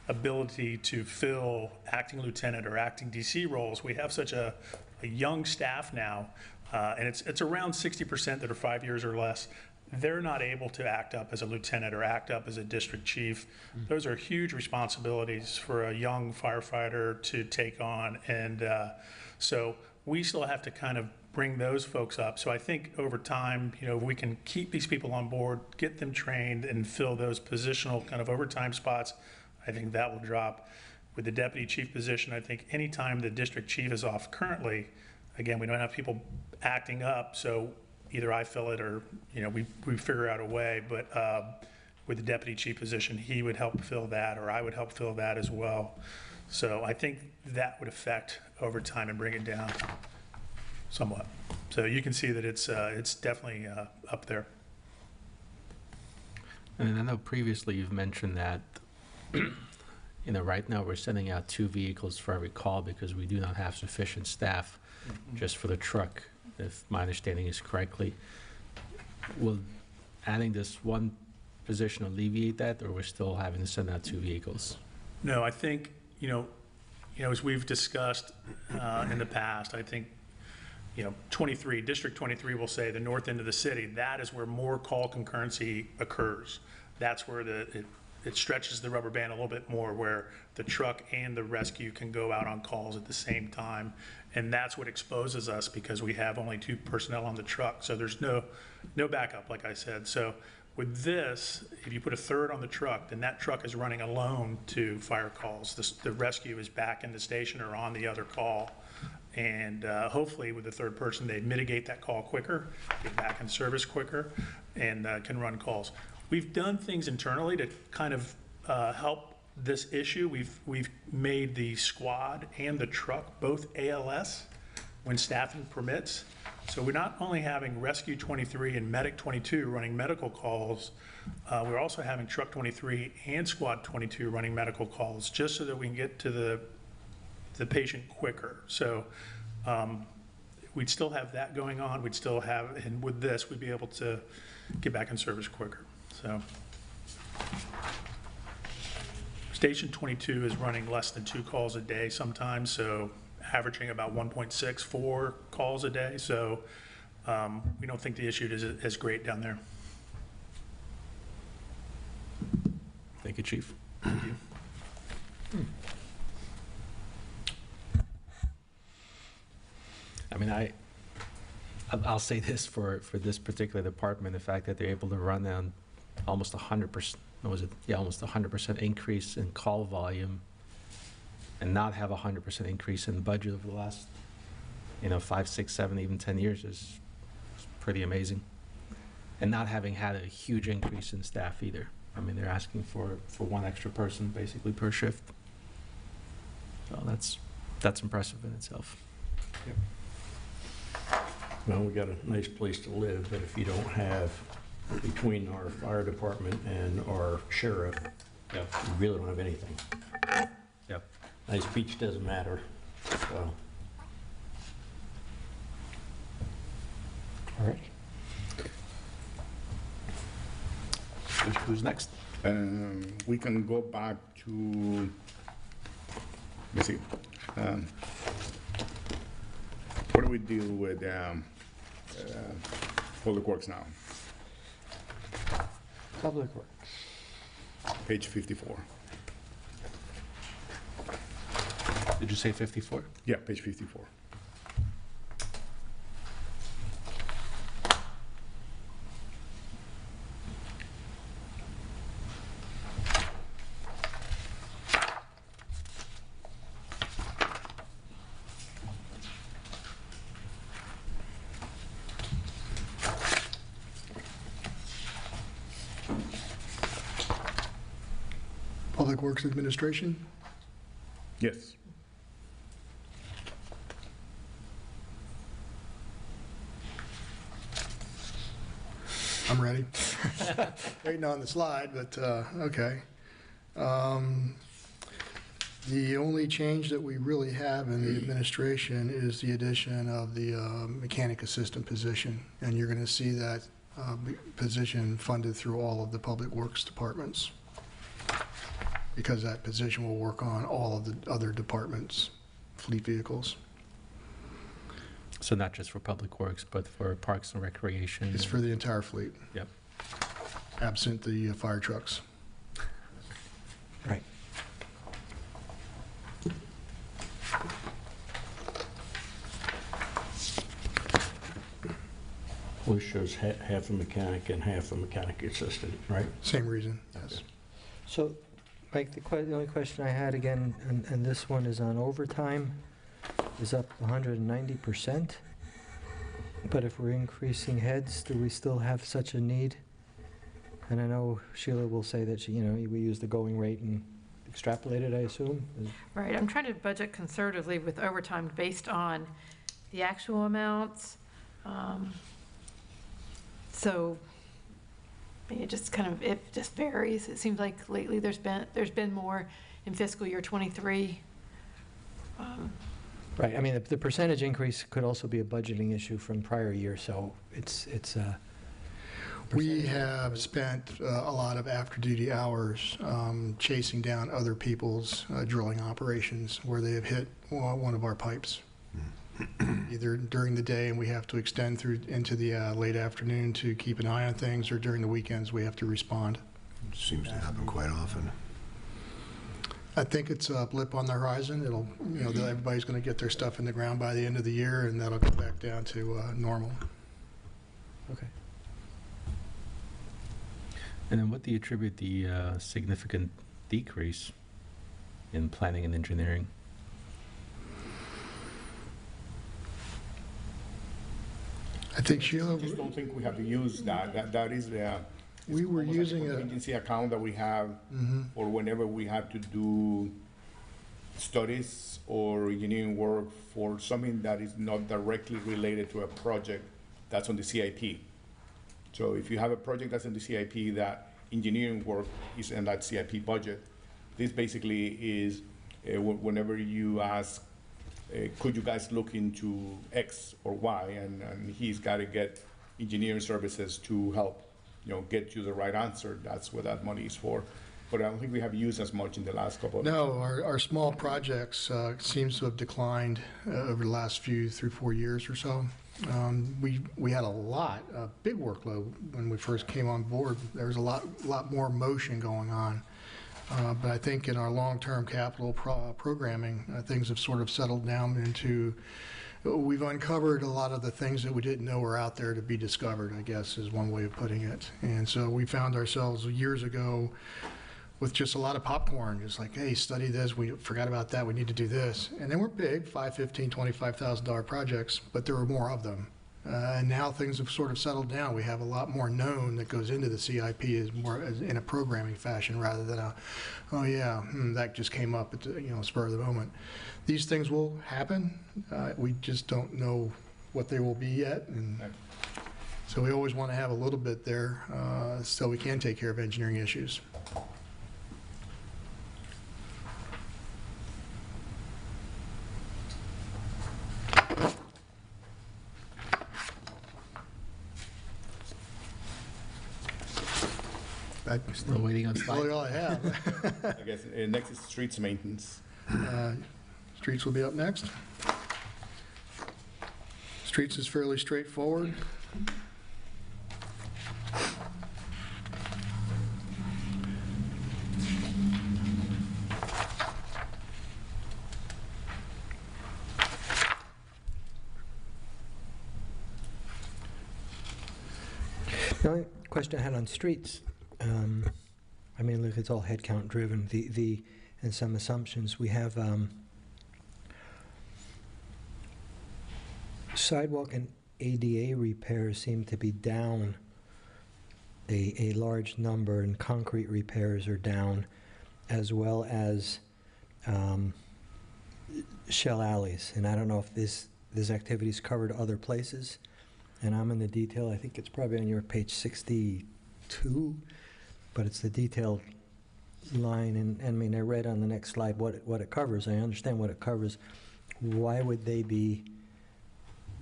L: ability to fill acting lieutenant or acting DC roles. We have such a young staff now, and it's around 60% that are 5 years or less. They're not able to act up as a lieutenant or act up as a district chief. Those are huge responsibilities for a young firefighter to take on. And so we still have to kind of bring those folks up. So I think over time, if we can keep these people on board, get them trained and fill those positional kind of overtime spots, I think that will drop. With the deputy chief position, I think anytime the district chief is off currently, again, we don't have people acting up. So either I fill it or, we figure out a way, but with the deputy chief position, he would help fill that, or I would help fill that as well. So I think that would affect overtime and bring it down somewhat. So you can see that it's definitely up there.
A: And I know previously you've mentioned that, right now we're sending out 2 vehicles for every call because we do not have sufficient staff just for the truck, if my understanding is correctly. Will adding this one position alleviate that, or we're still having to send out 2 vehicles?
L: No, I think, as we've discussed in the past, I think, District 23 will say the north end of the city, that is where more call concurrency occurs. That's where it stretches the rubber band a little bit more, where the truck and the rescue can go out on calls at the same time. And that's what exposes us, because we have only 2 personnel on the truck. So there's no backup, like I said. So with this, if you put a 3rd on the truck, then that truck is running alone to fire calls. The rescue is back in the station or on the other call. And hopefully with the 3rd person, they mitigate that call quicker, get back in service quicker, and can run calls. We've done things internally to kind of help this issue. We've made the squad and the truck both ALS when staffing permits. So we're not only having Rescue 23 and Medic 22 running medical calls, we're also having Truck 23 and Squad 22 running medical calls, just so that we can get to the patient quicker. So we'd still have that going on. We'd still have, and with this, we'd be able to get back in service quicker. So Station 22 is running less than 2 calls a day sometimes, so averaging about 1.64 calls a day. So we don't think the issue is as great down there.
A: Thank you, Chief.
L: Thank you.
A: I mean, I'll say this for this particular department, the fact that they're able to run down almost 100%, almost 100% increase in call volume and not have 100% increase in budget over the last, 5, 6, 7, even 10 years is pretty amazing. And not having had a huge increase in staff either. I mean, they're asking for one extra person basically per shift. So that's impressive in itself.
F: Well, we got a nice place to live, but if you don't have, between our fire department and our sheriff,
A: Yep.
F: you really don't have anything.
A: Yep.
F: Nice beach doesn't matter, so.
D: All right.
A: Who's next?
B: We can go back to, let's see, what do we deal with Public Works now?
D: Public Works.
B: Page 54.
A: Did you say 54?
B: Yeah, page 54.
M: Public Works Administration?
B: Yes.
M: I'm ready. Waiting on the slide, but, okay. The only change that we really have in the administration is the addition of the mechanic assistant position. And you're going to see that position funded through all of the public works departments, because that position will work on all of the other departments' fleet vehicles.
A: So not just for Public Works, but for Parks and Recreation?
M: It's for the entire fleet,
A: Yep.
M: absent the fire trucks.
D: Right.
F: Which shows half a mechanic and half a mechanic assistant, right?
M: Same reason, yes.
D: So, Mike, the only question I had again, and this one is on overtime, is up 190%. But if we're increasing heads, do we still have such a need? And I know Sheila will say that we use the going rate and extrapolate it, I assume?
E: Right, I'm trying to budget conservatively with overtime based on the actual amounts. So it just it just varies. It seems like lately there's been more in fiscal year '23.
D: Right, I mean, the percentage increase could also be a budgeting issue from prior year, so it's
M: We have spent a lot of after-duty hours chasing down other people's drilling operations where they have hit one of our pipes, either during the day and we have to extend through into the late afternoon to keep an eye on things, or during the weekends we have to respond.
H: Seems to happen quite often.
M: I think it's a blip on the horizon. It'll, everybody's going to get their stuff in the ground by the end of the year, and that'll go back down to normal.
D: Okay.
A: And then what do you attribute the significant decrease in planning and engineering?
M: I think, Sheila,
B: I just don't think we have to use that. That is the.
M: we were using a
B: contingency account that we have for whenever we have to do studies or engineering work for something that is not directly related to a project that's on the CIP. So if you have a project that's in the CIP, that engineering work is in that CIP budget. This basically is whenever you ask, could you guys look into X or Y, and he's got to get engineering services to help, get you the right answer. That's what that money is for. But I don't think we have used as much in the last couple of years.
M: No, our small projects seems to have declined over the last 3-4 years or so. We had a big workload when we first came on board. There was a lot more motion going on. But I think in our long-term capital programming, things have sort of settled down into, we've uncovered a lot of the things that we didn't know were out there to be discovered, I guess is one way of putting it. And so we found ourselves years ago with just a lot of popcorn. It's like, hey, study this, we forgot about that, we need to do this. And they weren't big, $5,000, $15,000, $25,000 projects, but there were more of them. And now things have sort of settled down. We have a lot more known that goes into the CIP is more as in a programming fashion rather than a, oh yeah, that just came up at the, spur of the moment. These things will happen. We just don't know what they will be yet. And so we always want to have a little bit there so we can take care of engineering issues.
A: Still waiting on
M: Really all I have.
B: I guess next is streets maintenance.
M: Streets will be up next. Streets is fairly straightforward.
D: The only question I had on streets, I mean, look, it's all headcount driven, and some assumptions. We have sidewalk and ADA repairs seem to be down a large number, and concrete repairs are down, as well as shell alleys. And I don't know if this activity's covered other places. And I'm in the detail, I think it's probably on your page 62, but it's the detailed line, and I mean, I read on the next slide what it covers. I understand what it covers. Why would they be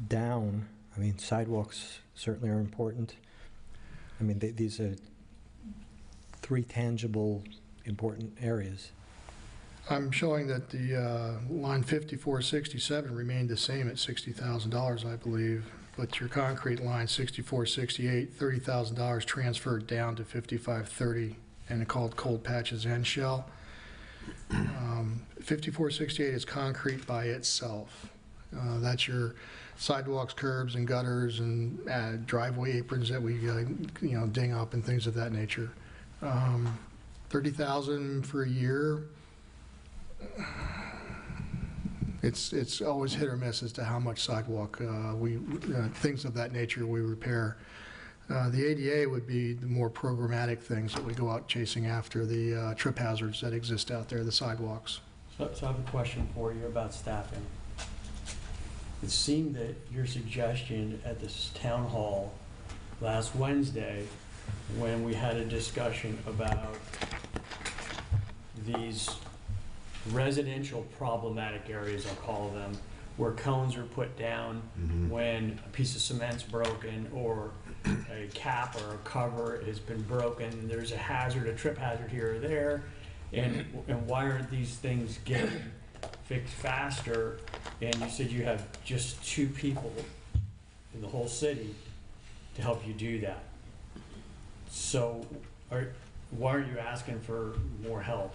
D: down? I mean, sidewalks certainly are important. I mean, these are three tangible, important areas.
M: I'm showing that the line 5467 remained the same at $60,000, I believe. But your concrete line, 6468, $30,000 transferred down to 5530, and called cold patches and shell. 5468 is concrete by itself. That's your sidewalks, curbs, and gutters, and driveway aprons that we, ding up and things of that nature. 30,000 for a year. It's always hit or miss as to how much sidewalk things of that nature we repair. The ADA would be the more programmatic things that we go out chasing after, the trip hazards that exist out there, the sidewalks.
G: So I have a question for you about staffing. It seemed that your suggestion at this town hall last Wednesday, when we had a discussion about these residential problematic areas, I'll call them, where cones are put down when a piece of cement's broken or a cap or a cover has been broken, there's a hazard, a trip hazard here or there, and why aren't these things getting fixed faster? And you said you have just 2 people in the whole city to help you do that. So why are you asking for more help?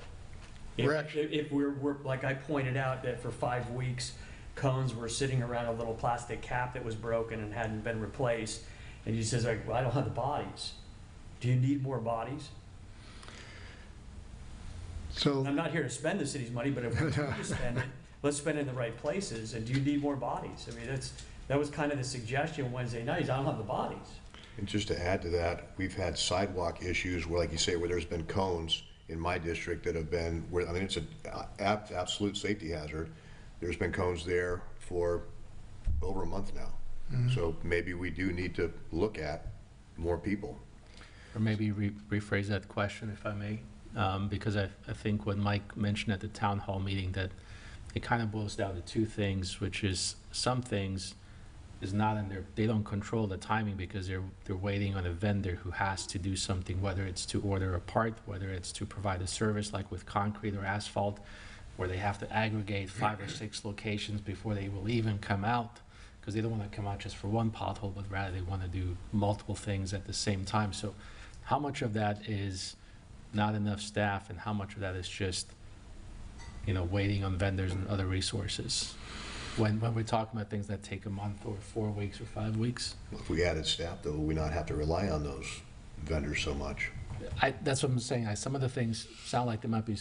G: If we're like I pointed out that for 5 weeks, cones were sitting around a little plastic cap that was broken and hadn't been replaced, and he says, like, well, I don't have the bodies. Do you need more bodies?
M: So
G: I'm not here to spend the city's money, but if we do spend it, let's spend it in the right places. And do you need more bodies? I mean, that was kind of the suggestion Wednesday night. I don't have the bodies.
H: And just to add to that, we've had sidewalk issues where, like you say, where there's been cones in my district that have been, where, I mean, it's an absolute safety hazard. There's been cones there for over a month now. So maybe we do need to look at more people.
A: Or maybe rephrase that question, if I may, because I think what Mike mentioned at the town hall meeting, that it kind of boils down to 2 things, which is some things is not in their, they don't control the timing because they're waiting on a vendor who has to do something, whether it's to order a part, whether it's to provide a service like with concrete or asphalt, where they have to aggregate 5 or 6 locations before they will even come out, because they don't want to come out just for one pothole, but rather they want to do multiple things at the same time. So how much of that is not enough staff, and how much of that is just, waiting on vendors and other resources? When we're talking about things that take a month or 4 weeks or 5 weeks?
H: If we added staff, though, we not have to rely on those vendors so much.
A: That's what I'm saying. Some of the things sound like they might be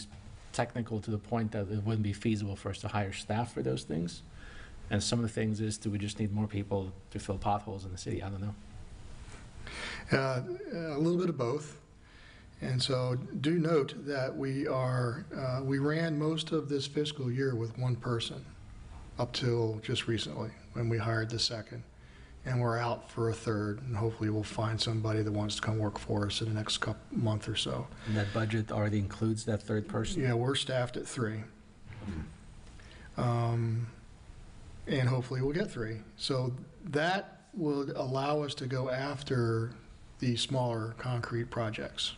A: technical to the point that it wouldn't be feasible for us to hire staff for those things. And some of the things is, do we just need more people to fill potholes in the city? I don't know.
M: A little bit of both. And so do note that we ran most of this fiscal year with one person up till just recently when we hired the second. And we're out for a third, and hopefully we'll find somebody that wants to come work for us in the next month or so.
A: And that budget already includes that third person?
M: Yeah, we're staffed at 3. And hopefully we'll get 3. So that would allow us to go after the smaller concrete projects,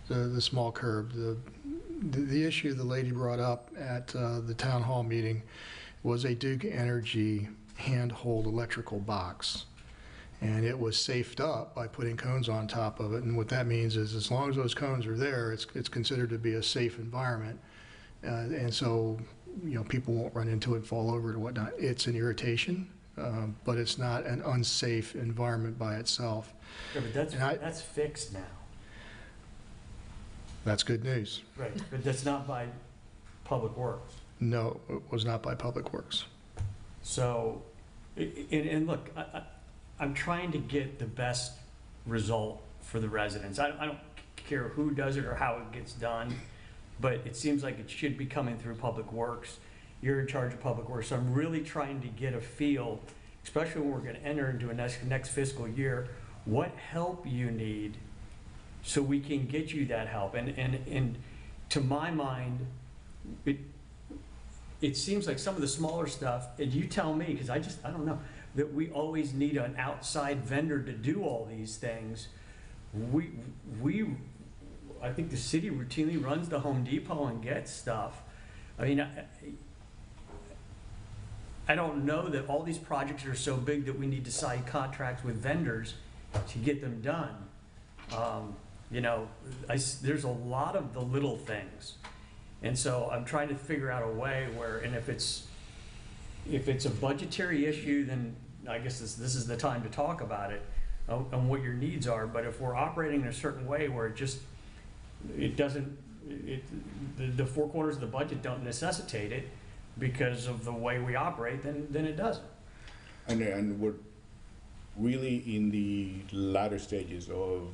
M: the small curb. The issue the lady brought up at the town hall meeting was a Duke Energy handhold electrical box. And it was safed up by putting cones on top of it. And what that means is as long as those cones are there, it's considered to be a safe environment. And so, people won't run into it and fall over it or whatnot. It's an irritation, but it's not an unsafe environment by itself.
G: Yeah, but that's fixed now.
M: That's good news.
G: Right, but that's not by Public Works.
M: No, it was not by Public Works.
G: So, and look, I'm trying to get the best result for the residents. I don't care who does it or how it gets done, but it seems like it should be coming through Public Works. You're in charge of Public Works, so I'm really trying to get a feel, especially when we're going to enter into a next fiscal year, what help you need so we can get you that help. And to my mind, it seems like some of the smaller stuff, and you tell me, because I don't know, that we always need an outside vendor to do all these things. I think the city routinely runs to Home Depot and gets stuff. I mean, I don't know that all these projects are so big that we need to sign contracts with vendors to get them done. There's a lot of the little things. And so I'm trying to figure out a way where, and if it's a budgetary issue, then I guess this is the time to talk about it and what your needs are. But if we're operating in a certain way where the four corners of the budget don't necessitate it because of the way we operate, then it doesn't.
B: And we're really in the latter stages of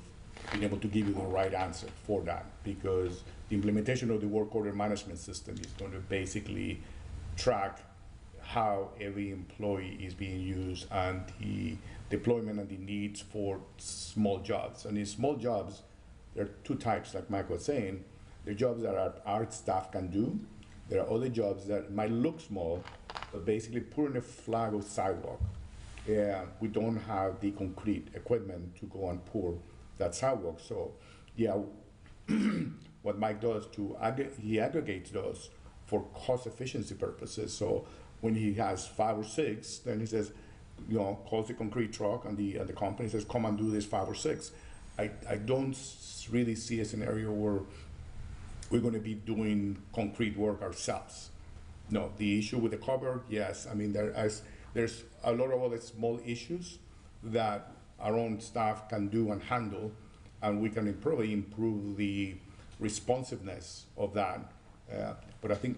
B: being able to give you the right answer for that, because the implementation of the work order management system is going to basically track how every employee is being used and the deployment and the needs for small jobs. And in small jobs, there are 2 types, like Mike was saying. There are jobs that our staff can do. There are other jobs that might look small, but basically putting a flag of sidewalk. We don't have the concrete equipment to go and pour that sidewalk. So, what Mike does he aggregates those for cost efficiency purposes. So when he has 5 or 6, then he says, calls the concrete truck, and the company says, come and do this 5 or 6. I don't really see a scenario where we're going to be doing concrete work ourselves. No, the issue with the cover, yes. I mean, there's a lot of other small issues that our own staff can do and handle, and we can probably improve the responsiveness of that. But I think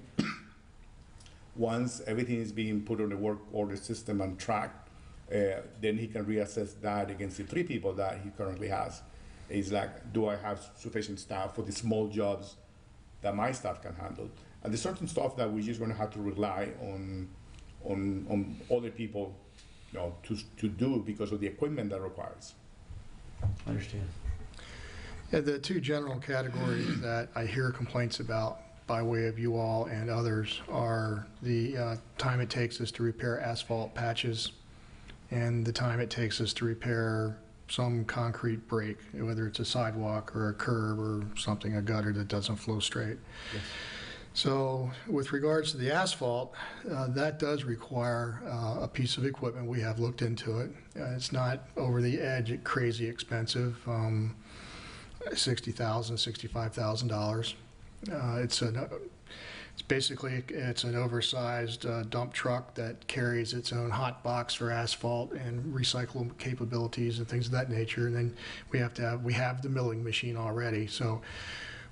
B: once everything is being put on the work order system and tracked, then he can reassess that against the 3 people that he currently has. It's like, do I have sufficient staff for the small jobs that my staff can handle? And there's certain stuff that we're just going to have to rely on other people, to do because of the equipment that requires.
G: I understand.
M: Yeah, the 2 general categories that I hear complaints about by way of you all and others are the time it takes us to repair asphalt patches and the time it takes us to repair some concrete break, whether it's a sidewalk or a curb or something, a gutter that doesn't flow straight. Yes. So with regards to the asphalt, that does require a piece of equipment. We have looked into it. It's not over the edge crazy expensive, $60,000, $65,000. It's basically an oversized dump truck that carries its own hot box for asphalt and recycle capabilities and things of that nature. And then we have the milling machine already. So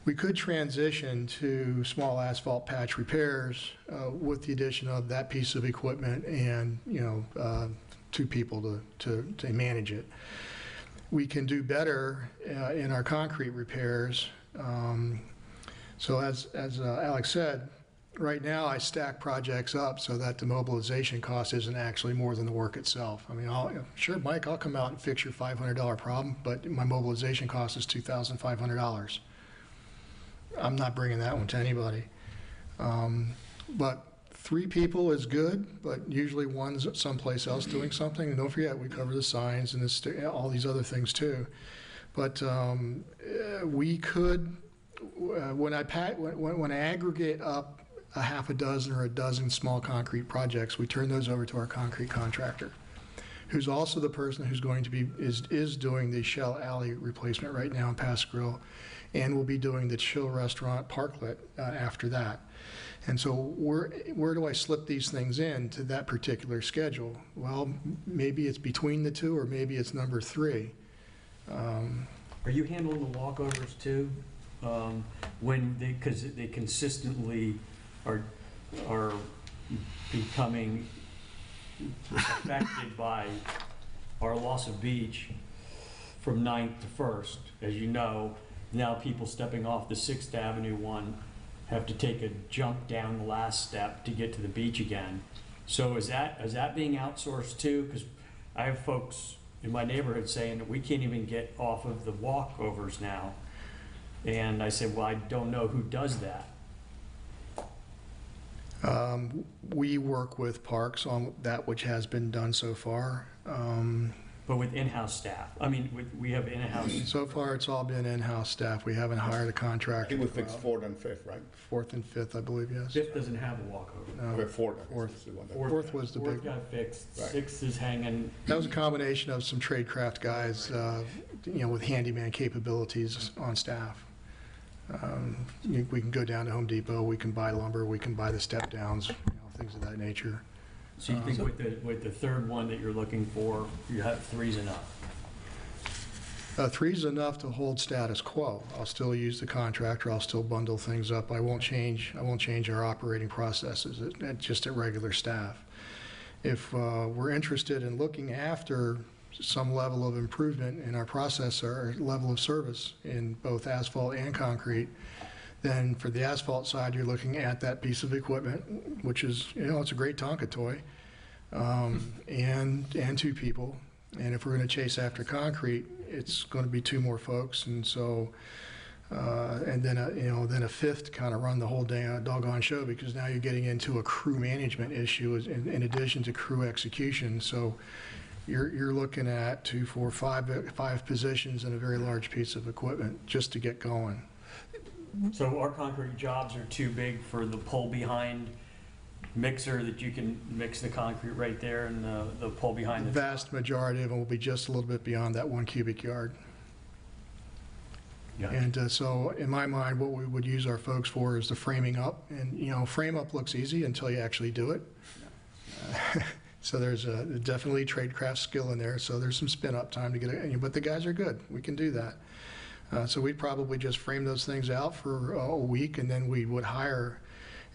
M: We could transition to small asphalt patch repairs with the addition of that piece of equipment and, 2 people to manage it. We can do better in our concrete repairs. So as Alex said, right now I stack projects up so that the mobilization cost isn't actually more than the work itself. I mean, sure, Mike, I'll come out and fix your $500 problem, but my mobilization cost is $2,500. I'm not bringing that one to anybody. But 3 people is good, but usually one's someplace else doing something. And don't forget, we cover the signs and all these other things too. But we could, when I aggregate up a half a dozen or a dozen small concrete projects, we turn those over to our concrete contractor, who's also the person who's going to be, is doing the Shell Alley replacement right now in Pass Grill, and will be doing the Chill Restaurant Parklet after that. And so where do I slip these things in to that particular schedule? Well, maybe it's between the 2, or maybe it's number 3.
G: Are you handling the walkovers too? Because they consistently are becoming affected by our loss of beach from 9th to 1st. As you know, now people stepping off the 6th Avenue one have to take a jump down the last step to get to the beach again. So is that being outsourced too? Because I have folks in my neighborhood saying that we can't even get off of the walkovers now. And I said, well, I don't know who does that.
M: We work with parks on that which has been done so far.
G: But with in-house staff, I mean, we have in-house.
M: So far, it's all been in-house staff. We haven't hired a
B: I
M: contractor.
B: think we fixed 4th and 5th, right?
M: 4th and 5th, I believe, yes.
G: 5th doesn't have a walkover.
M: No,
B: Okay, 4th. I guess,
M: Fourth.
B: is the one that-
M: Fourth was the
G: 4th
M: big.
G: got fixed,
B: Right.
G: 6th is hanging.
M: That was a combination of some tradecraft guys, with handyman capabilities on staff. We can go down to Home Depot, we can buy lumber, we can buy the step downs, things of that nature.
G: So you think with the 3rd one that you're looking for, you have 3's enough?
M: 3 is enough to hold status quo. I'll still use the contractor, I'll still bundle things up. I won't change our operating processes, just at regular staff. If we're interested in looking after some level of improvement in our process or level of service in both asphalt and concrete, then for the asphalt side, you're looking at that piece of equipment, which is, it's a great Tonka toy, and 2 people. And if we're going to chase after concrete, it's going to be 2 more folks. And so, and then a 5th to kind of run the whole doggone show, because now you're getting into a crew management issue in addition to crew execution. So you're looking at 2, 4, 5 positions and a very large piece of equipment just to get going.
G: So our concrete jobs are too big for the pull behind mixer that you can mix the concrete right there, and the pull behind
M: The
G: the
M: vast majority of them will be just a little bit beyond that 1 cubic yard.
G: Yeah.
M: And so in my mind, what we would use our folks for is the framing up. And, frame up looks easy until you actually do it. So there's definitely tradecraft skill in there. So there's some spin up time to get it, but the guys are good. We can do that. So we'd probably just frame those things out for a week, and then we would hire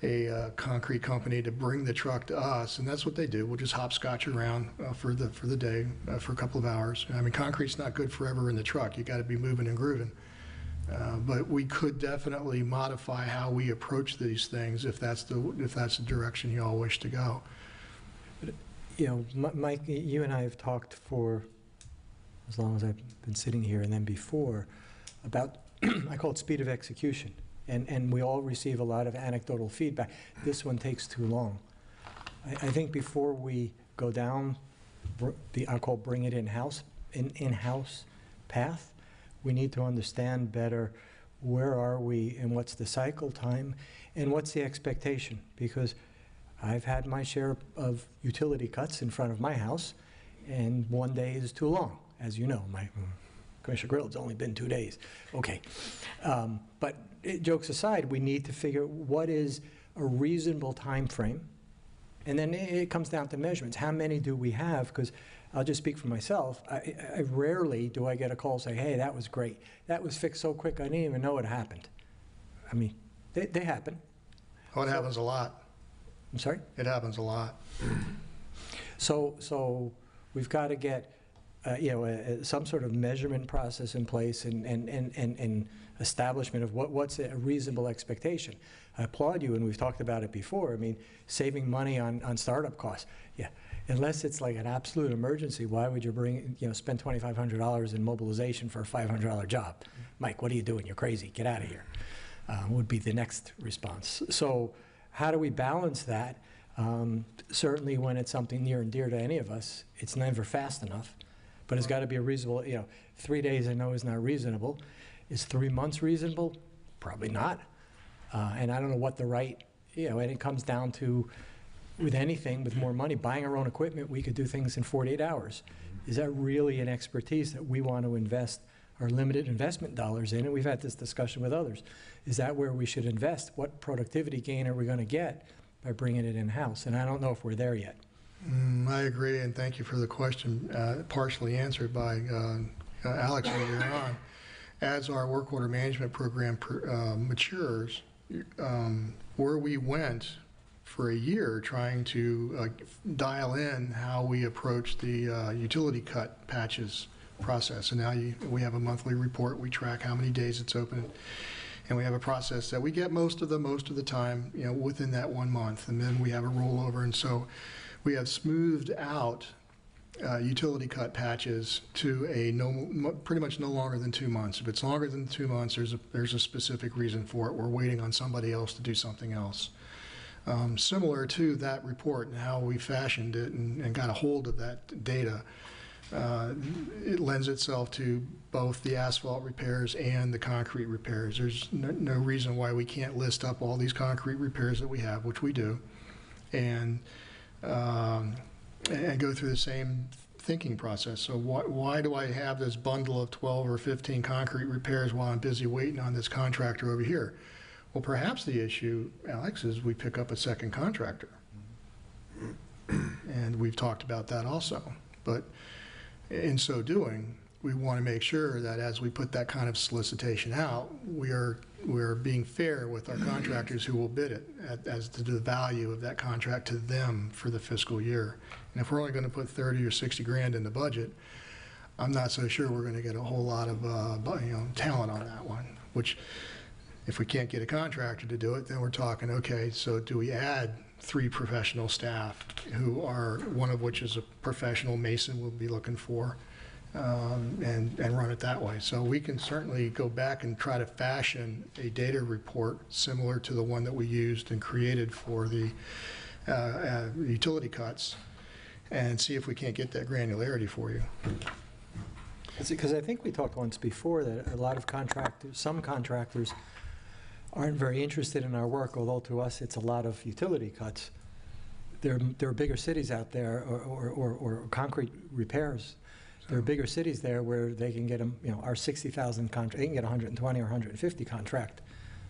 M: a concrete company to bring the truck to us, and that's what they do. We'll just hopscotch around for the day, for a couple of hours. I mean, concrete's not good forever in the truck. You got to be moving and grooving. But we could definitely modify how we approach these things if that's the direction you all wish to go.
D: Mike, you and I have talked for as long as I've been sitting here, and then before, about I call it speed of execution. And we all receive a lot of anecdotal feedback. This one takes too long. I think before we go down I'll call bring it in-house path, we need to understand better where are we and what's the cycle time and what's the expectation. Because I've had my share of utility cuts in front of my house, and 1 day is too long. As you know, my Commissioner Grill, it's only been 2 days. Okay. But jokes aside, we need to figure what is a reasonable time frame. And then it comes down to measurements. How many do we have? Because I'll just speak for myself. I rarely do I get a call say, hey, that was great. That was fixed so quick, I didn't even know it happened. I mean, they happen.
M: Oh, it happens a lot.
D: I'm sorry?
M: It happens a lot.
D: So we've got to get, some sort of measurement process in place and establishment of what's a reasonable expectation. I applaud you, and we've talked about it before. I mean, saving money on startup costs. Yeah, unless it's like an absolute emergency, why would you spend $2,500 in mobilization for a $500 job? Mike, what are you doing? You're crazy. Get out of here. Would be the next response. So how do we balance that? Certainly when it's something near and dear to any of us, it's never fast enough, but it's got to be a reasonable, 3 days I know is not reasonable. Is 3 months reasonable? Probably not. And I don't know what the right, and it comes down to, with anything, with more money, buying our own equipment, we could do things in 48 hours. Is that really an expertise that we want to invest our limited investment dollars in? And we've had this discussion with others. Is that where we should invest? What productivity gain are we going to get by bringing it in-house? And I don't know if we're there yet.
M: I agree, and thank you for the question, partially answered by Alex earlier on. As our work order management program matures, where we went for a year trying to dial in how we approach the utility cut patches process. And now we have a monthly report. We track how many days it's open. And we have a process that we get most of the time, within that 1 month. And then we have a rollover. And so we have smoothed out utility cut patches to pretty much no longer than 2 months. If it's longer than 2 months, there's a specific reason for it. We're waiting on somebody else to do something else. Similar to that report and how we fashioned it and got a hold of that data, it lends itself to both the asphalt repairs and the concrete repairs. There's no reason why we can't list up all these concrete repairs that we have, which we do, and go through the same thinking process. So why do I have this bundle of 12 or 15 concrete repairs while I'm busy waiting on this contractor over here? Well, perhaps the issue, Alex, is we pick up a second contractor. And we've talked about that also. But in so doing, we want to make sure that as we put that kind of solicitation out, we're being fair with our contractors who will bid it as to the value of that contract to them for the fiscal year. And if we're only going to put 30 or 60 grand in the budget, I'm not so sure we're going to get a whole lot of talent on that one, which if we can't get a contractor to do it, then we're talking, okay, so do we add 3 professional staff one of which is a professional mason we'll be looking for, and run it that way. So we can certainly go back and try to fashion a data report similar to the one that we used and created for the utility cuts and see if we can't get that granularity for you.
D: Because I think we talked once before that a lot of some contractors aren't very interested in our work, although to us it's a lot of utility cuts. There are bigger cities out there, or concrete repairs. There are bigger cities there where they can get them, our 60,000 contract, they can get 120 or 150 contract.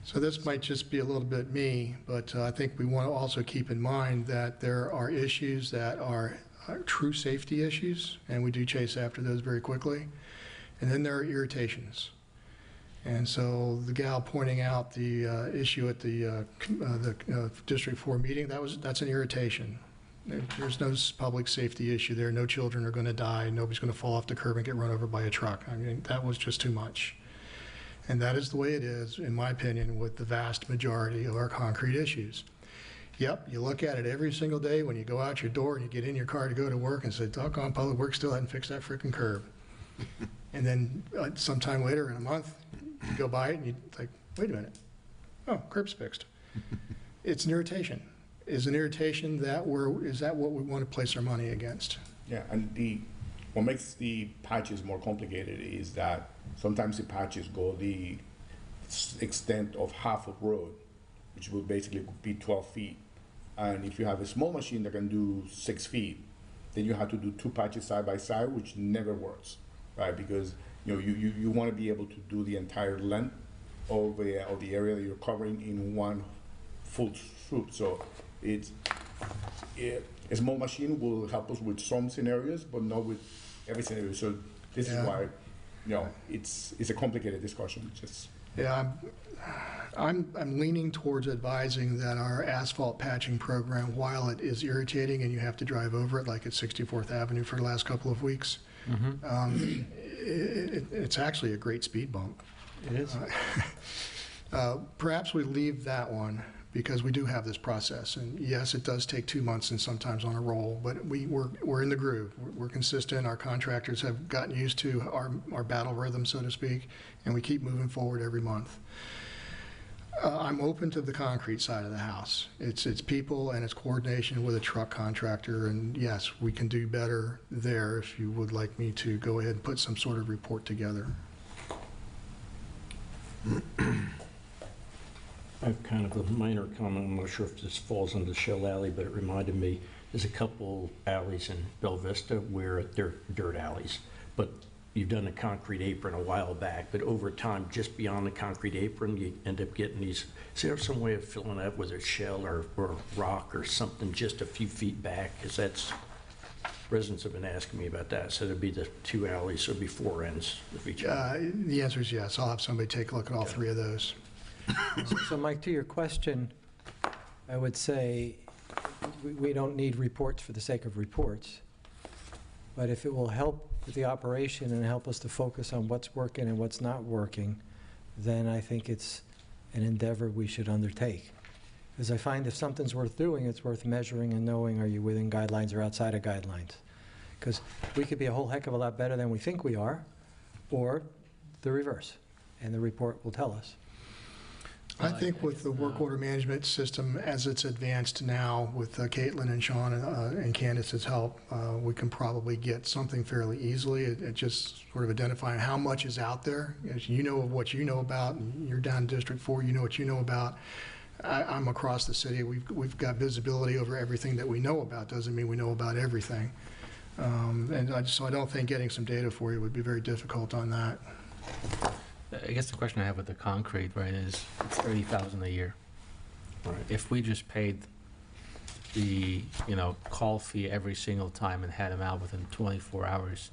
M: So this might just be a little bit me, but I think we want to also keep in mind that there are issues that are true safety issues, and we do chase after those very quickly. And then there are irritations. And so the gal pointing out the issue at the District 4 meeting, that's an irritation. There's no public safety issue there. No children are going to die. Nobody's going to fall off the curb and get run over by a truck. I mean, that was just too much. And that is the way it is, in my opinion, with the vast majority of our concrete issues. Yep, you look at it every single day when you go out your door and you get in your car to go to work and say, doggone, Public Works still hadn't fixed that frickin' curb. And then sometime later in a month, you go by it and you think, wait a minute, oh, curb's fixed. It's an irritation. Is an irritation is that what we want to place our money against?
B: Yeah, and what makes the patches more complicated is that sometimes the patches go the extent of half of road, which would basically be 12 feet. And if you have a small machine that can do 6 feet, then you have to do 2 patches side by side, which never works, right? Because you want to be able to do the entire length of the area that you're covering in one full swoop. So a small machine will help us with some scenarios, but not with every scenario. So this is why, it's a complicated discussion.
M: Yeah, I'm leaning towards advising that our asphalt patching program, while it is irritating and you have to drive over it like at 64th Avenue for the last couple of weeks, it's actually a great speed bump.
D: It is.
M: Perhaps we leave that one because we do have this process. And yes, it does take 2 months and sometimes on a roll, but we're in the groove. We're consistent. Our contractors have gotten used to our battle rhythm, so to speak, and we keep moving forward every month. I'm open to the concrete side of the house. It's people and it's coordination with a truck contractor, and yes, we can do better there if you would like me to go ahead and put some sort of report together.
F: I have kind of a minor comment. I'm not sure if this falls into Shell Alley, but it reminded me, there's a couple alleys in Bella Vista where they're dirt alleys, but you've done a concrete apron a while back, but over time, just beyond the concrete apron, you end up getting these, is there some way of filling up, whether it's shell or rock or something just a few feet back? Because that's, residents have been asking me about that. So there'd be the 2 alleys, so it'd be 4 ends of each alley.
M: The answer is yes. I'll have somebody take a look at all 3 of those.
D: So Mike, to your question, I would say we don't need reports for the sake of reports. But if it will help with the operation and help us to focus on what's working and what's not working, then I think it's an endeavor we should undertake. Because I find if something's worth doing, it's worth measuring and knowing, are you within guidelines or outside of guidelines? Because we could be a whole heck of a lot better than we think we are, or the reverse, and the report will tell us.
M: I think with the work order management system as it's advanced now with Caitlin and Sean and Candace's help, we can probably get something fairly easily. It just sort of identifying how much is out there. As you know of what you know about, and you're down in District 4, you know what you know about. I'm across the city. We've got visibility over everything that we know about. Doesn't mean we know about everything. So I don't think getting some data for you would be very difficult on that.
A: I guess the question I have with the concrete, right, is it's $30,000 a year.
F: Right.
A: If we just paid the, call fee every single time and had them out within 24 hours,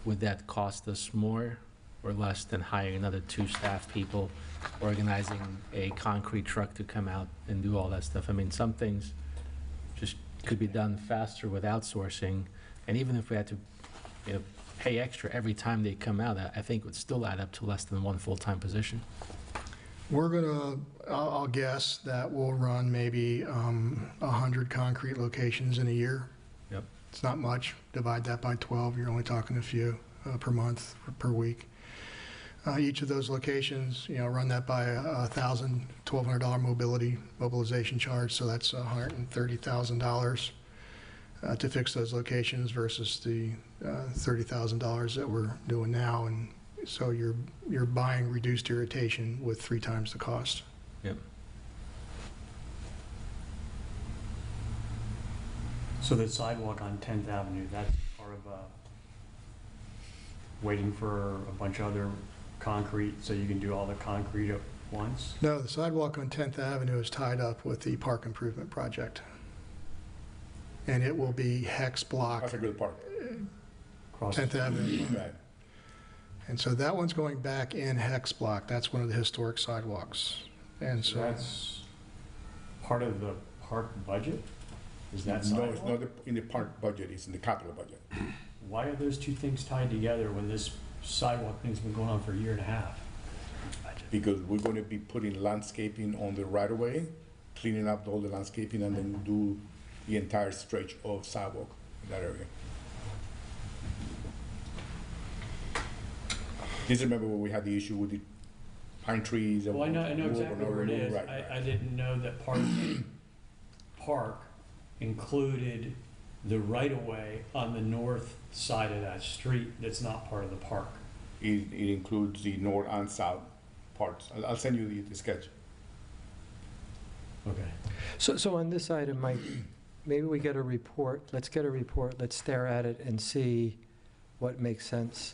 A: would that cost us more or less than hiring another 2 staff people, organizing a concrete truck to come out and do all that stuff? I mean, some things just could be done faster with outsourcing, and even if we had to, pay extra every time they come out, I think it would still add up to less than 1 full-time position.
M: I'll guess that we'll run maybe 100 concrete locations in a year.
A: Yep.
M: It's not much. Divide that by 12, you're only talking a few per month, per week. Each of those locations, run that by $1,000, $1,200 mobilization charge, so that's $130,000 to fix those locations versus the $30,000 that we're doing now. And so you're buying reduced irritation with 3 times the cost.
A: Yep.
G: So the sidewalk on 10th Avenue, that's part of waiting for a bunch of other concrete so you can do all the concrete at once?
M: No, the sidewalk on 10th Avenue is tied up with the park improvement project. And it will be hex block.
B: That's a good part.
M: 10th Avenue.
B: Right.
M: And so that one's going back in hex block. That's one of the historic sidewalks. And so
G: That's part of the park budget? Is that
B: No,
G: sidewalk?
B: it's not in the park budget, it's in the capital budget.
G: Why are those 2 things tied together when this sidewalk thing's been going on for a year and a half?
B: Because we're going to be putting landscaping on the right of way, cleaning up all the landscaping, and then do the entire stretch of sidewalk in that area. Just remember when we had the issue with the pine trees.
G: Well, I know exactly where it is.
B: Right.
G: I didn't know that part of the park included the right-of-way on the north side of that street that's not part of the park.
B: It includes the north and south parts. I'll send you the sketch.
G: Okay.
D: So on this item, Mike, maybe we get a report. Let's get a report. Let's stare at it and see what makes sense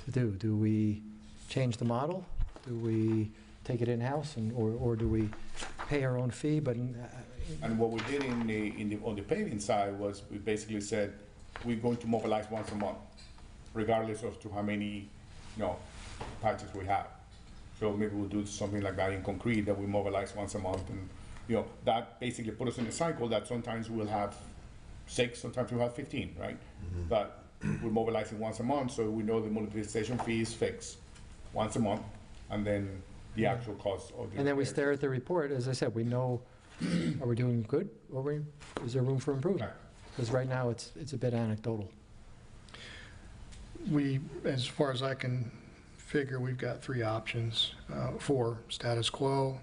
D: to do. Do we change the model? Do we take it in-house, or do we pay our own fee? But
B: And what we did on the paving side was we basically said we're going to mobilize once a month, regardless of to how many patches we have. So maybe we'll do something like that in concrete that we mobilize once a month, and, you know, that basically put us in a cycle that sometimes we'll have 6, sometimes we'll have 15, right? But we're mobilizing once a month, so we know the mobilization fee is fixed once a month, and then the actual cost of the.
D: And then we
B: repairs.
D: stare at the report, as I said, we know, are we doing good, or is there room for improvement? Because right now, it's a bit anecdotal.
M: We, as far as I can figure, we've got 3 options. 4, status quo.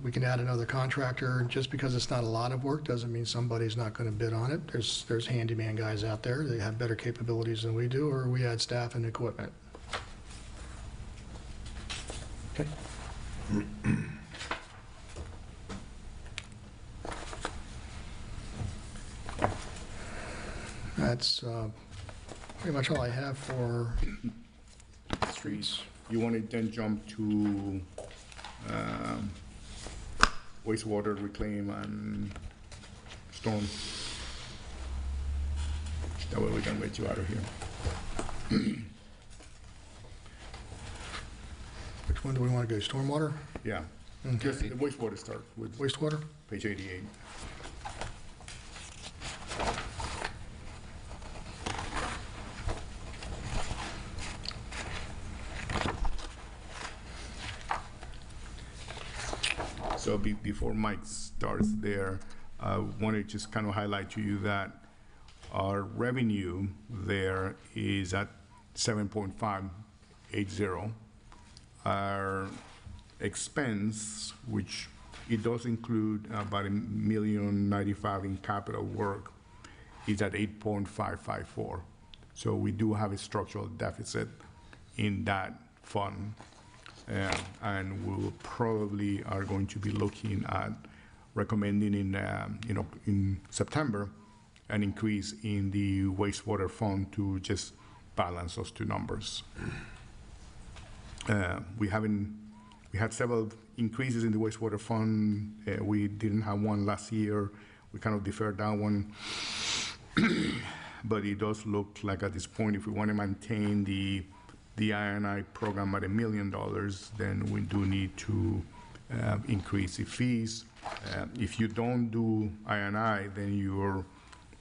M: We can add another contractor. Just because it's not a lot of work doesn't mean somebody's not going to bid on it. There's handyman guys out there. They have better capabilities than we do, or we add staff and equipment.
D: Okay.
M: That's pretty much all I have for streets.
B: You want to then jump to wastewater reclaim and storm? That way we can get you out of here.
M: Which one do we want to go, stormwater?
B: Yeah,
M: Okay.
B: just the wastewater start with
M: Wastewater?
B: page 88. So before Mike starts there, I want to just kind of highlight to you that our revenue there is at 7.580. Our expense, which it does include about $1,095,000 in capital work, is at 8.554. So we do have a structural deficit in that fund. And we will probably are going to be looking at recommending in September an increase in the wastewater fund to just balance those 2 numbers. We had several increases in the wastewater fund. We didn't have one last year. We kind of deferred that one. But it does look like at this point, if we want to maintain the I&I program at $1 million, then we do need to increase the fees. If you don't do I&I, then your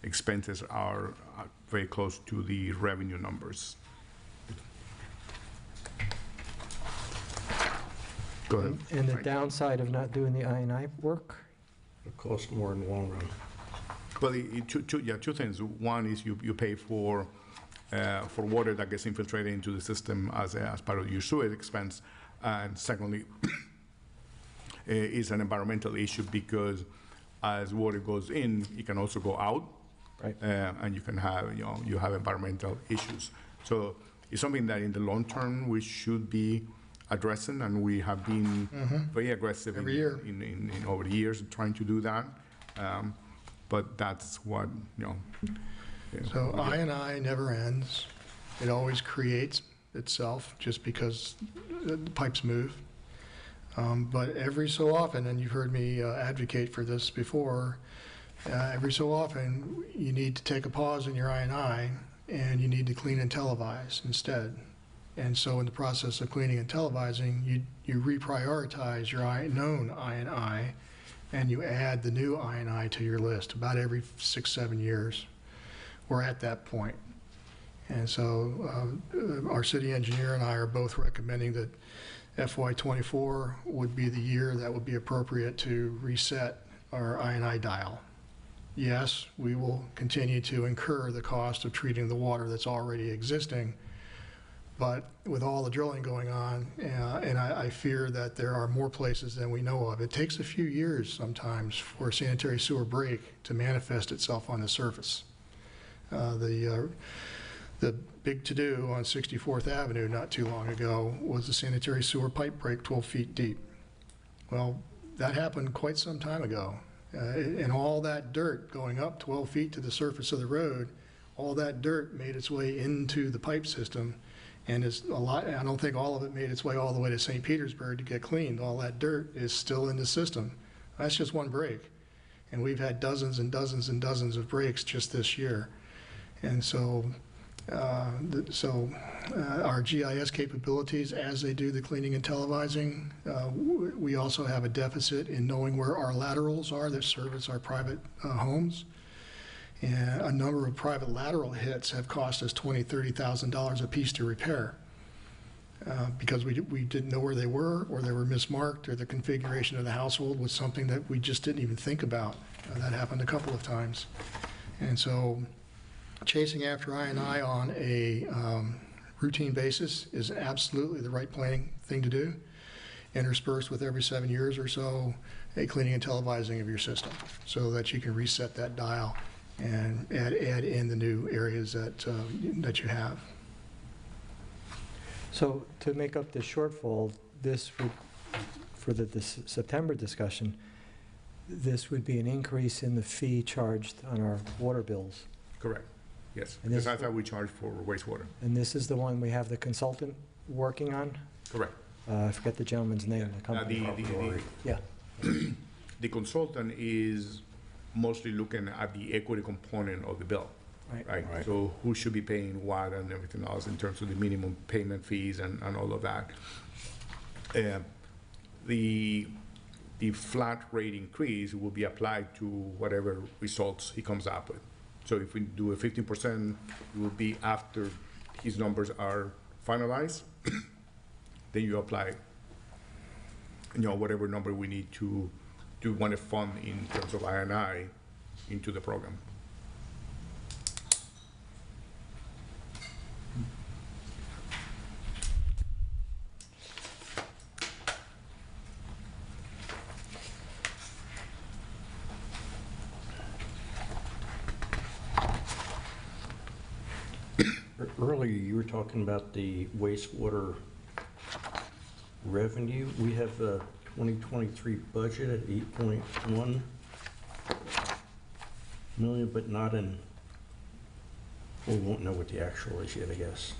B: expenses are very close to the revenue numbers. Go ahead.
D: And the
B: Mike.
D: downside of not doing the I&I work?
F: It costs more in the long run.
B: Well, two things. One is you pay for water that gets infiltrated into the system as part of your sewage expense, and secondly, is an environmental issue because as water goes in, it can also go out,
D: Right.
B: And you can have you have environmental issues. So it's something that in the long term we should be addressing, and we have been very aggressive
M: Every year.
B: in over the years trying to do that. But that's what
M: So I&I never ends. It always creates itself just because the pipes move. But every so often, and you've heard me advocate for this before, every so often you need to take a pause in your I&I and you need to clean and televise instead. And so in the process of cleaning and televising, you reprioritize your known I&I and you add the new I&I to your list about every 6-7 years. We're at that point. And so our city engineer and I are both recommending that FY24 would be the year that would be appropriate to reset our I&I dial. Yes, we will continue to incur the cost of treating the water that's already existing, but with all the drilling going on, and I fear that there are more places than we know of. It takes a few years sometimes for a sanitary sewer break to manifest itself on the surface. The big to-do on 64th Avenue not too long ago was a sanitary sewer pipe break 12 feet deep. Well, that happened quite some time ago. And all that dirt going up 12 feet to the surface of the road, all that dirt made its way into the pipe system. And it's a lot, I don't think all of it made its way all the way to St. Petersburg to get cleaned. All that dirt is still in the system. That's just one break. And we've had dozens and dozens and dozens of breaks just this year. And so Our GIS capabilities, as they do the cleaning and televising, we also have a deficit in knowing where our laterals are that service our private homes. And a number of private lateral hits have cost us $20,000, $30,000 a piece to repair because we didn't know where they were, or they were mismarked, or the configuration of the household was something that we just didn't even think about. That happened a couple of times. And so chasing after I&I on a routine basis is absolutely the right planning thing to do, interspersed with every 7 years or so a cleaning and televising of your system so that you can reset that dial and add in the new areas that you have.
D: So to make up the shortfall, this would, for the September discussion, this would be an increase in the fee charged on our water bills.
B: Correct, yes.
D: And
B: Because
D: this-
B: that's how we charge for wastewater.
D: And this is the one we have the consultant working on?
B: Correct.
D: I forget the gentleman's name, the company. Yeah.
B: The consultant is mostly looking at the equity component of the bill. Right. So who should be paying what and everything else in terms of the minimum payment fees and all of that. The flat rate increase will be applied to whatever results he comes up with. So if we do a 15%, it will be after his numbers are finalized. Then you apply, whatever number we need to want to fund in terms of I&I into the program.
F: Earlier, you were talking about the wastewater revenue. We have a 2023 budget at 8.1 million, but not in, we won't know what the actual is yet, I guess.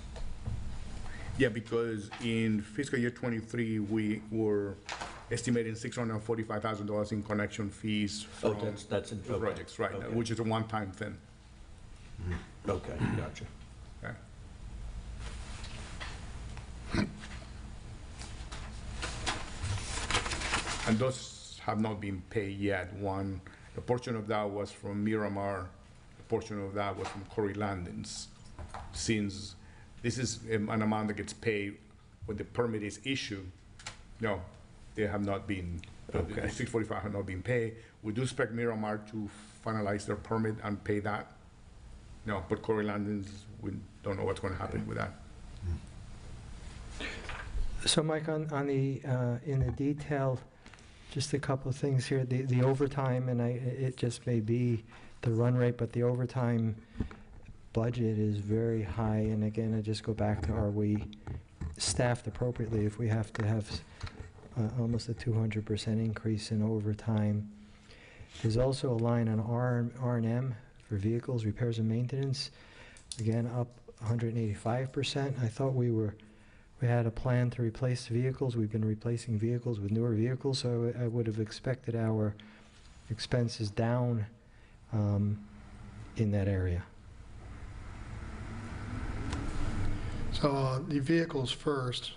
B: Yeah, because in fiscal year '23, we were estimating $645,000 in connection fees
F: Oh,
B: from
F: that's in,
B: the
F: okay.
B: projects, right,
F: Okay.
B: which is a one-time thing.
F: Okay, gotcha.
B: Okay. And those have not been paid yet. A portion of that was from Miramar, a portion of that was from Corey Landings. Since this is an amount that gets paid when the permit is issued, no, they have not been, the
F: Okay.
B: 645 have not been paid. We do expect Miramar to finalize their permit and pay that. No, but Corey Landings, we don't know what's going to happen with that.
D: So Mike, on the, in the detail, just a couple of things here. The overtime, and it just may be the run rate, but the overtime budget is very high. And again, I just go back to, are we staffed appropriately if we have to have almost a 200% increase in overtime? There's also a line on R&M for vehicles, repairs and maintenance, again, up 185%. I thought we had a plan to replace vehicles. We've been replacing vehicles with newer vehicles, so I would have expected our expenses down in that area.
M: So the vehicles first.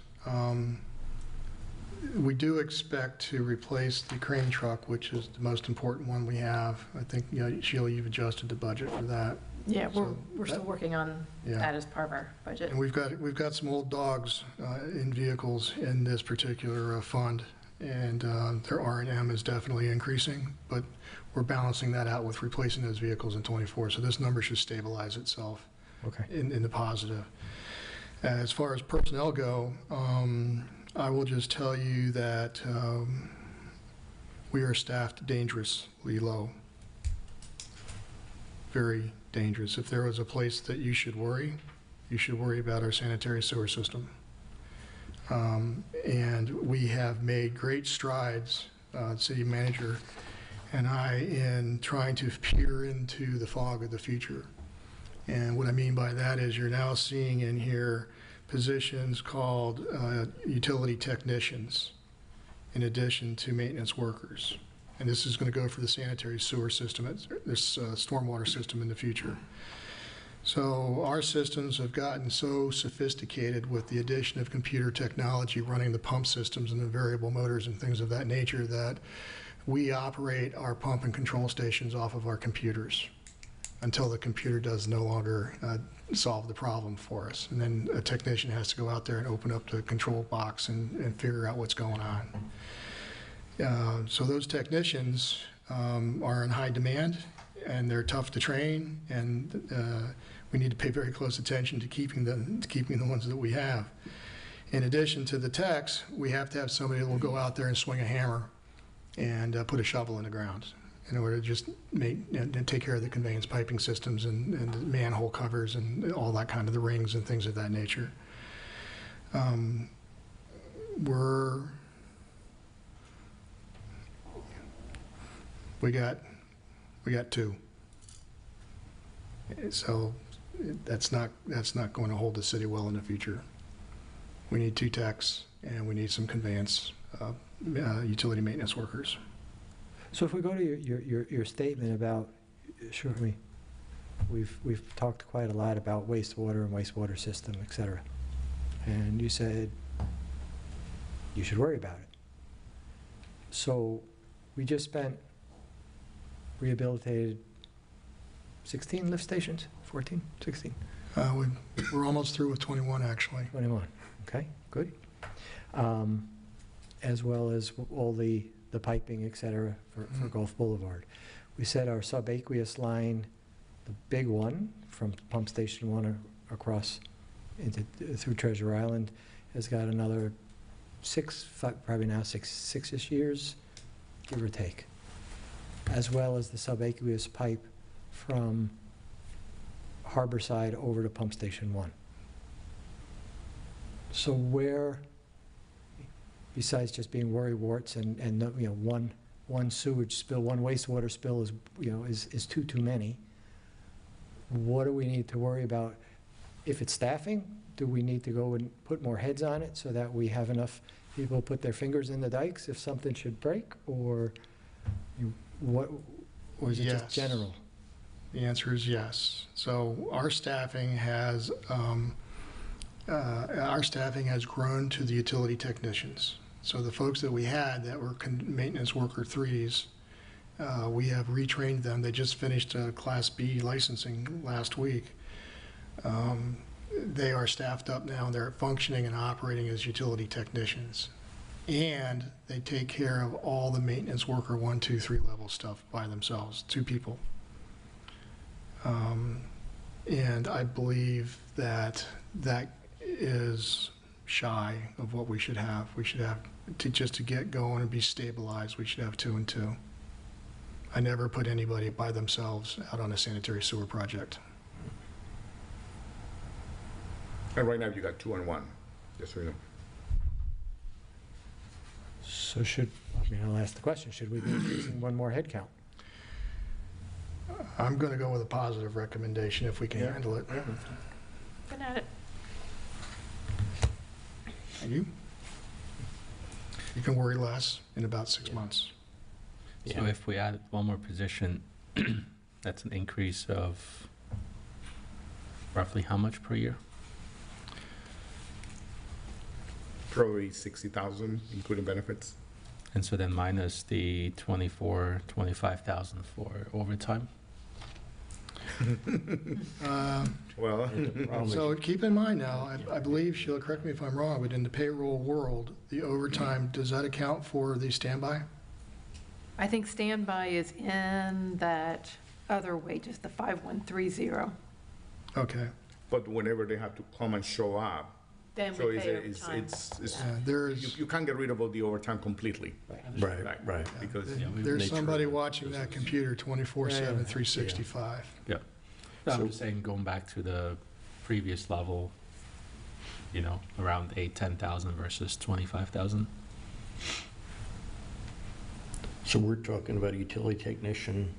M: We do expect to replace the crane truck, which is the most important one we have. I think, Sheila, you've adjusted the budget for that.
E: Yeah,
M: So
E: we're still working on
M: Yeah.
E: that as part of our budget.
M: And we've got some old dogs in vehicles in this particular fund, and their R&M is definitely increasing, but we're balancing that out with replacing those vehicles in '24. So this number should stabilize itself
D: Okay.
M: in the positive. As far as personnel go, I will just tell you that we are staffed dangerously low. Very dangerous. If there was a place that you should worry about our sanitary sewer system. And we have made great strides, city manager and I, in trying to peer into the fog of the future. And what I mean by that is you're now seeing in here positions called utility technicians in addition to maintenance workers. And this is going to go for the sanitary sewer system, this stormwater system in the future. So our systems have gotten so sophisticated with the addition of computer technology running the pump systems and the variable motors and things of that nature that we operate our pump and control stations off of our computers until the computer does no longer solve the problem for us. And then a technician has to go out there and open up the control box and figure out what's going on. So those technicians are in high demand, and they're tough to train, and we need to pay very close attention to keeping the ones that we have. In addition to the techs, we have to have somebody that will go out there and swing a hammer and put a shovel in the ground in order to just take care of the conveyance piping systems and the manhole covers and all that kind of the rings and things of that nature. We got two. So that's not going to hold the city well in the future. We need two techs, and we need some conveyance utility maintenance workers.
D: So if we go to your statement about, sure, we've talked quite a lot about wastewater and wastewater system, et cetera. And you said you should worry about it. So we just rehabilitated 16 lift stations, 14, 16?
M: We're almost through with 21, actually.
D: 21, okay, good. As well as all the piping, et cetera, for Gulf Boulevard. We said our subaqueous line, the big one from Pump Station 1 across through Treasure Island, has got another probably now six-ish years, give or take, as well as the subaqueous pipe from Harborside over to Pump Station 1. So where, besides just being worrywarts and one sewage spill, one wastewater spill is too many, what do we need to worry about? If it's staffing, do we need to go and put more heads on it so that we have enough people put their fingers in the dikes if something should break, or is it just general?
M: The answer is yes. So our staffing has grown to the utility technicians. So the folks that we had that were maintenance worker 3s, we have retrained them. They just finished Class B licensing last week. They are staffed up now, and they're functioning and operating as utility technicians. And they take care of all the maintenance worker 1, 2, 3 level stuff by themselves, 2 people. And I believe that is shy of what we should have. We should have, just to get going and be stabilized, we should have 2 and 2. I never put anybody by themselves out on a sanitary sewer project.
B: And right now you got 2 and 1, just so you know.
D: So I'll ask the question, should we be increasing one more head count?
M: I'm going to go with a positive recommendation if we can handle it.
E: Good at it.
M: Thank you. You can worry less in about 6 months.
A: So if we add one more position, that's an increase of roughly how much per year?
B: Probably 60,000, including benefits.
A: And so then minus the 25,000 for overtime?
B: Well,
M: So keep in mind now, I believe, Sheila, correct me if I'm wrong, but in the payroll world, the overtime, does that account for the standby?
E: I think standby is in that other wages, the 5130.
M: Okay.
B: but whenever they have to come and show up,
E: Then
B: so
E: we pay overtime.
B: you can't get rid of all the overtime completely.
F: Right.
B: Because
M: There's
F: nature
M: somebody
F: of it.
M: watching that computer 24/7, 365.
A: Yeah. No, I'm just saying, going back to the previous level, around 10,000 versus 25,000.
F: So we're talking about a utility technician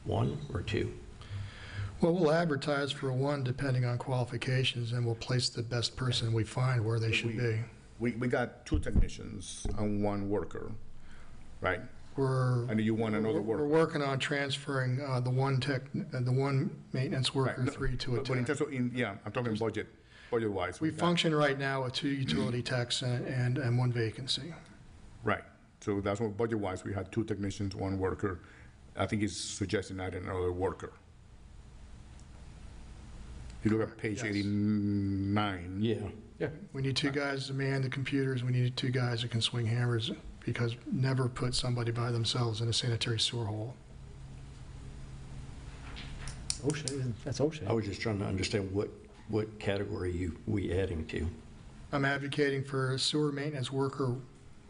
F: 1 or 2?
M: Well, we'll advertise for 1 depending on qualifications, and we'll place the best person we find where they should be.
B: we got 2 technicians and 1 worker, right? And you want another
M: We're
B: worker.
M: working on transferring the one maintenance worker
B: Right, no,
M: three to a
B: but in
M: tech.
B: terms of, yeah, I'm talking budget-wise.
M: We
B: with that.
M: function right now with 2 utility techs and 1 vacancy.
B: Right, so that's what, budget-wise, we had 2 technicians, 1 worker. I think he's suggesting adding another worker. If you look at page
M: Yes.
B: 89.
F: Yeah.
M: We need 2 guys to man the computers, we need 2 guys that can swing hammers, because never put somebody by themselves in a sanitary sewer hole.
D: OSHA, that's OSHA.
F: I was just trying to understand what category we adding to.
M: I'm advocating for a sewer maintenance worker,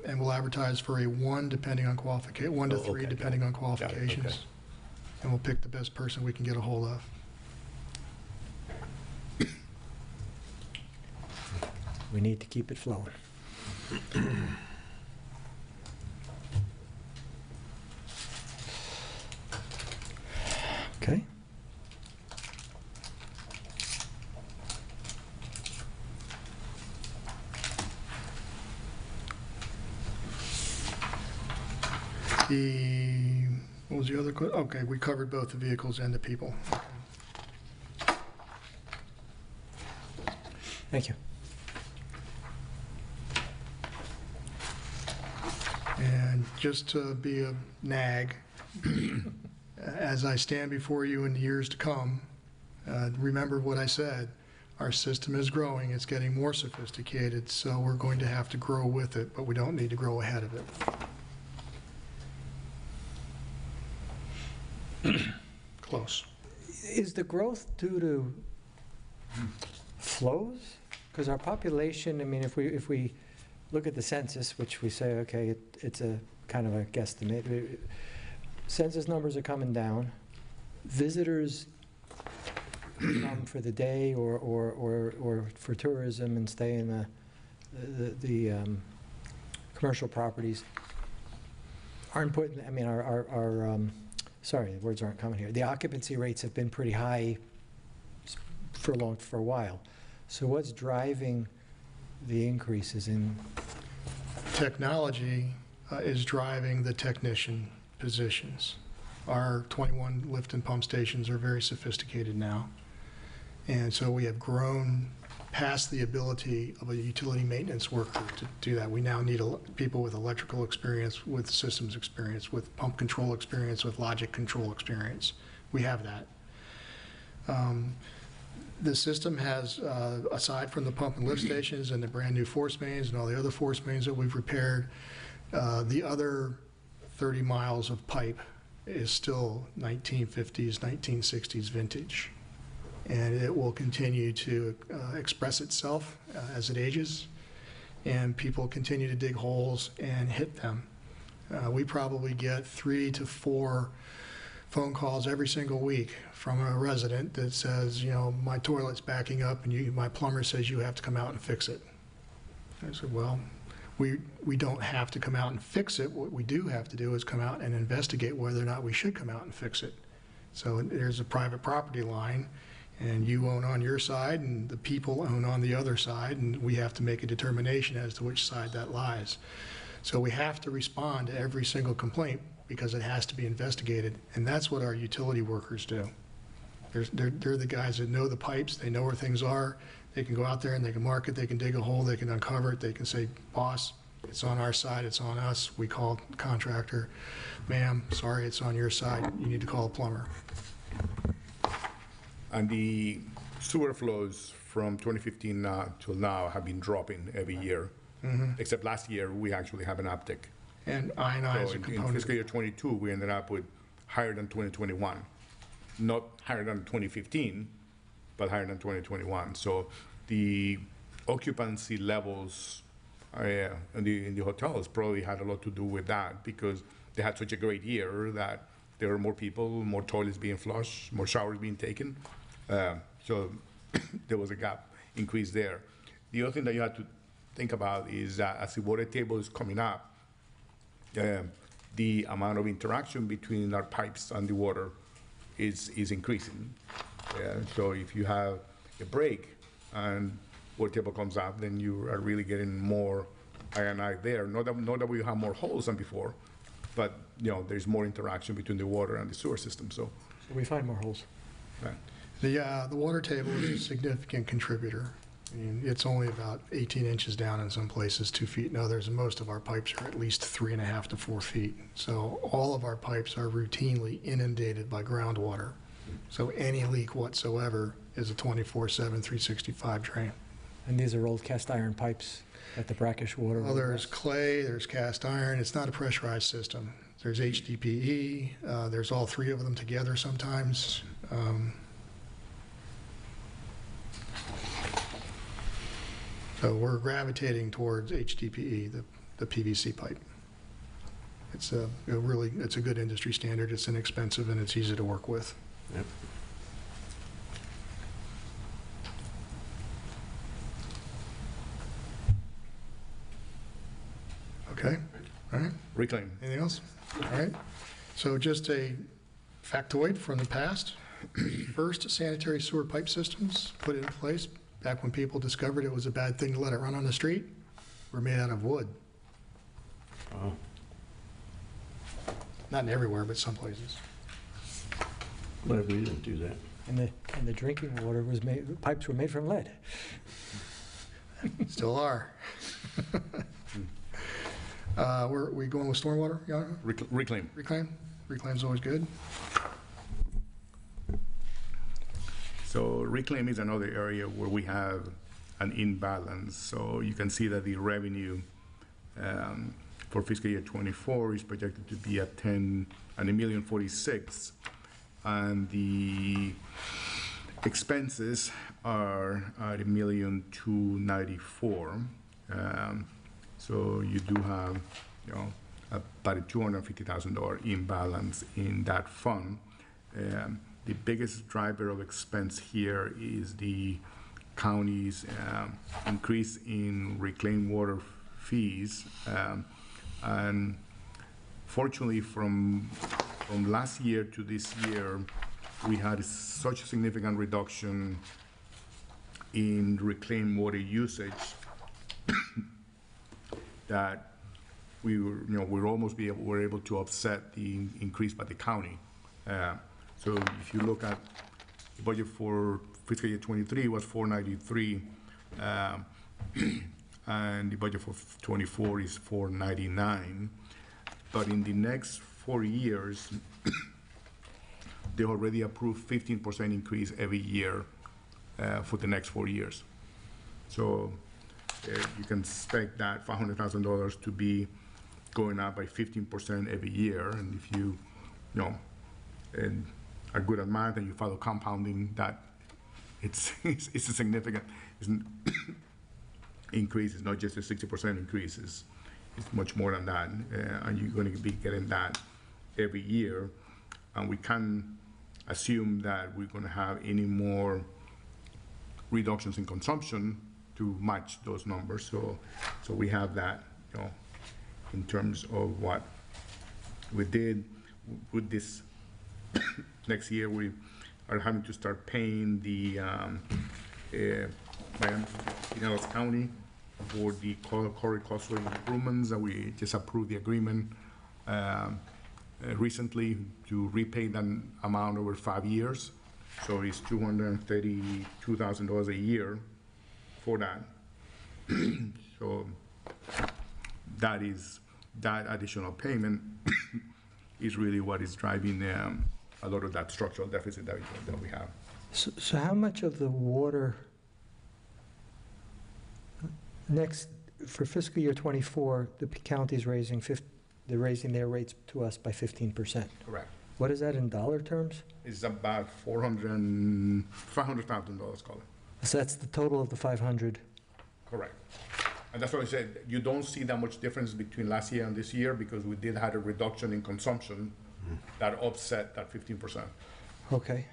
M: and we'll advertise for a 1 depending on 1 to 3
F: okay.
M: depending on
F: okay.
M: qualifications. And we'll pick the best person we can get a hold of.
D: We need to keep it flowing. Okay.
M: What was the other, okay, we covered both the vehicles and the people.
D: Thank you.
M: And just to be a nag, as I stand before you in the years to come, remember what I said. Our system is growing, it's getting more sophisticated, so we're going to have to grow with it, but we don't need to grow ahead of it. Close.
D: Is the growth due to flows? Because our population, I mean, if we look at the census, which we say, okay, it's a kind of a guesstimate, census numbers are coming down. Visitors come for the day or for tourism and stay in the commercial properties. Aren't putting, I mean, sorry, the words aren't coming here. The occupancy rates have been pretty high for a while. So what's driving the increases in?
M: Technology is driving the technician positions. Our 21 lift and pump stations are very sophisticated now. And so we have grown past the ability of a utility maintenance worker to do that. We now need people with electrical experience, with systems experience, with pump control experience, with logic control experience. We have that. The system has, aside from the pump and lift stations and the brand new force mains and all the other force mains that we've repaired, the other 30 miles of pipe is still 1950s, 1960s vintage. And it will continue to express itself as it ages, and people continue to dig holes and hit them. We probably get 3 to 4 phone calls every single week from a resident that says, you know, my toilet's backing up and my plumber says you have to come out and fix it. I said, well, we don't have to come out and fix it. What we do have to do is come out and investigate whether or not we should come out and fix it. So there's a private property line, and you own on your side and the people own on the other side, and we have to make a determination as to which side that lies. So we have to respond to every single complaint because it has to be investigated, and that's what our utility workers do. They're the guys that know the pipes, they know where things are, they can go out there and they can mark it, they can dig a hole, they can uncover it, they can say, boss, it's on our side, it's on us. We call the contractor, ma'am, sorry, it's on your side, you need to call a plumber.
B: And the sewer flows from 2015 till now have been dropping every year. Except last year, we actually have an uptick.
M: And I&I is a
B: In
M: component.
B: fiscal year '22, we ended up with higher than 2021. Not higher than 2015, but higher than 2021. So the occupancy levels in the hotels probably had a lot to do with that, because they had such a great year that there were more people, more toilets being flushed, more showers being taken. So there was a gap increase there. The other thing that you have to think about is that as the water table is coming up, the amount of interaction between our pipes and the water is increasing. So if you have a break and water table comes up, then you are really getting more I&I there. Not that we have more holes than before, but, there's more interaction between the water and the sewer system, so.
D: So we find more holes.
B: Right.
M: The water table is a significant contributor. I mean, it's only about 18 inches down in some places, 2 feet in others, and most of our pipes are at least 3.5 to 4 feet. So all of our pipes are routinely inundated by groundwater. So any leak whatsoever is a 24/7, 365 drain.
D: And these are old cast iron pipes at the brackish water.
M: Well, there's clay, there's cast iron. It's not a pressurized system. There's HDPE. There's all three of them together sometimes. So we're gravitating towards HDPE, the PVC pipe. It's a good industry standard. It's inexpensive and it's easy to work with.
F: Yep.
M: Okay, all right.
B: Reclaim.
M: Anything else? All right. So just a factoid from the past. First sanitary sewer pipe systems put in place back when people discovered it was a bad thing to let it run on the street were made out of wood.
F: Oh.
M: Not everywhere, but some places.
F: But we didn't do that.
D: And the drinking water was made, pipes were made from lead.
M: Still are. We going with stormwater, Jan?
B: Reclaim.
M: Reclaim? Reclaim's always good.
B: So reclaim is another area where we have an imbalance. So you can see that the revenue for fiscal year '24 is projected to be at $1,046,000, and the expenses are at $1,294,000. So you do have, about a $250,000 imbalance in that fund. The biggest driver of expense here is the county's increase in reclaimed water fees. And fortunately, from last year to this year, we had such a significant reduction in reclaimed water usage that we were almost were able to offset the increase by the county. So if you look at the budget for fiscal year '23 was $493, and the budget for '24 is $499. But in the next 4 years, they already approved 15% increase every year for the next 4 years. So you can expect that $500,000 to be going up by 15% every year. And if you and are good at math and you follow compounding, that it's a significant increase. It's not just a 60% increase. It's much more than that. And you're going to be getting that every year. And we can't assume that we're going to have any more reductions in consumption to match those numbers. So we have that, in terms of what we did with this. Next year, we are having to start paying the Pinellas County for the corridor coastal improvements that we just approved the agreement recently to repay that amount over 5 years. So it's $232,000 a year for that. So that additional payment is really what is driving a lot of that structural deficit that we have.
D: So how much of the water next, for fiscal year '24, the county's they're raising their rates to us by 15%?
B: Correct.
D: What is that in dollar terms?
B: It's about $500,000, call it.
D: So that's the total of the 500?
B: Correct. And that's why I said, you don't see that much difference between last year and this year because we did have a reduction in consumption that offset that 15%.
D: Okay.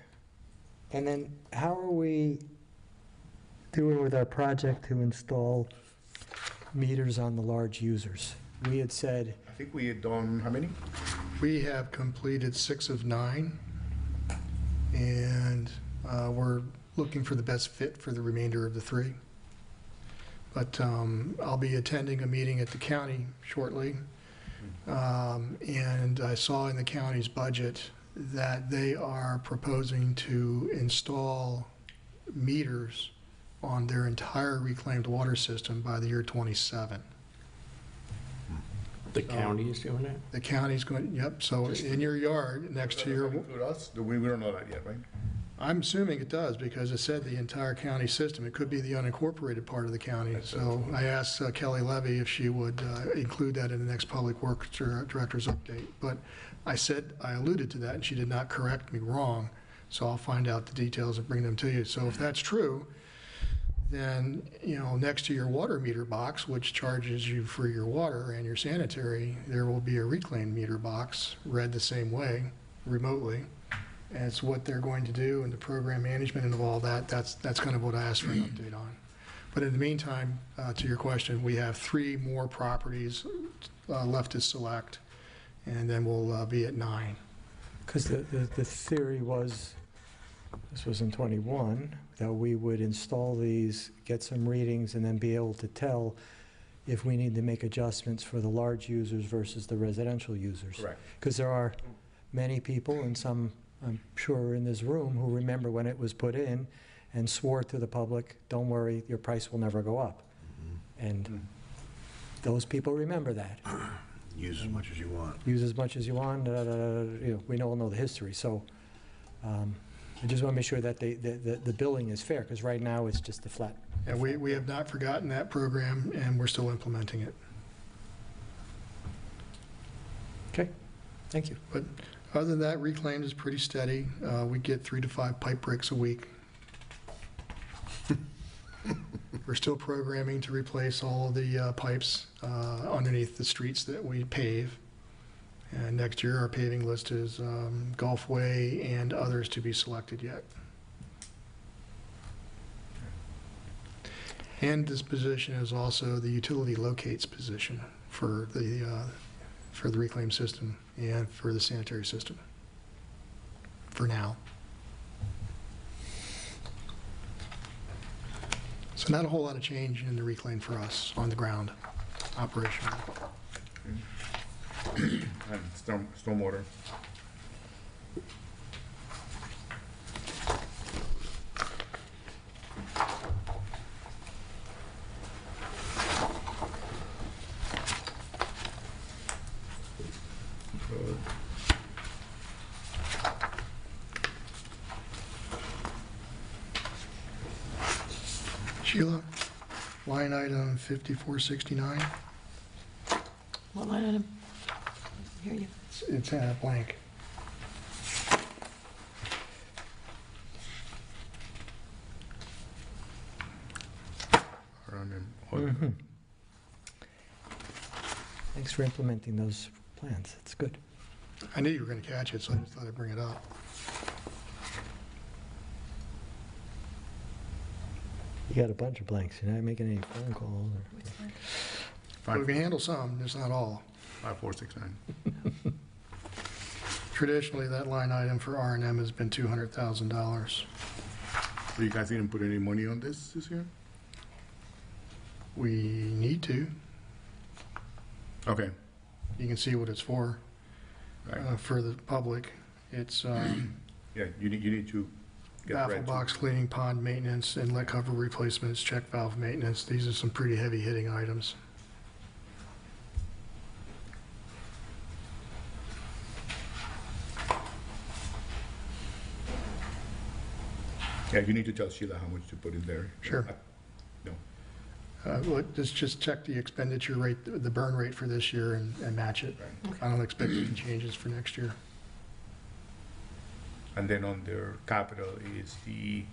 D: And then how are we doing with our project to install meters on the large users? We had said...
B: I think we had done, how many?
M: We have completed 6 of 9, and we're looking for the best fit for the remainder of the 3. But I'll be attending a meeting at the county shortly And I saw in the county's budget that they are proposing to install meters on their entire reclaimed water system by the year 27.
F: The county is doing that?
M: The county's going, yep, so in your yard, next to your,
B: Include us? We don't know that yet, right?
M: I'm assuming it does, because it said the entire county system. It could be the unincorporated part of the county. So I asked Kelly Levy if she would include that in the next Public Works Director's update. But I alluded to that, and she did not correct me wrong, so I'll find out the details and bring them to you. So if that's true, then, next to your water meter box, which charges you for your water and your sanitary, there will be a reclaimed meter box, read the same way, remotely. And it's what they're going to do, and the program management and all that, that's kind of what I asked for an update on. But in the meantime, to your question, we have 3 more properties left to select, and then we'll be at 9.
D: Because the theory was, this was in '21, that we would install these, get some readings, and then be able to tell if we need to make adjustments for the large users versus the residential users.
B: Correct.
D: Because there are many people, and some, I'm sure, in this room, who remember when it was put in and swore to the public, don't worry, your price will never go up. And those people remember that.
H: Use as much as you want.
D: Use as much as you want, we all know the history. So I just want to make sure that the billing is fair, because right now it's just a flat.
M: And we have not forgotten that program, and we're still implementing it.
D: Okay, thank you.
M: But other than that, reclaimed is pretty steady. We get 3 to 5 pipe breaks a week. We're still programming to replace all of the pipes underneath the streets that we pave. And next year, our paving list is Gulfway and others to be selected yet. And this position is also the utility locates position for the reclaim system and for the sanitary system, for now. So not a whole lot of change in the reclaim for us on the ground, operational.
B: And stormwater.
M: Sheila, line item 5469.
E: What line item? Hear you.
M: It's blank.
D: Thanks for implementing those plans. It's good.
M: I knew you were going to catch it, so I just thought I'd bring it up.
D: You got a bunch of blanks. You're not making any phone calls.
M: We can handle some, just not all.
B: 5469.
M: Traditionally, that line item for R&M has been $200,000.
B: So you guys didn't put any money on this year?
M: We need to.
B: Okay.
M: You can see what it's for.
B: Right.
M: For the public. It's
B: Yeah, you need to get
M: baffle
B: ready.
M: box cleaning, pond maintenance, inlet cover replacements, check valve maintenance. These are some pretty heavy hitting items.
B: Yeah, you need to tell Sheila how much to put in there.
M: Sure.
B: No.
M: Let's just check the expenditure rate, the burn rate for this year and match it.
B: Right.
M: I don't expect any changes for next year.
B: And then on their capital is the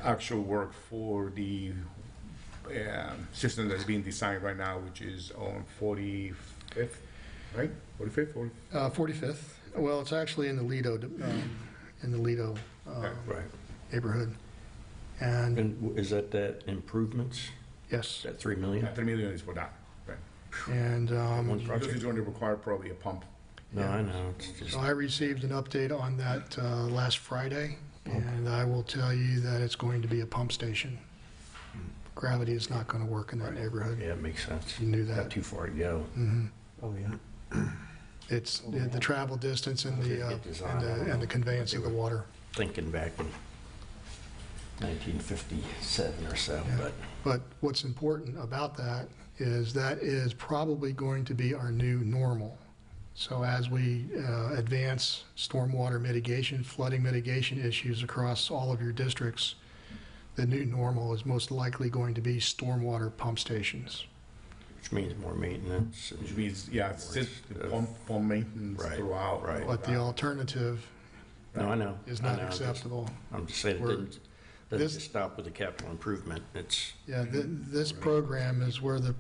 B: actual work for the system that's being designed right now, which is on 45th, right? 45th? Or?
M: 45th. Well, it's actually in the Lido,
B: Right.
M: neighborhood. And
F: And is that improvements?
M: yes,
F: That 3 million?
B: Yeah, 3 million is for that, right?
M: and
F: One
B: This
F: project?
B: is going to require probably a pump.
F: No, I know, it's just,
M: so I received an update on that last Friday, and I will tell you that it's going to be a pump station. Gravity is not going to work in that neighborhood.
F: Yeah, it makes sense.
M: You knew
F: Not
M: that.
F: too far to go.
D: Oh, yeah.
M: It's the travel distance and
F: Get design, I don't
M: and the
F: know.
M: conveyance of the water.
F: Thinking back in 1957 or so,
M: Yeah.
F: but
M: But what's important about that is probably going to be our new normal. So as we advance stormwater mitigation, flooding mitigation issues across all of your districts, the new normal is most likely going to be stormwater pump stations.
F: which means more maintenance. and
B: Which means, yeah, it's just the
F: more-
B: pump maintenance
F: Right,
B: throughout.
F: right.
M: But the alternative
F: No, I know.
M: is
F: I
M: not
F: know, I'm just-
M: acceptable.
F: I'm just saying, it
M: We're-
F: doesn't
M: this-
F: just stop with the capital improvement. It's,
M: Yeah, this program is where the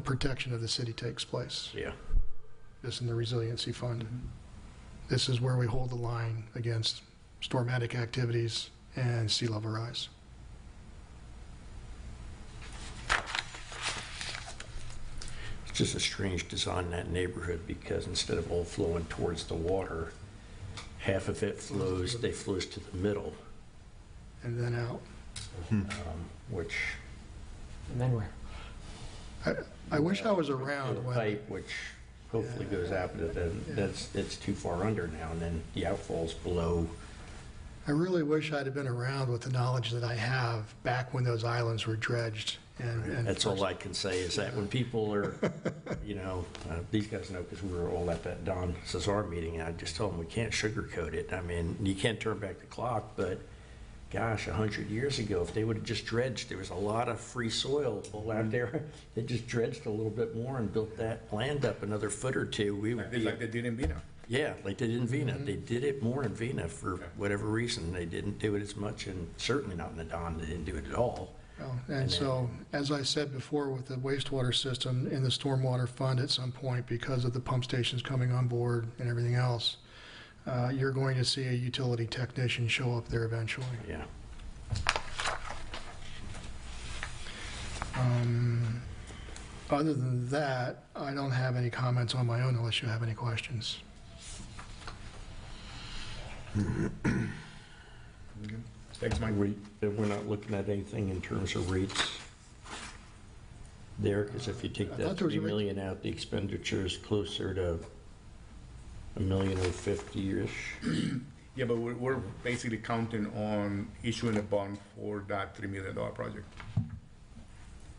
M: protection of the city takes place.
F: yeah.
M: This in the resiliency fund. This is where we hold the line against stormatic activities and sea level rise.
F: It's just a strange design in that neighborhood because instead of all flowing towards the water, half of it flows to the middle,
M: And then out.
F: which
D: And then where?
M: I wish I was around
F: the
M: when,
F: pipe, which hopefully goes out, but then it's too far under now, and then the outfall's below.
M: I really wish I'd have been around with the knowledge that I have back when those islands were dredged. And
F: That's all I can say is that when people are, these guys know because we were all at that Don Cesar meeting, and I just told them we can't sugarcoat it. I mean, you can't turn back the clock, but gosh, 100 years ago, if they would have just dredged, there was a lot of free soil all out there. They just dredged a little bit more and built that land up another foot or two. We would be,
B: Like they did in Vina.
F: yeah, like they did in Vina. They did it more in Vina for whatever reason. They didn't do it as much, and certainly not in the Don. They didn't do it at all.
M: And so, as I said before, with the wastewater system in the stormwater fund at some point, because of the pump stations coming on board and everything else, you're going to see a utility technician show up there eventually.
F: Yeah.
M: Other than that, I don't have any comments on my own unless you have any questions.
B: Thanks, Mike.
F: We're not looking at anything in terms of rates there, because if you take
M: I
F: that
M: thought there was
F: 3
M: a rate-
F: million out, the expenditure is closer to $1,050,000-ish.
B: Yeah, but we're basically counting on issuing a bond for that $3 million project.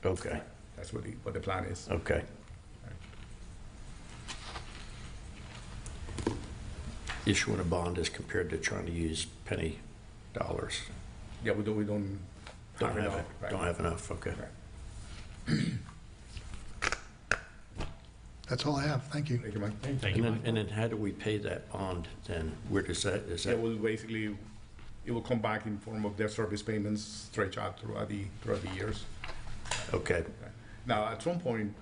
F: Okay,
B: That's what the plan is.
F: okay. Issuing a bond as compared to trying to use penny dollars.
B: Yeah, we don't
F: Don't have
B: enough,
F: it,
B: right.
F: don't have enough, okay.
M: That's all I have. Thank you.
B: Thank you, Mike.
A: Thank you, Mike.
F: And then how do we pay that bond then? Where does that, is
B: It
F: that,
B: will basically, it will come back in form of debt service payments stretched out throughout the years.
F: okay,
B: Now, at some point,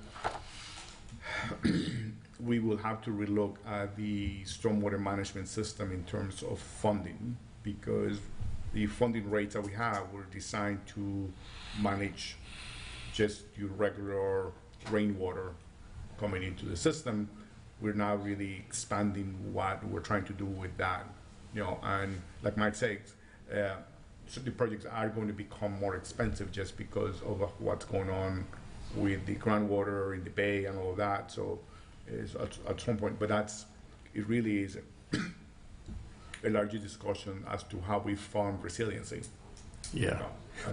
B: we will have to relook at the stormwater management system in terms of funding, because the funding rates that we have were designed to manage just your regular rainwater coming into the system. We're now really expanding what we're trying to do with that, and like Mike says, so the projects are going to become more expensive just because of what's going on with the groundwater in the bay and all of that. So is at some point, but it really is a larger discussion as to how we fund resiliency.
F: yeah.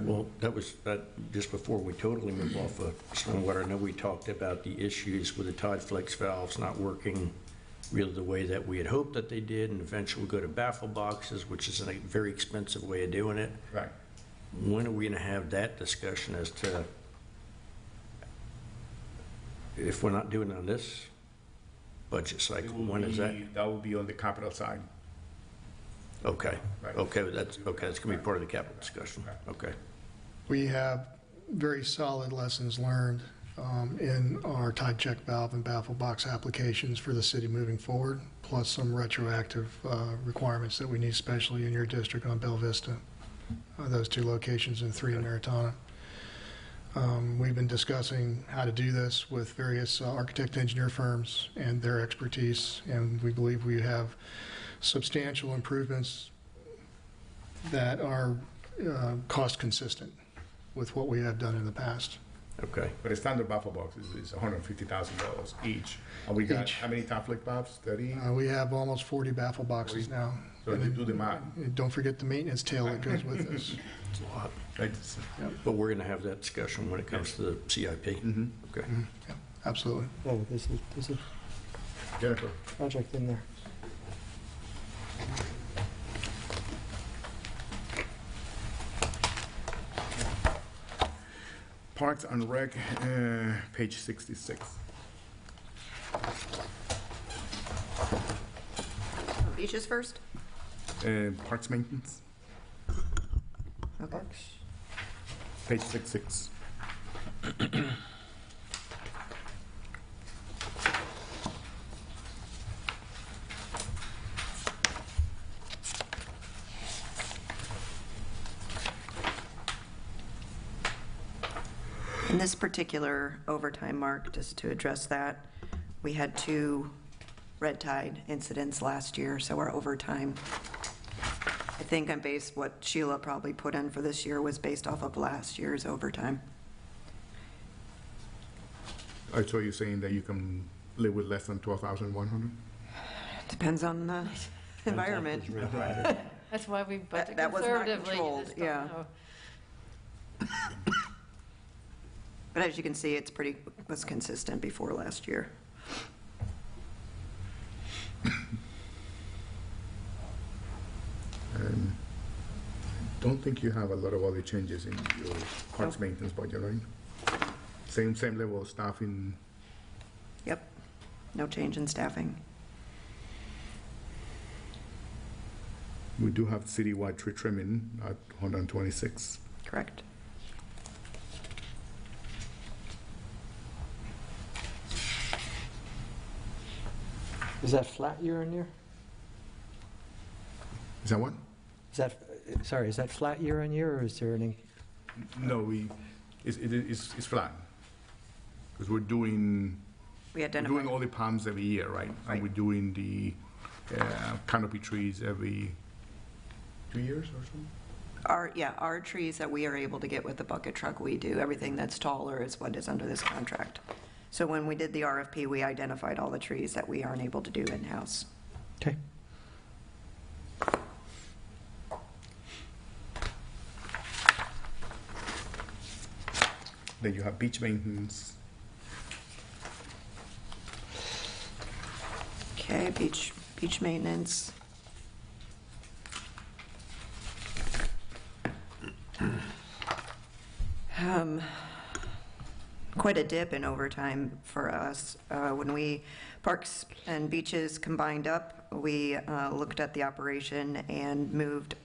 F: Well, just before we totally move off of stormwater, I know we talked about the issues with the tide flex valves not working really the way that we had hoped that they did, and eventually go to baffle boxes, which is a very expensive way of doing it.
B: Right.
F: When are we gonna have that discussion as to, if we're not doing it on this budget cycle, when is that?
B: That will be on the capital side.
F: Okay,
B: Right.
F: okay, that's gonna be part of the capital discussion, okay.
M: We have very solid lessons learned in our tide check valve and baffle box applications for the city moving forward, plus some retroactive requirements that we need, especially in your district on Bella Vista, those 2 locations and 3 in Maritana. We've been discussing how to do this with various architect engineer firms and their expertise, and we believe we have substantial improvements that are cost consistent. with what we have done in the past.
F: Okay.
B: But a standard baffle box is $150,000 each. And we got,
M: Each.
B: how many top-flick baffs? 30?
M: We have almost 40 baffle boxes now.
B: So you do the math.
M: And don't forget the maintenance tail that goes with this.
F: It's a lot.
B: Right?
F: But we're going to have that discussion when it comes to the CIP.
B: Mhm.
F: Okay.
M: Yeah, absolutely.
D: Oh, there's a
B: Jennifer?
D: project in there.
B: Parks and Rec, page 66.
N: Beaches first?
B: Parks maintenance,
N: Okay.
B: page 66.
N: In this particular overtime mark, just to address that, we had 2 red tide incidents last year, so our overtime, I think I'm based, what Sheila probably put in for this year was based off of last year's overtime.
B: So you're saying that you can live with less than 12,100?
N: Depends on the environment.
E: That's why we budget
N: That was not
E: conservatively. You
N: controlled,
E: just don't
N: yeah.
E: know.
N: But as you can see, it's was consistent before last year.
B: Don't think you have a lot of other changes in your parks maintenance budget, right? Same level of staffing.
N: Yep, no change in staffing.
B: We do have citywide tree trimming at 126.
N: Correct.
D: Is that flat year on year?
B: Is that what?
D: Is that, sorry, is that flat year on year, or is there any?
B: No, it's flat. Because we're doing all the palms every year, right?
N: Right.
B: And we're doing the canopy trees every 2 years or so?
N: Our trees that we are able to get with the bucket truck, we do. Everything that's taller is what is under this contract. So when we did the RFP, we identified all the trees that we aren't able to do in-house.
D: Okay.
B: Then you have beach maintenance.
N: Okay, beach maintenance. Quite a dip in overtime for us. When we, parks and beaches combined up, we looked at the operation and moved,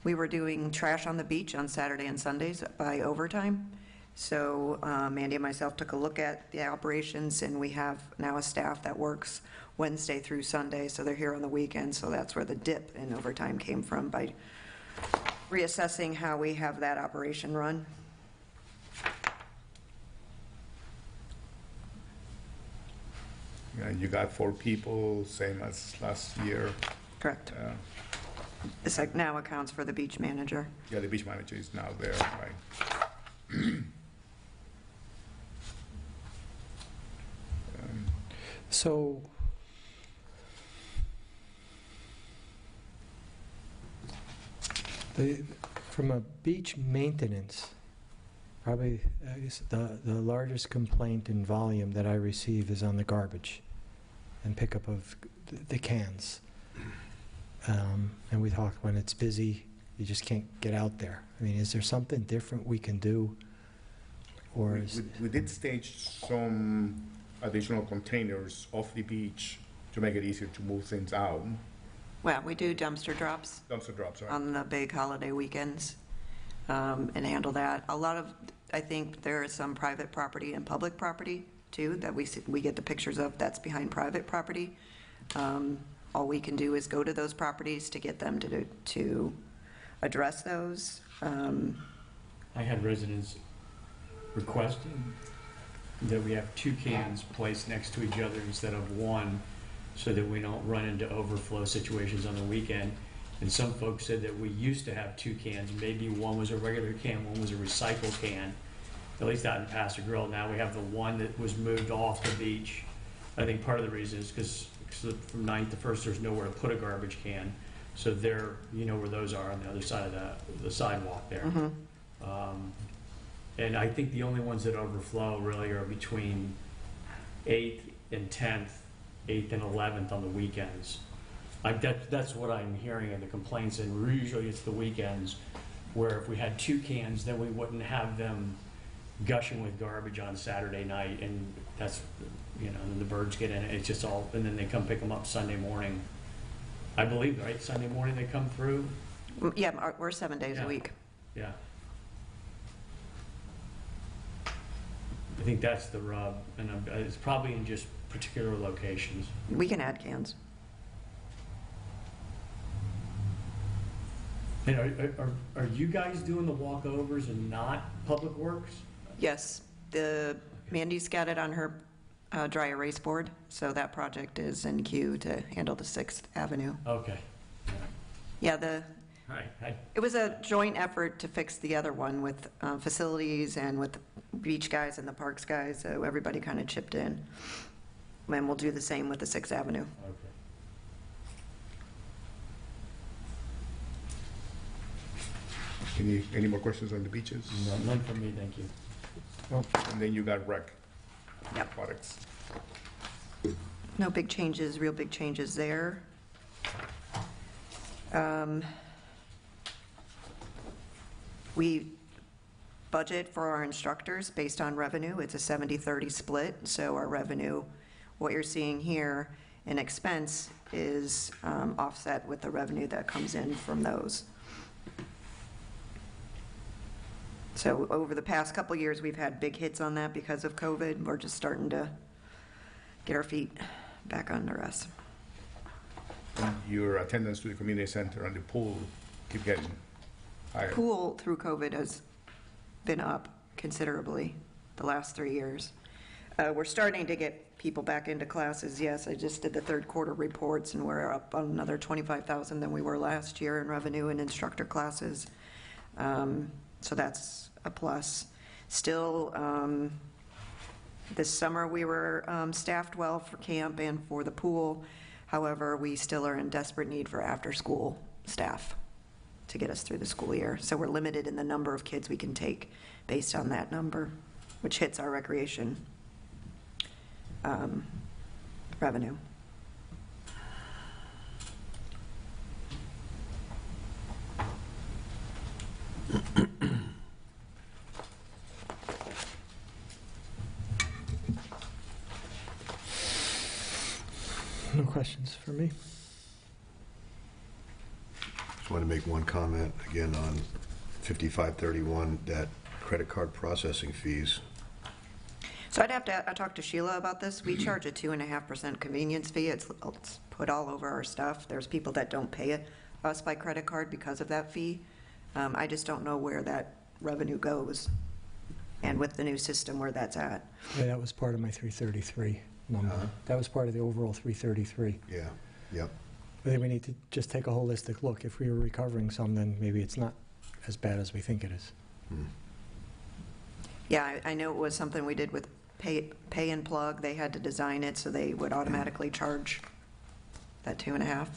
N: we were doing trash on the beach on Saturday and Sundays by overtime. So Mandy and myself took a look at the operations, and we have now a staff that works Wednesday through Sunday, so they're here on the weekend. So that's where the dip in overtime came from, by reassessing how we have that operation run.
B: And you got 4 people, same as last year.
N: Correct. This now accounts for the beach manager.
B: Yeah, the beach manager is now there, right?
D: So, from a beach maintenance, probably, I guess, the largest complaint in volume that I receive is on the garbage and pickup of the cans. And we talked, when it's busy, you just can't get out there. I mean, is there something different we can do? Or is,
B: We did stage some additional containers off the beach to make it easier to move things out.
N: Well, we do dumpster drops
B: Dumpster drops, right?
N: on the big holiday weekends, and handle that. A lot of, I think there is some private property and public property too, that we get the pictures of, that's behind private property. All we can do is go to those properties to get them to address those.
G: I had residents requesting that we have 2 cans placed next to each other instead of 1, so that we don't run into overflow situations on the weekend. And some folks said that we used to have 2 cans, maybe one was a regular can, one was a recycle can, at least out in Pastor Grill. Now we have the one that was moved off the beach. I think part of the reason is because from 9th to 1st, there's nowhere to put a garbage can. So there, you know where those are on the other side of the sidewalk there. And I think the only ones that overflow really are between 8th and 10th, 8th and 11th on the weekends. That's what I'm hearing in the complaints, and usually it's the weekends where if we had 2 cans, then we wouldn't have them gushing with garbage on Saturday night, and that's, you know, and the birds get in it. It's just all, and then they come pick them up Sunday morning. I believe, right? Sunday morning they come through?
N: Yeah, we're 7 days a week.
G: Yeah. I think that's the rub, and it's probably in just particular locations.
N: We can add cans.
G: And are you guys doing the walkovers and not Public Works?
N: Yes, Mandy's got it on her dry erase board, so that project is in queue to handle the 6th Avenue.
G: Okay.
N: Yeah,
G: Right.
N: it was a joint effort to fix the other one with facilities and with the beach guys and the parks guys, so everybody kind of chipped in. And we'll do the same with the 6th Avenue.
G: Okay.
B: Any more questions on the beaches?
G: No, none from me, thank you.
B: And then you got rec.
N: Yep.
B: Products.
N: No big changes, real big changes there. We budget for our instructors based on revenue. It's a 70-30 split, so our revenue, what you're seeing here in expense, is offset with the revenue that comes in from those. So over the past couple years, we've had big hits on that because of COVID. We're just starting to get our feet back under us.
B: And your attendance to the community center and the pool keep getting higher.
N: Pool through COVID has been up considerably the last 3 years. We're starting to get people back into classes. Yes, I just did the third quarter reports, and we're up on another 25,000 than we were last year in revenue and instructor classes. So that's a plus. Still, this summer we were staffed well for camp and for the pool. However, we still are in desperate need for after-school staff to get us through the school year. So we're limited in the number of kids we can take based on that number, which hits our recreation revenue.
D: No questions for me?
H: Just want to make one comment again on 5531, that credit card processing fees.
N: So I talked to Sheila about this. We charge a 2.5% convenience fee. It's put all over our stuff. There's people that don't pay us by credit card because of that fee. I just don't know where that revenue goes and with the new system where that's at.
D: Yeah, that was part of my 333 number. That was part of the overall 333.
H: Yeah, yep.
D: I think we need to just take a holistic look. If we were recovering some, then maybe it's not as bad as we think it is.
N: Yeah, I know it was something we did with Pay and Plug. They had to design it so they would automatically charge that 2.5.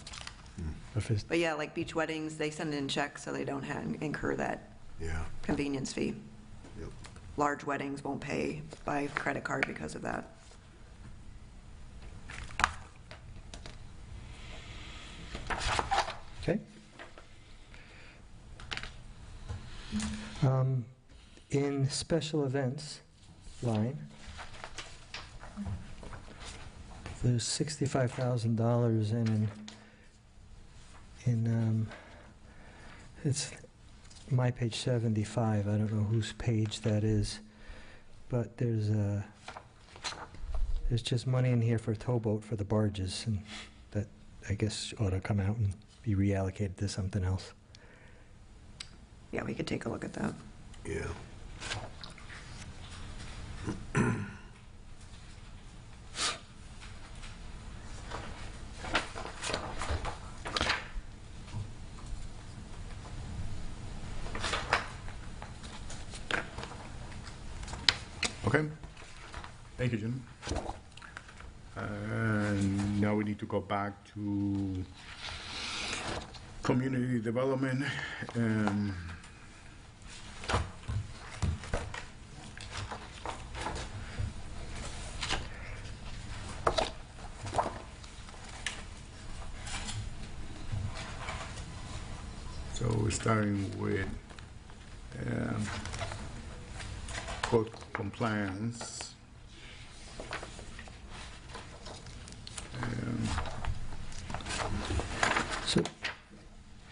N: But yeah, like beach weddings, they send in checks so they don't incur that convenience fee.
H: Yep.
N: Large weddings won't pay by credit card because of that.
D: Okay. In special events line, there's $65,000 in it's my page 75. I don't know whose page that is, but there's just money in here for a towboat for the barges, and that I guess ought to come out and be reallocated to something else.
N: Yeah, we could take a look at that.
H: Yeah.
B: Okay. Thank you, Jim. And now we need to go back to community development. So we're starting with code compliance.
D: So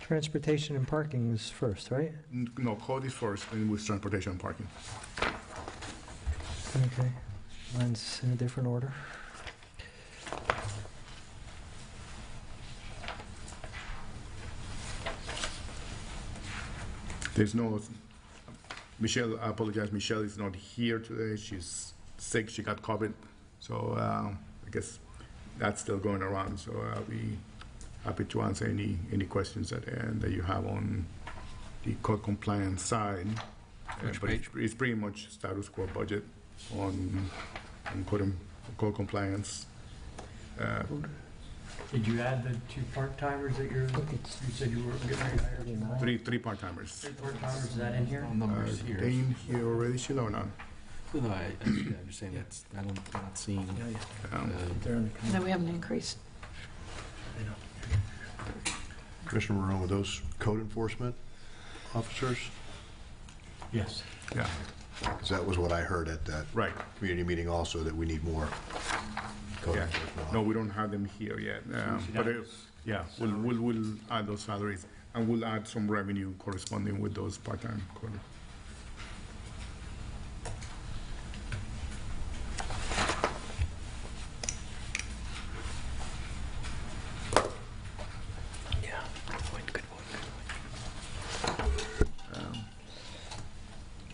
D: transportation and parking is first, right?
B: No, code is first, and with transportation and parking.
D: Okay. Mine's in a different order.
B: There's no, Michelle, I apologize, Michelle is not here today. She's sick, she got COVID. So I guess that's still going around. So I'll be happy to answer any questions at the end that you have on the code compliance side. But it's pretty much status quo budget on code compliance.
G: Did you add the 2 part-timers that you said you were getting ready to hire?
B: Three part-timers.
G: 3 part-timers, is that in here?
A: Numbers here.
B: They in here already, Sheila, or not?
A: No, I'm just saying that's, I'm not seeing.
E: No, we haven't increased.
H: Commissioner Marone, with those code enforcement officers?
G: Yes.
B: Yeah,
H: Because that was what I heard at that
B: right.
H: community meeting also, that we need more code
B: Yeah.
H: enforcement.
B: No, we don't have them here yet. But yeah, we'll add those salaries, and we'll add some revenue corresponding with those part-time code.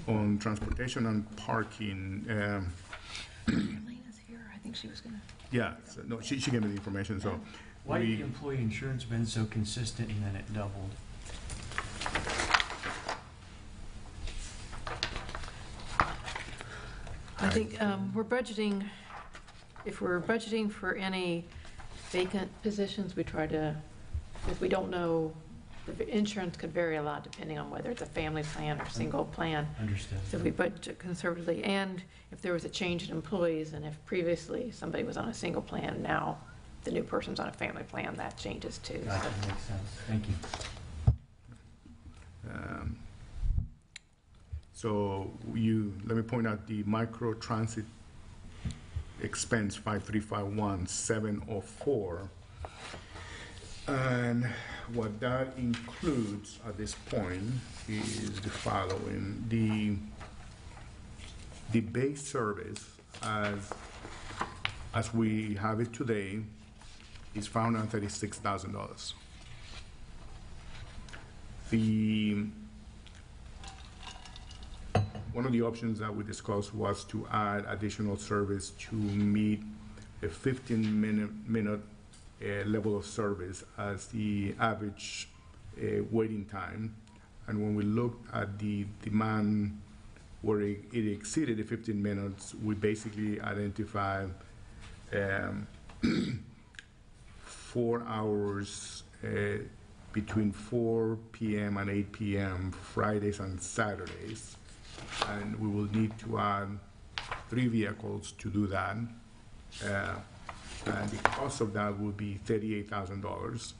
B: On transportation and parking,
E: Elena's here, I think she was gonna.
B: yeah, so, no, she gave me the information, so.
G: Why
B: we-
G: did the employee insurance been so consistent and then it doubled?
E: I think we're budgeting, if we're budgeting for any vacant positions, we try to, if we don't know, the insurance could vary a lot depending on whether it's a family plan or single plan.
G: Understood.
E: So we budget conservatively, and if there was a change in employees, and if previously somebody was on a single plan, now the new person's on a family plan, that changes too.
G: Gotcha, makes sense. Thank you.
B: So let me point out the micro transit expense 5351704. And what that includes at this point is the following. The base service as we have it today is $536,000. One of the options that we discussed was to add additional service to meet a 15-minute level of service as the average waiting time. And when we looked at the demand where it exceeded the 15 minutes, we basically identified 4 hours between 4 p.m. and 8 p.m. Fridays and Saturdays. And we will need to add 3 vehicles to do that. And the cost of that will be $38,000.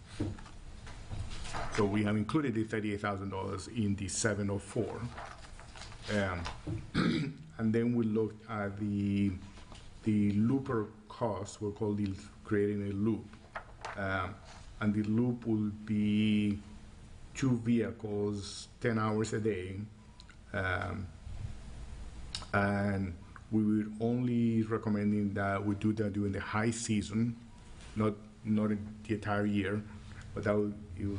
B: So we have included the $38,000 in the 704. And then we looked at the looper cost. We'll call this creating a loop. And the loop will be 2 vehicles, 10 hours a day. And we were only recommending that we do that during the high season, not the entire year, but it will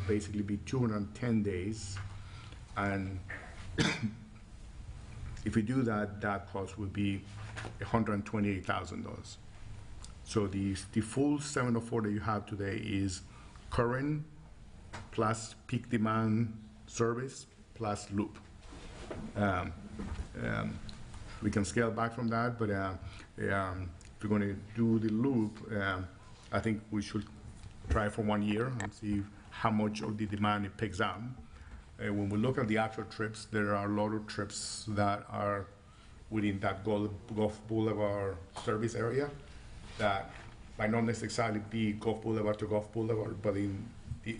B: basically be 210 days. And if we do that, that cost would be $128,000. So the full 704 that you have today is current plus peak demand service plus loop. we can scale back from that, but if we're going to do the loop, I think we should try for 1 year and see how much of the demand it picks up. When we look at the actual trips, there are a lot of trips that are within that Gulf Boulevard service area that might not necessarily be Gulf Boulevard to Gulf Boulevard, but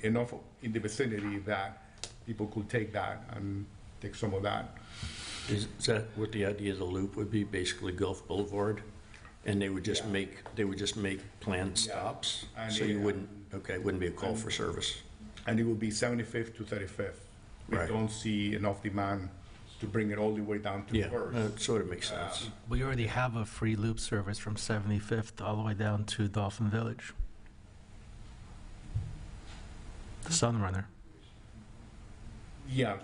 B: enough in the vicinity that people could take that and take some of that.
F: Is that what the idea of the loop would be, basically Gulf Boulevard? And they would just make planned stops?
B: And
F: So you wouldn't, okay, it wouldn't be a call for service?
B: And it would be 75th to 35th. We
F: Right.
B: don't see enough demand to bring it all the way down to
F: Yeah,
B: First.
F: that sort of makes sense.
A: We already have a free loop service from 75th all the way down to Dolphin Village. The Sunrunner.
B: Yeah,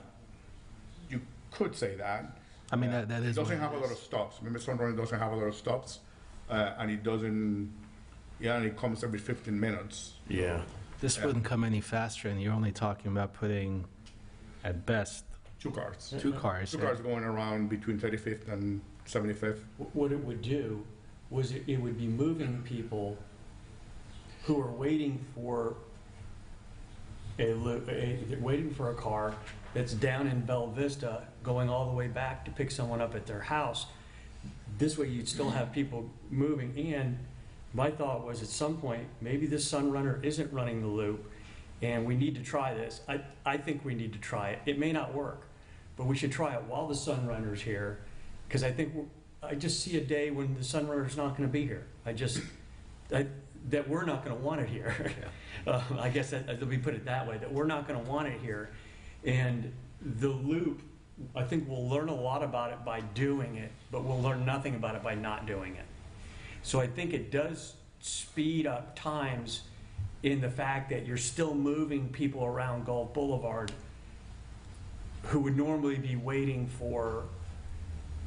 B: you could say that.
A: I mean, that
B: It
A: is what
B: doesn't
A: it
B: have a lot
A: is.
B: of stops. Remember, Sunrunner doesn't have a lot of stops, and it doesn't, and it comes every 15 minutes.
F: Yeah.
A: This wouldn't come any faster, and you're only talking about putting, at best,
B: Two cars.
A: two cars.
B: Two cars going around between 35th and 75th.
G: What it would do was it would be moving people who are waiting for waiting for a car that's down in Bella Vista, going all the way back to pick someone up at their house. This way you'd still have people moving, and my thought was at some point, maybe this Sunrunner isn't running the loop, and we need to try this. I think we need to try it. It may not work, but we should try it while the Sunrunner's here, because I just see a day when the Sunrunner's not going to be here. That we're not going to want it here. I guess let me put it that way, that we're not going to want it here. And the loop, I think we'll learn a lot about it by doing it, but we'll learn nothing about it by not doing it. So I think it does speed up times in the fact that you're still moving people around Gulf Boulevard who would normally be waiting for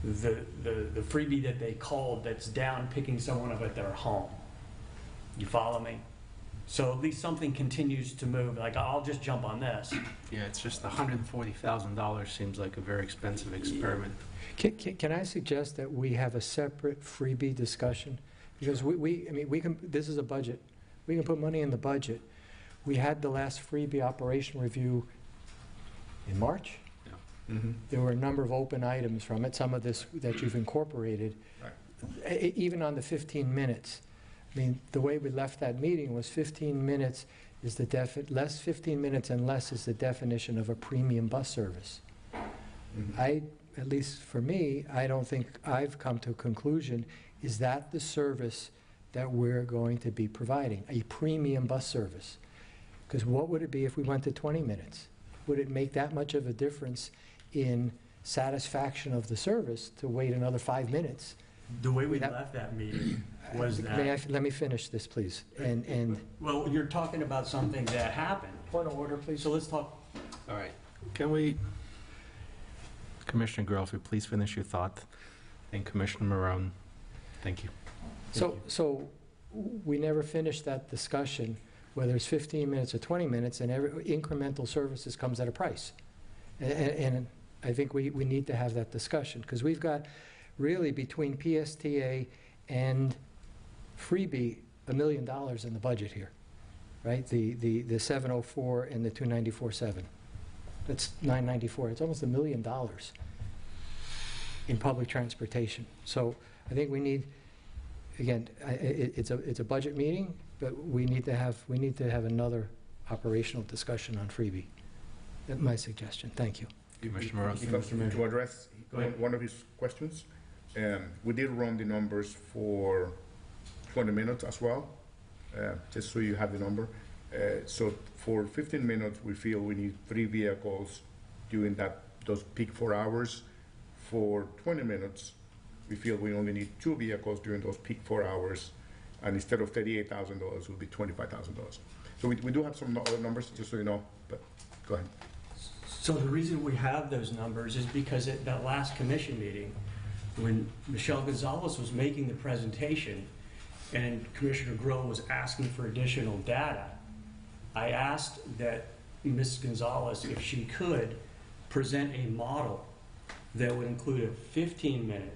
G: the freebie that they called that's down picking someone up at their home. You follow me? So at least something continues to move, like I'll just jump on this.
A: Yeah, it's just $140,000 seems like a very expensive experiment.
D: Can I suggest that we have a separate freebie discussion? Because we can, this is a budget. We can put money in the budget. We had the last freebie operation review in March.
B: Mm-hmm.
D: There were a number of open items from it, some of this that you've incorporated.
B: Right.
D: Even on the 15 minutes. I mean, the way we left that meeting was 15 minutes is the 15 minutes and less is the definition of a premium bus service.
B: Mm-hmm.
D: At least for me, I don't think I've come to a conclusion, is that the service that we're going to be providing, a premium bus service? Because what would it be if we went to 20 minutes? Would it make that much of a difference in satisfaction of the service to wait another 5 minutes?
G: The way we left that meeting was that...
D: Let me finish this, please. And
G: Well, you're talking about something that happened.
D: point of order, please.
G: So let's talk.
A: All right. Can we, Commissioner Grove, if you please finish your thought, and Commissioner Marone, thank you.
D: So we never finished that discussion, whether it's 15 minutes or 20 minutes, and every incremental services comes at a price. And I think we need to have that discussion, because we've got really between PSTA and freebie $1 million in the budget here, right? The 704 and the 294.7. That's 994. It's almost $1 million in public transportation. So I think we need, again, it's a budget meeting, but we need to have another operational discussion on freebie. That's my suggestion. Thank you.
A: Commissioner Marone.
B: To address one of his questions, we did run the numbers for 20 minutes as well, just so you have the number. So for 15 minutes, we feel we need 3 vehicles during those peak 4 hours. For 20 minutes, we feel we only need 2 vehicles during those peak 4 hours, and instead of $38,000, it will be $25,000. So we do have some other numbers, just so you know, but go ahead.
G: So the reason we have those numbers is because at that last commission meeting, when Michelle Gonzalez was making the presentation and Commissioner Grill was asking for additional data, I asked that Ms. Gonzalez, if she could, present a model that would include a 15-minute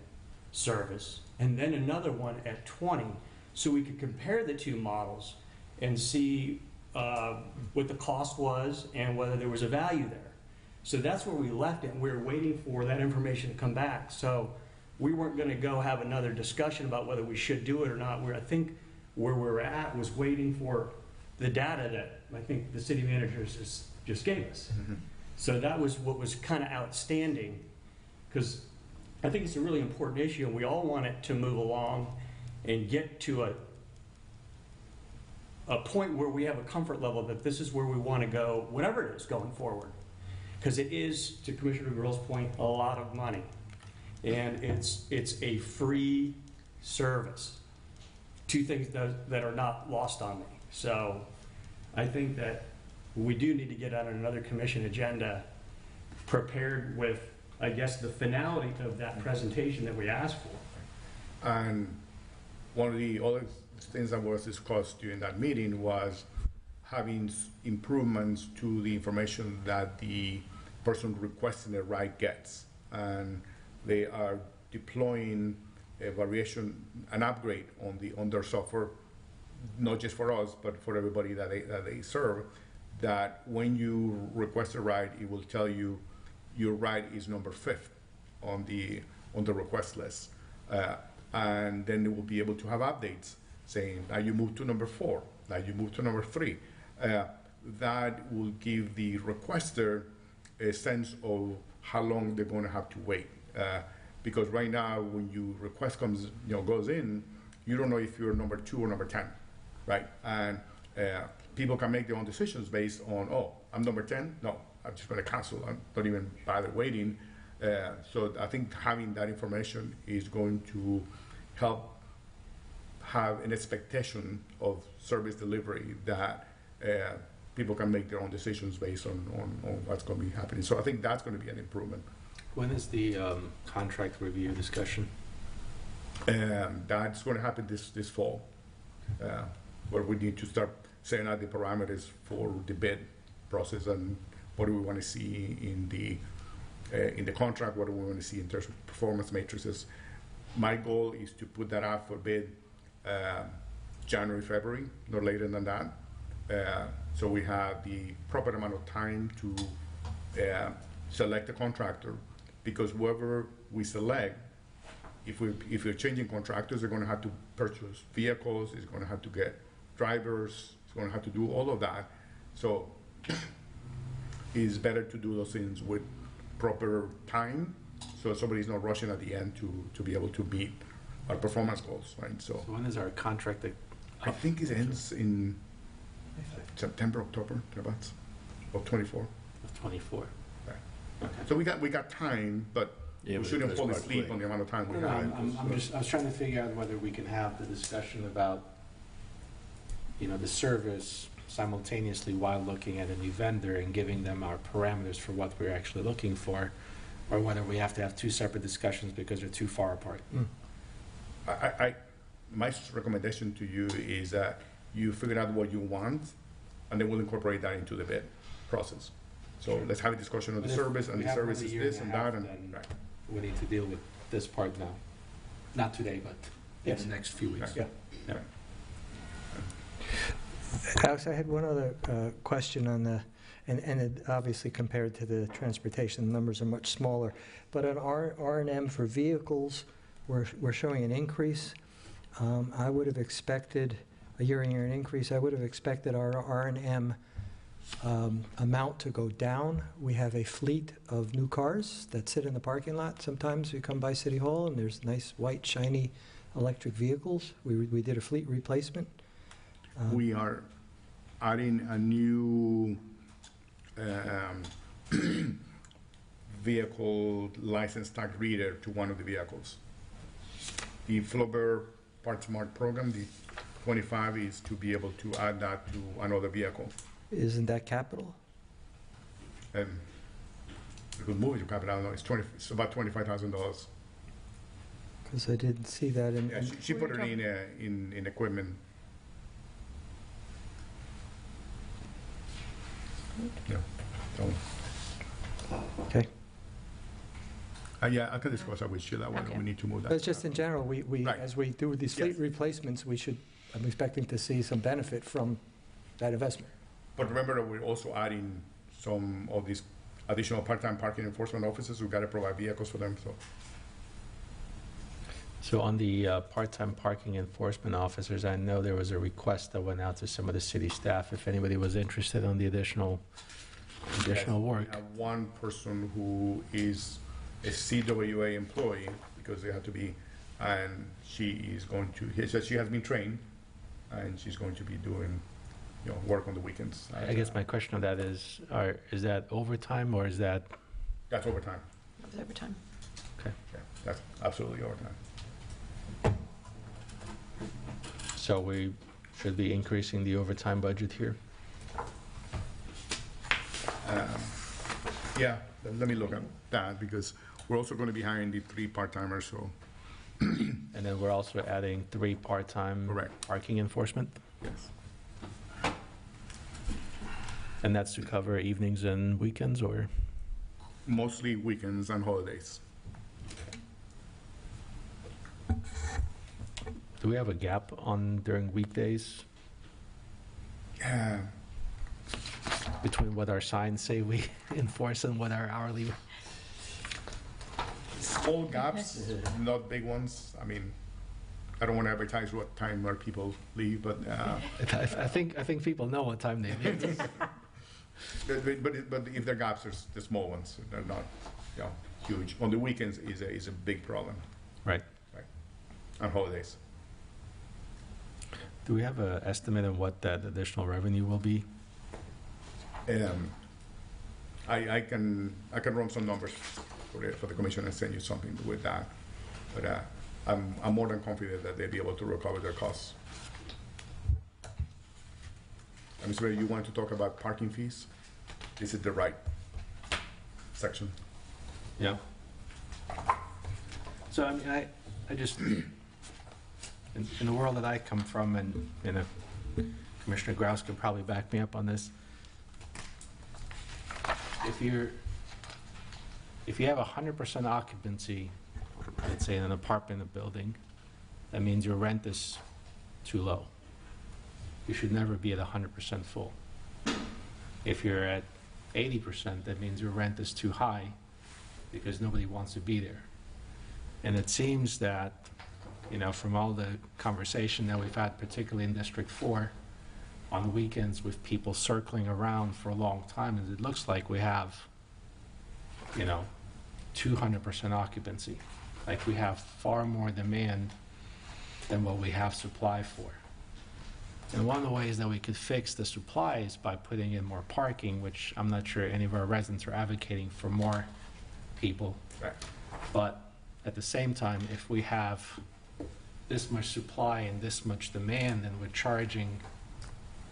G: service, and then another one at 20, so we could compare the two models and see what the cost was and whether there was a value there. So that's where we left it, and we were waiting for that information to come back. So we weren't going to go have another discussion about whether we should do it or not. I think where we were at was waiting for the data that I think the city managers just gave us.
B: Mm-hmm.
G: So that was what was kind of outstanding, because I think it's a really important issue, and we all want it to move along and get to a point where we have a comfort level that this is where we want to go, whatever it is going forward. Because it is, to Commissioner Grill's point, a lot of money. And it's a free service. Two things that are not lost on me. So I think that we do need to get on another commission agenda prepared with, I guess, the finality of that presentation that we asked for.
B: And one of the other things that was discussed during that meeting was having improvements to the information that the person requesting the ride gets. And they are deploying a variation, an upgrade on their software, not just for us, but for everybody that they serve, that when you request a ride, it will tell you your ride is number 5th on the request list. And then they will be able to have updates saying that you move to number 4, that you move to number 3. That will give the requester a sense of how long they're going to have to wait. Because right now, when your request goes in, you don't know if you're number 2 or number 10, right? And people can make their own decisions based on, oh, I'm number 10? No, I'm just going to cancel. I don't even bother waiting. So I think having that information is going to help have an expectation of service delivery that people can make their own decisions based on what's going to be happening. So I think that's going to be an improvement.
A: When is the contract review discussion?
B: That's going to happen this fall, where we need to start setting out the parameters for the bid process and what do we want to see in the contract, what do we want to see in terms of performance matrices. My goal is to put that out for bid January, February, no later than that. So we have the proper amount of time to select a contractor, because whoever we select, if we're changing contractors, they're going to have to purchase vehicles, it's going to have to get drivers, it's going to have to do all of that. So it's better to do those things with proper time, so somebody's not rushing at the end to be able to meet our performance goals, right? So
A: when is our contract?
B: I think it ends in September, October, thereabouts, of 24.
A: Of 24.
B: Right.
A: Okay.
B: So we got time, but we shouldn't fall asleep on the amount of time we have.
A: I was trying to figure out whether we can have the discussion about, the service simultaneously while looking at a new vendor and giving them our parameters for what we're actually looking for, or whether we have to have two separate discussions because they're too far apart.
B: My recommendation to you is that you figure out what you want, and then we'll incorporate that into the bid process. So let's have a discussion on the service, and the service is this and that, and right.
A: We need to deal with this part now. Not today, but in the next few weeks.
B: Yeah.
A: Yeah.
D: Alex, I had one other question on and it obviously compared to the transportation, the numbers are much smaller. But on R&M for vehicles, we're showing an increase. I would have expected a year-on-year increase. I would have expected our R&M amount to go down. We have a fleet of new cars that sit in the parking lot. Sometimes we come by City Hall and there's nice white shiny electric vehicles. We did a fleet replacement.
B: We are adding a new vehicle license tag reader to one of the vehicles. The Flaubert Part Smart program, the 25, is to be able to add that to another vehicle.
D: Isn't that capital?
B: We could move it to capital. I don't know, it's about $25,000.
D: Because I didn't see that in.
B: Yeah, she put it in equipment. Yeah. So,
D: Okay.
B: Yeah, I can discuss that with Sheila when
E: Okay.
B: we need to move that.
D: But it's just in general,
B: Right.
D: as we do these fleet
B: Yes.
D: replacements, I'm expecting to see some benefit from that investment.
B: But remember that we're also adding some of these additional part-time parking enforcement officers. We've got to provide vehicles for them, so.
A: So on the part-time parking enforcement officers, I know there was a request that went out to some of the city staff, if anybody was interested on the additional
B: Yes,
A: work.
B: We have one person who is a CWA employee, because they have to be, and she is going to, he says she has been trained, and she's going to be doing, work on the weekends.
A: I guess my question on that is that overtime or is that,
B: That's overtime.
E: It was overtime.
A: okay.
B: Yeah, that's absolutely overtime.
A: So we should be increasing the overtime budget here?
B: Yeah, let me look at that, because we're also going to be hiring the 3 part-timers, so,
A: And then we're also adding 3 part-time
B: Correct.
A: parking enforcement?
B: yes.
A: And that's to cover evenings and weekends, or?
B: Mostly weekends and holidays.
A: Do we have a gap on during weekdays
B: Yeah,
A: between what our signs say we enforce and what our hourly?
B: small gaps, not big ones. I mean, I don't want to advertise what time our people leave, but,
A: I think people know what time they leave.
B: but if there are gaps, they're small ones. They're not, huge. On the weekends is a big problem,
A: Right.
B: on holidays.
A: Do we have an estimate of what that additional revenue will be?
B: I can run some numbers for the commission and send you something with that. But I'm more than confident that they'll be able to recover their costs. Mr. Mayor, you want to talk about parking fees? This is the right section.
A: Yeah. So, I mean, I just, in the world that I come from, and, Commissioner Grouse could probably back me up on this. If you have 100% occupancy, let's say in an apartment building, that means your rent is too low. You should never be at 100% full. If you're at 80%, that means your rent is too high because nobody wants to be there. And it seems that, from all the conversation that we've had, particularly in District 4, on the weekends with people circling around for a long time, is it looks like we have, 200% occupancy. Like we have far more demand than what we have supply for. And one of the ways that we could fix the supply is by putting in more parking, which I'm not sure any of our residents are advocating for more people.
B: Right.
A: But at the same time, if we have this much supply and this much demand, then we're charging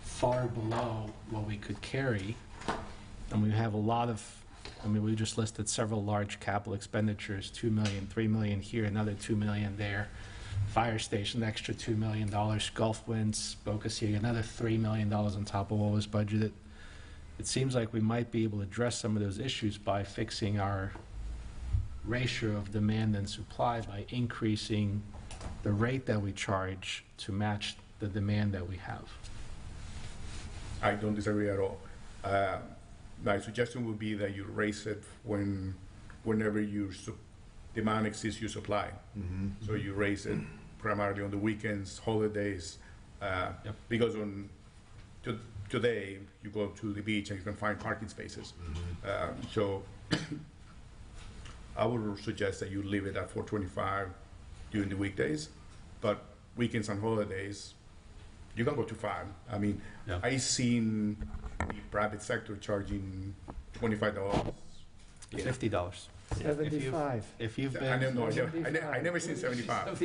A: far below what we could carry. And we have a lot of, we just listed several large capital expenditures, $2 million, $3 million here, another $2 million there. Fire station, extra $2 million, Gulf Winds, Boca City, another $3 million on top of what was budgeted. It seems like we might be able to address some of those issues by fixing our ratio of demand and supply by increasing the rate that we charge to match the demand that we have.
B: I don't disagree at all. My suggestion would be that you raise it whenever your demand exceeds your supply. So you raise it primarily on the weekends, holidays, because today you go to the beach and you can find parking spaces. So I would suggest that you leave it at $4.25 during the weekdays, but weekends and holidays, you can go to $5. I've seen the private sector charging $25.
A: $50.
D: 75.
A: If you've
B: I
A: been,
B: I never seen 75.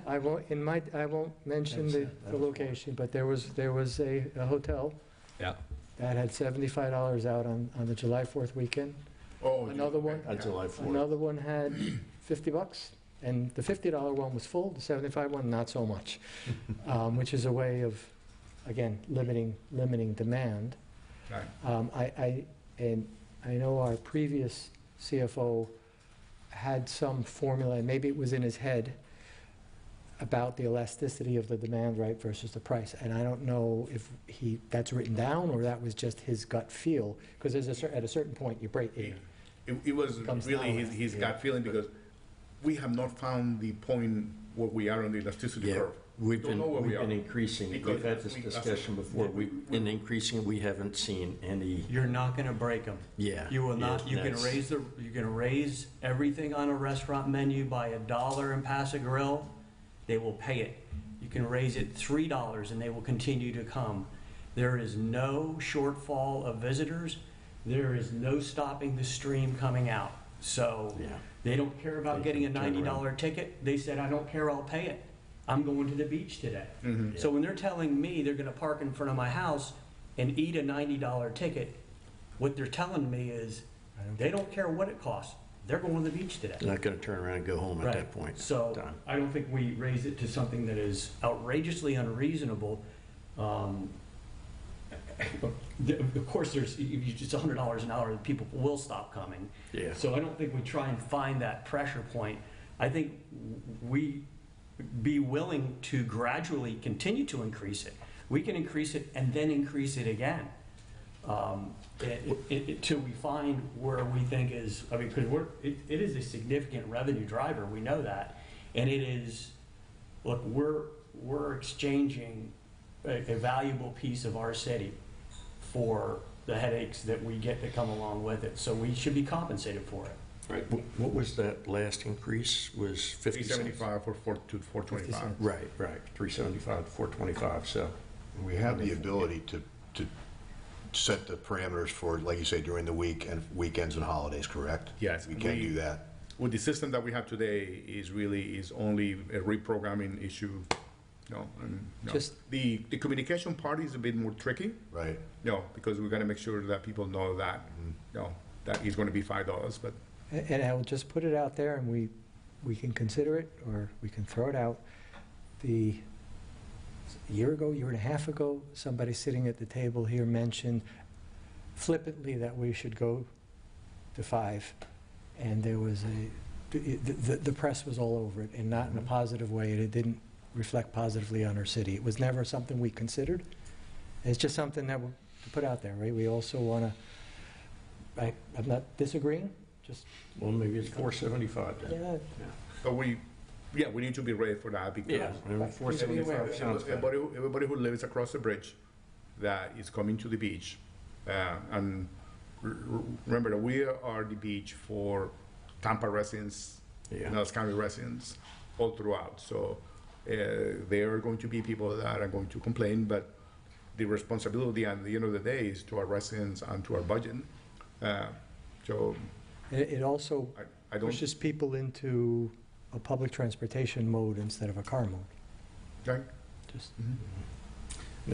D: I won't mention the location, but there was a hotel
A: yeah,
D: that had $75 out on the July 4th weekend.
B: Oh,
D: Another one,
F: On July 4th.
D: another one had $50, and the $50 one was full, the $75 one, not so much, which is a way of, again, limiting demand.
B: Right.
D: I know our previous CFO had some formula, and maybe it was in his head, about the elasticity of the demand, right, versus the price. And I don't know if that's written down, or that was just his gut feel, because at a certain point, you break it.
B: It was
D: Comes
B: really
D: down.
B: his gut feeling, because we have not found the point where we are on the elasticity
F: Yeah,
B: curve.
F: we've
B: Don't
F: been,
B: know where we
F: we've been
B: are.
F: increasing,
B: Because
F: we've had this discussion before, in increasing, we haven't seen any,
G: You're not gonna break them.
F: yeah.
G: You will not,
F: yeah,
G: you can
F: that's-
G: raise everything on a restaurant menu by $1 and pass a grill, they will pay it. You can raise it $3 and they will continue to come. There is no shortfall of visitors. There is no stopping the stream coming out. So
F: Yeah.
G: they don't care about
F: They
G: getting a
F: can turn around.
G: $90 ticket. They said, I don't care, I'll pay it. I'm going to the beach today.
B: Mhm.
G: So when they're telling me they're gonna park in front of my house and eat a $90 ticket, what they're telling me is, they don't care what it costs. They're going to the beach today.
F: They're not gonna turn around and go home at
G: Right.
F: that point.
G: So
F: Done.
G: I don't think we raise it to something that is outrageously unreasonable. Of course, it's $100 an hour, people will stop coming.
F: Yeah.
G: So I don't think we try and find that pressure point. I think we be willing to gradually continue to increase it. We can increase it and then increase it again. Till we find where we think is, I mean, because it is a significant revenue driver, we know that. And it is, look, we're exchanging a valuable piece of our city for the headaches that we get that come along with it. So we should be compensated for it.
F: Right. What was that last increase, was 50 cents?
B: 375 or 425.
F: Right, 375 to 425, so.
H: We have the ability to set the parameters for, like you say, during the week and weekends and holidays, correct?
B: Yes,
H: We can
B: we-
H: do that.
B: With the system that we have today is only a reprogramming issue. No, no.
D: Just-
B: The communication part is a bit more tricky.
H: Right.
B: No, because we gotta make sure that people know that, that it's gonna be $5, but
D: And I will just put it out there, and we can consider it, or we can throw it out. A year and a half ago, somebody sitting at the table here mentioned flippantly that we should go to 5. And there was the press was all over it, and not in a positive way, and it didn't reflect positively on our city. It was never something we considered. It's just something that we'll put out there, right? We also want to, I'm not disagreeing, just,
F: Well, maybe it's 475 then.
D: yeah,
B: but we need to be ready for that, because
F: Yeah, I mean, 475 sounds good.
B: everybody who lives across the bridge that is coming to the beach, and remember that we are the beach for Tampa residents,
F: Yeah.
B: Nellis County residents, all throughout. So there are going to be people that are going to complain, but the responsibility at the end of the day is to our residents and to our budget. So
D: it also
B: I don't,
D: pushes people into a public transportation mode instead of a car mode.
B: okay?
D: Just,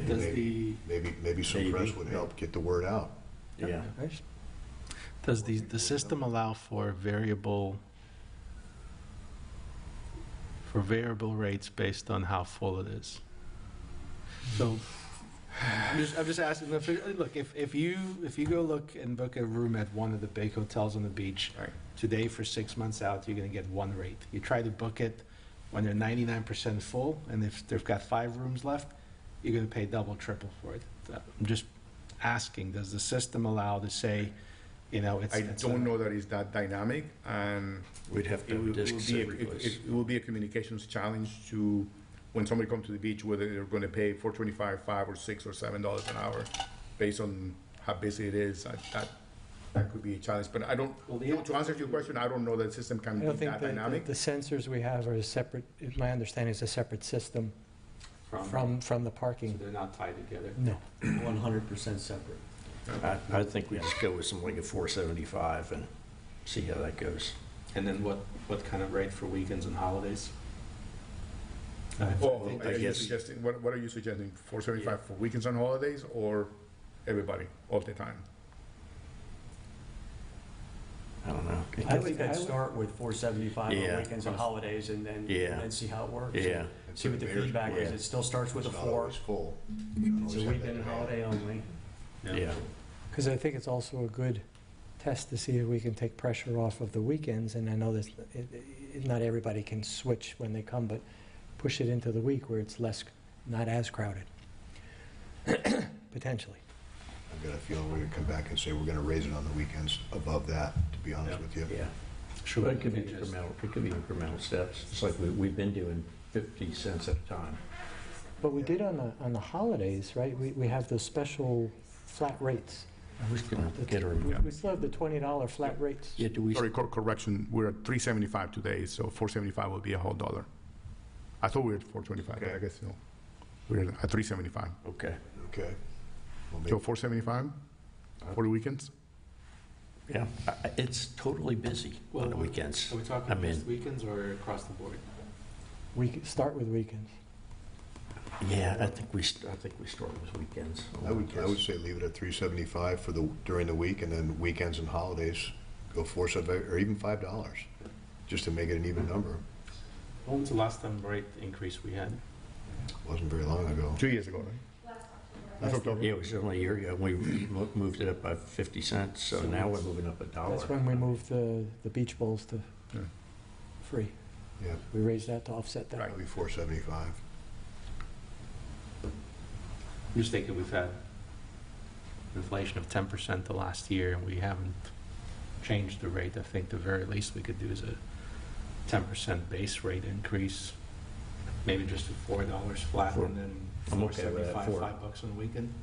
A: Does the,
H: Maybe some press would help get the word out.
F: Yeah.
A: does the system allow for variable rates based on how full it is? So, I'm just asking, look, if you go look and book a room at one of the big hotels on the beach,
B: Right.
A: today for 6 months out, you're gonna get one rate. You try to book it when they're 99% full, and if they've got 5 rooms left, you're gonna pay double, triple for it. I'm just asking, does the system allow to say, it's...
B: I don't know that it's that dynamic, and
F: We'd have to have discs every place.
B: it will be a communications challenge to, when somebody comes to the beach, whether they're going to pay $4.25, $5 or $6 or $7 an hour, based on how busy it is. That could be a challenge, but I don't. To answer your question, I don't know that the system can
D: I
B: be
D: don't think
B: that
D: that
B: dynamic.
D: the sensors we have are a separate, my understanding is a separate system from the
A: So
D: parking.
A: they're not tied together?
D: No.
G: 100% separate.
F: I think we just go with something like a 475 and see how that goes.
A: And then what kind of rate for weekends and holidays?
B: Oh,
F: I
B: are you
F: guess-
B: suggesting, what are you suggesting, $4.75 for weekends and holidays, or everybody, all the time?
F: I don't know.
G: I think I'd start with 475
F: Yeah.
G: on weekends and holidays, and
F: Yeah.
G: then see how it works.
F: Yeah.
G: See what the feedback is.
F: Yeah.
G: It still starts with a
H: It's not
G: 4.
H: always full.
G: It's a weekend and holiday only.
F: Yeah.
D: Because I think it's also a good test to see if we can take pressure off of the weekends, and I know this, not everybody can switch when they come, but push it into the week where it's less, not as crowded, potentially.
H: I've got a feeling we're going to come back and say we're going to raise it on the weekends above that, to be honest with you.
F: Yeah.
A: Sure.
F: But it could be incremental steps, just like we've been doing 50 cents at a time.
D: But we did on the holidays, right? We have those special flat rates.
F: I was going to get her.
D: We still have the $20 flat rates.
F: Yeah, do we?
B: Sorry, correction, we're at 375 today, so 475 will be a whole dollar. I thought we were at 425, but I guess no. We're at 375.
F: Okay.
H: Okay. Well,
B: So 475 for the weekends?
F: Yeah, it's totally busy on the weekends.
A: Are we talking
F: I mean-
A: just weekends or across the board?
D: We could start with weekends.
F: Yeah, I think we start with weekends.
H: I would say leave it at 375 for during the week, and then weekends and holidays, go 475 or even $5, just to make it an even number.
A: When was the last time rate increase we had?
H: Wasn't very long ago.
B: 2 years ago, right? Last October.
F: Yeah, it was only a year ago. We moved it up by 50 cents, so now we're moving up $1.
D: That's when we moved the beach bowls to
B: Yeah.
D: free.
H: Yeah,
D: We raised that to offset that.
H: probably 475.
A: I'm just thinking we've had inflation of 10% the last year, and we haven't changed the rate. I think the very least we could do is a 10% base rate increase, maybe just at $4 flat, and then
F: I'm okay with that.
A: $4.75, $5 on the weekend.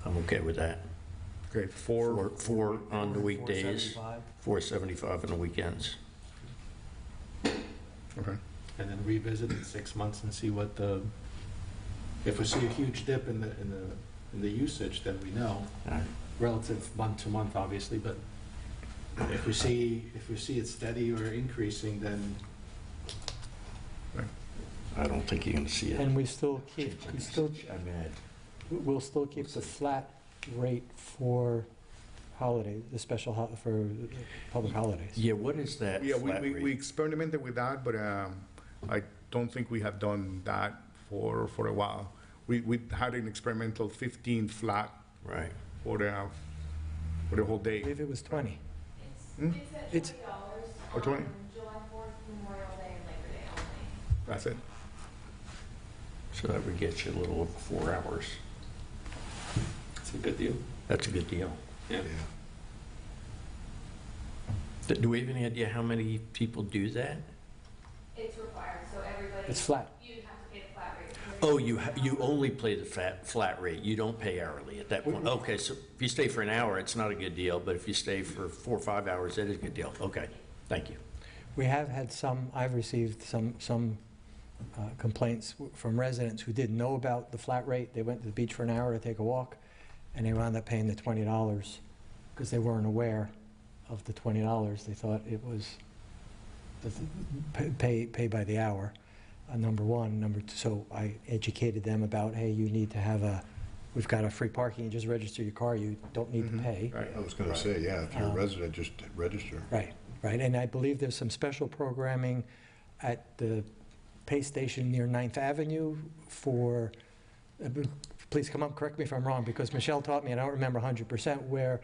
F: I'm okay with that.
B: Okay,
F: Four on the weekdays, 475 on the weekends.
B: Okay.
A: And then revisit in 6 months and see what if we see a huge dip in the usage, then we know,
F: All right.
A: relative month to month, obviously, but if we see it steady or increasing, then
F: I don't think you're going to see it.
D: And we'll still
F: I mean,
D: keep the flat rate for holidays, the special, for public holidays.
F: yeah, what is that
B: Yeah,
F: flat
B: we
F: rate?
B: experimented with that, but I don't think we have done that for a while. We had an experimental 15 flat
F: Right.
B: for the whole
D: I
B: day.
D: believe it was 20.
B: It's or 20?
O: July 4th, Memorial Day, and Labor Day only.
B: That's it.
F: So that would get you a little over 4 hours.
A: it's a good deal.
F: That's a good deal.
A: Yeah.
F: Do we have any idea how many people do that?
O: It's required, so everybody.
D: It's flat.
O: You have to pay the flat rate.
F: Oh, you only pay the flat rate. You don't pay hourly at that point. Okay, so if you stay for an hour, it's not a good deal, but if you stay for 4 or 5 hours, it is a good deal. Okay, thank you.
D: We have had I've received some complaints from residents who didn't know about the flat rate. They went to the beach for an hour to take a walk, and they wound up paying the $20 because they weren't aware of the $20. They thought it was pay by the hour, number one. Number two, so I educated them about, hey, you need to have we've got a free parking, you just register your car, you don't need to pay.
B: Right.
H: I was going to say, yeah, if you're a resident, just register.
D: Right, and I believe there's some special programming at the pay station near 9th Avenue for, please come up, correct me if I'm wrong, because Michelle taught me, and I don't remember 100%, where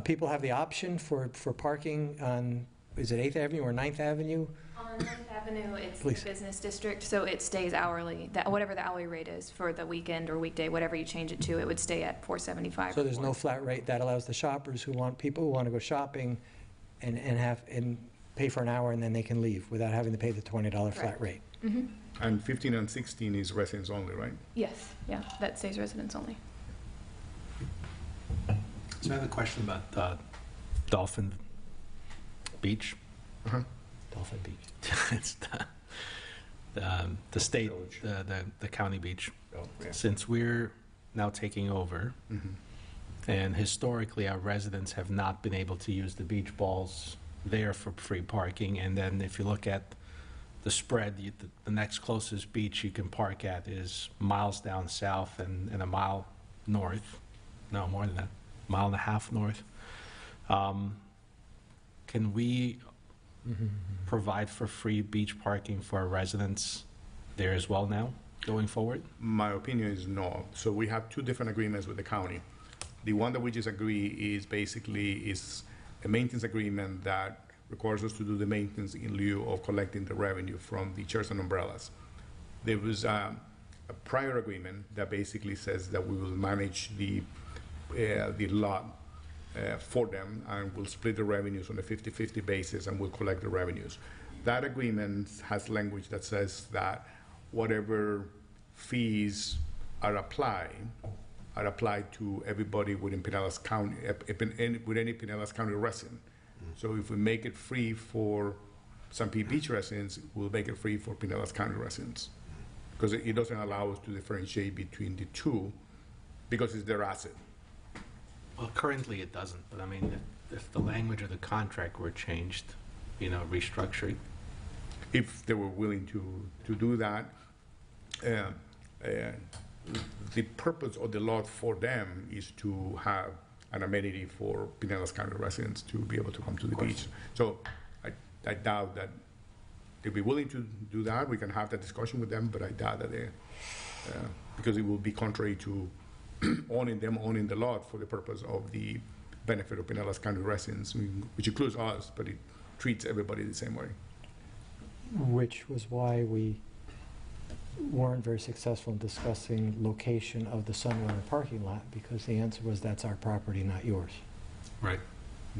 D: people have the option for parking on, is it 8th Avenue or 9th Avenue?
O: On 9th Avenue, it's the
D: Please.
O: business district, so it stays hourly. Whatever the hourly rate is for the weekend or weekday, whatever you change it to, it would stay at $4.75.
D: So there's no flat rate. That allows the shoppers people who want to go shopping and pay for an hour, and then they can leave without having to pay the $20 flat
O: Correct.
D: rate.
O: Mm-hmm.
B: And 15 and 16 is residents only, right?
O: Yes, yeah, that stays residents only.
A: So I have a question about Dolphin Beach.
D: Dolphin Beach.
A: It's the state, the county beach.
B: Oh, yeah.
A: Since we're now taking over, and historically our residents have not been able to use the beach balls there for free parking, and then if you look at the spread, the next closest beach you can park at is miles down south and a mile north. No, more than that, mile and a half north. Can we provide for free beach parking for our residents there as well now, going forward?
B: My opinion is no. So we have two different agreements with the county. The one that we just agree is basically a maintenance agreement that requires us to do the maintenance in lieu of collecting the revenue from the chairs and umbrellas. There was a prior agreement that basically says that we will manage the lot for them, and we'll split the revenues on a 50-50 basis, and we'll collect the revenues. That agreement has language that says that whatever fees are applied to everybody within Pinellas County, with any Pinellas County resident. So if we make it free for St. Pete Beach residents, we'll make it free for Pinellas County residents. Because it doesn't allow us to differentiate between the two, because it's their asset.
A: Well, currently it doesn't, but I mean, if the language of the contract were changed, restructuring.
B: If they were willing to do that, the purpose of the lot for them is to have an amenity for Pinellas County residents to be able to come to the beach. So I doubt that they'd be willing to do that. We can have that discussion with them, but I doubt that they, because it will be contrary to owning the lot for the purpose of the benefit of Pinellas County residents, which includes us, but it treats everybody the same way.
D: Which was why we weren't very successful in discussing location of the Sunrunner parking lot, because the answer was that's our property, not yours,
A: Right.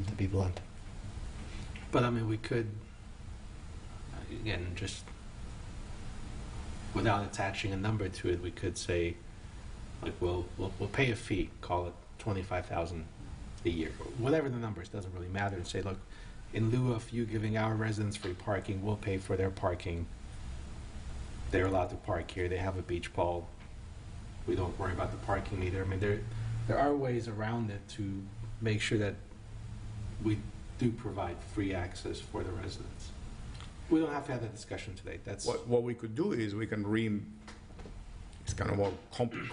D: to be blunt.
A: But I mean, we could, again, just without attaching a number to it, we could say, like, we'll pay a fee, call it $25,000 a year, whatever the numbers, doesn't really matter, and say, look, in lieu of you giving our residents free parking, we'll pay for their parking. They're allowed to park here. They have a beach ball. We don't worry about the parking meter. I mean, there are ways around it to make sure that we do provide free access for the residents. We don't have to have that discussion today. That's
B: what we could do is we can it's kind of more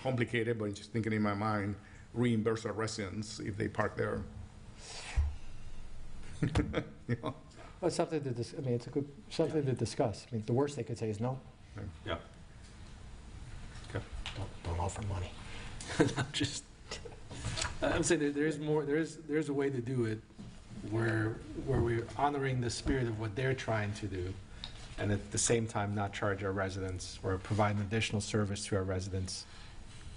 B: complicated, but just thinking in my mind, reimburse our residents if they park there.
D: Well, it's something to it's something to discuss. I mean, the worst they could say is no.
A: Yeah. Okay.
D: Don't offer money.
A: I'm saying there's more. There's a way to do it where we're honoring the spirit of what they're trying to do, and at the same time not charge our residents or provide an additional service to our residents.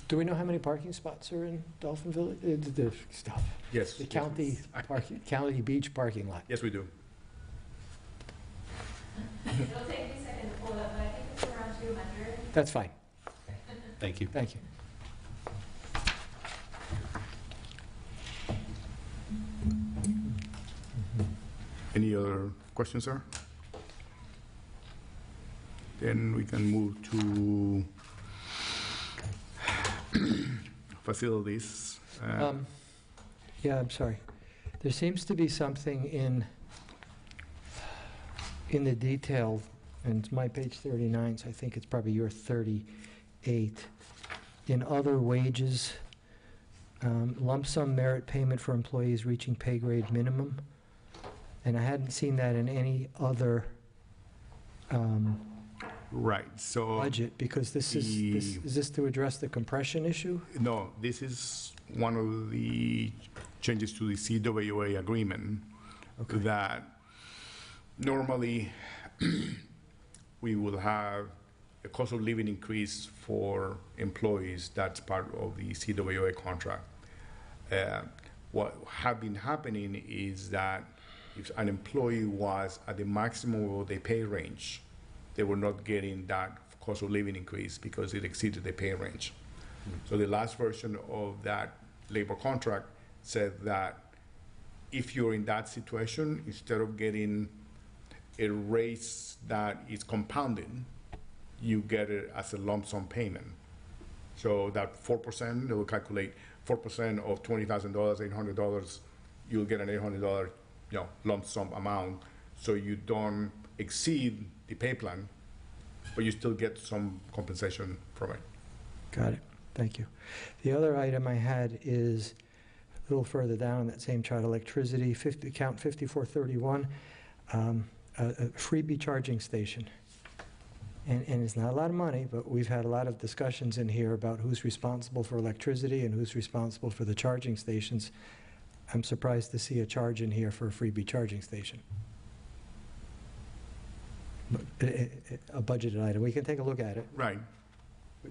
D: Do we know how many parking spots are in Dolphin Village? The stuff.
B: Yes.
D: The county county beach parking lot.
B: Yes, we do.
O: It'll take me a second to pull it up, but I think it's around 200.
D: That's fine.
A: Thank you.
D: Thank you.
B: Any other questions, sir? Then we can move to facilities.
D: Yeah, I'm sorry. There seems to be something in the detail, and it's my page 39, so I think it's probably your 38. In other wages, lump sum merit payment for employees reaching pay grade minimum. And I hadn't seen that in any other
B: Right, so.
D: budget, because is this to address the compression issue?
B: No, this is one of the changes to the CWA agreement.
D: Okay.
B: That normally we will have a cost of living increase for employees. That's part of the CWA contract. What have been happening is that if an employee was at the maximum of their pay range, they were not getting that cost of living increase because it exceeded the pay range. So the last version of that labor contract said that if you're in that situation, instead of getting a raise that is compounding, you get it as a lump sum payment. So that 4%, they will calculate 4% of $20,000, $800, you'll get an $800 lump sum amount, so you don't exceed the pay plan, but you still get some compensation from it.
D: Got it. Thank you. The other item I had is a little further down in that same chart, electricity, account 5431, a freebie charging station. And it's not a lot of money, but we've had a lot of discussions in here about who's responsible for electricity and who's responsible for the charging stations. I'm surprised to see a charge in here for a freebie charging station. A budgeted item. We can take a look at it.
B: Right.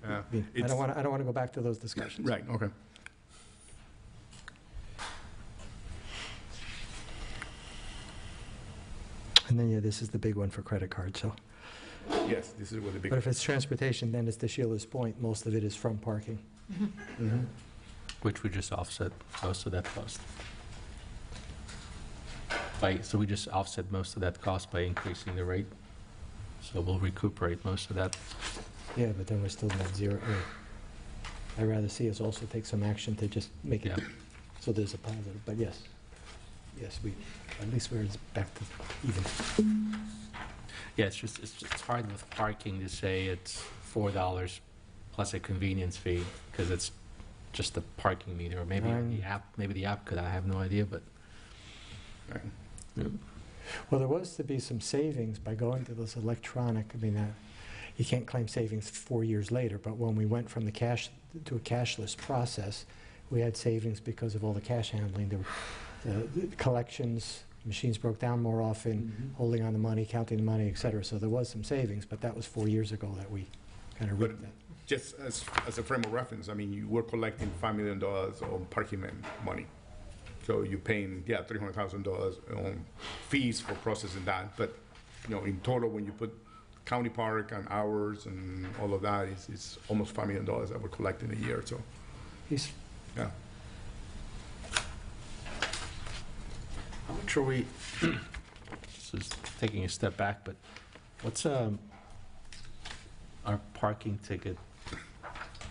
D: I don't want to go back to those discussions.
B: Right, okay.
D: And then, yeah, this is the big one for credit cards, so.
B: Yes, this is what the big.
D: But if it's transportation, then it's to Sheila's point, most of it is from parking.
B: Mhm.
A: Which would just offset most of that cost. So we just offset most of that cost by increasing the rate. So we'll recuperate most of that.
D: Yeah, but then we're still net zero. I'd rather see us also take some action to just make it,
A: Yeah.
D: so there's a positive, but yes. Yes, at least we're back to even.
A: Yeah, it's hard with parking to say it's $4 plus a convenience fee, because it's just the parking meter, or maybe the app could, I have no idea, but.
B: Right.
A: Yeah.
D: Well, there was to be some savings by going to this electronic, you can't claim savings 4 years later, but when we went from the cash to a cashless process, we had savings because of all the cash handling. The collections, machines broke down more often, holding on the money, counting the money, et cetera. So there was some savings, but that was 4 years ago that we kind of reaped that.
B: Just as a frame of reference, you were collecting $5 million on parking money. So you're paying, $300,000 on fees for processing that. But, in total, when you put county park and hours and all of that, it's almost $5 million that we're collecting a year, so. Yeah.
A: How much are we, this is taking a step back, but what's our parking ticket?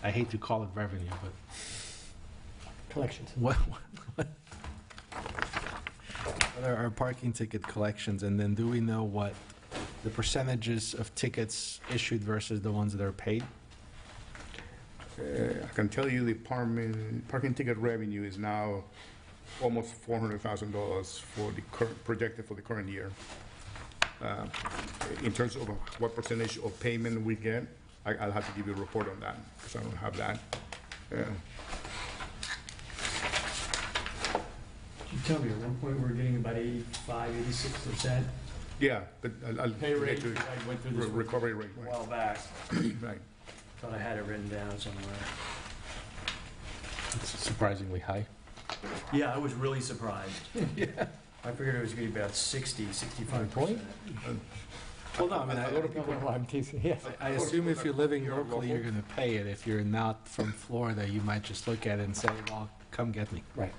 A: I hate to call it revenue, but.
D: Collections.
A: What are our parking ticket collections, and then do we know what the percentages of tickets issued versus the ones that are paid?
B: I can tell you the parking ticket revenue is now almost $400,000 for the projected for the current year. In terms of what percentage of payment we get, I'll have to give you a report on that, because I don't have that.
G: You tell me, at one point, we were getting about 85, 86%.
B: Yeah, but I'll
G: Pay rate,
B: get to
G: I went through this
B: recovery rate.
G: a while back.
B: Right.
G: Thought I had it written down somewhere.
A: It's surprisingly high.
G: Yeah, I was really surprised. Yeah. I figured it was going to be about 60, 65%.
A: Well, no,
B: a lot of people.
D: I'm teasing, yes.
A: I assume if you're living locally, you're going to pay it. If you're not from Florida, you might just look at it and say, well, come get me.
D: Right.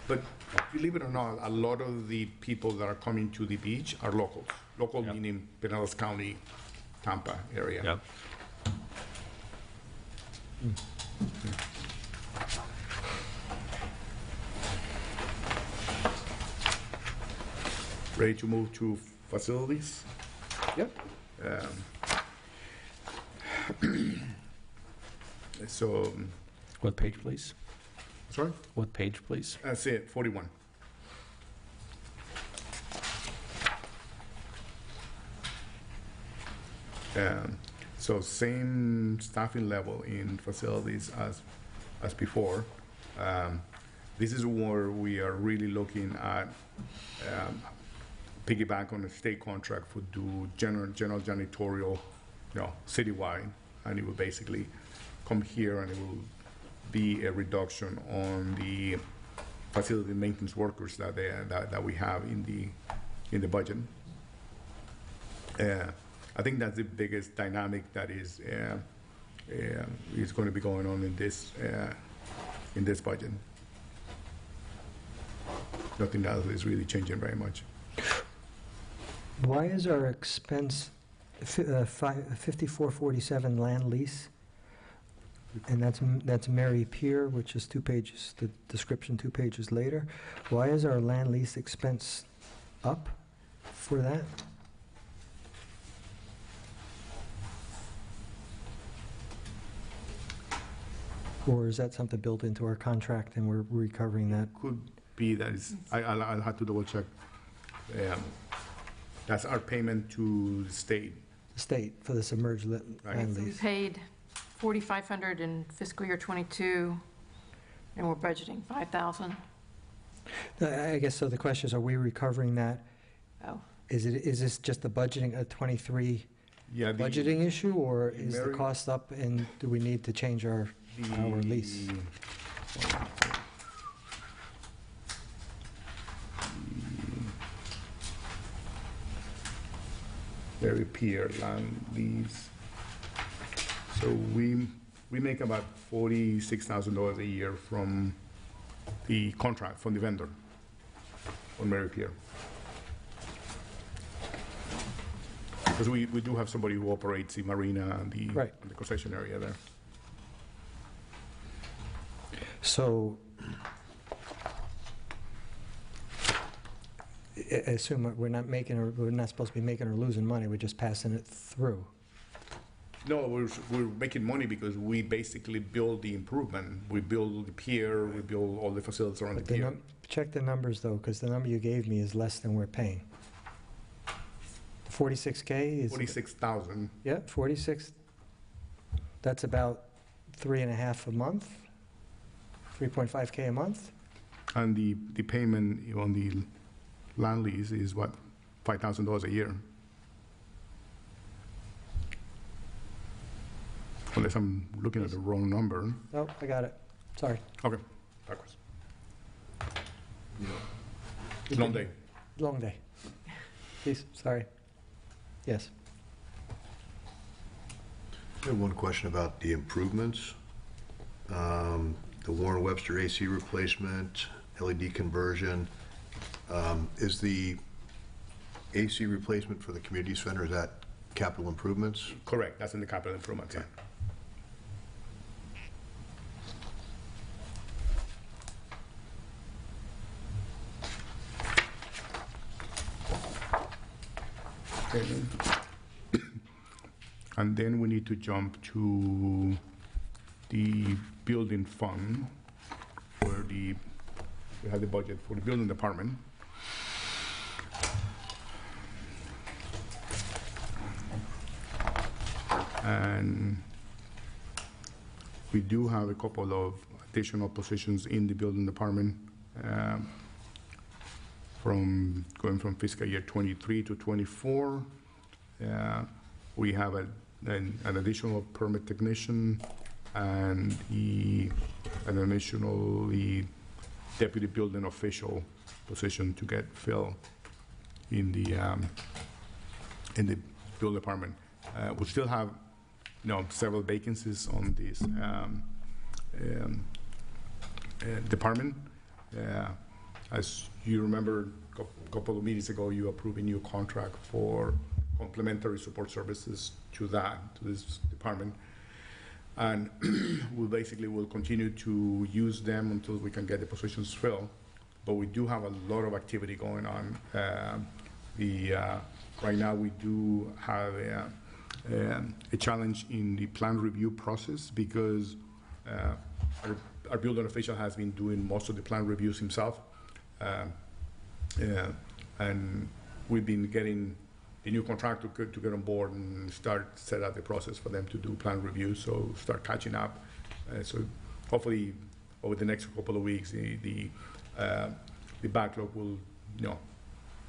B: But believe it or not, a lot of the people that are coming to the beach are locals. Local meaning Pinellas County, Tampa area.
A: Yep.
B: Ready to move to facilities?
D: Yep.
B: So,
A: What page, please?
B: sorry?
A: What page, please?
B: That's it, 41. So same staffing level in facilities as before. This is where we are really looking at piggyback on a state contract for do general janitorial, citywide, and it will basically come here and it will be a reduction on the facility maintenance workers that we have in the budget. I think that's the biggest dynamic that is going to be going on in this budget. Nothing else is really changing very much.
D: Why is our expense 5447 land lease? And that's Mary Pier, which is 2 pages, the description 2 pages later. Why is our land lease expense up for that? Or is that something built into our contract and we're recovering that?
B: Could be that is, I'll have to double check. That's our payment to the state.
D: The state for the submerged land
E: So we
D: lease.
E: paid $4,500 in fiscal year '22, and we're budgeting $5,000.
D: I guess, so the question is, are we recovering that?
O: Oh.
D: Is this just the budgeting, a 23
B: Yeah,
D: budgeting issue, or is the
B: Mary-
D: cost up, and do we need to change our lease?
B: Very Pier land lease. So we make about $46,000 a year from the contract, from the vendor on Mary Pier. Because we do have somebody who operates the marina and the
D: Right.
B: and the concession area there.
D: So, I assume we're not supposed to be making or losing money, we're just passing it through.
B: No, we're making money because we basically build the improvement. We build the pier, we build all the facilities around the
D: But
B: pier.
D: check the numbers, though, because the number you gave me is less than we're paying. 46K is...
B: 46,000.
D: Yeah, 46, that's about 3.5 a month, 3.5K a month?
B: And the payment on the land lease is what, $5,000 a year? Unless I'm looking at the wrong number.
D: Oh, I got it, sorry.
B: Okay, backwards. Long day.
D: Long day. Please, sorry. Yes.
H: I have one question about the improvements. The Warren Webster AC replacement, LED conversion. Is the AC replacement for the community center, is that capital improvements?
B: Correct, that's in the capital improvement plan. And then we need to jump to the building fund, where we have the budget for the building department. And we do have a couple of additional positions in the building department, going from fiscal year 23 to 24. We have an additional permit technician and an additional deputy building official position to get filled in the building department. We still have several vacancies on this department. As you remember, a couple of meetings ago, you approved a new contract for complementary support services to this department. And we basically will continue to use them until we can get the positions filled. But we do have a lot of activity going on. Right now, we do have a challenge in the plan review process because our building official has been doing most of the plan reviews himself. And we've been getting the new contractor to get on board and set out the process for them to do plan reviews, so start catching up. So hopefully over the next couple of weeks, the backlog will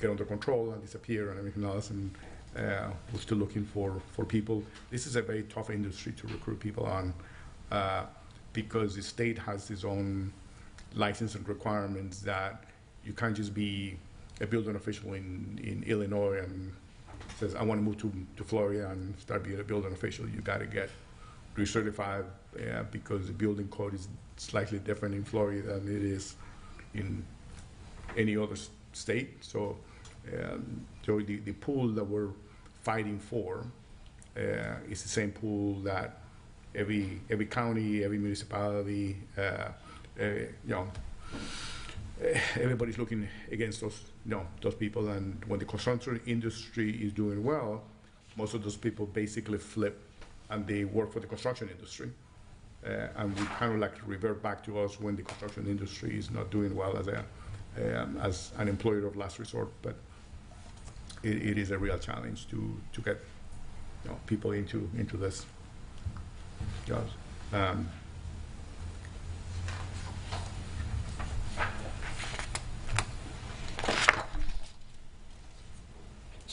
B: get under control and disappear and everything else. And we're still looking for people. This is a very tough industry to recruit people on because the state has its own licensing requirements that you can't just be a building official in Illinois and says, I want to move to Florida and start being a building official. You got to get recertified because the building code is slightly different in Florida than it is in any other state. So, the pool that we're fighting for is the same pool that every county, every municipality, everybody's looking against those people. And when the construction industry is doing well, most of those people basically flip and they work for the construction industry. And we kind of like revert back to us when the construction industry is not doing well as an employer of last resort. But it is a real challenge to get people into this jobs.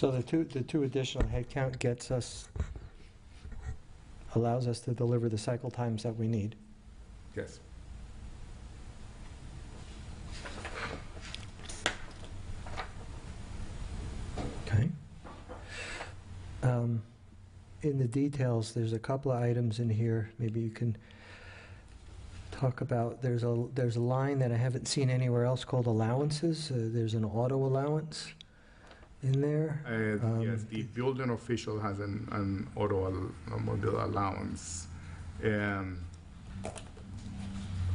D: So the two additional headcount allows us to deliver the cycle times that we need.
B: Yes.
D: Okay. In the details, there's a couple of items in here, maybe you can talk about, there's a line that I haven't seen anywhere else called allowances. There's an auto allowance in there.
B: Yes, the building official has an automobile allowance,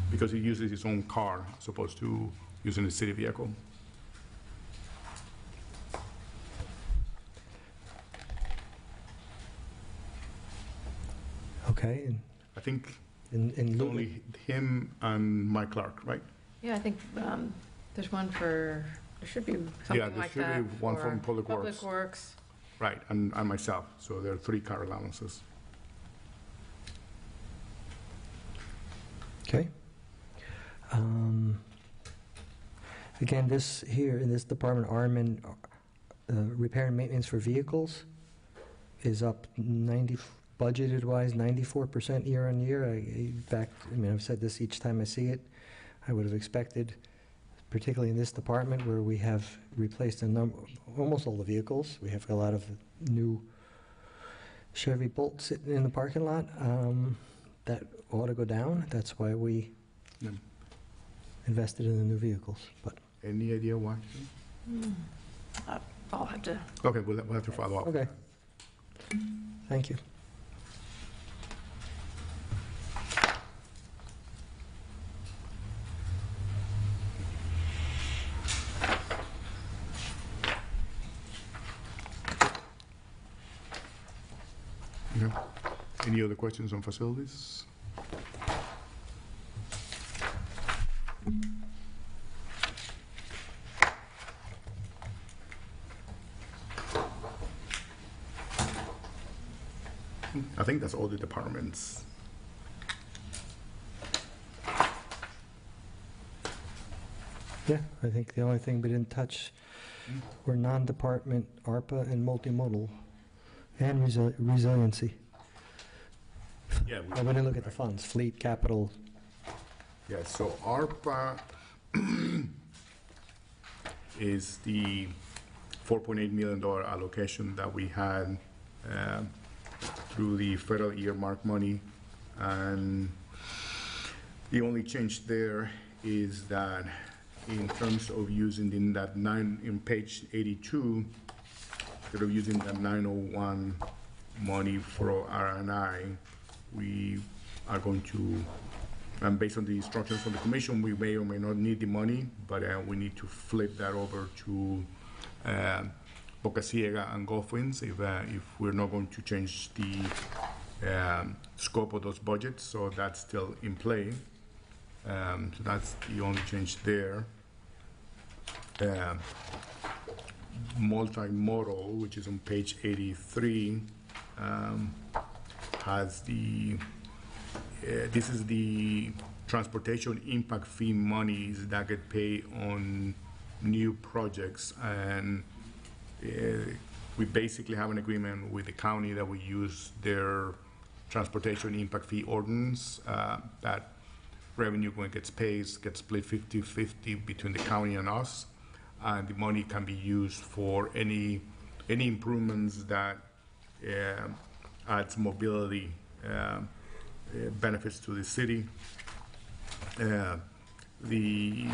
B: because he uses his own car as opposed to using a city vehicle.
D: Okay, and
B: I think
D: in
B: it's only him and Mike Clark, right?
E: Yeah, I think there's one for, there should be
B: Yeah,
E: something
B: there
E: like
B: should
E: that.
B: be one
E: for
B: from Public Works.
E: Public Works.
B: Right, and myself, so there are 3 car allowances.
D: Okay. Again, this here in this department, Armin, repair and maintenance for vehicles is up 90, budgeted-wise, 94% year on year. In fact, I mean, I've said this each time I see it. I would have expected, particularly in this department where we have replaced almost all the vehicles. We have a lot of new Chevy Bolt sitting in the parking lot. That ought to go down. That's why we
B: Yeah.
D: invested in the new vehicles. But
B: Any idea why?
E: I'll have to,
B: Okay, we'll have to follow up.
D: okay, thank you.
B: Okay. Any other questions on facilities? I think that's all the departments.
D: Yeah, I think the only thing we didn't touch were non-department ARPA and multimodal and resiliency.
B: Yeah.
D: I went and look at the funds, fleet, capital.
B: Yeah, so ARPA is the $4.8 million allocation that we had through the federal earmark money. And the only change there is that in terms of using in page 82, instead of using that 901 money for R&I, we are going to, and based on the instructions from the commission, we may or may not need the money, but we need to flip that over to Boca Ciega and Gulfwinds if we're not going to change the scope of those budgets. So that's still in play. So that's the only change there. Multimodal, which is on page 83, has the, this is the transportation impact fee monies that get paid on new projects. And we basically have an agreement with the county that we use their transportation impact fee ordinance, that revenue when it gets paid gets split 50-50 between the county and us. And the money can be used for any improvements that adds mobility benefits to the city. The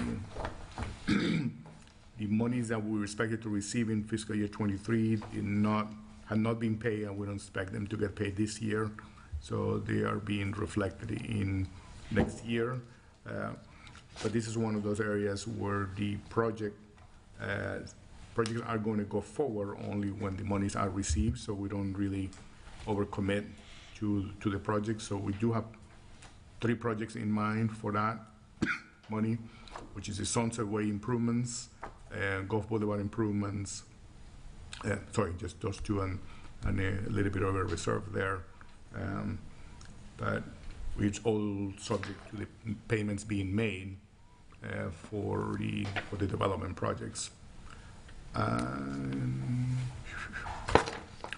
B: monies that we were expected to receive in fiscal year 23 had not been paid, and we don't expect them to get paid this year. So they are being reflected in next year. But this is one of those areas where the projects are going to go forward only when the monies are received, so we don't really overcommit to the project. So we do have 3 projects in mind for that money, which is the Sunset Way improvements, Gulf Boulevard improvements, sorry, just those 2 and a little bit of a reserve there. But it's all subject to the payments being made for the development projects.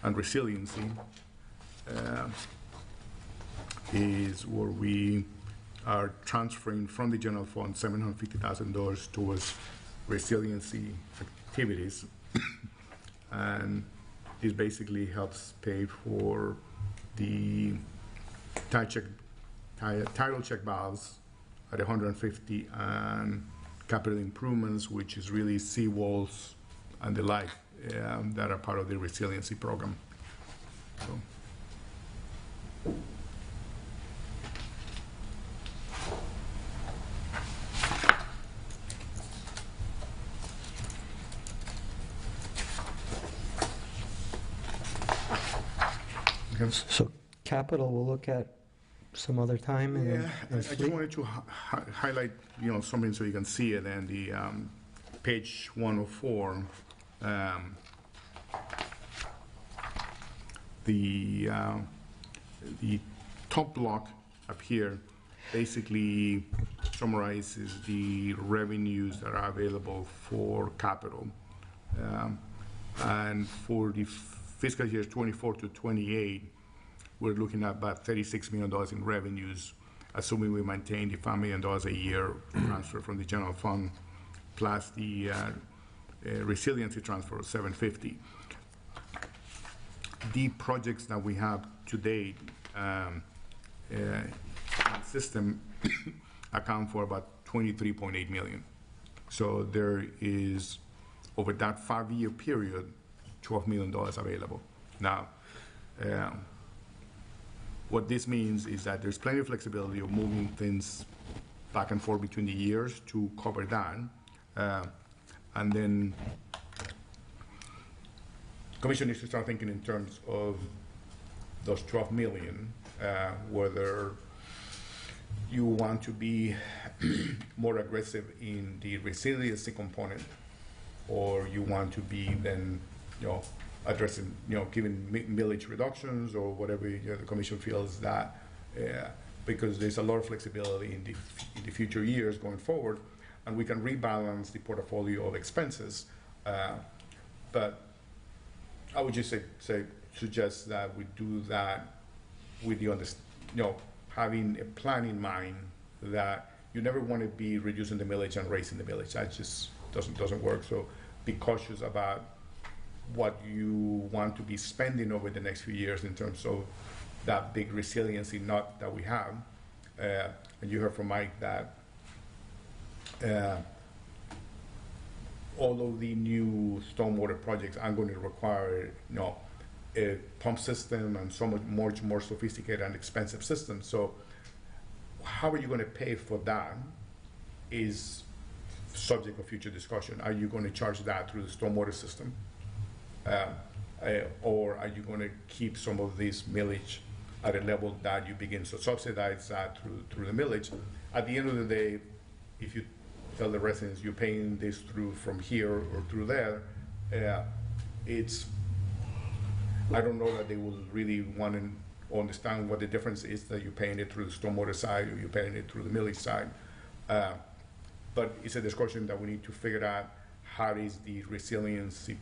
B: and resiliency is where we are transferring from the general fund $750,000 towards resiliency activities. And this basically helps pay for the title check valves at 150 and capital improvements, which is really seawalls and the like that are part of the resiliency program. So.
D: So capital, we'll look at some other time. And
B: Yeah, I just wanted to highlight, something so you can see it. And the page 104, the top block up here basically summarizes the revenues that are available for capital. And for the fiscal years 24 to 28, we're looking at about $36 million in revenues, assuming we maintain the $5 million a year transfer from the general fund, plus the resiliency transfer of $750. The projects that we have to date in the system account for about $23.8 million. So there is, over that 5-year period, $12 million available. Now, what this means is that there's plenty of flexibility of moving things back and forth between the years to cover that. And then Commission needs to start thinking in terms of those 12 million, whether you want to be more aggressive in the resiliency component, or you want to be then, addressing, giving millage reductions or whatever the Commission feels that, because there's a lot of flexibility in the future years going forward, and we can rebalance the portfolio of expenses. But I would just suggest that we do that with the having a plan in mind that you never want to be reducing the millage and raising the millage. That just doesn't work. So be cautious about what you want to be spending over the next few years in terms of that big resiliency nut that we have. And you heard from Mike that all of the new stormwater projects are going to require, a pump system and so much more sophisticated and expensive system. So how are you going to pay for that is subject of future discussion. Are you going to charge that through the stormwater system? Or are you going to keep some of this millage at a level that you begin to subsidize that through the millage? At the end of the day, if you tell the residents you're paying this through from here or through there, I don't know that they will really want to understand what the difference is that you're paying it through the stormwater side or you're paying it through the millage side. But it's a discussion that we need to figure out how is the resiliency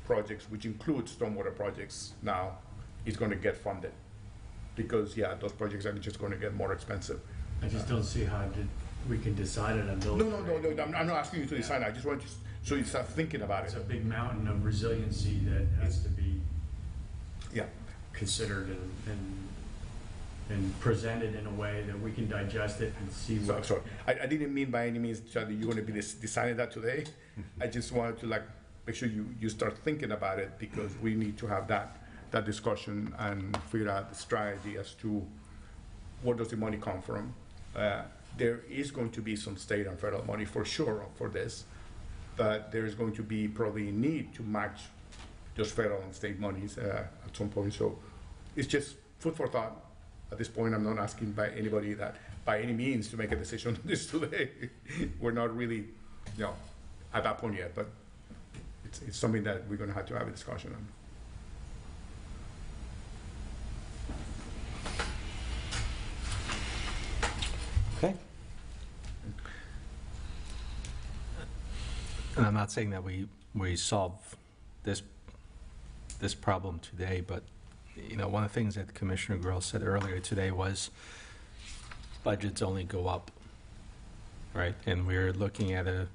B: projects, which includes stormwater projects now, is going to get funded. Because, those projects are just going to get more expensive.
G: I just don't see how we can decide it until.
B: No, I'm not asking you to decide. I just want you, so you start thinking about it.
G: It's a big mountain of resiliency that has to be considered and presented in a way that we can digest it and see what.
B: So I didn't mean by any means that you're going to be deciding that today. I just wanted to make sure you start thinking about it, because we need to have that discussion and figure out the strategy as to where does the money come from. There is going to be some state and federal money for sure for this, but there is going to be probably a need to match those federal and state monies at some point. So it's just food for thought. At this point, I'm not asking by anybody that by any means to make a decision on this today. We're not really, at that point yet, but it's something that we're going to have a discussion on.
D: Okay.
A: And I'm not saying that we solve this this problem today, but, you know, one of the things that Commissioner Grill said earlier today was budgets only go up, right? And we're looking at a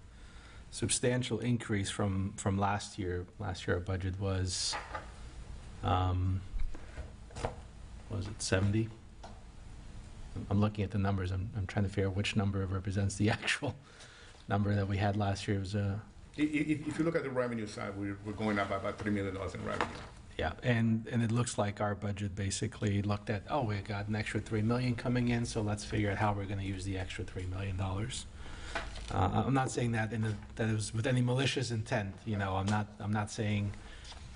A: substantial increase from last year. Last year, our budget was it 70? I'm looking at the numbers. I'm trying to figure out which number represents the actual number that we had last year. It was
B: If you look at the revenue side, we're going up by about $3 million in revenue.
A: yeah, and it looks like our budget basically looked at, oh, we got an extra $3 million coming in, so let's figure out how we're going to use the extra $3 million. I'm not saying that that it was with any malicious intent. You know, I'm not saying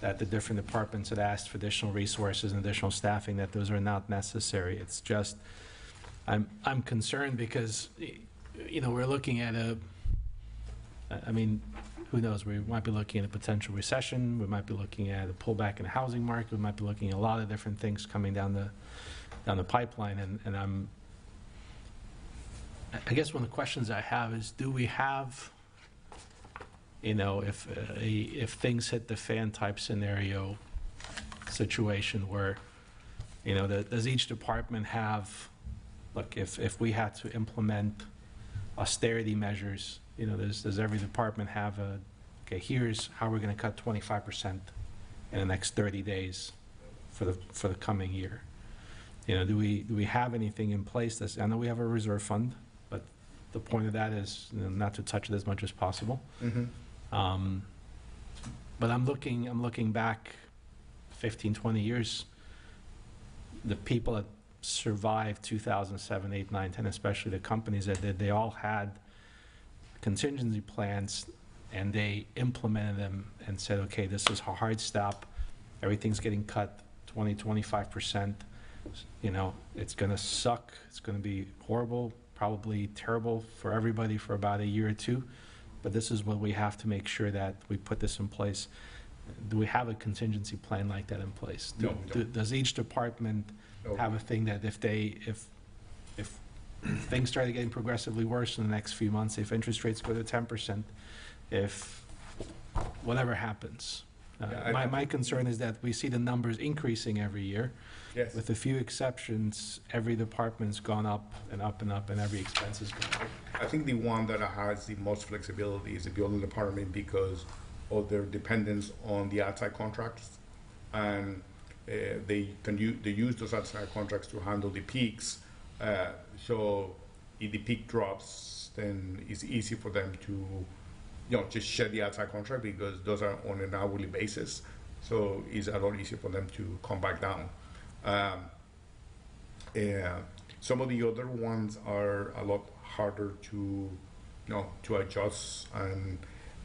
A: that the different departments had asked for additional resources and additional staffing, that those are not necessary. It's just I'm concerned because, you know, we're looking at I mean, who knows? We might be looking at a potential recession. We might be looking at a pullback in the housing market. We might be looking at a lot of different things coming down the pipeline. And I guess one of the questions I have is, do we have, you know, if things hit the fan type scenario situation where, you know, does each department have, look, if we had to implement austerity measures, you know, does every department have okay, here's how we're going to cut 25% in the next 30 days for the coming year? You know, do we have anything in place? I know we have a reserve fund, but the point of that is, you know, not to touch it as much as possible.
B: Mm-hmm.
A: But I'm looking back 15, 20 years. The people that survived 2007, 8, 9, 10, especially the companies that did, they all had contingency plans, and they implemented them and said, okay, this is a hard stop. Everything's getting cut 20, 25%. You know, it's going to suck. It's going to be horrible, probably terrible for everybody for about a year or two. But this is what we have to make sure that we put this in place. Do we have a contingency plan like that in place?
B: No.
A: Does each department have a thing that if things started getting progressively worse in the next few months, if interest rates go to 10%, if whatever happens? My concern is that we see the numbers increasing every year.
B: Yes.
A: With a few exceptions, every department's gone up and up and up, and every expense has gone up.
B: I think the one that has the most flexibility is the building department because of their dependence on the outside contracts. And they use those outside contracts to handle the peaks. So if the peak drops, then it's easy for them to, you know, just shed the outside contract because those are on an hourly basis. So it's a lot easier for them to come back down. Some of the other ones are a lot harder to, you know, to adjust. And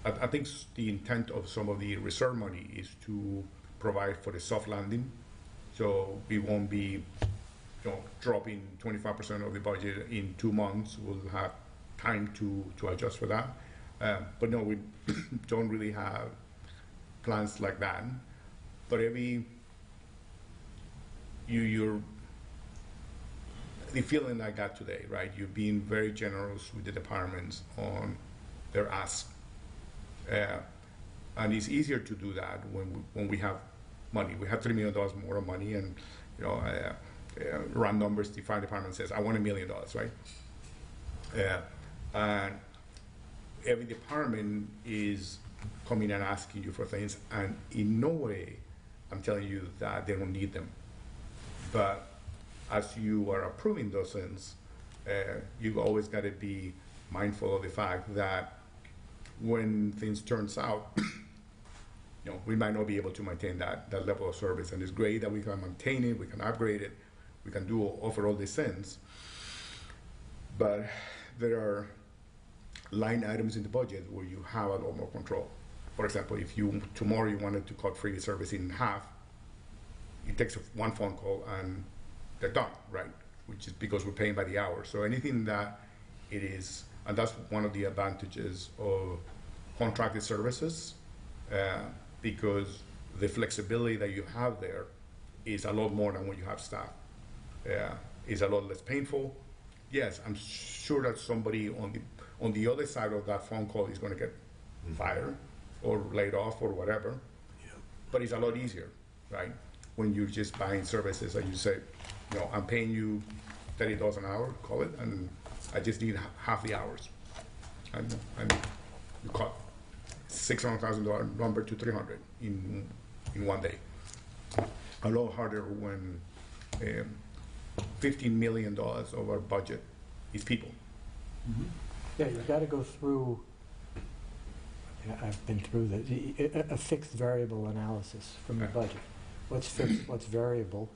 B: I think the intent of some of the reserve money is to provide for the soft landing. So we won't be, you know, dropping 25% of the budget in 2 months. We'll have time to adjust for that. But no, we don't really have plans like that. But the feeling I got today, right? You're being very generous with the departments on their ask. And it's easier to do that when we have money. We have $3 million more of money, and, you know, round numbers, the fire department says, I want $1 million, right? And every department is coming and asking you for things, and in no way I'm telling you that they don't need them. But as you are approving those things, you've always got to be mindful of the fact that when things turns out, you know, we might not be able to maintain that level of service. And it's great that we can maintain it, we can upgrade it, we can offer all these things. But there are line items in the budget where you have a lot more control. For example, if tomorrow you wanted to cut freeway service in half, it takes one phone call and they're done, right? Which is because we're paying by the hour. So anything that it is, and that's one of the advantages of contracted services, because the flexibility that you have there is a lot more than when you have staff. It's a lot less painful. Yes, I'm sure that somebody on the other side of that phone call is going to get fired or laid off or whatever. But it's a lot easier, right? When you're just buying services and you say, I'm paying you $30 an hour, call it, and I just need half the hours. And you cut $600,000 number to 300 in 1 day. A lot harder when $15 million of our budget is people.
D: Yeah, you got to go through, I've been through a fixed variable analysis from the budget. What's fixed, what's variable?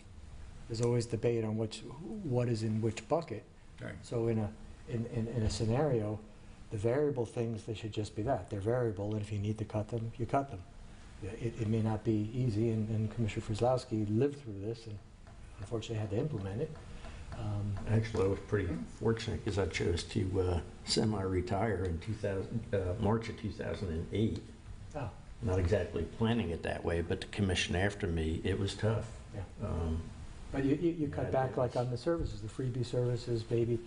D: There's always debate on what is in which bucket.
B: Right.
D: So in a scenario, the variable things, they should just be that. They're variable, and if you need to cut them, you cut them. It may not be easy, and Commissioner Frizlowski lived through this and unfortunately had to implement it.
F: Actually, I was pretty fortunate because I chose to semi-retire in March of 2008.
D: Oh.
F: Not exactly planning it that way, but the commission after me, it was tough.
D: Yeah. But you cut back like on the services, the freebie services, baby.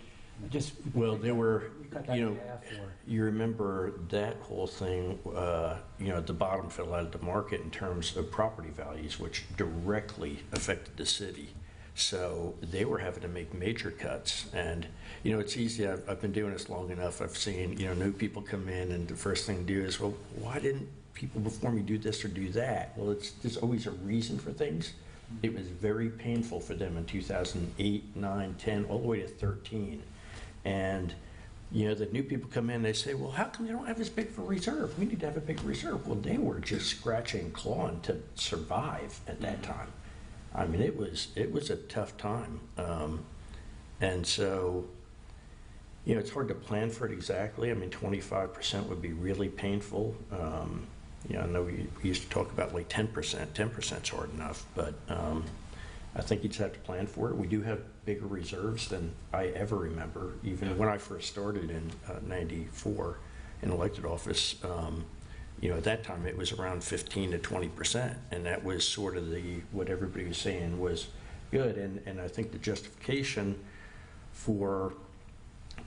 F: Well, there were,
D: cut that in half or-
F: you remember that whole thing, the bottom fell out of the market in terms of property values, which directly affected the city. So they were having to make major cuts. And, it's easy. I've been doing this long enough. I've seen, new people come in and the first thing to do is, well, why didn't people before me do this or do that? Well, there's always a reason for things. It was very painful for them in 2008, 9, 10, all the way to 13. And, the new people come in, they say, well, how come they don't have this big for reserve? We need to have a big reserve. Well, they were just scratching and clawing to survive at that time. I mean, it was a tough time. And so, it's hard to plan for it exactly. I mean, 25% would be really painful. I know we used to talk about like 10%. 10%'s hard enough, but I think you just have to plan for it. We do have bigger reserves than I ever remember. Even when I first started in 94 in elected office, at that time it was around 15 to 20%, and that was sort of what everybody was saying was good. And I think the justification for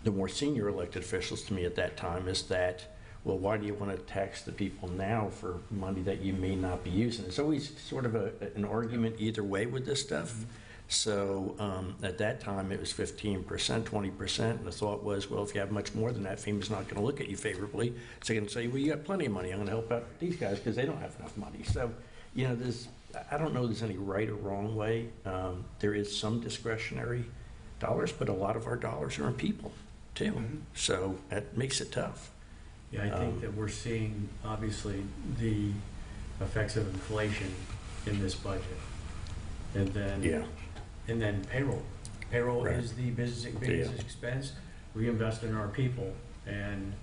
F: the more senior elected officials to me at that time is that, well, why do you want to tax the people now for money that you may not be using? It's always sort of an argument either way with this stuff. Mm-hmm. So at that time, it was 15%, 20%, and the thought was, well, if you have much more than that, FEMA's not going to look at you favorably. So they're going to say, well, you got plenty of money. I'm going to help out these guys because they don't have enough money. So, I don't know there's any right or wrong way. There is some discretionary dollars, but a lot of our dollars are in people, too. Mm-hmm. So that makes it tough.
G: Yeah, I think that we're seeing, obviously, the effects of inflation in this budget. And then payroll. Payroll
F: Right.
G: is the biggest expense. We invest in our people, and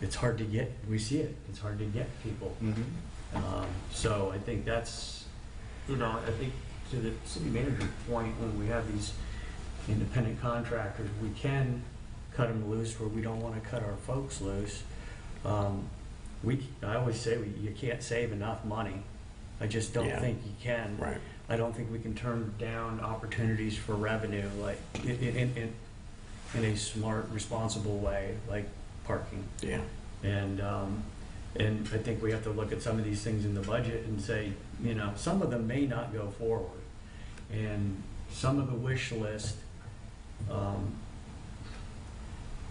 G: it's hard to get. We see it. It's hard to get people.
B: Mm-hmm.
G: So I think that's, I think to the city manager's point, when we have these independent contractors, we can cut them loose where we don't want to cut our folks loose. I always say you can't save enough money. I just don't think you can.
F: Right.
G: I don't think we can turn down opportunities for revenue like in a smart, responsible way, like parking.
F: Yeah.
G: And I think we have to look at some of these things in the budget and say, some of them may not go forward, and some of the wish list,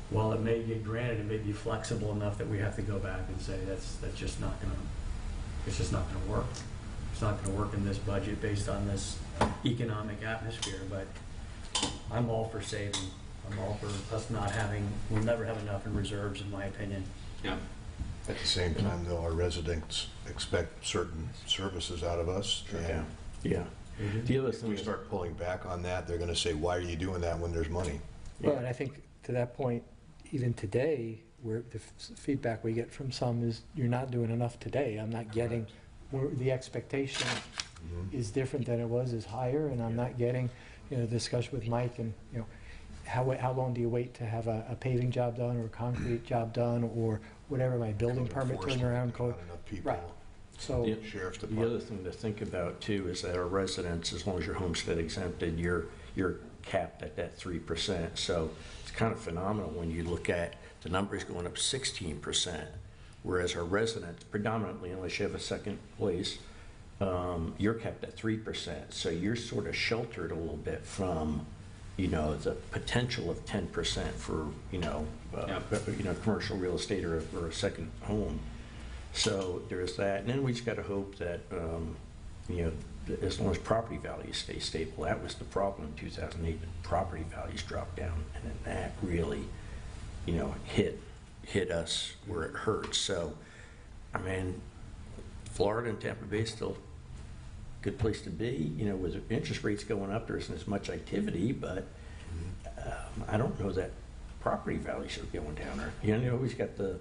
G: while it may get granted, it may be flexible enough that we have to go back and say that's just not gonna, it's just not gonna work. It's not gonna work in this budget based on this economic atmosphere. But I'm all for saving. I'm all for us not having. We'll never have enough in reserves, in my opinion.
A: Yeah.
H: At the same time, though, our residents expect certain services out of us. And
F: Yeah.
G: Mm-hmm.
F: The other
H: if
F: thing
H: we
F: is,
H: start pulling back on that, they're going to say, why are you doing that when there's money?
D: Well, and I think to that point, even today, where the feedback we get from some is, you're not doing enough today. I'm not getting, the expectation is different than it was, is higher, and I'm not getting, discussion with Mike and, how long do you wait to have a paving job done or a concrete job done or whatever, my building permit turnaround code.
H: Not enough people.
D: Right. So
H: Sheriff's
F: the
H: Department.
F: other thing to think about too is that our residents, as long as you're homestead exempted, you're capped at that 3%. So it's kind of phenomenal when you look at the numbers going up 16%, whereas our residents, predominantly, unless you have a second place, you're kept at 3%. So you're sort of sheltered a little bit from, the potential of 10% for, commercial real estate or a second home. So there's that. And then we just got to hope that, as long as property values stay stable, that was the problem in 2008. The property values dropped down, and then that really, hit us where it hurts. So, I mean, Florida and Tampa Bay is still a good place to be. With interest rates going up, there isn't as much activity, but I don't know that property values are going down. Or you always got the,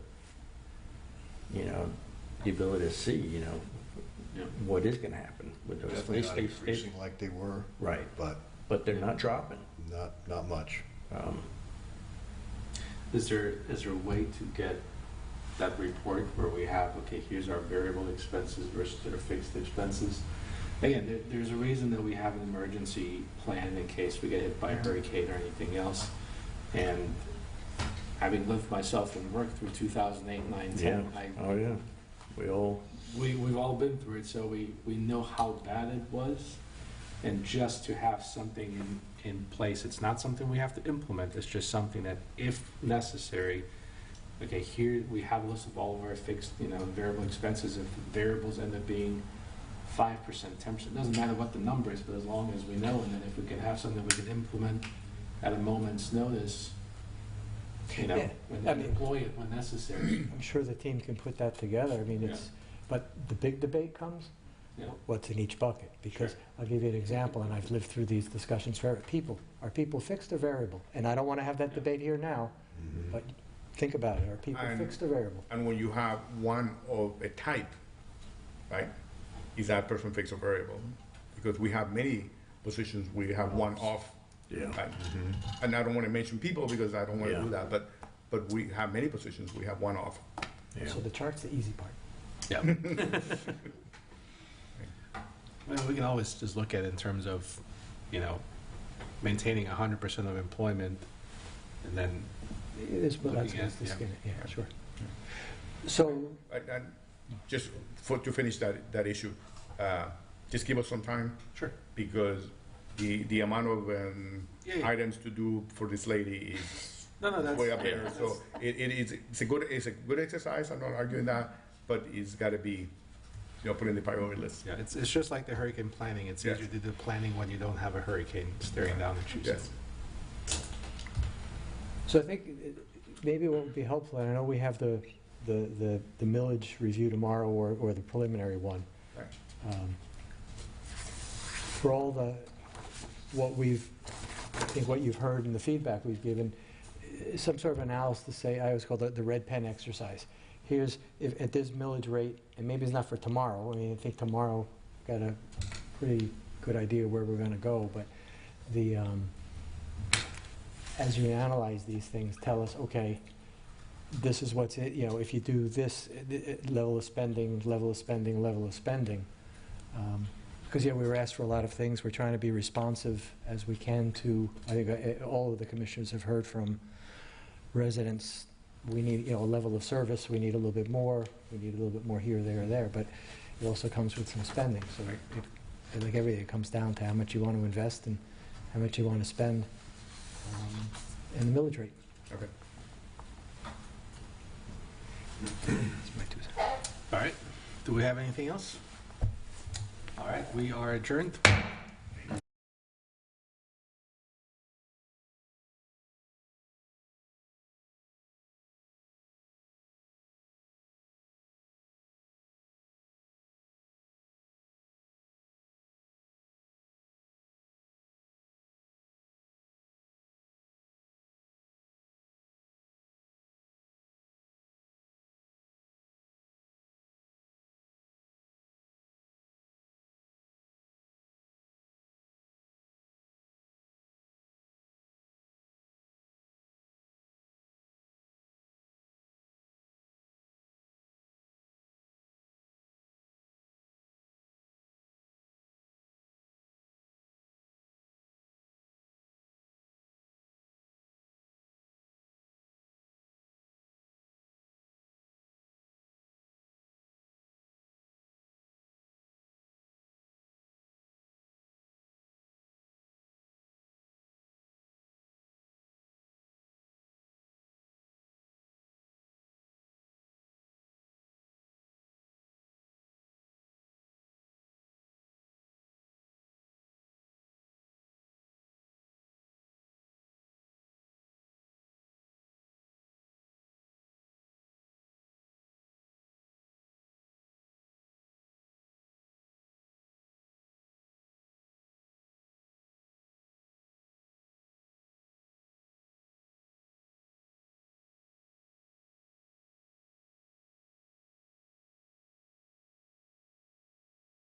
F: the ability to see, what is going to happen with those.
H: Definitely not increasing like they were.
F: Right, but they're not dropping.
H: Not much.
A: Is there a way to get that report where we have, okay, here's our variable expenses versus our fixed expenses? Again, there's a reason that we have an emergency plan in case we get hit by a hurricane or anything else. And having lived myself and worked through 2008, 9, 10, we've all been through it, so we know how bad it was. And just to have something in place, it's not something we have to implement, it's just something that, if necessary, okay, here we have a list of all of our fixed, variable expenses. If variables end up being 5%, 10%, doesn't matter what the number is, but as long as we know, and then if we can have something we can implement at a moment's notice, when deploy it when necessary.
D: I'm sure the team can put that together. I mean, but the big debate comes, what's in each bucket? Because I'll give you an example, and I've lived through these discussions forever. Are people fixed or variable? And I don't want to have that debate here now, but think about it. Are people fixed or variable?
B: And when you have one of a type, right, is that person fixed or variable? Because we have many positions, we have one off. Right? And I don't want to mention people because I don't want to do that, but we have many positions, we have one off.
D: So the chart's the easy part.
A: Yeah. Well, we can always just look at it in terms of, maintaining 100% of employment, and then
D: sure. So,
B: and just to finish that issue, just give us some time.
A: Sure.
B: Because the amount of items to do for this lady is
A: that's
B: way up there. So it's a good exercise. I'm not arguing that, but it's got to be put in the priority list.
A: Yeah, it's just like the hurricane planning. It's easier to do the planning when you don't have a hurricane staring down at you.
B: Yes.
D: So I think maybe what would be helpful, and I know we have the millage review tomorrow or the preliminary one.
B: Right.
D: For all what you've heard and the feedback we've given, some sort of analysis to say, I always call it the red pen exercise. Here's, at this millage rate, and maybe it's not for tomorrow, I think tomorrow got a pretty good idea where we're going to go, but as you analyze these things, tell us, okay, this is what's it, if you do this level of spending, because we were asked for a lot of things. We're trying to be responsive as we can to, I think all of the commissioners have heard from residents. We need, a level of service. We need a little bit more. We need a little bit more here, there, or there. But it also comes with some spending. So, like everything, it comes down to how much you want to invest and how much you want to spend, and the millage rate.
B: Okay.
D: That's my 2 cents.
A: All right. Do we have anything else? All right. We are adjourned.